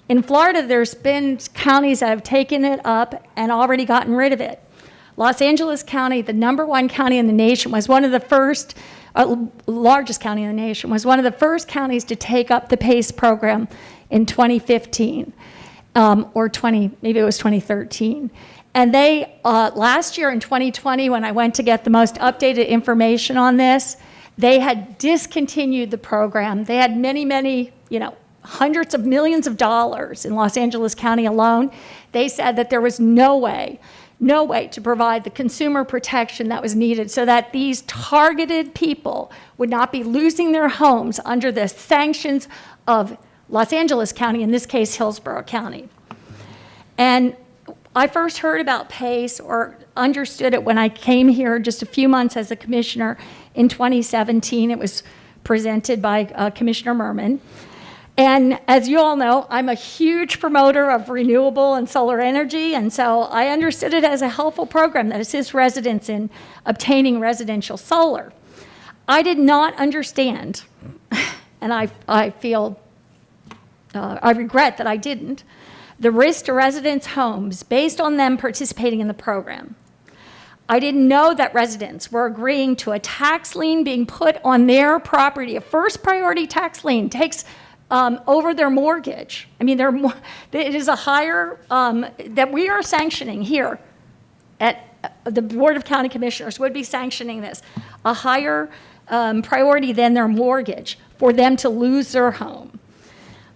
In Florida, there's been counties that have taken it up and already gotten rid of it. Los Angeles County, the #1 county in the nation, was one of the first, largest county in the nation, was one of the first counties to take up the PACE program in 2015, maybe it was 2013. And they, last year in 2020, when I went to get the most updated information on this, they had discontinued the program. They had many, hundreds of millions of dollars in Los Angeles County alone. They said that there was no way to provide the consumer protection that was needed so that these targeted people would not be losing their homes under the sanctions of Los Angeles County, in this case, Hillsborough County. And I first heard about PACE or understood it when I came here just a few months as a commissioner in 2017. It was presented by Commissioner Merman. And as you all know, I'm a huge promoter of renewable and solar energy, and so I understood it as a helpful program that assists residents in obtaining residential solar. I did not understand, and I feel, I regret that I didn't, the risk to residents' homes based on them participating in the program. I didn't know that residents were agreeing to a tax lien being put on their property. A first priority tax lien takes over their mortgage. I mean, it is a higher, that we are sanctioning here at the Board of County Commissioners would be sanctioning this, a higher priority than their mortgage for them to lose their home.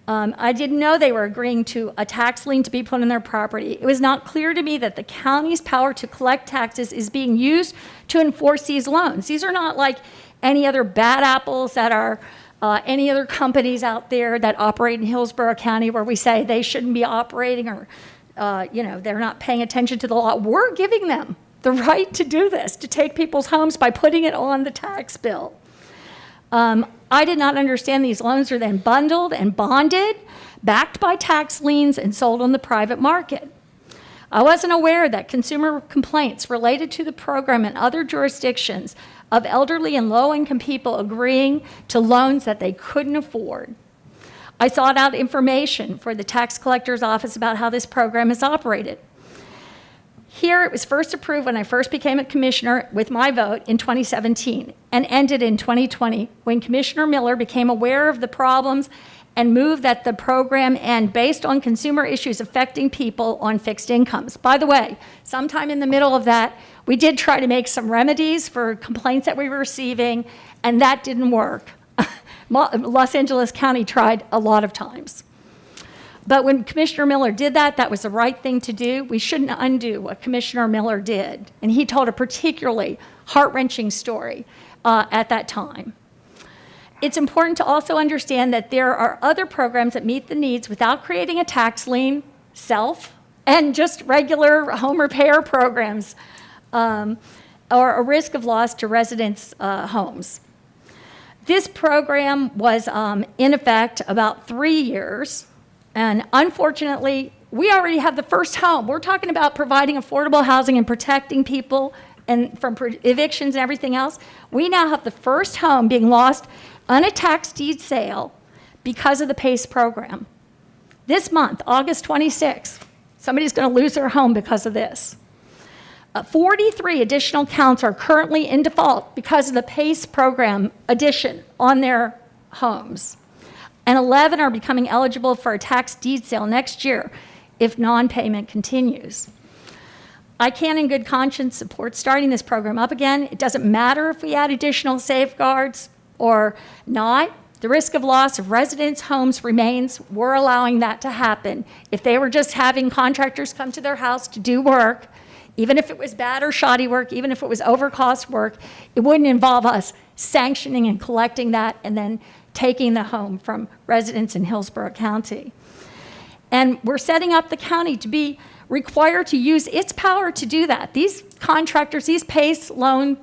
I didn't know they were agreeing to a tax lien to be put on their property. It was not clear to me that the county's power to collect taxes is being used to enforce these loans. These are not like any other bad apples that are any other companies out there that operate in Hillsborough County where we say they shouldn't be operating or, they're not paying attention to the law. We're giving them the right to do this, to take people's homes by putting it on the tax bill. I did not understand these loans are then bundled and bonded, backed by tax liens and sold on the private market. I wasn't aware that consumer complaints related to the program in other jurisdictions of elderly and low-income people agreeing to loans that they couldn't afford. I sought out information for the tax collector's office about how this program is operated. Here, it was first approved when I first became a commissioner with my vote in 2017 and ended in 2020 when Commissioner Miller became aware of the problems and moved that the program end based on consumer issues affecting people on fixed incomes. By the way, sometime in the middle of that, we did try to make some remedies for complaints that we were receiving, and that didn't work. Los Angeles County tried a lot of times. But when Commissioner Miller did that, that was the right thing to do. We shouldn't undo what Commissioner Miller did. And he told a particularly heart-wrenching story at that time. It's important to also understand that there are other programs that meet the needs without creating a tax lien, and just regular home repair programs, or a risk of loss to residents' homes. This program was in effect about 3 years. And unfortunately, we already have the first home. We're talking about providing affordable housing and protecting people and from evictions and everything else. We now have the first home being lost on a tax deed sale because of the PACE program. This month, August 26th, somebody's going to lose their home because of this. 43 additional counts are currently in default because of the PACE program addition on their homes. And 11 are becoming eligible for a tax deed sale next year if non-payment continues. I can, in good conscience, support starting this program up again. It doesn't matter if we add additional safeguards or not. The risk of loss of residents' homes remains. We're allowing that to happen. If they were just having contractors come to their house to do work, even if it was bad or shoddy work, even if it was overcost work, it wouldn't involve us sanctioning and collecting that and then taking the home from residents in Hillsborough County. And we're setting up the county to be required to use its power to do that. These contractors, these PACE loan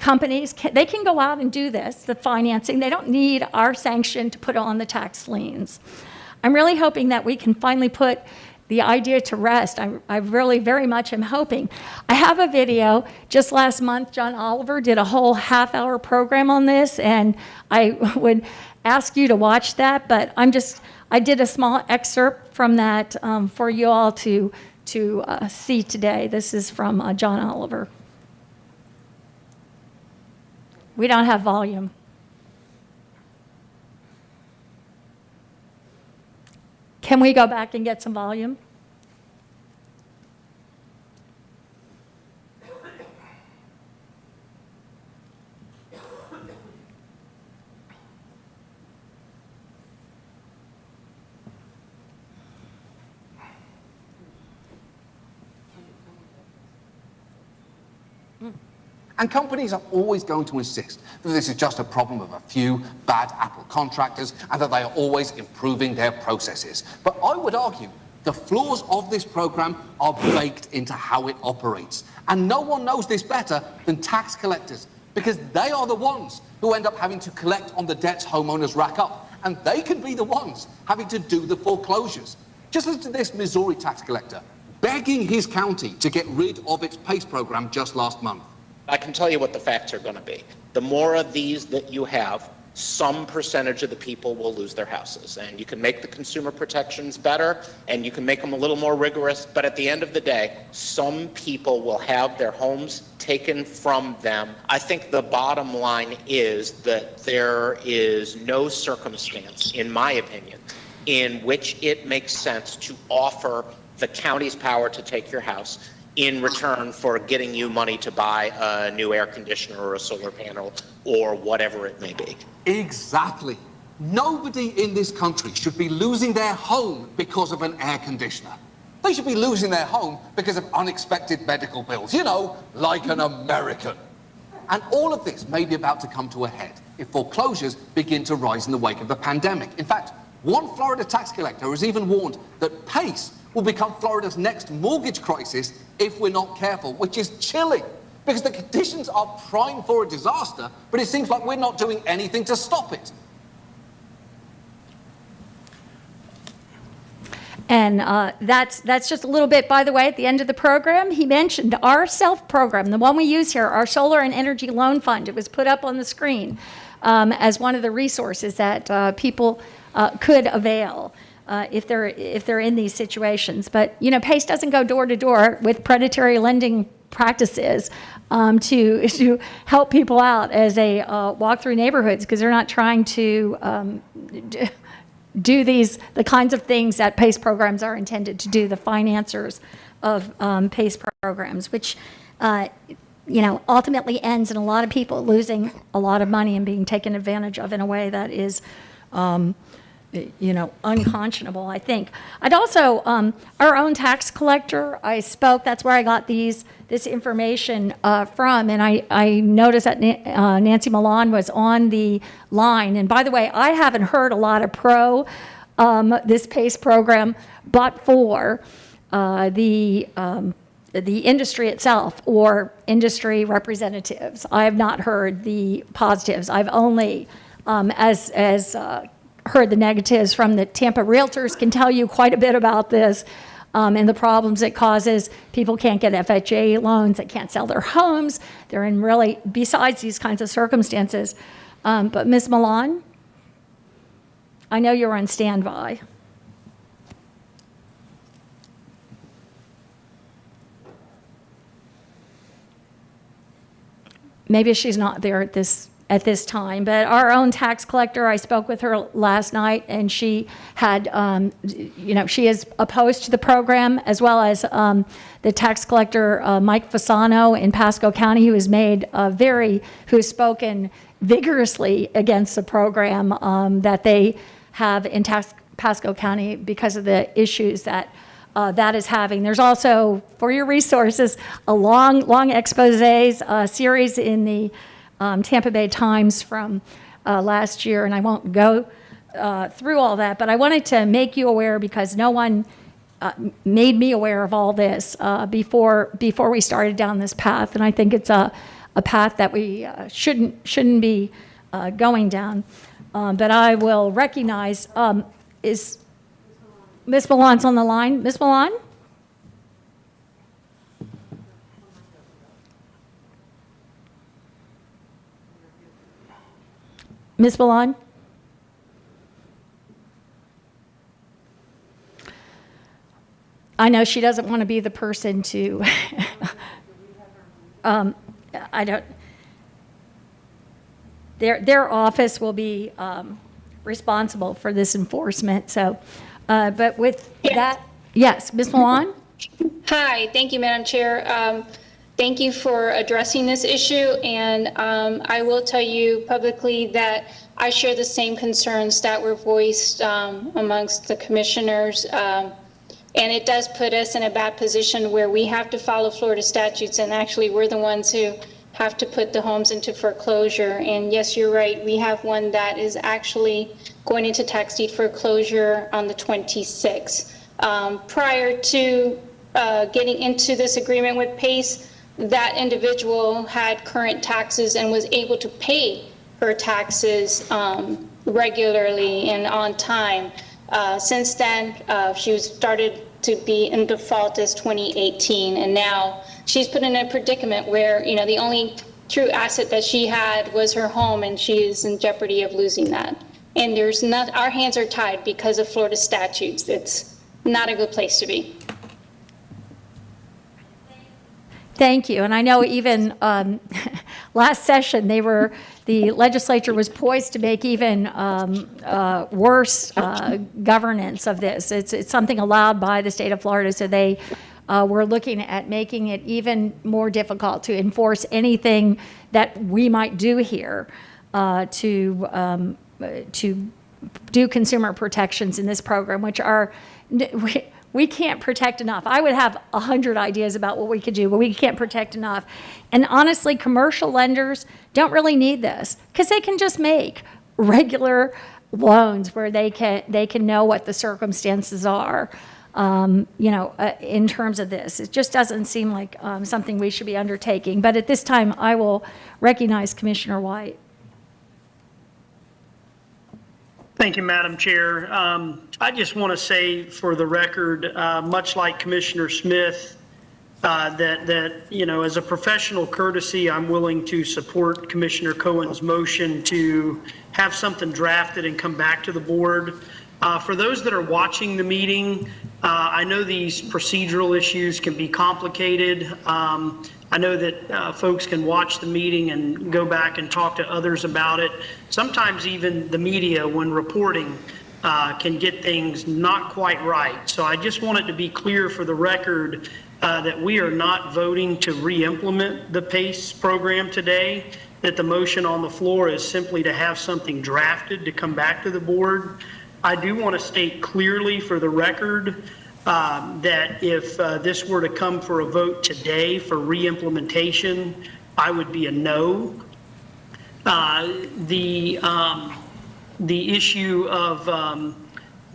companies, they can go out and do this, the financing. They don't need our sanction to put on the tax liens. I'm really hoping that we can finally put the idea to rest. I really very much am hoping. I have a video. Just last month, John Oliver did a whole half-hour program on this, and I would ask you to watch that, but I did a small excerpt from that for you all to see today. This is from John Oliver. We don't have volume. Can we go back and get some volume? And companies are always going to insist that this is just a problem of a few bad Apple contractors and that they are always improving their processes. But I would argue the flaws of this program are baked into how it operates. And no one knows this better than tax collectors, because they are the ones who end up having to collect on the debts homeowners rack up. And they can be the ones having to do the foreclosures. Just listen to this Missouri tax collector begging his county to get rid of its PACE program just last month. I can tell you what the facts are going to be. The more of these that you have, some percentage of the people will lose their houses. And you can make the consumer protections better and you can make them a little more rigorous. But at the end of the day, some people will have their homes taken from them. I think the bottom line is that there is no circumstance, in my opinion, in which it makes sense to offer the county's power to take your house in return for getting you money to buy a new air conditioner or a solar panel or whatever it may be. Exactly. Nobody in this country should be losing their home because of an air conditioner. They should be losing their home because of unexpected medical bills, you know, like an American. And all of this may be about to come to a head if foreclosures begin to rise in the wake of the pandemic. In fact, one Florida tax collector has even warned that PACE will become Florida's next mortgage crisis if we're not careful, which is chilling because the conditions are prime for a disaster, but it seems like we're not doing anything to stop it. And that's just a little bit, by the way, at the end of the program, he mentioned our SELF program, the one we use here, our Solar and Energy Loan Fund. It was put up on the screen as one of the resources that people could avail. If they're in these situations. But, you know, PACE doesn't go door to door with predatory lending practices to help people out as they walk through neighborhoods, because they're not trying to do the kinds of things that PACE programs are intended to do, the financiers of PACE programs, which, you know, ultimately ends in a lot of people losing a lot of money and being taken advantage of in a way that is you know, unconscionable, I think. I'd also, our own tax collector, I spoke, that's where I got this information from, and I noticed that Nancy Milan was on the line. And by the way, I haven't heard a lot of this PACE program, but for the industry itself or industry representatives. I have not heard the positives. I've only, heard the negatives from the Tampa Realtors, can tell you quite a bit about this and the problems it causes. People can't get FHA loans, they can't sell their homes. They're in really, besides these kinds of circumstances. But Ms. Milan, I know you're on standby. Maybe she's not there at this time, but our own tax collector, I spoke with her last night, and she had, you know, she is opposed to the program, as well as the tax collector, Mike Fasano in Pasco County, who has spoken vigorously against the program that they have in Pasco County because of the issues that that is having. There's also, for your resources, a long expose series in the Tampa Bay Times from last year, and I won't go through all that, but I wanted to make you aware because no one made me aware of all this before we started down this path, and I think it's a path that we shouldn't be going down. But I will recognize Ms. Milan's on the line. Ms. Milan? Ms. Milan? I know she doesn't want to be the person to, I don't, their office will be responsible for this enforcement, so, but with that, yes, Ms. Milan? Hi, thank you, Madam Chair. Thank you for addressing this issue, and I will tell you publicly that I share the same concerns that were voiced amongst the commissioners, and it does put us in a bad position where we have to follow Florida statutes, and actually we're the ones who have to put the homes into foreclosure. And yes, you're right, we have one that is actually going into tax deed foreclosure on the 26th. Prior to getting into this agreement with PACE, that individual had current taxes and was able to pay her taxes regularly and on time. Since then, she started to be in default as 2018, and now she's put in a predicament where, you know, the only true asset that she had was her home, and she is in jeopardy of losing that. And there's not, our hands are tied because of Florida statutes. It's not a good place to be. Thank you. And I know even last session, the legislature was poised to make even worse governance of this. It's something allowed by the state of Florida, so they were looking at making it even more difficult to enforce anything that we might do here to do consumer protections in this program, which are, we can't protect enough. I would have 100 ideas about what we could do, but we can't protect enough. And honestly, commercial lenders don't really need this because they can just make regular loans where they can know what the circumstances are, in terms of this. It just doesn't seem like something we should be undertaking. But at this time, I will recognize Commissioner White. Thank you, Madam Chair. I just want to say for the record, much like Commissioner Smith, that, you know, as a professional courtesy, I'm willing to support Commissioner Cohen's motion to have something drafted and come back to the board. For those that are watching the meeting, I know these procedural issues can be complicated. I know that folks can watch the meeting and go back and talk to others about it. Sometimes even the media, when reporting, can get things not quite right. So I just want it to be clear for the record that we are not voting to re-implement the PACE program today, that the motion on the floor is simply to have something drafted to come back to the board. I do want to state clearly for the record that if this were to come for a vote today for re-implementation, I would be a no. The issue of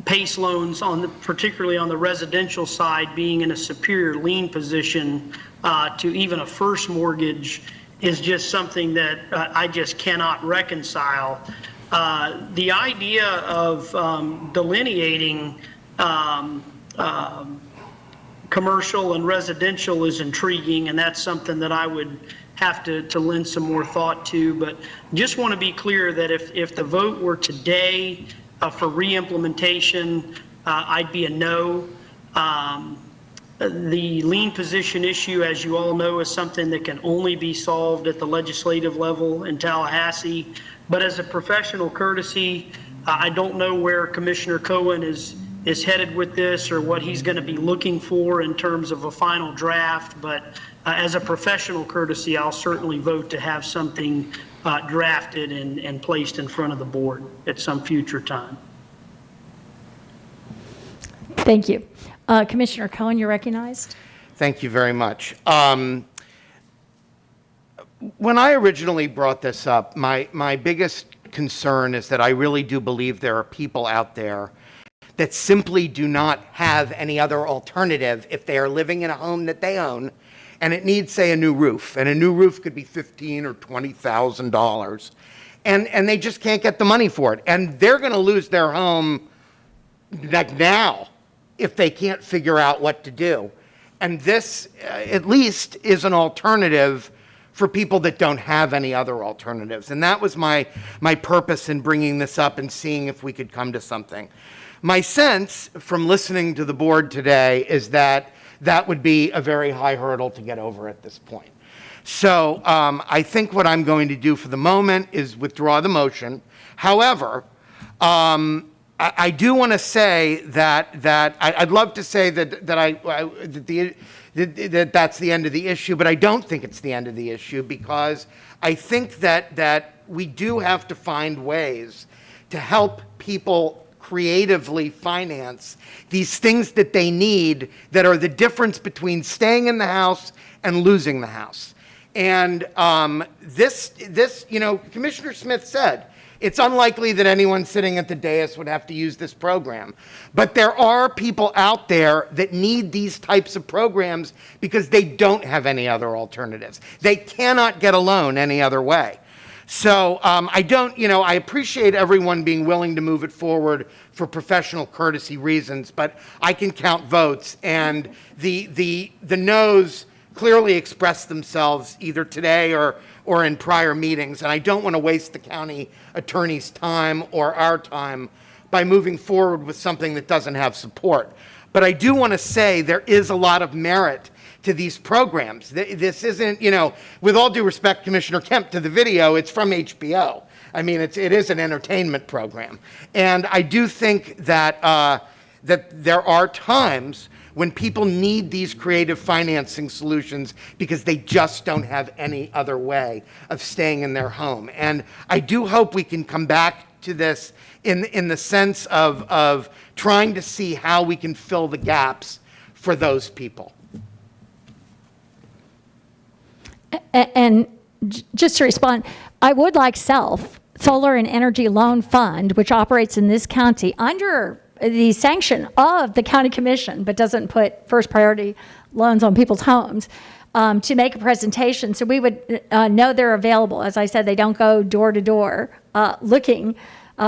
PACE loans, particularly on the residential side, being in a superior lien position to even a first mortgage is just something that I just cannot reconcile. The idea of delineating commercial and residential is intriguing, and that's something that I would have to lend some more thought to. But just want to be clear that if the vote were today for re-implementation, I'd be a no. The lien position issue, as you all know, is something that can only be solved at the legislative level in Tallahassee. But as a professional courtesy, I don't know where Commissioner Cohen is headed with this or what he's going to be looking for in terms of a final draft. But as a professional courtesy, I'll certainly vote to have something drafted and placed in front of the board at some future time. Thank you. Commissioner Cohen, you're recognized. Thank you very much. When I originally brought this up, my biggest concern is that I really do believe there are people out there that simply do not have any other alternative if they are living in a home that they own and it needs, say, a new roof. And a new roof could be $15,000 or $20,000. And they just can't get the money for it. And they're going to lose their home like now. if they can't figure out what to do. And this, at least, is an alternative for people that don't have any other alternatives. And that was my purpose in bringing this up and seeing if we could come to something. My sense from listening to the board today is that that would be a very high hurdle to get over at this point. So I think what I'm going to do for the moment is withdraw the motion. However, I do want to say that I'd love to say that that's the end of the issue, but I don't think it's the end of the issue, because I think that we do have to find ways to help people creatively finance these things that they need that are the difference between staying in the house and losing the house. And this, Commissioner Smith said, it's unlikely that anyone sitting at the dais would have to use this program. But there are people out there that need these types of programs because they don't have any other alternatives. They cannot get a loan any other way. So I appreciate everyone being willing to move it forward for professional courtesy reasons, but I can count votes, and the noes clearly expressed themselves either today or in prior meetings, and I don't want to waste the county attorney's time or our time by moving forward with something that doesn't have support. But I do want to say there is a lot of merit to these programs. This isn't, with all due respect, Commissioner Kemp, to the video, it's from HBO. I mean, it is an entertainment program. And I do think that that there are times when people need these creative financing solutions because they just don't have any other way of staying in their home. And I do hope we can come back to this in the sense of trying to see how we can fill the gaps for those people. And just to respond, I would like SELF, Solar and Energy Loan Fund, which operates in this county under the sanction of the county commission, but doesn't put first priority loans on people's homes, to make a presentation. So we would know they're available. As I said, they don't go door to door looking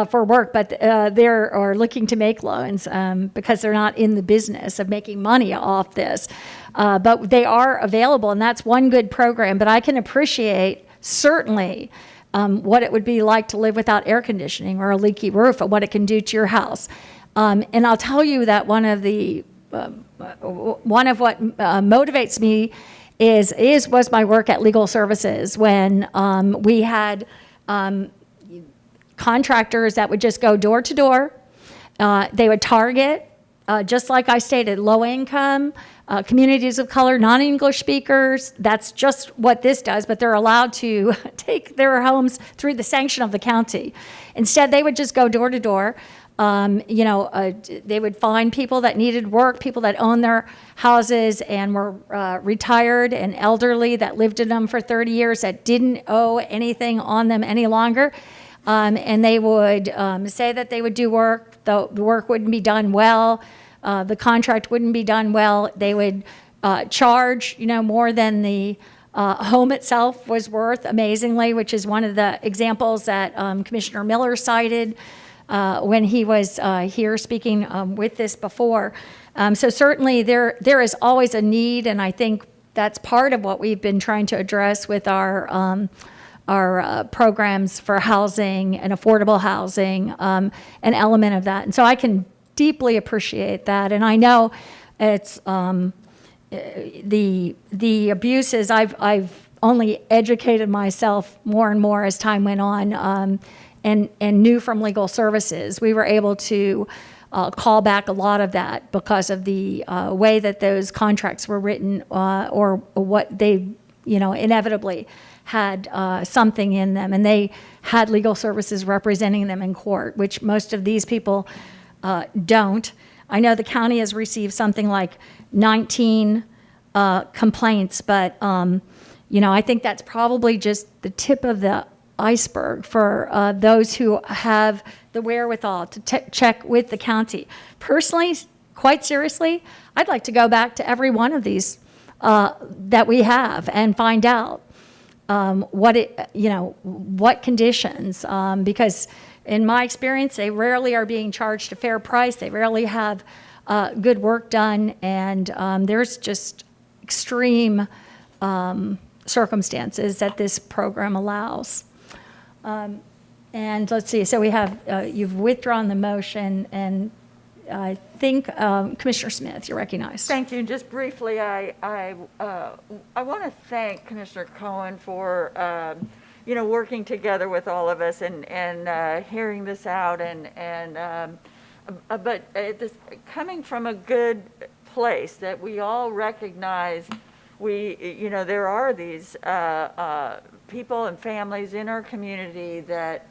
for work, but they're looking to make loans because they're not in the business of making money off this. But they are available, and that's one good program. But I can appreciate certainly what it would be like to live without air conditioning or a leaky roof, and what it can do to your house. And I'll tell you that one of what motivates me was my work at Legal Services when we had contractors that would just go door to door. They would target, just like I stated, low income, communities of color, non-English speakers. That's just what this does, but they're allowed to take their homes through the sanction of the county. Instead, they would just go door to door. They would find people that needed work, people that owned their houses and were retired and elderly that lived in them for 30 years that didn't owe anything on them any longer. And they would say that they would do work. The work wouldn't be done well. The contract wouldn't be done well. They would charge, more than the home itself was worth, amazingly, which is one of the examples that Commissioner Miller cited when he was here speaking with this before. So certainly there is always a need, and I think that's part of what we've been trying to address with our programs for housing and affordable housing, an element of that. And so I can deeply appreciate that. And I know it's the abuses. I've only educated myself more and more as time went on, and knew from Legal Services. We were able to call back a lot of that because of the way that those contracts were written, or what they, inevitably had something in them, and they had Legal Services representing them in court, which most of these people don't. I know the county has received something like 19 complaints, but I think that's probably just the tip of the iceberg for those who have the wherewithal to check with the county. Personally, quite seriously, I'd like to go back to every one of these that we have and find out what conditions, because in my experience, they rarely are being charged a fair price. They rarely have good work done, and there's just extreme circumstances that this program allows. And let's see, so we have, you've withdrawn the motion, and I think Commissioner Smith, you're recognized. Thank you. Just briefly, I want to thank Commissioner Cohen for, working together with all of us and hearing this out but this coming from a good place that we all recognize there are these people and families in our community that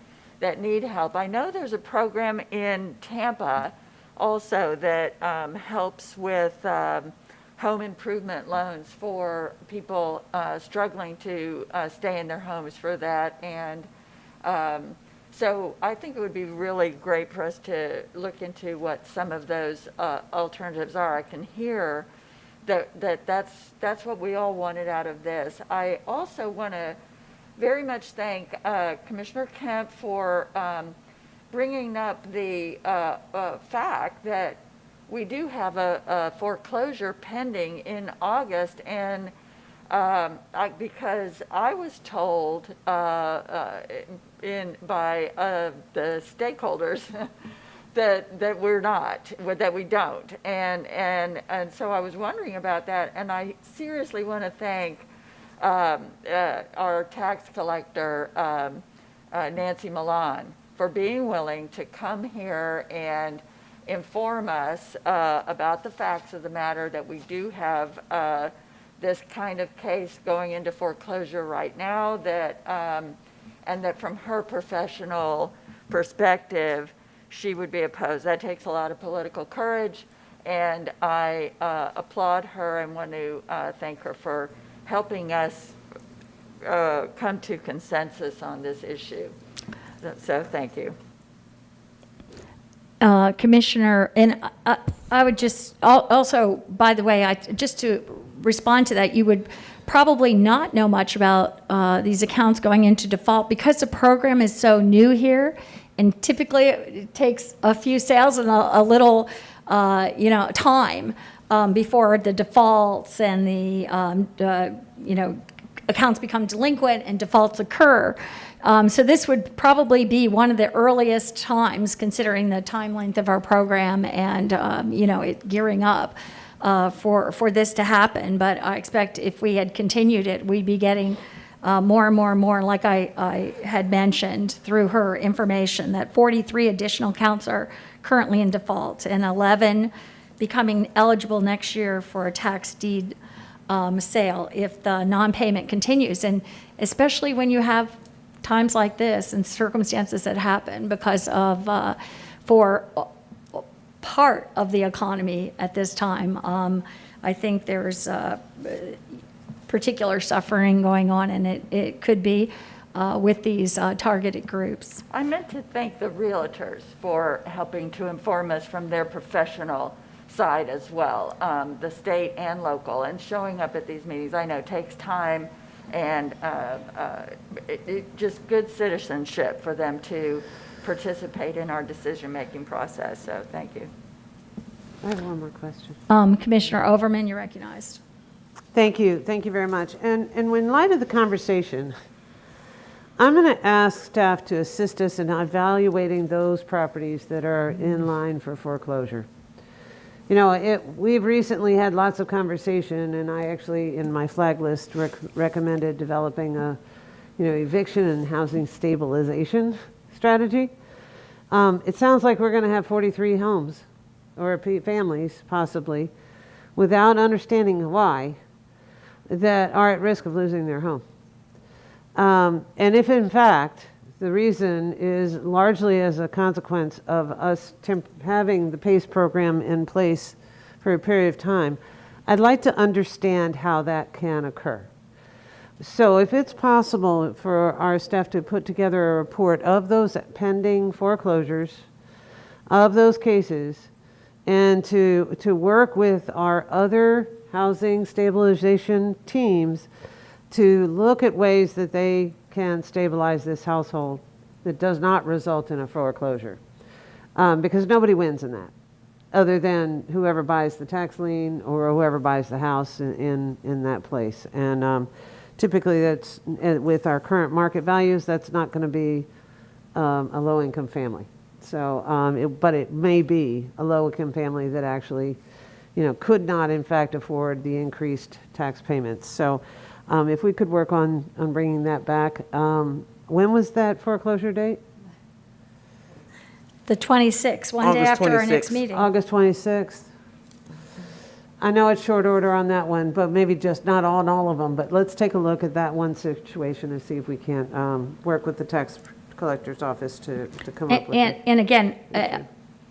need help. I know there's a program in Tampa also that helps with home improvement loans for people struggling to stay in their homes for that. And so I think it would be really great for us to look into what some of those alternatives are. I can hear that's what we all wanted out of this. I also want to very much thank Commissioner Kemp for bringing up the fact that we do have a foreclosure pending in August, and because I was told by the stakeholders that we're not, that we don't, and so I was wondering about that, and I seriously want to thank our tax collector Nancy Milan for being willing to come here and inform us about the facts of the matter, that we do have this kind of case going into foreclosure right now, and that from her professional perspective, she would be opposed. That takes a lot of political courage, and I applaud her and want to thank her for helping us come to consensus on this issue. So thank you. Commissioner, and I would just also, by the way, just to respond to that, you would probably not know much about these accounts going into default because the program is so new here, and typically it takes a few sales and a little, time before the defaults and the accounts become delinquent and defaults occur. So this would probably be one of the earliest times, considering the time length of our program and it gearing up for this to happen. But I expect if we had continued it, we'd be getting more and more and more, like I had mentioned through her information, that 43 additional accounts are currently in default and 11 becoming eligible next year for a tax deed sale if the non-payment continues. And especially when you have times like this and circumstances that happen because of, for part of the economy at this time, I think there's particular suffering going on, and it could be with these targeted groups. I meant to thank the realtors for helping to inform us from their professional side as well, the state and local, and showing up at these meetings. I know takes time, and just good citizenship for them to participate in our decision-making process. So thank you. I have one more question. Commissioner Overman, you're recognized. Thank you. Thank you very much. And in light of the conversation, I'm going to ask staff to assist us in evaluating those properties that are in line for foreclosure. We've recently had lots of conversation, and I actually, in my flag list, recommended developing a, eviction and housing stabilization strategy. It sounds like we're going to have 43 homes or families, possibly, without understanding why, that are at risk of losing their home. And if, in fact, the reason is largely as a consequence of us having the PACE program in place for a period of time, I'd like to understand how that can occur. So if it's possible for our staff to put together a report of those pending foreclosures, of those cases, and to work with our other housing stabilization teams to look at ways that they can stabilize this household that does not result in a foreclosure, because nobody wins in that. other than whoever buys the tax lien or whoever buys the house in that place. And typically that's, with our current market values, that's not going to be a low-income family. So, but it may be a low-income family that actually, could not in fact afford the increased tax payments. So if we could work on bringing that back. When was that foreclosure date? The 26th, one day August after our next 26th. meeting. August 26th. I know it's short order on that one, but maybe just not on all of them. But let's take a look at that one situation and see if we can't work with the tax collector's office to come up with it. And again,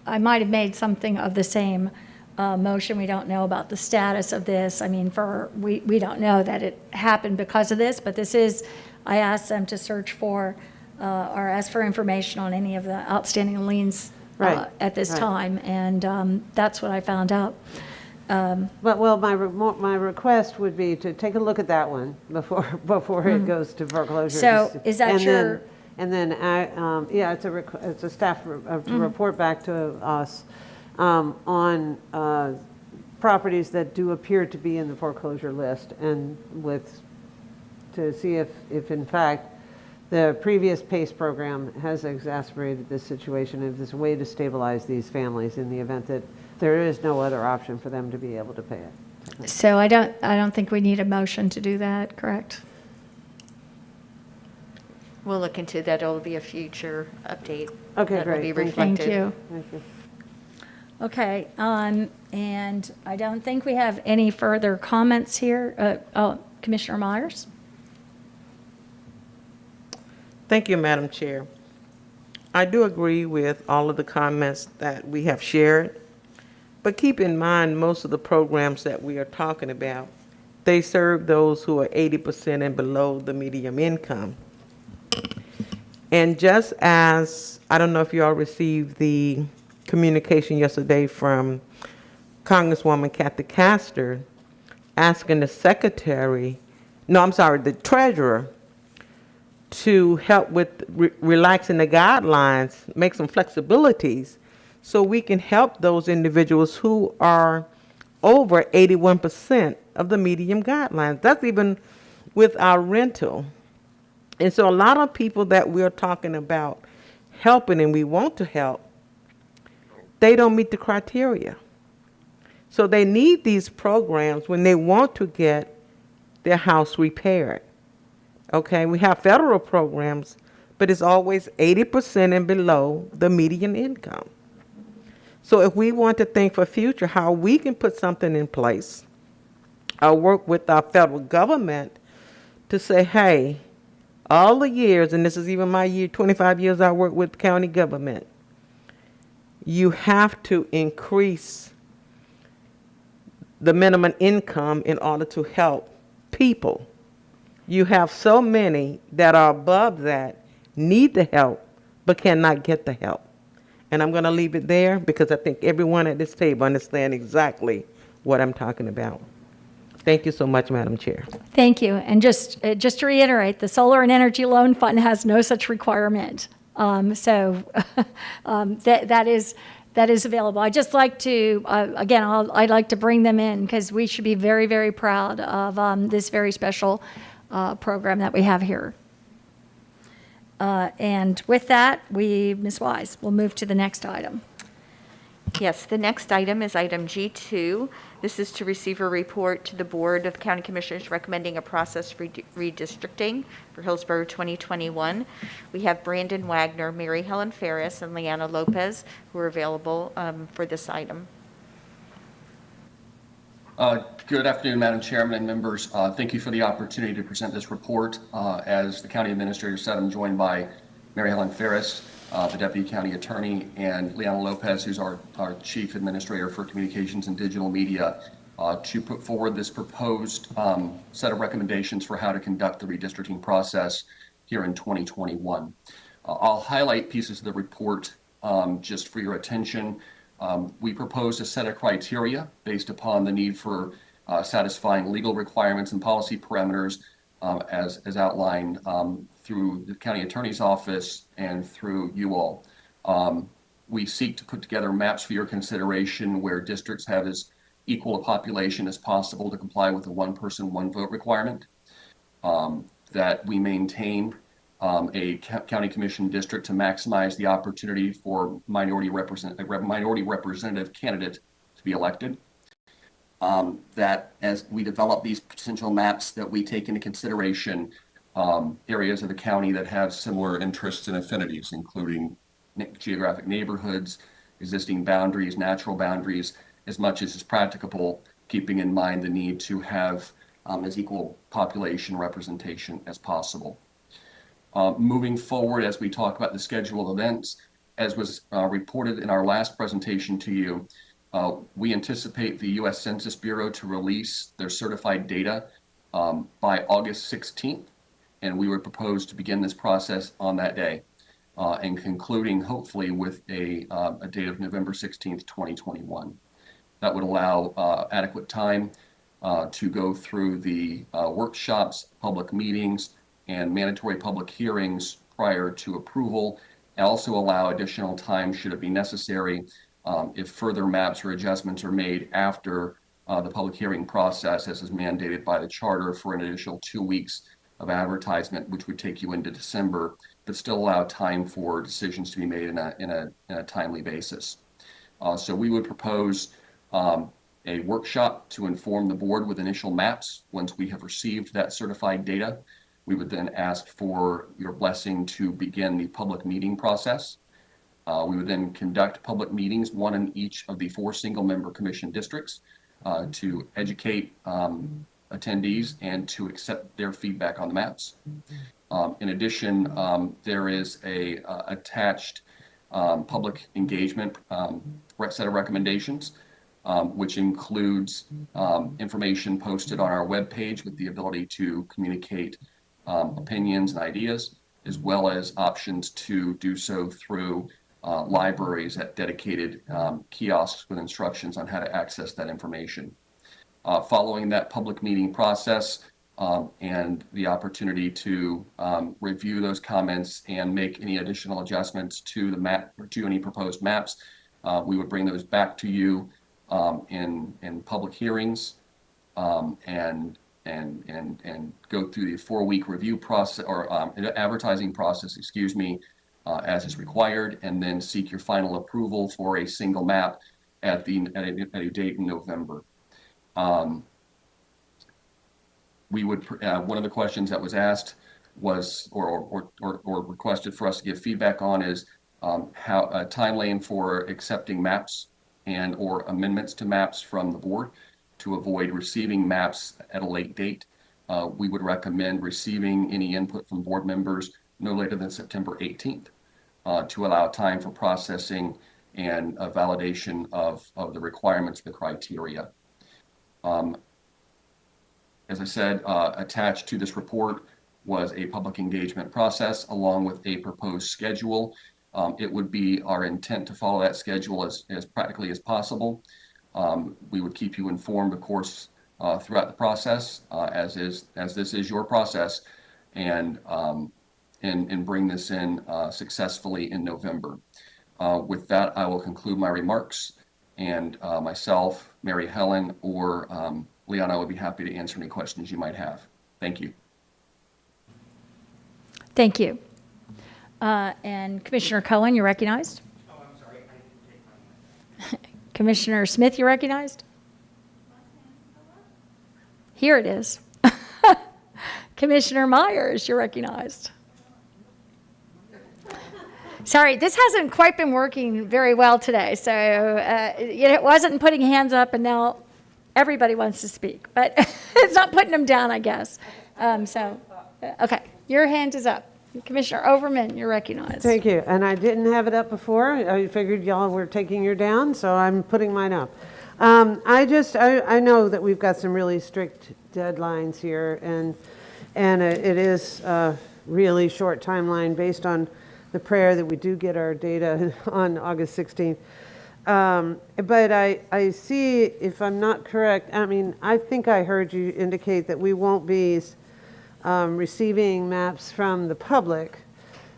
I might have made something of the same motion. We don't know about the status of this. I mean, we don't know that it happened because of this, but this is, I asked them to search for or ask for information on any of the outstanding liens at this time, and that's what I found out. My request would be to take a look at that one before it goes to foreclosure. So is that your? And then, it's a staff to report back to us on properties that do appear to be in the foreclosure list, and to see if in fact the previous PACE program has exacerbated this situation, if there's a way to stabilize these families in the event that there is no other option for them to be able to pay it. So I don't think we need a motion to do that, correct? We'll look into that. It'll be a future update. Okay, that will great. be Thank reflected. you. Thank you. Okay, and I don't think we have any further comments here. Commissioner Myers? Thank you, Madam Chair. I do agree with all of the comments that we have shared, but keep in mind most of the programs that we are talking about, they serve those who are 80% and below the median income. And just as, I don't know if you all received the communication yesterday from Congresswoman Kathy Castor asking the treasurer to help with relaxing the guidelines, make some flexibilities so we can help those individuals who are over 81% of the median guidelines. That's even with our rental. And so a lot of people that we're talking about helping and we want to help, they don't meet the criteria. So they need these programs when they want to get their house repaired. Okay, we have federal programs, but it's always 80% and below the median income. So if we want to think for future how we can put something in place, I'll work with our federal government to say, hey, all the years, and this is even my year, 25 years I work with county government, you have to increase the minimum income in order to help people. You have so many that are above that, need the help, but cannot get the help. And I'm going to leave it there because I think everyone at this table understands exactly what I'm talking about. Thank you so much, Madam Chair. Thank you. And just to reiterate, the Solar and Energy Loan Fund has no such requirement. So that is available. I just like to, again, I'd like to bring them in because we should be very, very proud of this very special program that we have here. And with that, Ms. Wise, we'll move to the next item. Yes, the next item is item G2. This is to receive a report to the Board of County Commissioners recommending a process for redistricting for Hillsborough 2021. We have Brandon Wagner, Mary Helen Ferris, and Leanna Lopez who are available for this item. Good afternoon, Madam Chairman and members. Thank you for the opportunity to present this report. As the County Administrator said, I'm joined by Mary Helen Ferris, the Deputy County Attorney, and Leanna Lopez, who's our Chief Administrator for Communications and Digital Media, to put forward this proposed set of recommendations for how to conduct the redistricting process here in 2021. I'll highlight pieces of the report just for your attention. We proposed a set of criteria based upon the need for satisfying legal requirements and policy parameters as outlined through the County Attorney's Office and through you all. We seek to put together maps for your consideration where districts have as equal a population as possible to comply with the one person, one vote requirement. That we maintain a county commission district to maximize the opportunity for minority representative candidate to be elected. That as we develop these potential maps, that we take into consideration areas of the county that have similar interests and affinities, including geographic neighborhoods, existing boundaries, natural boundaries, as much as is practicable, keeping in mind the need to have as equal population representation as possible. Moving forward, as we talk about the schedule of events, as was reported in our last presentation to you, we anticipate the U.S. Census Bureau to release their certified data by August 16th, and we would propose to begin this process on that day, and concluding hopefully with a date of November 16th, 2021. That would allow adequate time to go through the workshops, public meetings, and mandatory public hearings prior to approval, and also allow additional time should it be necessary if further maps or adjustments are made after the public hearing process, as is mandated by the charter, for an additional 2 weeks of advertisement, which would take you into December, but still allow time for decisions to be made in a timely basis. So we would propose a workshop to inform the board with initial maps. Once we have received that certified data, we would then ask for your blessing to begin the public meeting process. We would then conduct public meetings, one in each of the 4 single-member commission districts, to educate attendees and to accept their feedback on the maps. In addition, there is a attached public engagement set of recommendations, which includes information posted on our webpage with the ability to communicate opinions and ideas, as well as options to do so through libraries at dedicated kiosks with instructions on how to access that information. Following that public meeting process and the opportunity to review those comments and make any additional adjustments to the map or to any proposed maps, we would bring those back to you in public hearings and go through the 4-week review process or advertising process, excuse me, as is required, and then seek your final approval for a single map at a date in November. We would one of the questions that was asked was or requested for us to give feedback on is how a timeline for accepting maps and or amendments to maps from the board to avoid receiving maps at a late date. We would recommend receiving any input from board members no later than September 18th to allow time for processing and validation of the requirements of the criteria. As I said, attached to this report was a public engagement process along with a proposed schedule. It would be our intent to follow that schedule as practically as possible. We would keep you informed, of course, throughout the process, as this is your process, and bring this in successfully in November. With that, I will conclude my remarks, and myself, Mary Helen, or Liana would be happy to answer any questions you might have. Thank you. Thank you. And Commissioner Cohen, you're recognized. Oh, I'm sorry, I didn't take my. Commissioner Smith, you're recognized. Here it is. Commissioner Myers, you're recognized. Sorry, this hasn't quite been working very well today, so it wasn't putting hands up, and now everybody wants to speak, but it's not putting them down, I guess. Okay, your hand is up. Commissioner Overman, you're recognized. Thank you. And I didn't have it up before. I figured y'all were taking your down, so I'm putting mine up. I know that we've got some really strict deadlines here, and it is a really short timeline based on the prayer that we do get our data on August 16th. But I see, if I'm not correct, I think I heard you indicate that we won't be receiving maps from the public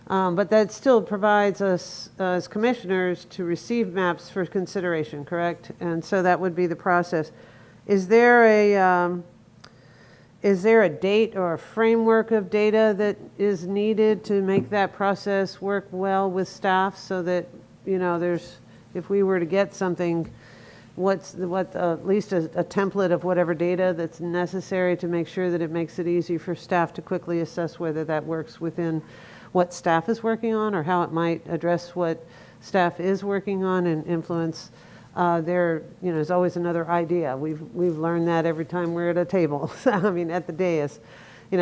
But that still provides us, as commissioners, to receive maps for consideration, correct? And so that would be the process. Is there a date or a framework of data that is needed to make that process work well with staff so that, you know, if we were to get something, at least a template of whatever data that's necessary to make sure that it makes it easy for staff to quickly assess whether that works within what staff is working on or how it might address what staff is working on and influence there's always another idea. We've learned that every time we're at a table. I mean, at the dais,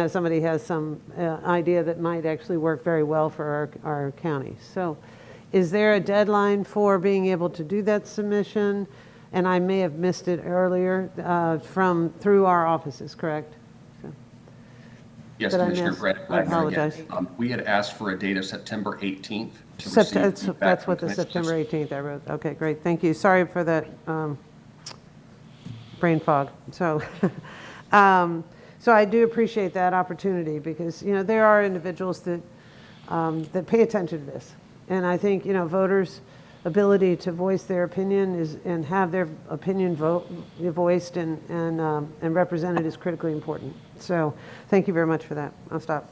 somebody has some idea that might actually work very well for our county. So is there a deadline for being able to do that submission? And I may have missed it earlier through our offices, correct? Yes, Did I Commissioner miss? Brett. I apologize. We had asked for a date of September 18th to receive That's feedback from what the commissioners. September 18th I wrote. Okay, great. Thank you. Sorry for that brain fog. So, so I do appreciate that opportunity because, there are individuals that pay attention to this. And I think, voters' ability to voice their opinion and have their opinion voiced and represented is critically important. So thank you very much for that. I'll stop.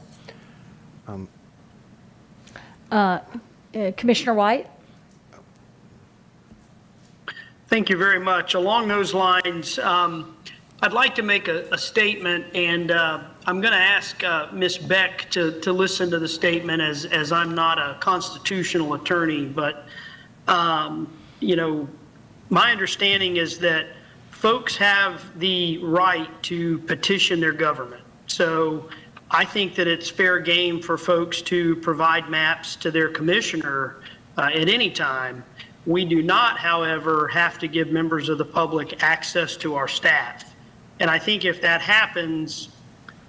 Commissioner White? Thank you very much. Along those lines, I'd like to make a statement, and I'm going to ask Ms. Beck to listen to the statement as I'm not a constitutional attorney, but, my understanding is that folks have the right to petition their government. So I think that it's fair game for folks to provide maps to their commissioner at any time. We do not, however, have to give members of the public access to our staff. And I think if that happens,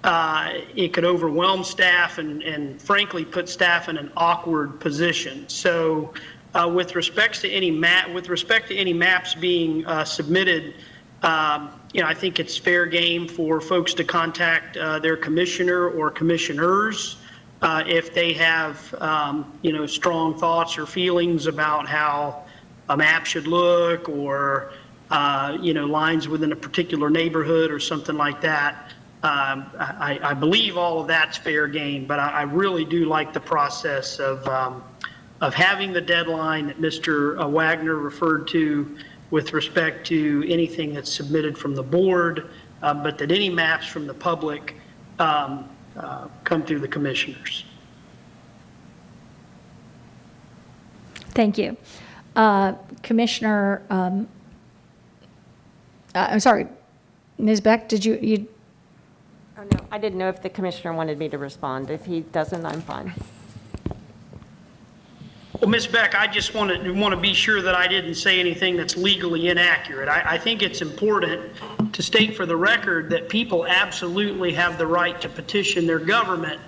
it could overwhelm staff and frankly put staff in an awkward position. So with respect to any maps being submitted, I think it's fair game for folks to contact their commissioner or commissioners if they have, strong thoughts or feelings about how a map should look or, lines within a particular neighborhood or something like that. I believe all of that's fair game, but I really do like the process of having the deadline that Mr. Wagner referred to with respect to anything that's submitted from the board, but that any maps from the public come through the commissioners. Thank you. Commissioner, I'm sorry, Ms. Beck, did you? Oh, no, I didn't know if the commissioner wanted me to respond. If he doesn't, I'm fine. Well, Ms. Beck, I just want to be sure that I didn't say anything that's legally inaccurate. I think it's important to state for the record that people absolutely have the right to petition their government,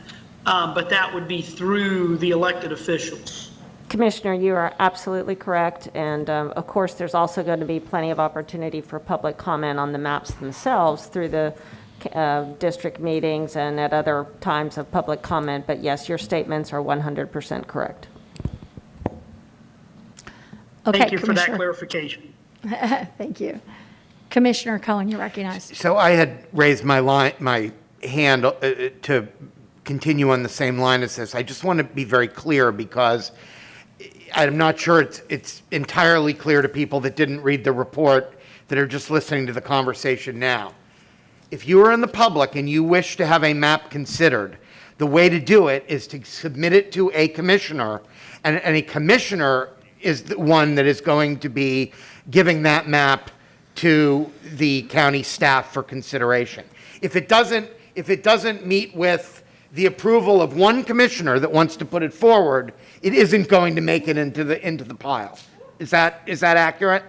but that would be through the elected officials. Commissioner, you are absolutely correct. And of course, there's also going to be plenty of opportunity for public comment on the maps themselves through the district meetings and at other times of public comment. But yes, your statements are 100% correct. Okay, Thank you for that clarification. Thank you. Commissioner Cohen, you're recognized. So I had raised my hand to continue on the same line as this. I just want to be very clear because I'm not sure it's entirely clear to people that didn't read the report that are just listening to the conversation now. If you are in the public and you wish to have a map considered, the way to do it is to submit it to a commissioner, and a commissioner is the one that is going to be giving that map to the county staff for consideration. If it doesn't meet with the approval of one commissioner that wants to put it forward, it isn't going to make it into the pile. Is that accurate?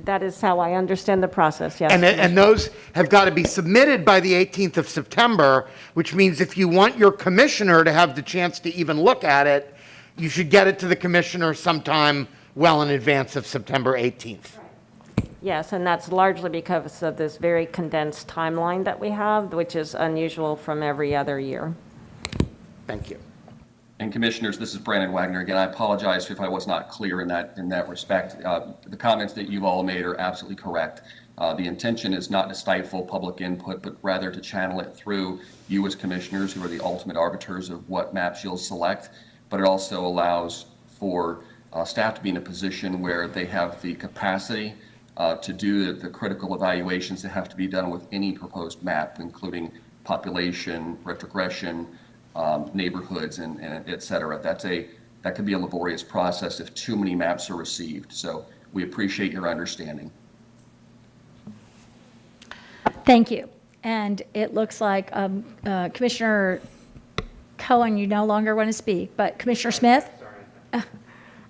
That is how I understand the process, yes. And those have got to be submitted by the 18th of September, which means if you want your commissioner to have the chance to even look at it, you should get it to the commissioner sometime well in advance of September 18th. Yes, and that's largely because of this very condensed timeline that we have, which is unusual from every other year. Thank you. And Commissioners, this is Brandon Wagner again. I apologize if I was not clear in that respect. The comments that you've all made are absolutely correct. The intention is not to stifle public input, but rather to channel it through you as commissioners, who are the ultimate arbiters of what maps you'll select. But it also allows for staff to be in a position where they have the capacity to do the critical evaluations that have to be done with any proposed map, including population, retrogression, neighborhoods, and et cetera. That could be a laborious process if too many maps are received. So we appreciate your understanding. Thank you. And it looks like Commissioner Cohen, you no longer want to speak, but Commissioner Smith?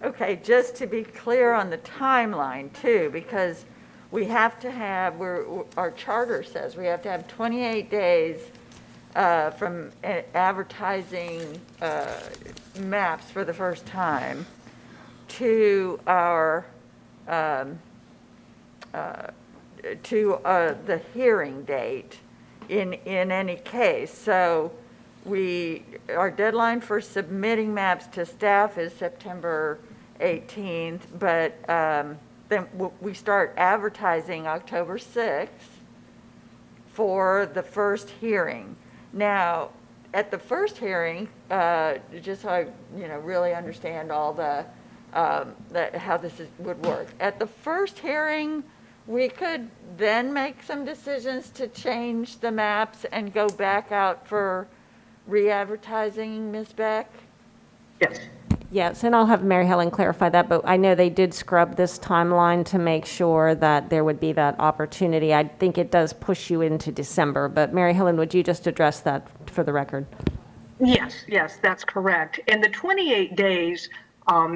Okay, just to be clear on the timeline too, because we have to have, our charter says we have to have 28 days from advertising maps for the first time to our the hearing date in any case. So our deadline for submitting maps to staff is September 18th, but then we start advertising October 6th for the first hearing. Now, at the first hearing, just so I really understand all the how this would work. At the first hearing, we could then make some decisions to change the maps and go back out for re-advertising, Ms. Beck? Yes. Yes, and I'll have Mary Helen clarify that, but I know they did scrub this timeline to make sure that there would be that opportunity. I think it does push you into December, but Mary Helen, would you just address that for the record? Yes, that's correct. And the 28 days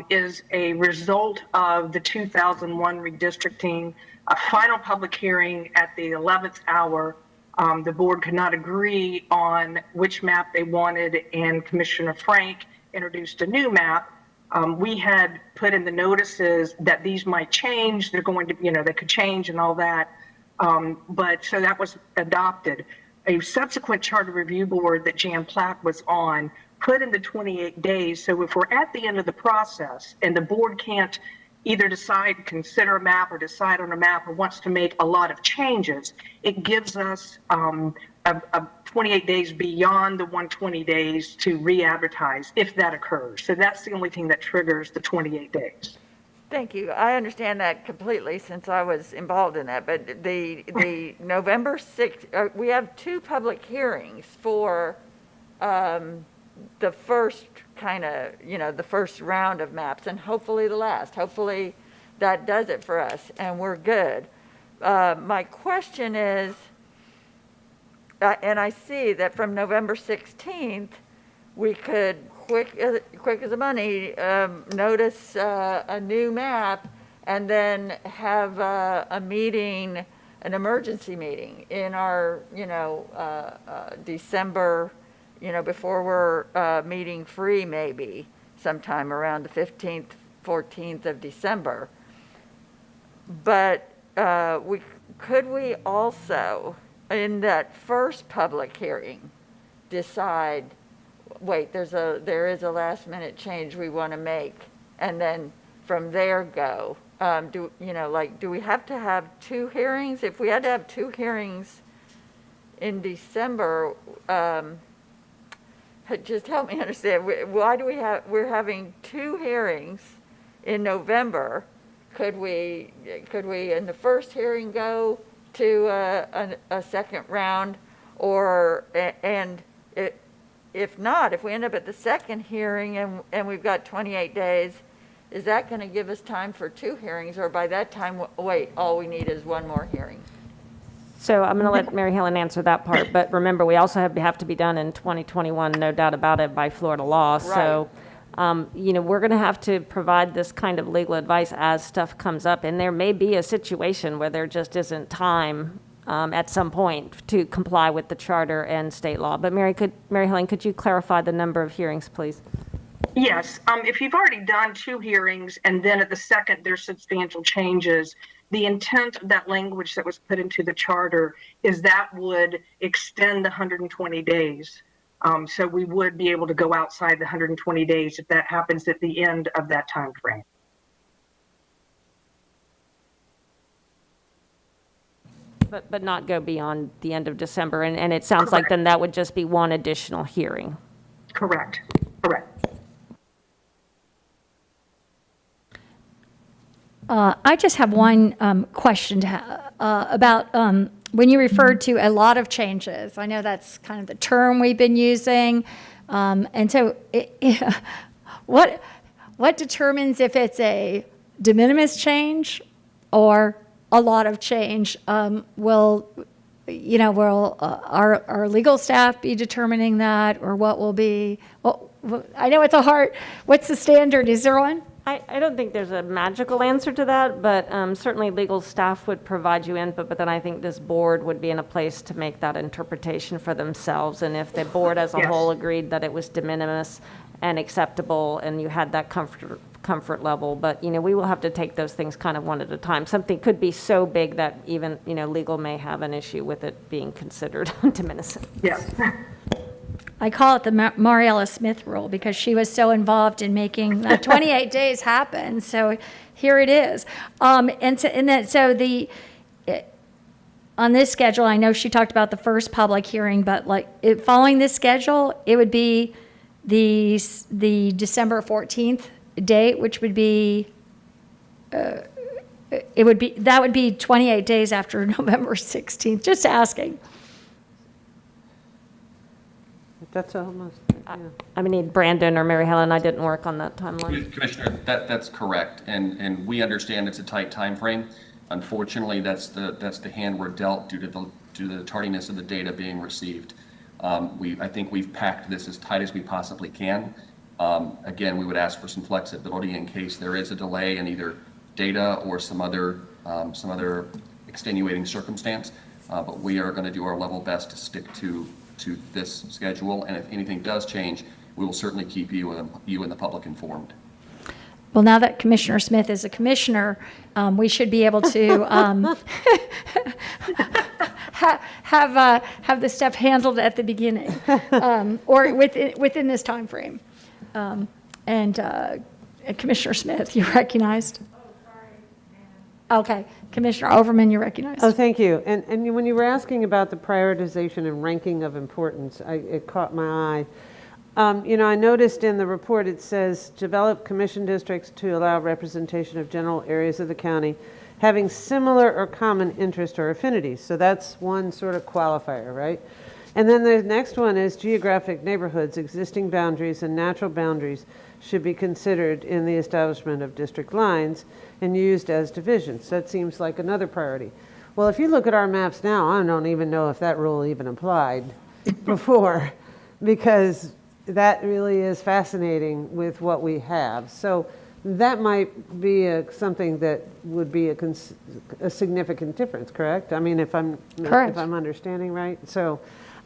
is a result of the 2001 redistricting, a final public hearing at the 11th hour. The board could not agree on which map they wanted, and Commissioner Frank introduced a new map. We had put in the notices that these might change. They're going to, they could change and all that. But so that was adopted. A subsequent charter review board that Jan Plack was on put in the 28 days. So if we're at the end of the process and the board can't either decide, consider a map, or decide on a map, or wants to make a lot of changes, it gives us a 28 days beyond the 120 days to re-advertise if that occurs. So that's the only thing that triggers the 28 days. Thank you. I understand that completely since I was involved in that. But the November 6th, we have two public hearings for the first the first round of maps, and hopefully the last. Hopefully that does it for us and we're good. My question is, and I see that from November 16th, we could, quick as a money, notice a new map and then have a meeting, an emergency meeting in our, December, before we're meeting free maybe sometime around the 15th, 14th of December. But could we also, in that first public hearing, decide, wait, there is a last minute change we want to make, and then from there go? Do we have to have two hearings? If we had to have two hearings in December, just help me understand, why do we're having two hearings in November? Could we in the first hearing go to a second round, if not, if we end up at the second hearing and we've got 28 days, is that going to give us time for two hearings, or by that time, wait, all we need is one more hearing? So I'm going to let Mary Helen answer that part, but remember, we also have to be done in 2021, no doubt about it, by Florida law. Right. So, we're going to have to provide this kind of legal advice as stuff comes up, and there may be a situation where there just isn't time at some point to comply with the charter and state law. But Mary Helen, could you clarify the number of hearings, please? Yes, if you've already done two hearings and then at the second there's substantial changes, the intent of that language that was put into the charter is that would extend the 120 days So we would be able to go outside the 120 days if that happens at the end of that time frame. But not go beyond the end of December. And it sounds like then that would just be one additional hearing. Correct. Correct. I just have one question about when you referred to a lot of changes. I know that's kind of the term we've been using. And so what determines if it's a de minimis change or a lot of change? Will our legal staff be determining that, or what will be? Well, I know it's what's the standard? Is there one? I don't think there's a magical answer to that, but certainly legal staff would provide you input, but then I think this board would be in a place to make that interpretation for themselves. And if the board as a Yes. whole agreed that it was de minimis and acceptable, and you had that comfort level, but, we will have to take those things kind of one at a time. Something could be so big that even, legal may have an issue with it being considered de minimis. Yes. I call it the Mariella Smith rule because she was so involved in making 28 days happen. So here it is. On this schedule, I know she talked about the first public hearing, but following this schedule, it would be the December 14th date, which would be that would be 28 days after November 16th. Just asking. That's almost, yeah. I need Brandon or Mary Helen. I didn't work on that timeline. Commissioner, that's correct, and we understand it's a tight time frame. Unfortunately, that's the hand we're dealt due to the tardiness of the data being received. I think we've packed this as tight as we possibly can. Again, we would ask for some flexibility in case there is a delay in either data or some other extenuating circumstance. But we are going to do our level best to stick to this schedule, and if anything does change, we will certainly keep you and the public informed. Well, now that Commissioner Smith is a commissioner, we should be able to have the stuff handled at the beginning or within this time frame. And Commissioner Smith, you're recognized. Okay, Commissioner Overman, you're recognized. Oh, thank you. And when you were asking about the prioritization and ranking of importance, it caught my eye. I noticed in the report it says develop commission districts to allow representation of general areas of the county having similar or common interest or affinities. So that's one sort of qualifier, right? And then the next one is geographic neighborhoods, existing boundaries and natural boundaries should be considered in the establishment of district lines and used as divisions. That seems like another priority. Well, if you look at our maps now, I don't even know if that rule even applied before, because that really is fascinating with what we have. So that might be something that would be a significant difference, correct? I mean, if I'm understanding right. So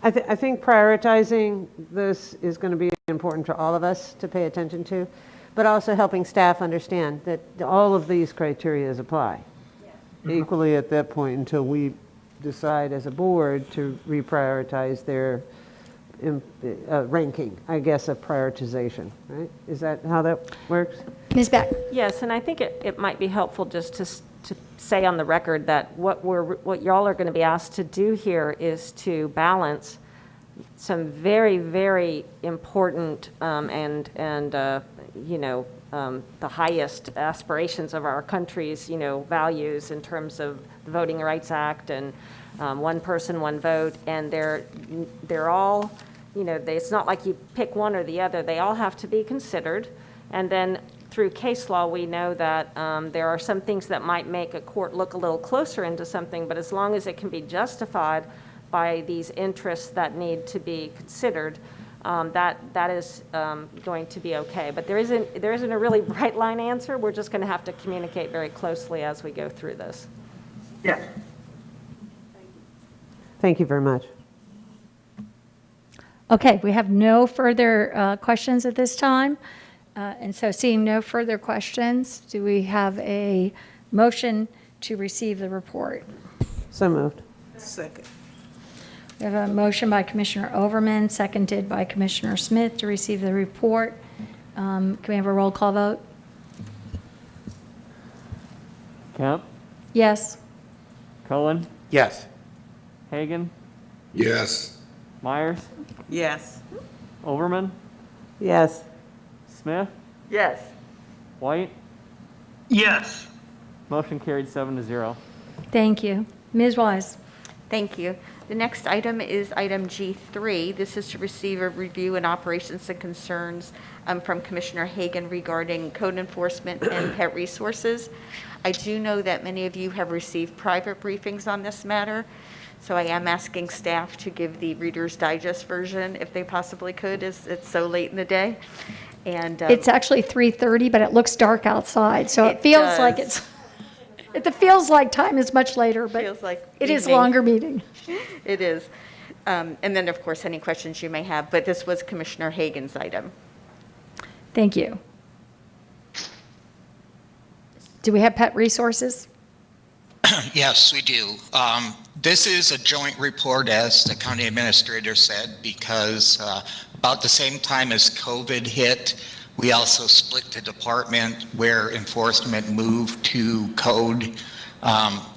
I think prioritizing this is going to be important for all of us to pay attention to, but also helping staff understand that all of these criteria apply equally at that point until we decide as a board to reprioritize their ranking, I guess, of prioritization, right? Is that how that works? Ms. Beck. Yes, and I think it might be helpful just to say on the record that what y'all are going to be asked to do here is to balance some very, very important the highest aspirations of our country's, values in terms of the Voting Rights Act and one person, one vote, and they're all, it's not like you pick one or the other. They all have to be considered, and then through case law, we know that there are some things that might make a court look a little closer into something, but as long as it can be justified by these interests that need to be considered, that is going to be okay. But there isn't a really bright line answer. We're just going to have to communicate very closely as we go through this. Yes. Thank you very much. Okay, we have no further questions at this time. And so seeing no further questions, do we have a motion to receive the report? So moved. Second. We have a motion by Commissioner Overman, seconded by Commissioner Smith to receive the report. Can we have a roll call vote? Kemp, Yes. Cohen, Yes. Hagan, Yes. Myers, Yes. Overman, Yes. Smith, Yes. White. Yes. Motion carried 7-0. Thank you. Ms. Wise? Thank you. The next item is item G3. This is to receive a review and operations and concerns from Commissioner Hagan regarding code enforcement and pet resources. I do know that many of you have received private briefings on this matter, so I am asking staff to give the Reader's Digest version if they possibly could, as it's so late in the day. And It's actually 3:30, but it looks dark outside, so it It feels like does. it feels like time is much later, but Feels like it is a evening. longer meeting. It is. And then, of course, any questions you may have, but this was Commissioner Hagan's item. Thank you. Do we have pet resources? Yes, we do. This is a joint report, as the county administrator said, because about the same time as COVID hit, we also split the department where enforcement moved to code.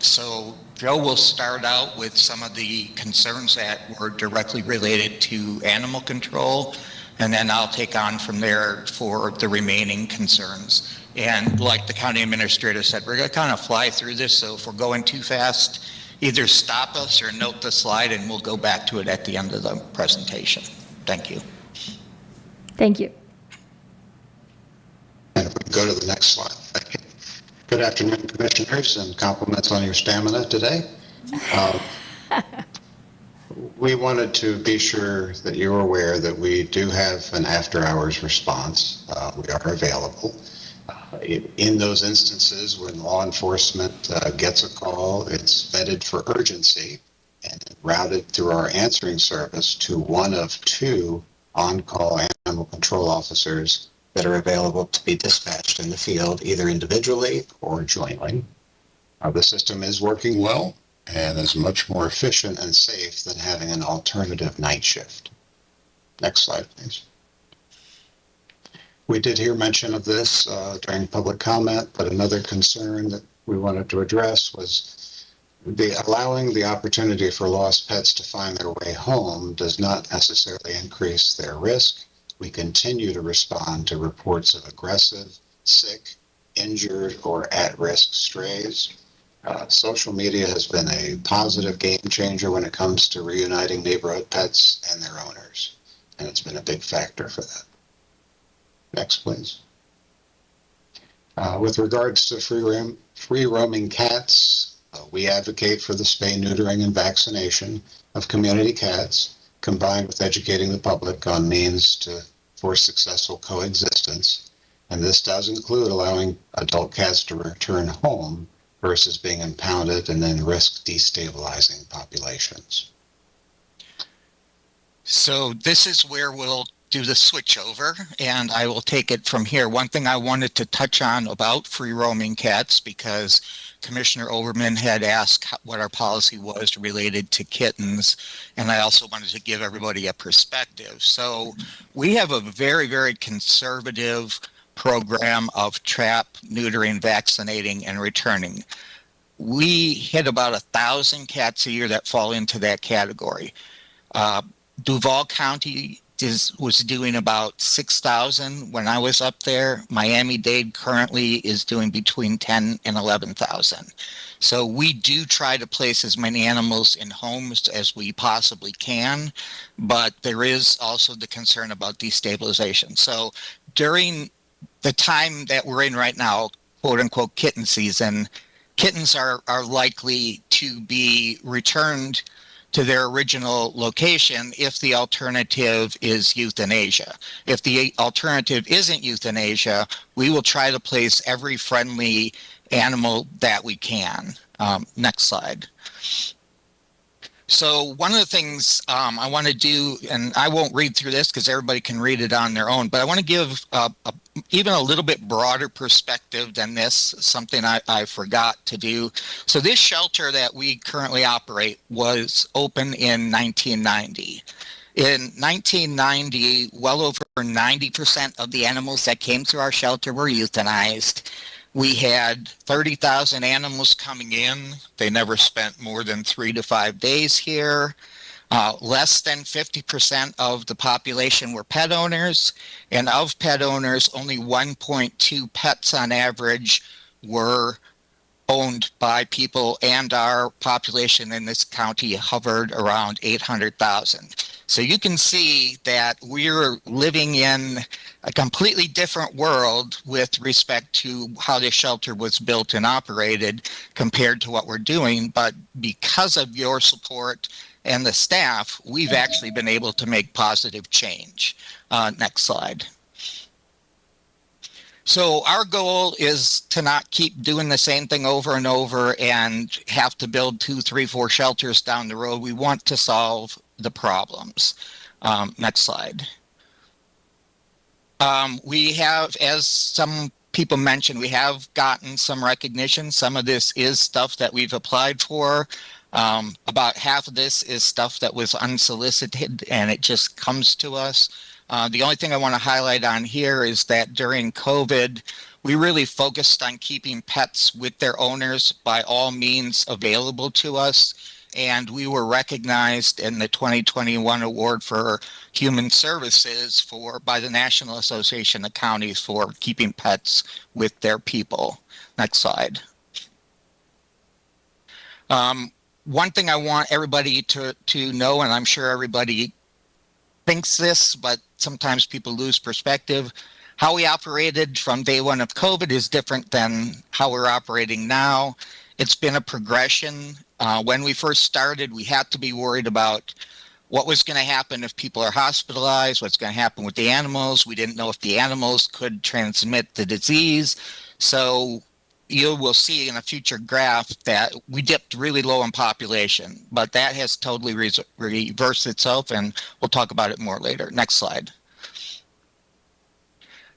So Joe will start out with some of the concerns that were directly related to animal control, and then I'll take on from there for the remaining concerns. And like the county administrator said, we're going to kind of fly through this, so if we're going too fast, either stop us or note the slide, and we'll go back to it at the end of the presentation. Thank you. Thank you. And if we can go to the next slide. Thank you. Good afternoon, commissioners, and compliments on your stamina today. We wanted to be sure that you're aware that we do have an after-hours response. We are available. In those instances when law enforcement gets a call, it's vetted for urgency and routed through our answering service to one of two on-call animal control officers that are available to be dispatched in the field, either individually or jointly. The system is working well and is much more efficient and safe than having an alternative night shift. Next slide, please. We did hear mention of this during public comment, but another concern that we wanted to address was allowing the opportunity for lost pets to find their way home does not necessarily increase their risk. We continue to respond to reports of aggressive, sick, injured, or at-risk strays. Social media has been a positive game changer when it comes to reuniting neighborhood pets and their owners, and it's been a big factor for that. Next, please. With regards to free roaming cats, we advocate for the spay, neutering, and vaccination of community cats, combined with educating the public on means for successful coexistence. And this does include allowing adult cats to return home versus being impounded and then risk destabilizing populations. So this is where we'll do the switch over, and I will take it from here. One thing I wanted to touch on about free roaming cats, because Commissioner Overman had asked what our policy was related to kittens, and I also wanted to give everybody a perspective. So we have a very, very conservative program of trap, neutering, vaccinating, and returning. We hit about 1,000 cats a year that fall into that category. Duval County was doing about 6,000 when I was up there. Miami-Dade currently is doing between 10 and 11,000. So we do try to place as many animals in homes as we possibly can, but there is also the concern about destabilization. So during the time that we're in right now, quote unquote kitten season, kittens are likely to be returned to their original location if the alternative is euthanasia. If the alternative isn't euthanasia, we will try to place every friendly animal that we can. Next slide. So one of the things I want to do, and I won't read through this because everybody can read it on their own, but I want to give even a little bit broader perspective than this, something I forgot to do. So this shelter that we currently operate was open in 1990. In 1990, well over 90% of the animals that came through our shelter were euthanized. We had 30,000 animals coming in. They never spent more than 3 to 5 days here. Less than 50% of the population were pet owners, and of pet owners, only 1.2 pets on average were owned by people, and our population in this county hovered around 800,000. So you can see that we're living in a completely different world with respect to how this shelter was built and operated compared to what we're doing. But because of your support and the staff, we've actually been able to make positive change. Next slide. So our goal is to not keep doing the same thing over and over and have to build 2, 3, 4 shelters down the road. We want to solve the problems. Next slide. We have, as some people mentioned, we have gotten some recognition. Some of this is stuff that we've applied for. About half of this is stuff that was unsolicited and it just comes to us. The only thing I want to highlight on here is that during COVID, we really focused on keeping pets with their owners by all means available to us. And we were recognized in the 2021 Award for Human Services by the National Association of Counties for keeping pets with their people. Next slide. One thing I want everybody to know, and I'm sure everybody thinks this, but sometimes people lose perspective. How we operated from day one of COVID is different than how we're operating now. It's been a progression. When we first started, we had to be worried about what was going to happen if people are hospitalized, what's going to happen with the animals. We didn't know if the animals could transmit the disease. So you will see in a future graph that we dipped really low in population, but that has totally reversed itself, and we'll talk about it more later. Next slide.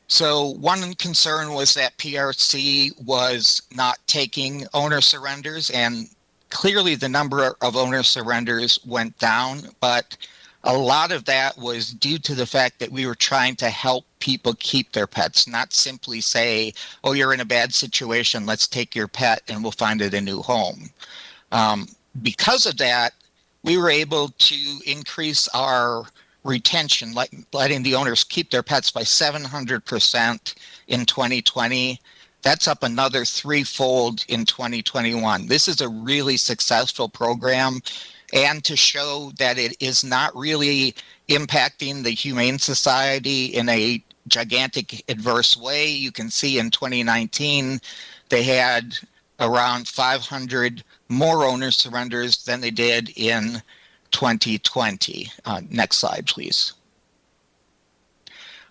So one concern was that PRC was not taking owner surrenders, and clearly the number of owner surrenders went down, but a lot of that was due to the fact that we were trying to help people keep their pets, not simply say, oh, you're in a bad situation, let's take your pet and we'll find it a new home. Because of that, we were able to increase our retention, letting the owners keep their pets by 700% in 2020. That's up another 3-fold in 2021. This is a really successful program. And to show that it is not really impacting the Humane Society in a gigantic adverse way, you can see in 2019, they had around 500 more owner surrenders than they did in 2020. Next slide, please.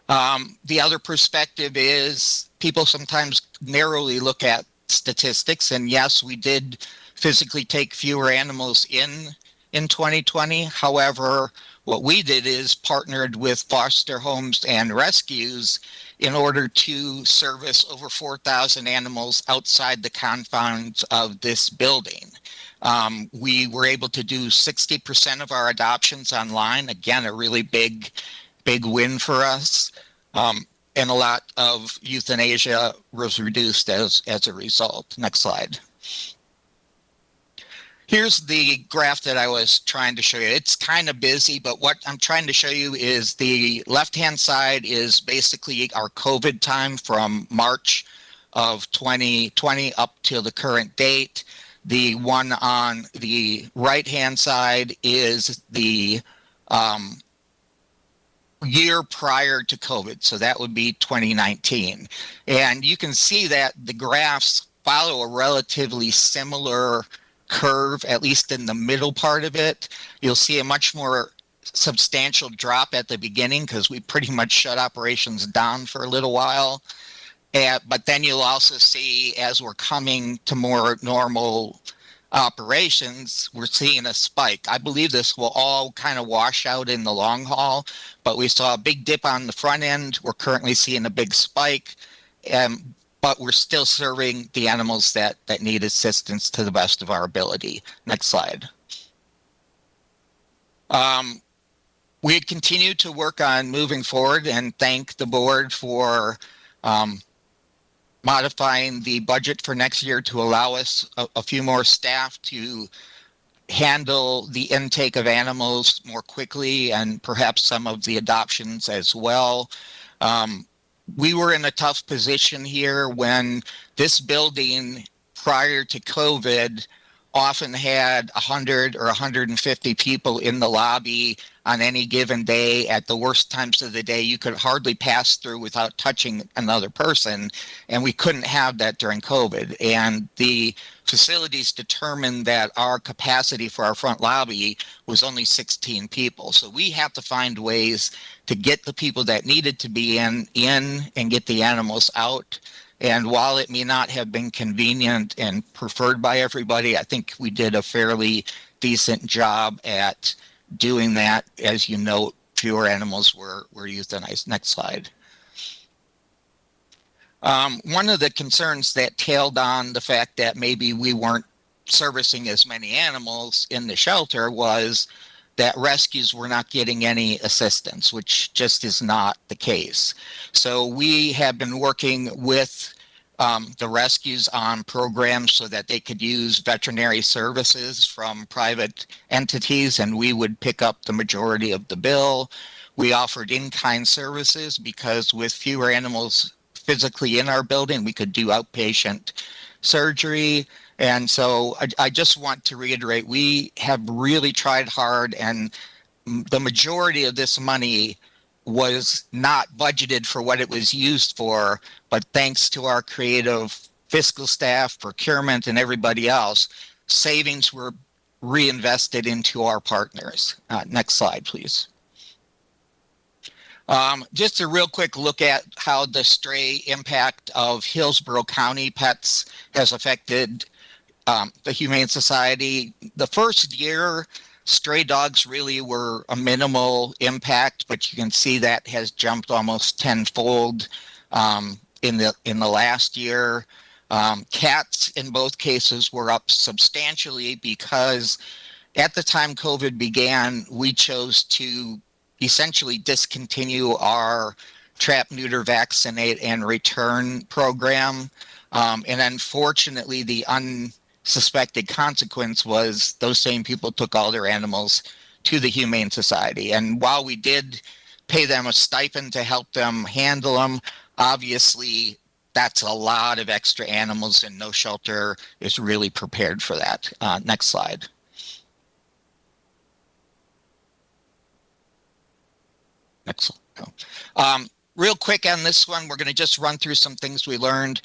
The other perspective is people sometimes narrowly look at statistics, and yes, we did physically take fewer animals in 2020. However, what we did is partnered with foster homes and rescues in order to service over 4,000 animals outside the confines of this building. We were able to do 60% of our adoptions online. Again, a really big win for us. And a lot of euthanasia was reduced as a result. Next slide. Here's the graph that I was trying to show you. It's kind of busy, but what I'm trying to show you is the left-hand side is basically our COVID time from March of 2020 up to the current date. The one on the right-hand side is the year prior to COVID. So that would be 2019. And you can see that the graphs follow a relatively similar curve, at least in the middle part of it. You'll see a much more substantial drop at the beginning because we pretty much shut operations down for a little while. But then you'll also see as we're coming to more normal operations, we're seeing a spike. I believe this will all kind of wash out in the long haul, but we saw a big dip on the front end. We're currently seeing a big spike, but we're still serving the animals that need assistance to the best of our ability. Next slide. We continue to work on moving forward and thank the board for modifying the budget for next year to allow us a few more staff to handle the intake of animals more quickly and perhaps some of the adoptions as well. We were in a tough position here when this building prior to COVID often had 100 or 150 people in the lobby on any given day. At the worst times of the day, you could hardly pass through without touching another person, and we couldn't have that during COVID. And the facilities determined that our capacity for our front lobby was only 16 people. So we have to find ways to get the people that needed to be in and get the animals out. And while it may not have been convenient and preferred by everybody, I think we did a fairly decent job at doing that. As you note, fewer animals were euthanized. Next slide. One of the concerns that tailed on the fact that maybe we weren't servicing as many animals in the shelter was that rescues were not getting any assistance, which just is not the case. So we have been working with the rescues on programs so that they could use veterinary services from private entities, and we would pick up the majority of the bill. We offered in-kind services because with fewer animals physically in our building, we could do outpatient surgery. And so I just want to reiterate, we have really tried hard, and the majority of this money was not budgeted for what it was used for, but thanks to our creative fiscal staff, procurement, and everybody else, savings were reinvested into our partners. Next slide, please. Just a real quick look at how the stray impact of Hillsborough County pets has affected the Humane Society. The first year, stray dogs really were a minimal impact, but you can see that has jumped almost tenfold in the last year. Cats in both cases were up substantially because at the time COVID began, we chose to essentially discontinue our trap, neuter, vaccinate, and return program. And unfortunately, the unsuspected consequence was those same people took all their animals to the Humane Society. And while we did pay them a stipend to help them handle them, obviously that's a lot of extra animals, and no shelter is really prepared for that. Next slide. Next slide. Real quick on this one, we're going to just run through some things we learned.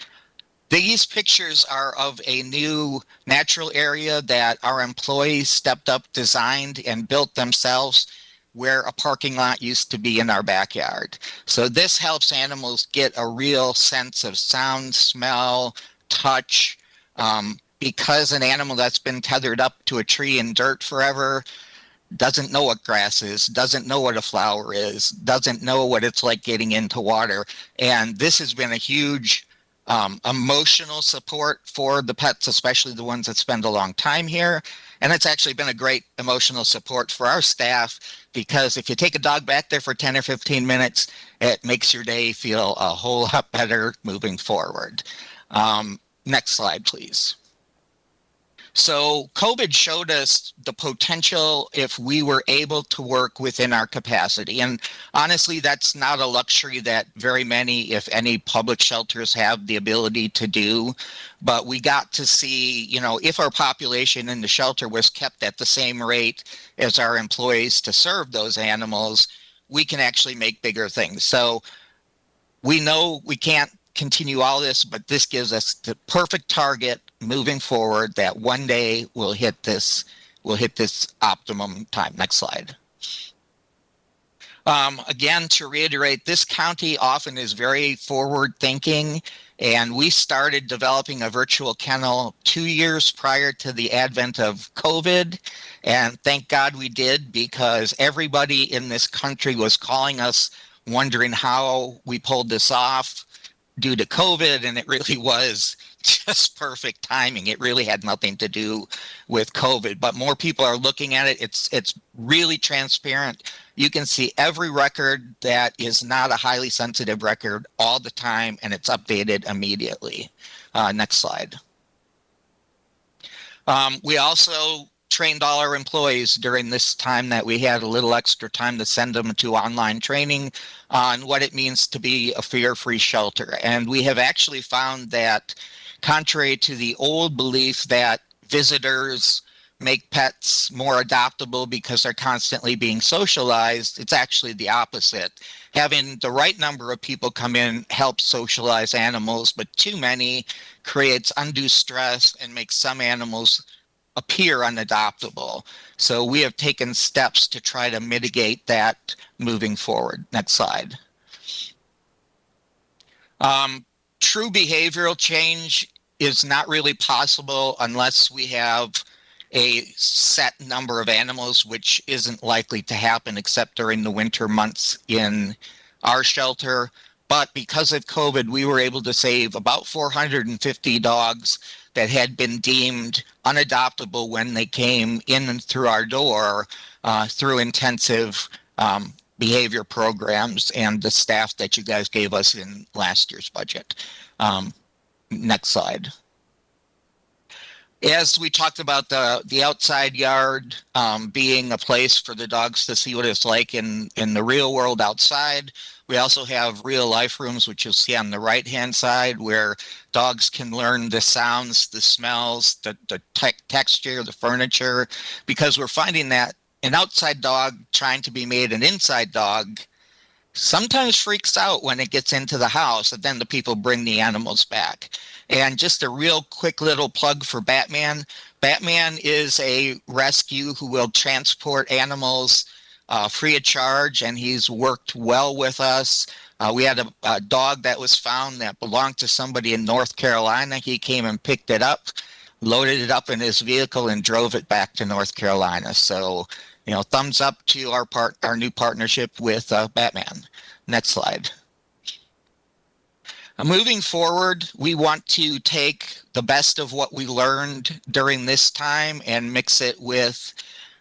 These pictures are of a new natural area that our employees stepped up, designed, and built themselves, where a parking lot used to be in our backyard. So this helps animals get a real sense of sound, smell, touch, because an animal that's been tethered up to a tree in dirt forever doesn't know what grass is, doesn't know what a flower is, doesn't know what it's like getting into water. And this has been a huge emotional support for the pets, especially the ones that spend a long time here. And it's actually been a great emotional support for our staff, because if you take a dog back there for 10 or 15 minutes, it makes your day feel a whole lot better moving forward. Next slide, please. So COVID showed us the potential if we were able to work within our capacity. And honestly, that's not a luxury that very many, if any, public shelters have the ability to do. But we got to see, you know, if our population in the shelter was kept at the same rate as our employees to serve those animals, we can actually make bigger things. So we know we can't continue all this, but this gives us the perfect target moving forward that one day we'll hit this optimum time. Next slide. Again, to reiterate, this county often is very forward thinking, and we started developing a virtual kennel 2 years prior to the advent of COVID. And thank God we did, because everybody in this country was calling us wondering how we pulled this off due to COVID, and it really was just perfect timing. It really had nothing to do with COVID, but more people are looking at it. It's really transparent. You can see every record that is not a highly sensitive record all the time, and it's updated immediately. Next slide. We also trained all our employees during this time that we had a little extra time to send them to online training on what it means to be a fear-free shelter. And we have actually found that, contrary to the old belief that visitors make pets more adoptable because they're constantly being socialized, it's actually the opposite. Having the right number of people come in helps socialize animals, but too many creates undue stress and makes some animals appear unadoptable. So we have taken steps to try to mitigate that moving forward. Next slide. True behavioral change is not really possible unless we have a set number of animals, which isn't likely to happen except during the winter months in our shelter. But because of COVID, we were able to save about 450 dogs that had been deemed unadoptable when they came in and through our door through intensive behavior programs and the staff that you guys gave us in last year's budget. Next slide. As we talked about the outside yard being a place for the dogs to see what it's like in the real world outside, we also have real life rooms, which you'll see on the right-hand side, where dogs can learn the sounds, the smells, the texture, the furniture, because we're finding that an outside dog trying to be made an inside dog sometimes freaks out when it gets into the house, and then the people bring the animals back. And just a real quick little plug for Batman. Batman is a rescue who will transport animals free of charge, and he's worked well with us. We had a dog that was found that belonged to somebody in North Carolina. He came and picked it up, loaded it up in his vehicle, and drove it back to North Carolina. So, you know, thumbs up to our new partnership with Batman. Next slide. Moving forward, we want to take the best of what we learned during this time and mix it with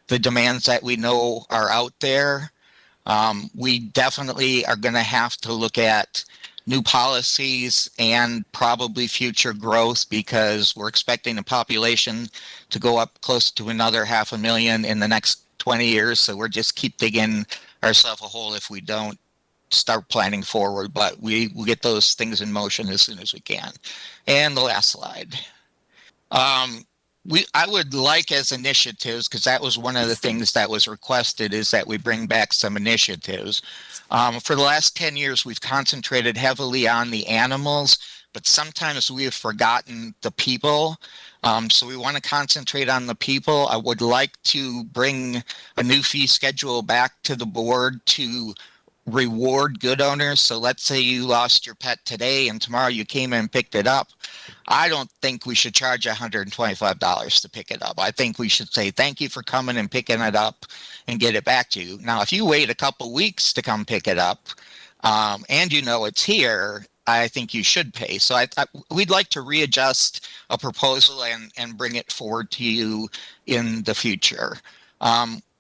the demands that we know are out there. We definitely are going to have to look at new policies and probably future growth, because we're expecting the population to go up close to another 500,000 in the next 20 years. So we're just keep digging ourselves a hole if we don't start planning forward, but we will get those things in motion as soon as we can. And the last slide. I would like, as initiatives, because that was one of the things that was requested, is that we bring back some initiatives. For the last 10 years, we've concentrated heavily on the animals, but sometimes we have forgotten the people. So we want to concentrate on the people. I would like to bring a new fee schedule back to the board to reward good owners. So let's say you lost your pet today and tomorrow you came in and picked it up. I don't think we should charge $125 to pick it up. I think we should say thank you for coming and picking it up and get it back to you. Now, if you wait a couple weeks to come pick it up and you know it's here, I think you should pay. So we'd like to readjust a proposal and bring it forward to you in the future.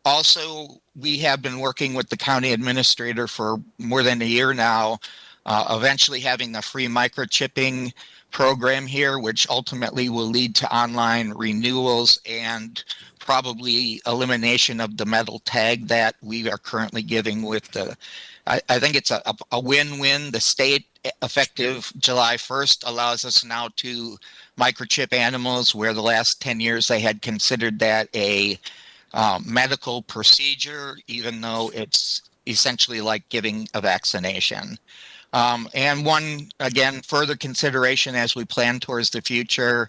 Also, we have been working with the county administrator for more than a year now, eventually having a free microchipping program here, which ultimately will lead to online renewals and probably elimination of the metal tag that we are currently giving with the, I think it's a win-win. The state, effective July 1st, allows us now to microchip animals, where the last 10 years they had considered that a medical procedure, even though it's essentially like giving a vaccination. And one, again, further consideration as we plan towards the future,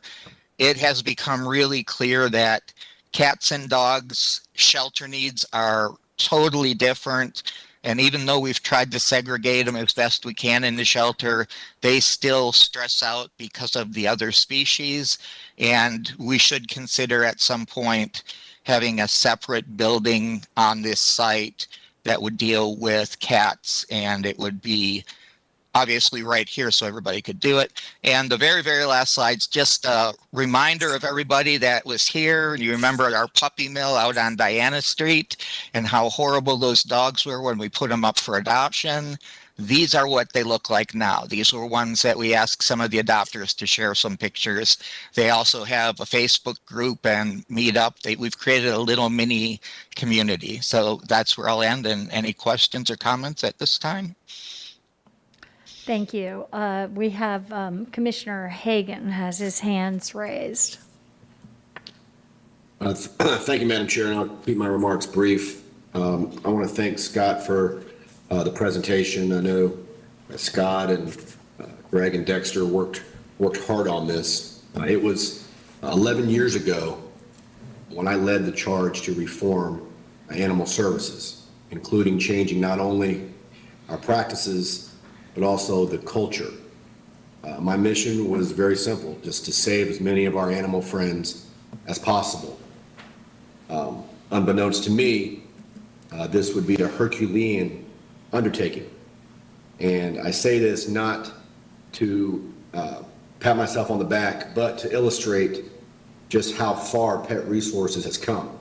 it has become really clear that cats and dogs' shelter needs are totally different. And even though we've tried to segregate them as best we can in the shelter, they still stress out because of the other species. And we should consider at some point having a separate building on this site that would deal with cats, and it would be obviously right here so everybody could do it. And the very, very last slide's just a reminder of everybody that was here. You remember our puppy mill out on Diana Street and how horrible those dogs were when we put them up for adoption. These are what they look like now. These were ones that we asked some of the adopters to share some pictures. They also have a Facebook group and meetup. We've created a little mini community. So that's where I'll end. And any questions or comments at this time? Thank you. We have Commissioner Hagan has his hands raised. Thank you, Madam Chair, and I'll keep my remarks brief. I want to thank Scott for the presentation. I know Scott and Greg and Dexter worked hard on this. It was 11 years ago when I led the charge to reform animal services, including changing not only our practices, but also the culture. My mission was very simple, just to save as many of our animal friends as possible. Unbeknownst to me, this would be a Herculean undertaking. And I say this not to pat myself on the back, but to illustrate just how far Pet Resources has come.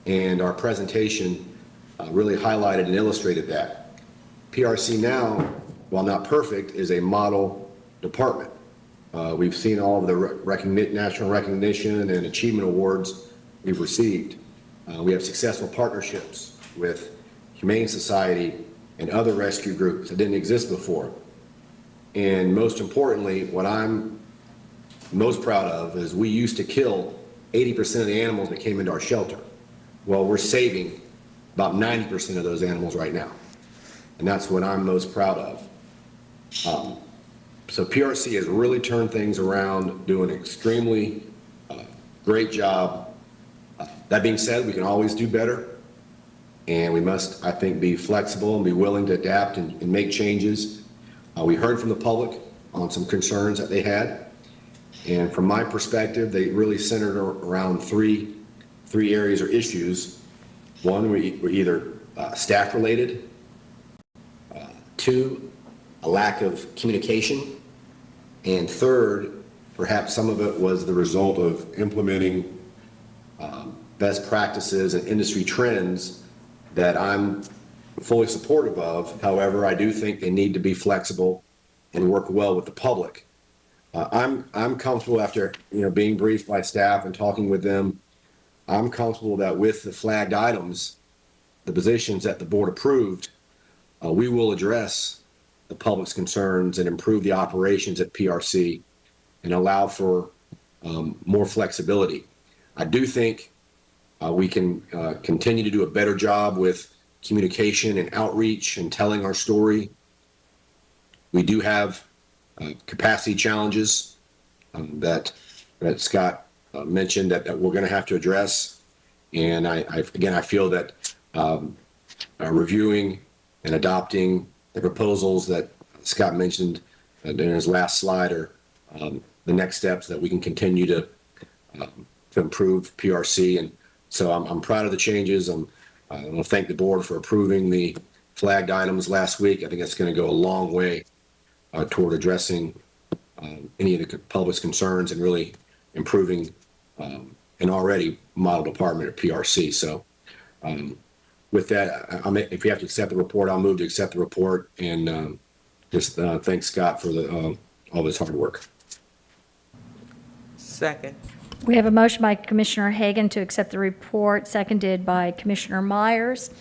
And our presentation really highlighted and illustrated that. PRC now, while not perfect, is a model department. We've seen all of the national recognition and achievement awards we've received. We have successful partnerships with Humane Society and other rescue groups that didn't exist before. And most importantly, what I'm most proud of is we used to kill 80% of the animals that came into our shelter. Well, we're saving about 90% of those animals right now. And that's what I'm most proud of. So PRC has really turned things around, doing an extremely great job. That being said, we can always do better. And we must, I think, be flexible and be willing to adapt and make changes. We heard from the public on some concerns that they had. And from my perspective, they really centered around three areas or issues. One, were either staff related. Two, a lack of communication. And third, perhaps some of it was the result of implementing best practices and industry trends that I'm fully supportive of. However, I do think they need to be flexible and work well with the public. I'm comfortable after being briefed by staff and talking with them. I'm comfortable that with the flagged items, the positions that the board approved, we will address the public's concerns and improve the operations at PRC and allow for more flexibility. I do think we can continue to do a better job with communication and outreach and telling our story. We do have capacity challenges that Scott mentioned that we're going to have to address. And I feel that reviewing and adopting the proposals that Scott mentioned in his last slide are the next steps that we can continue to improve PRC. And so I'm proud of the changes. I want to thank the board for approving the flagged items last week. I think that's going to go a long way toward addressing any of the public's concerns and really improving an already model department at PRC. So with that, if you have to accept the report, I'll move to accept the report and just thank Scott for all his hard work. Second. We have a motion by Commissioner Hagan to accept the report, seconded by Commissioner Myers.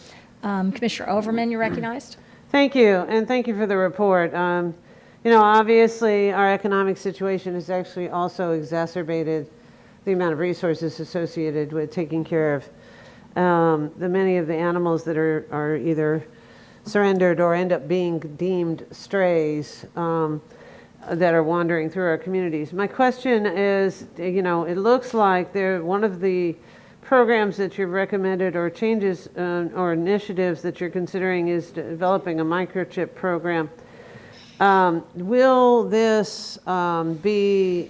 Commissioner Overman, you're recognized. Thank you, and thank you for the report. Obviously, our economic situation has actually also exacerbated the amount of resources associated with taking care of the many of the animals that are either surrendered or end up being deemed strays that are wandering through our communities. My question is, it looks like one of the programs that you've recommended or changes or initiatives that you're considering is developing a microchip program. Will this be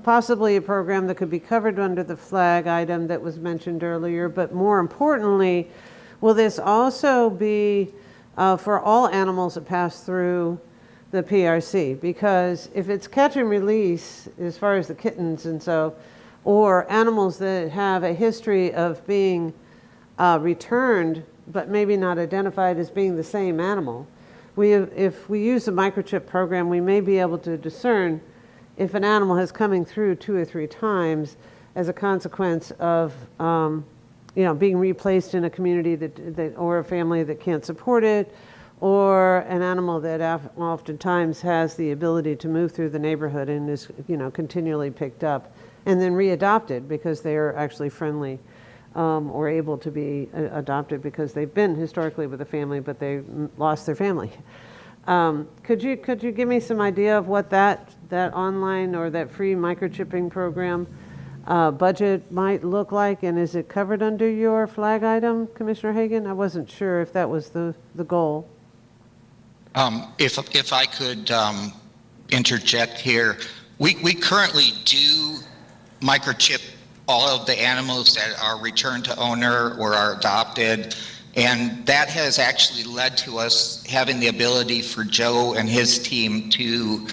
possibly a program that could be covered under the flag item that was mentioned earlier? But more importantly, will this also be for all animals that pass through the PRC? Because if it's catch and release, as far as the kittens and so, or animals that have a history of being returned, but maybe not identified as being the same animal, if we use the microchip program, we may be able to discern if an animal is coming through 2 or 3 times as a consequence of being replaced in a community that or a family that can't support it, or an animal that oftentimes has the ability to move through the neighborhood and is continually picked up and then readopted because they are actually friendly or able to be adopted because they've been historically with a family but they lost their family. Could you give me some idea of what that online or that free microchipping program budget might look like, and is it covered under your flag item, Commissioner Hagan? I wasn't sure if that was the goal. If I could interject here, we currently do microchip all of the animals that are returned to owner or are adopted, and that has actually led to us having the ability for Joe and his team to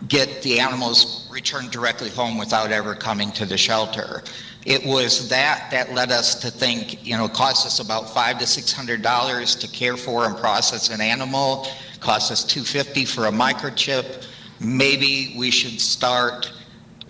get the animals returned directly home without ever coming to the shelter. It was that led us to think, it costs us about $500 to $600 to care for and process an animal, costs us $250 for a microchip. Maybe we should start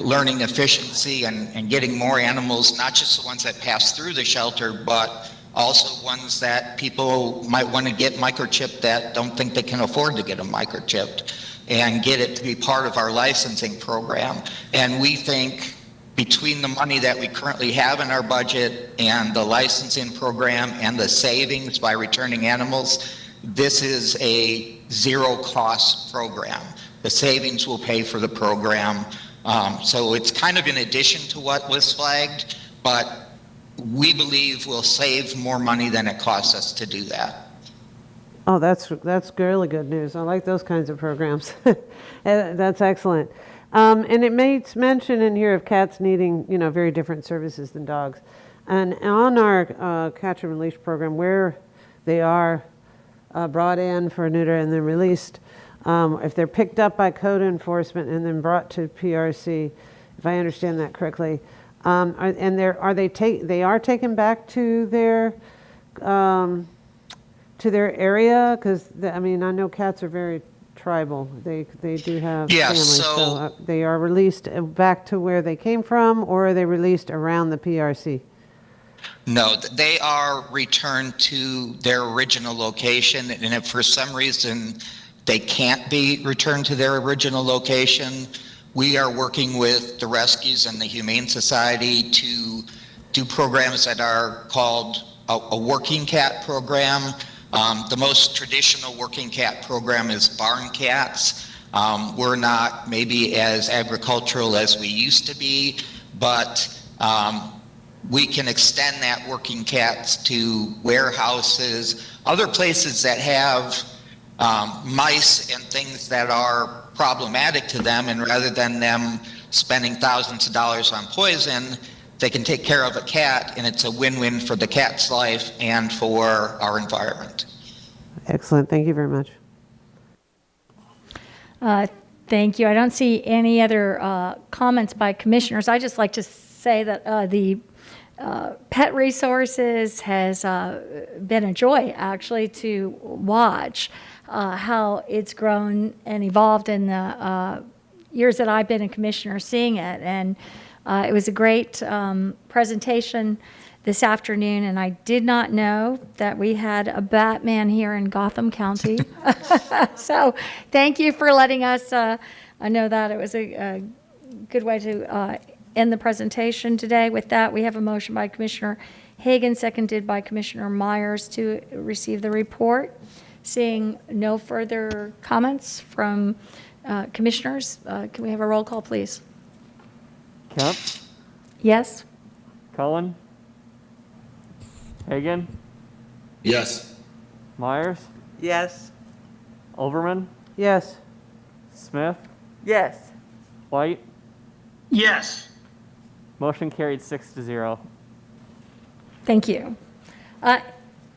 learning efficiency and getting more animals, not just the ones that pass through the shelter, but also ones that people might want to get microchipped that don't think they can afford to get them microchipped, and get it to be part of our licensing program. And we think between the money that we currently have in our budget and the licensing program and the savings by returning animals, this is a zero-cost program. The savings will pay for the program. So it's kind of in addition to what was flagged, but we believe we'll save more money than it costs us to do that. Oh, that's really good news. I like those kinds of programs. That's excellent. And it makes mention in here of cats needing, very different services than dogs. And on our catch and release program, where they are brought in for neuter and then released, if they're picked up by code enforcement and then brought to PRC, if I understand that correctly, they are taken back to their area? Because I know cats are very tribal. They do have families, so they are released back to where they came from, or are they released around the PRC? No, they are returned to their original location, and if for some reason they can't be returned to their original location, we are working with the Rescues and the Humane Society to do programs that are called a working cat program. The most traditional working cat program is barn cats. We're not maybe as agricultural as we used to be, but we can extend that working cats to warehouses, other places that have mice and things that are problematic to them, and rather than them spending thousands of dollars on poison, they can take care of a cat, and it's a win-win for the cat's life and for our environment. Excellent. Thank you very much. Thank you. I don't see any other comments by commissioners. I just like to say that the Pet Resources has been a joy, actually, to watch how it's grown and evolved in the years that I've been a commissioner, seeing it. And it was a great presentation this afternoon, and I did not know that we had a Batman here in Gotham County. So thank you for letting us know that. It was a good way to end the presentation today. With that, we have a motion by Commissioner Hagan, seconded by Commissioner Myers, to receive the report. Seeing no further comments from commissioners, can we have a roll call, please? Kemp, Yes? Cullen, Hagan, Yes. Myers, Yes. Overman, Yes. Smith, Yes. White. Yes. Motion carried 6-0. Thank you.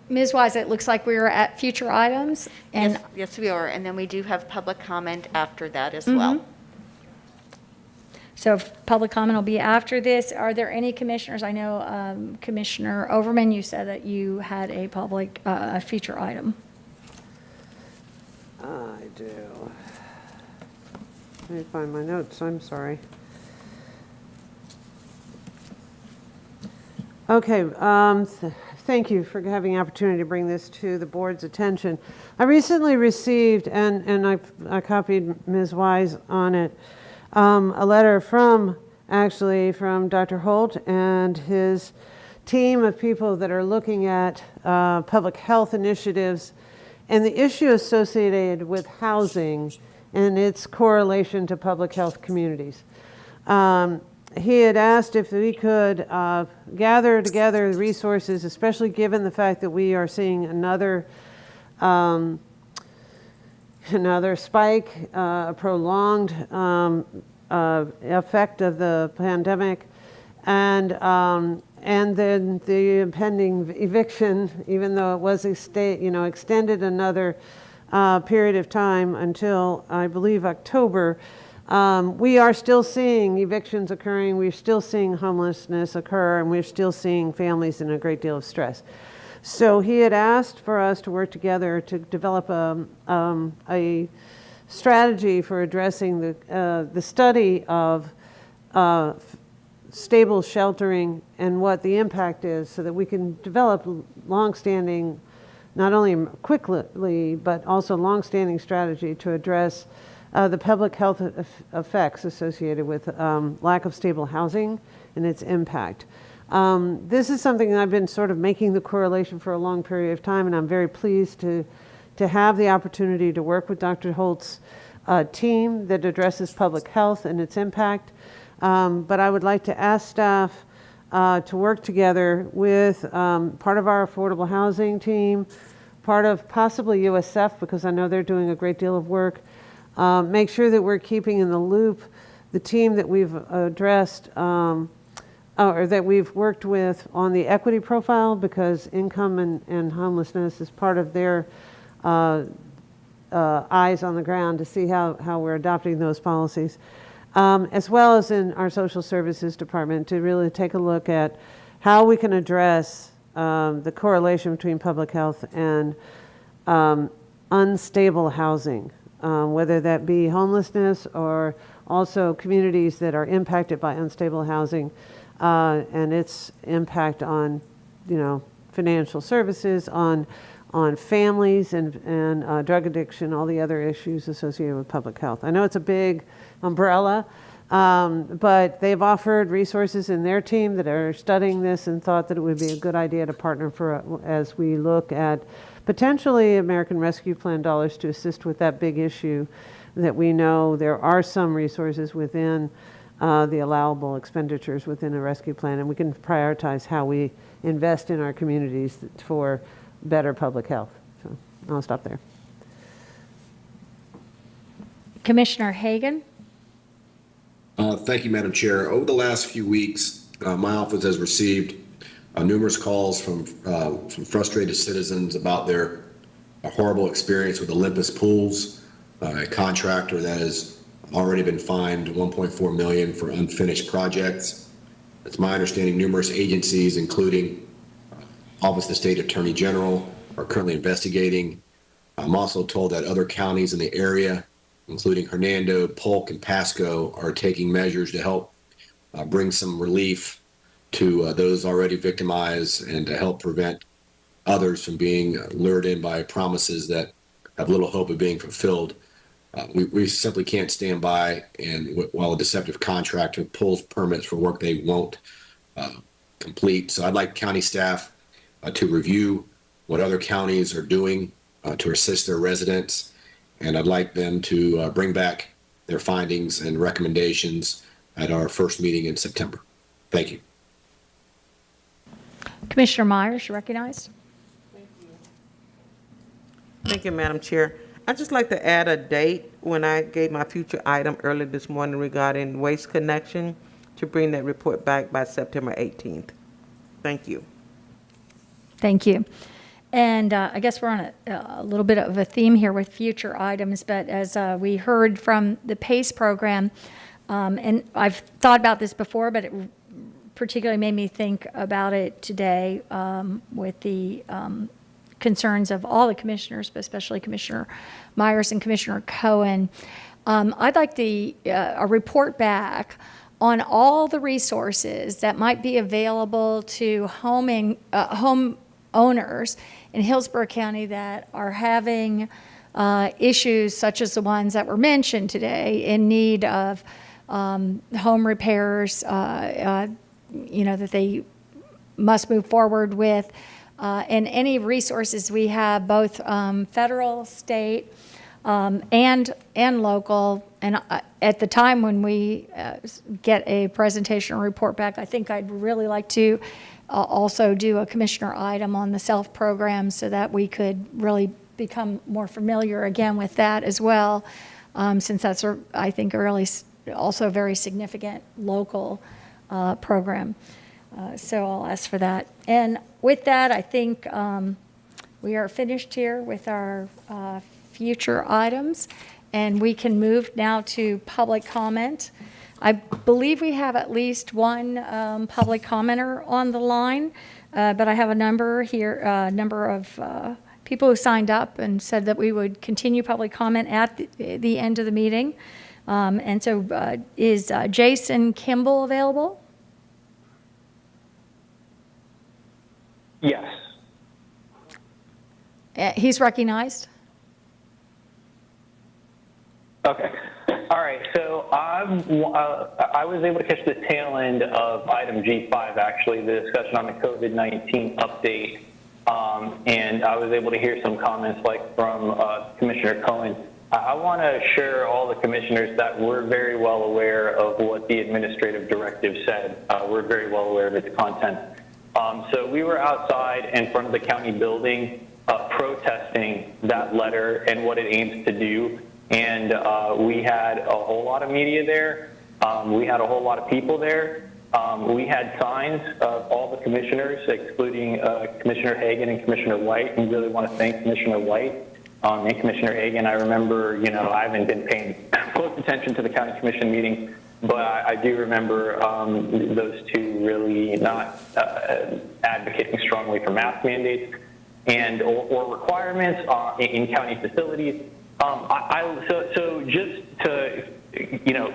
Ms. Wise, it looks like we're at future items, and Yes, we are. And then we do have public comment after that as well. so public comment will be after this. Are there any commissioners? I know Commissioner Overman, you said that you had a public, a feature item. I do. Let me find my notes, I'm sorry. Okay, thank you for having the opportunity to bring this to the board's attention. I recently received, and I copied Ms. Wise on it, a letter from Dr. Holt and his team of people that are looking at public health initiatives and the issue associated with housing and its correlation to public health communities. He had asked if we could gather together resources, especially given the fact that we are seeing another spike, a prolonged effect of the pandemic, and then the impending eviction, even though it was extended another period of time until, I believe, October. We are still seeing evictions occurring, we're still seeing homelessness occur, and we're still seeing families in a great deal of stress. So he had asked for us to work together to develop a strategy for addressing the study of stable sheltering and what the impact is, so that we can develop longstanding, not only quickly, but also longstanding strategy to address the public health effects associated with lack of stable housing and its impact. This is something that I've been sort of making the correlation for a long period of time, and I'm very pleased to have the opportunity to work with Dr. Holt's team that addresses public health and its impact. But I would like to ask staff to work together with part of our affordable housing team, part of possibly USF, because I know they're doing a great deal of work. Make sure that we're keeping in the loop the team that we've addressed or that we've worked with on the equity profile, because income and homelessness is part of their eyes on the ground to see how we're adopting those policies, as well as in our social services department to really take a look at how we can address the correlation between public health and unstable housing. Whether that be homelessness or also communities that are impacted by unstable housing and its impact on, financial services, on families and drug addiction, all the other issues associated with public health. I know it's a big umbrella, but they've offered resources in their team that are studying this and thought that it would be a good idea to partner as we look at potentially American Rescue Plan dollars to assist with that big issue, that we know there are some resources within the allowable expenditures within a rescue plan, and we can prioritize how we invest in our communities for better public health. So I'll stop there. Commissioner Hagan? Thank you, Madam Chair. Over the last few weeks, my office has received numerous calls from frustrated citizens about their horrible experience with Olympus Pools, a contractor that has already been fined $1.4 million for unfinished projects. It's my understanding numerous agencies, including Office of the State Attorney General, are currently investigating. I'm also told that other counties in the area, including Hernando, Polk, and Pasco, are taking measures to help bring some relief to those already victimized and to help prevent others from being lured in by promises that have little hope of being fulfilled. We simply can't stand by and while a deceptive contractor pulls permits for work they won't complete. So I'd like county staff to review what other counties are doing to assist their residents, and I'd like them to bring back their findings and recommendations at our first meeting in September. Thank you. Commissioner Myers, you're recognized. Thank you, Madam Chair. I'd just like to add a date when I gave my future item early this morning regarding Waste Connection to bring that report back by September 18th. Thank you. Thank you. And I guess we're on a little bit of a theme here with future items, but as we heard from the PACE program, and I've thought about this before, but it particularly made me think about it today with the concerns of all the commissioners, but especially Commissioner Myers and Commissioner Cohen. I'd like a report back on all the resources that might be available to home owners in Hillsborough County that are having issues such as the ones that were mentioned today, in need of home repairs, that they must move forward with, and any resources we have, both federal, state, and local. And at the time when we get a presentation or report back, I think I'd really like to also do a commissioner item on the SELF program so that we could really become more familiar again with that as well, since that's, I think, also a very significant local program. So I'll ask for that. And with that, I think we are finished here with our future items, and we can move now to public comment. I believe we have at least one public commenter on the line, but I have a number here, number of people who signed up and said that we would continue public comment at the end of the meeting. And so is Jason Kimball available? Yes. He's recognized. Okay. All right. So I was able to catch the tail end of item G5, actually, the discussion on the COVID-19 update. And I was able to hear some comments like from Commissioner Cohen. I want to assure all the commissioners that we're very well aware of what the administrative directive said. We're very well aware of its content. So we were outside in front of the county building protesting that letter and what it aims to do. And we had a whole lot of media there. We had a whole lot of people there. We had signs of all the commissioners, excluding Commissioner Hagan and Commissioner White. We really want to thank Commissioner White and Commissioner Hagan. I remember, I haven't been paying close attention to the county commission meeting, but I do remember those two really not advocating strongly for mask mandates and or requirements in county facilities. So just to,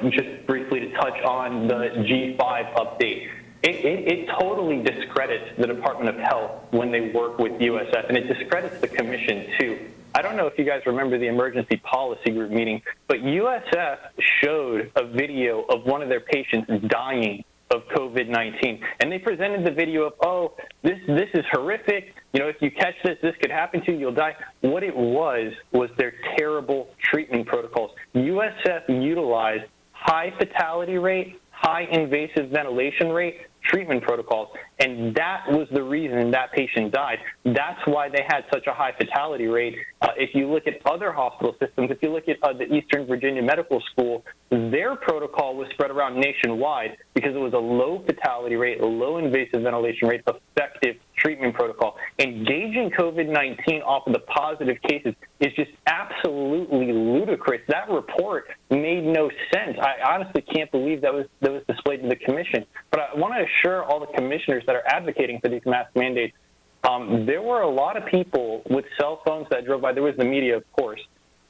just briefly to touch on the G5 update, it totally discredits the Department of Health when they work with USF, and it discredits the commission too. I don't know if you guys remember the emergency policy group meeting, but USF showed a video of one of their patients dying of COVID-19, and they presented the video of, oh, this is horrific. If you catch this could happen to you, you'll die. What it was their terrible treatment protocols. USF utilized high fatality rate, high invasive ventilation rate treatment protocols, and that was the reason that patient died. That's why they had such a high fatality rate. If you look at other hospital systems, if you look at the Eastern Virginia Medical School, their protocol was spread around nationwide because it was a low fatality rate, a low invasive ventilation rate, effective treatment protocol. Engaging COVID-19 off of the positive cases is just absolutely ludicrous. That report made no sense. I honestly can't believe that was displayed to the commission. But I want to assure all the commissioners that are advocating for these mask mandates, there were a lot of people with cell phones that drove by. There was the media, of course,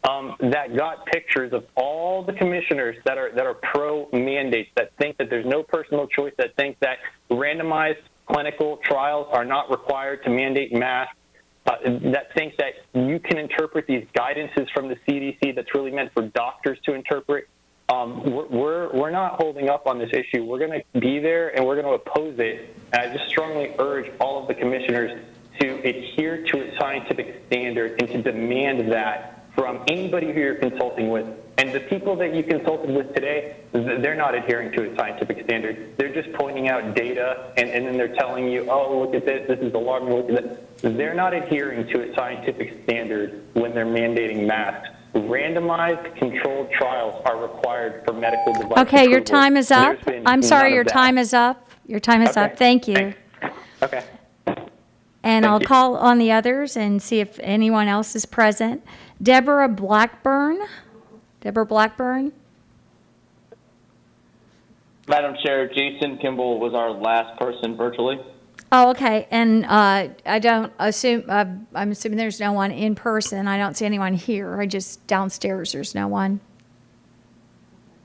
that got pictures of all the commissioners that are pro mandates, that think that there's no personal choice, that think that randomized clinical trials are not required to mandate masks, that think that you can interpret these guidances from the CDC that's really meant for doctors to interpret. We're not holding up on this issue. We're going to be there and we're going to oppose it. And I just strongly urge all of the commissioners to adhere to a scientific standard and to demand that from anybody who you're consulting with. And the people that you consulted with today, they're not adhering to a scientific standard. They're just pointing out data, and then they're telling you, oh, look at this is alarming, look at that. They're not adhering to a scientific standard when they're mandating masks. Randomized controlled trials are required for medical device Okay, your approval. time is up. There's been I'm sorry, none of your that. time is up. Your time is up. Thank you. Okay. And I'll call on the others and see if anyone else is present. Deborah Blackburn. Deborah Blackburn. Madam Chair, Jason Kimball was our last person virtually. Oh, okay. And I don't assume, I'm assuming there's no one in person. I don't see anyone here. I just downstairs, there's no one.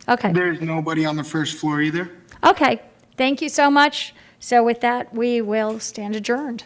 Okay. There's nobody on the first floor either. Okay. Thank you so much. So with that, we will stand adjourned.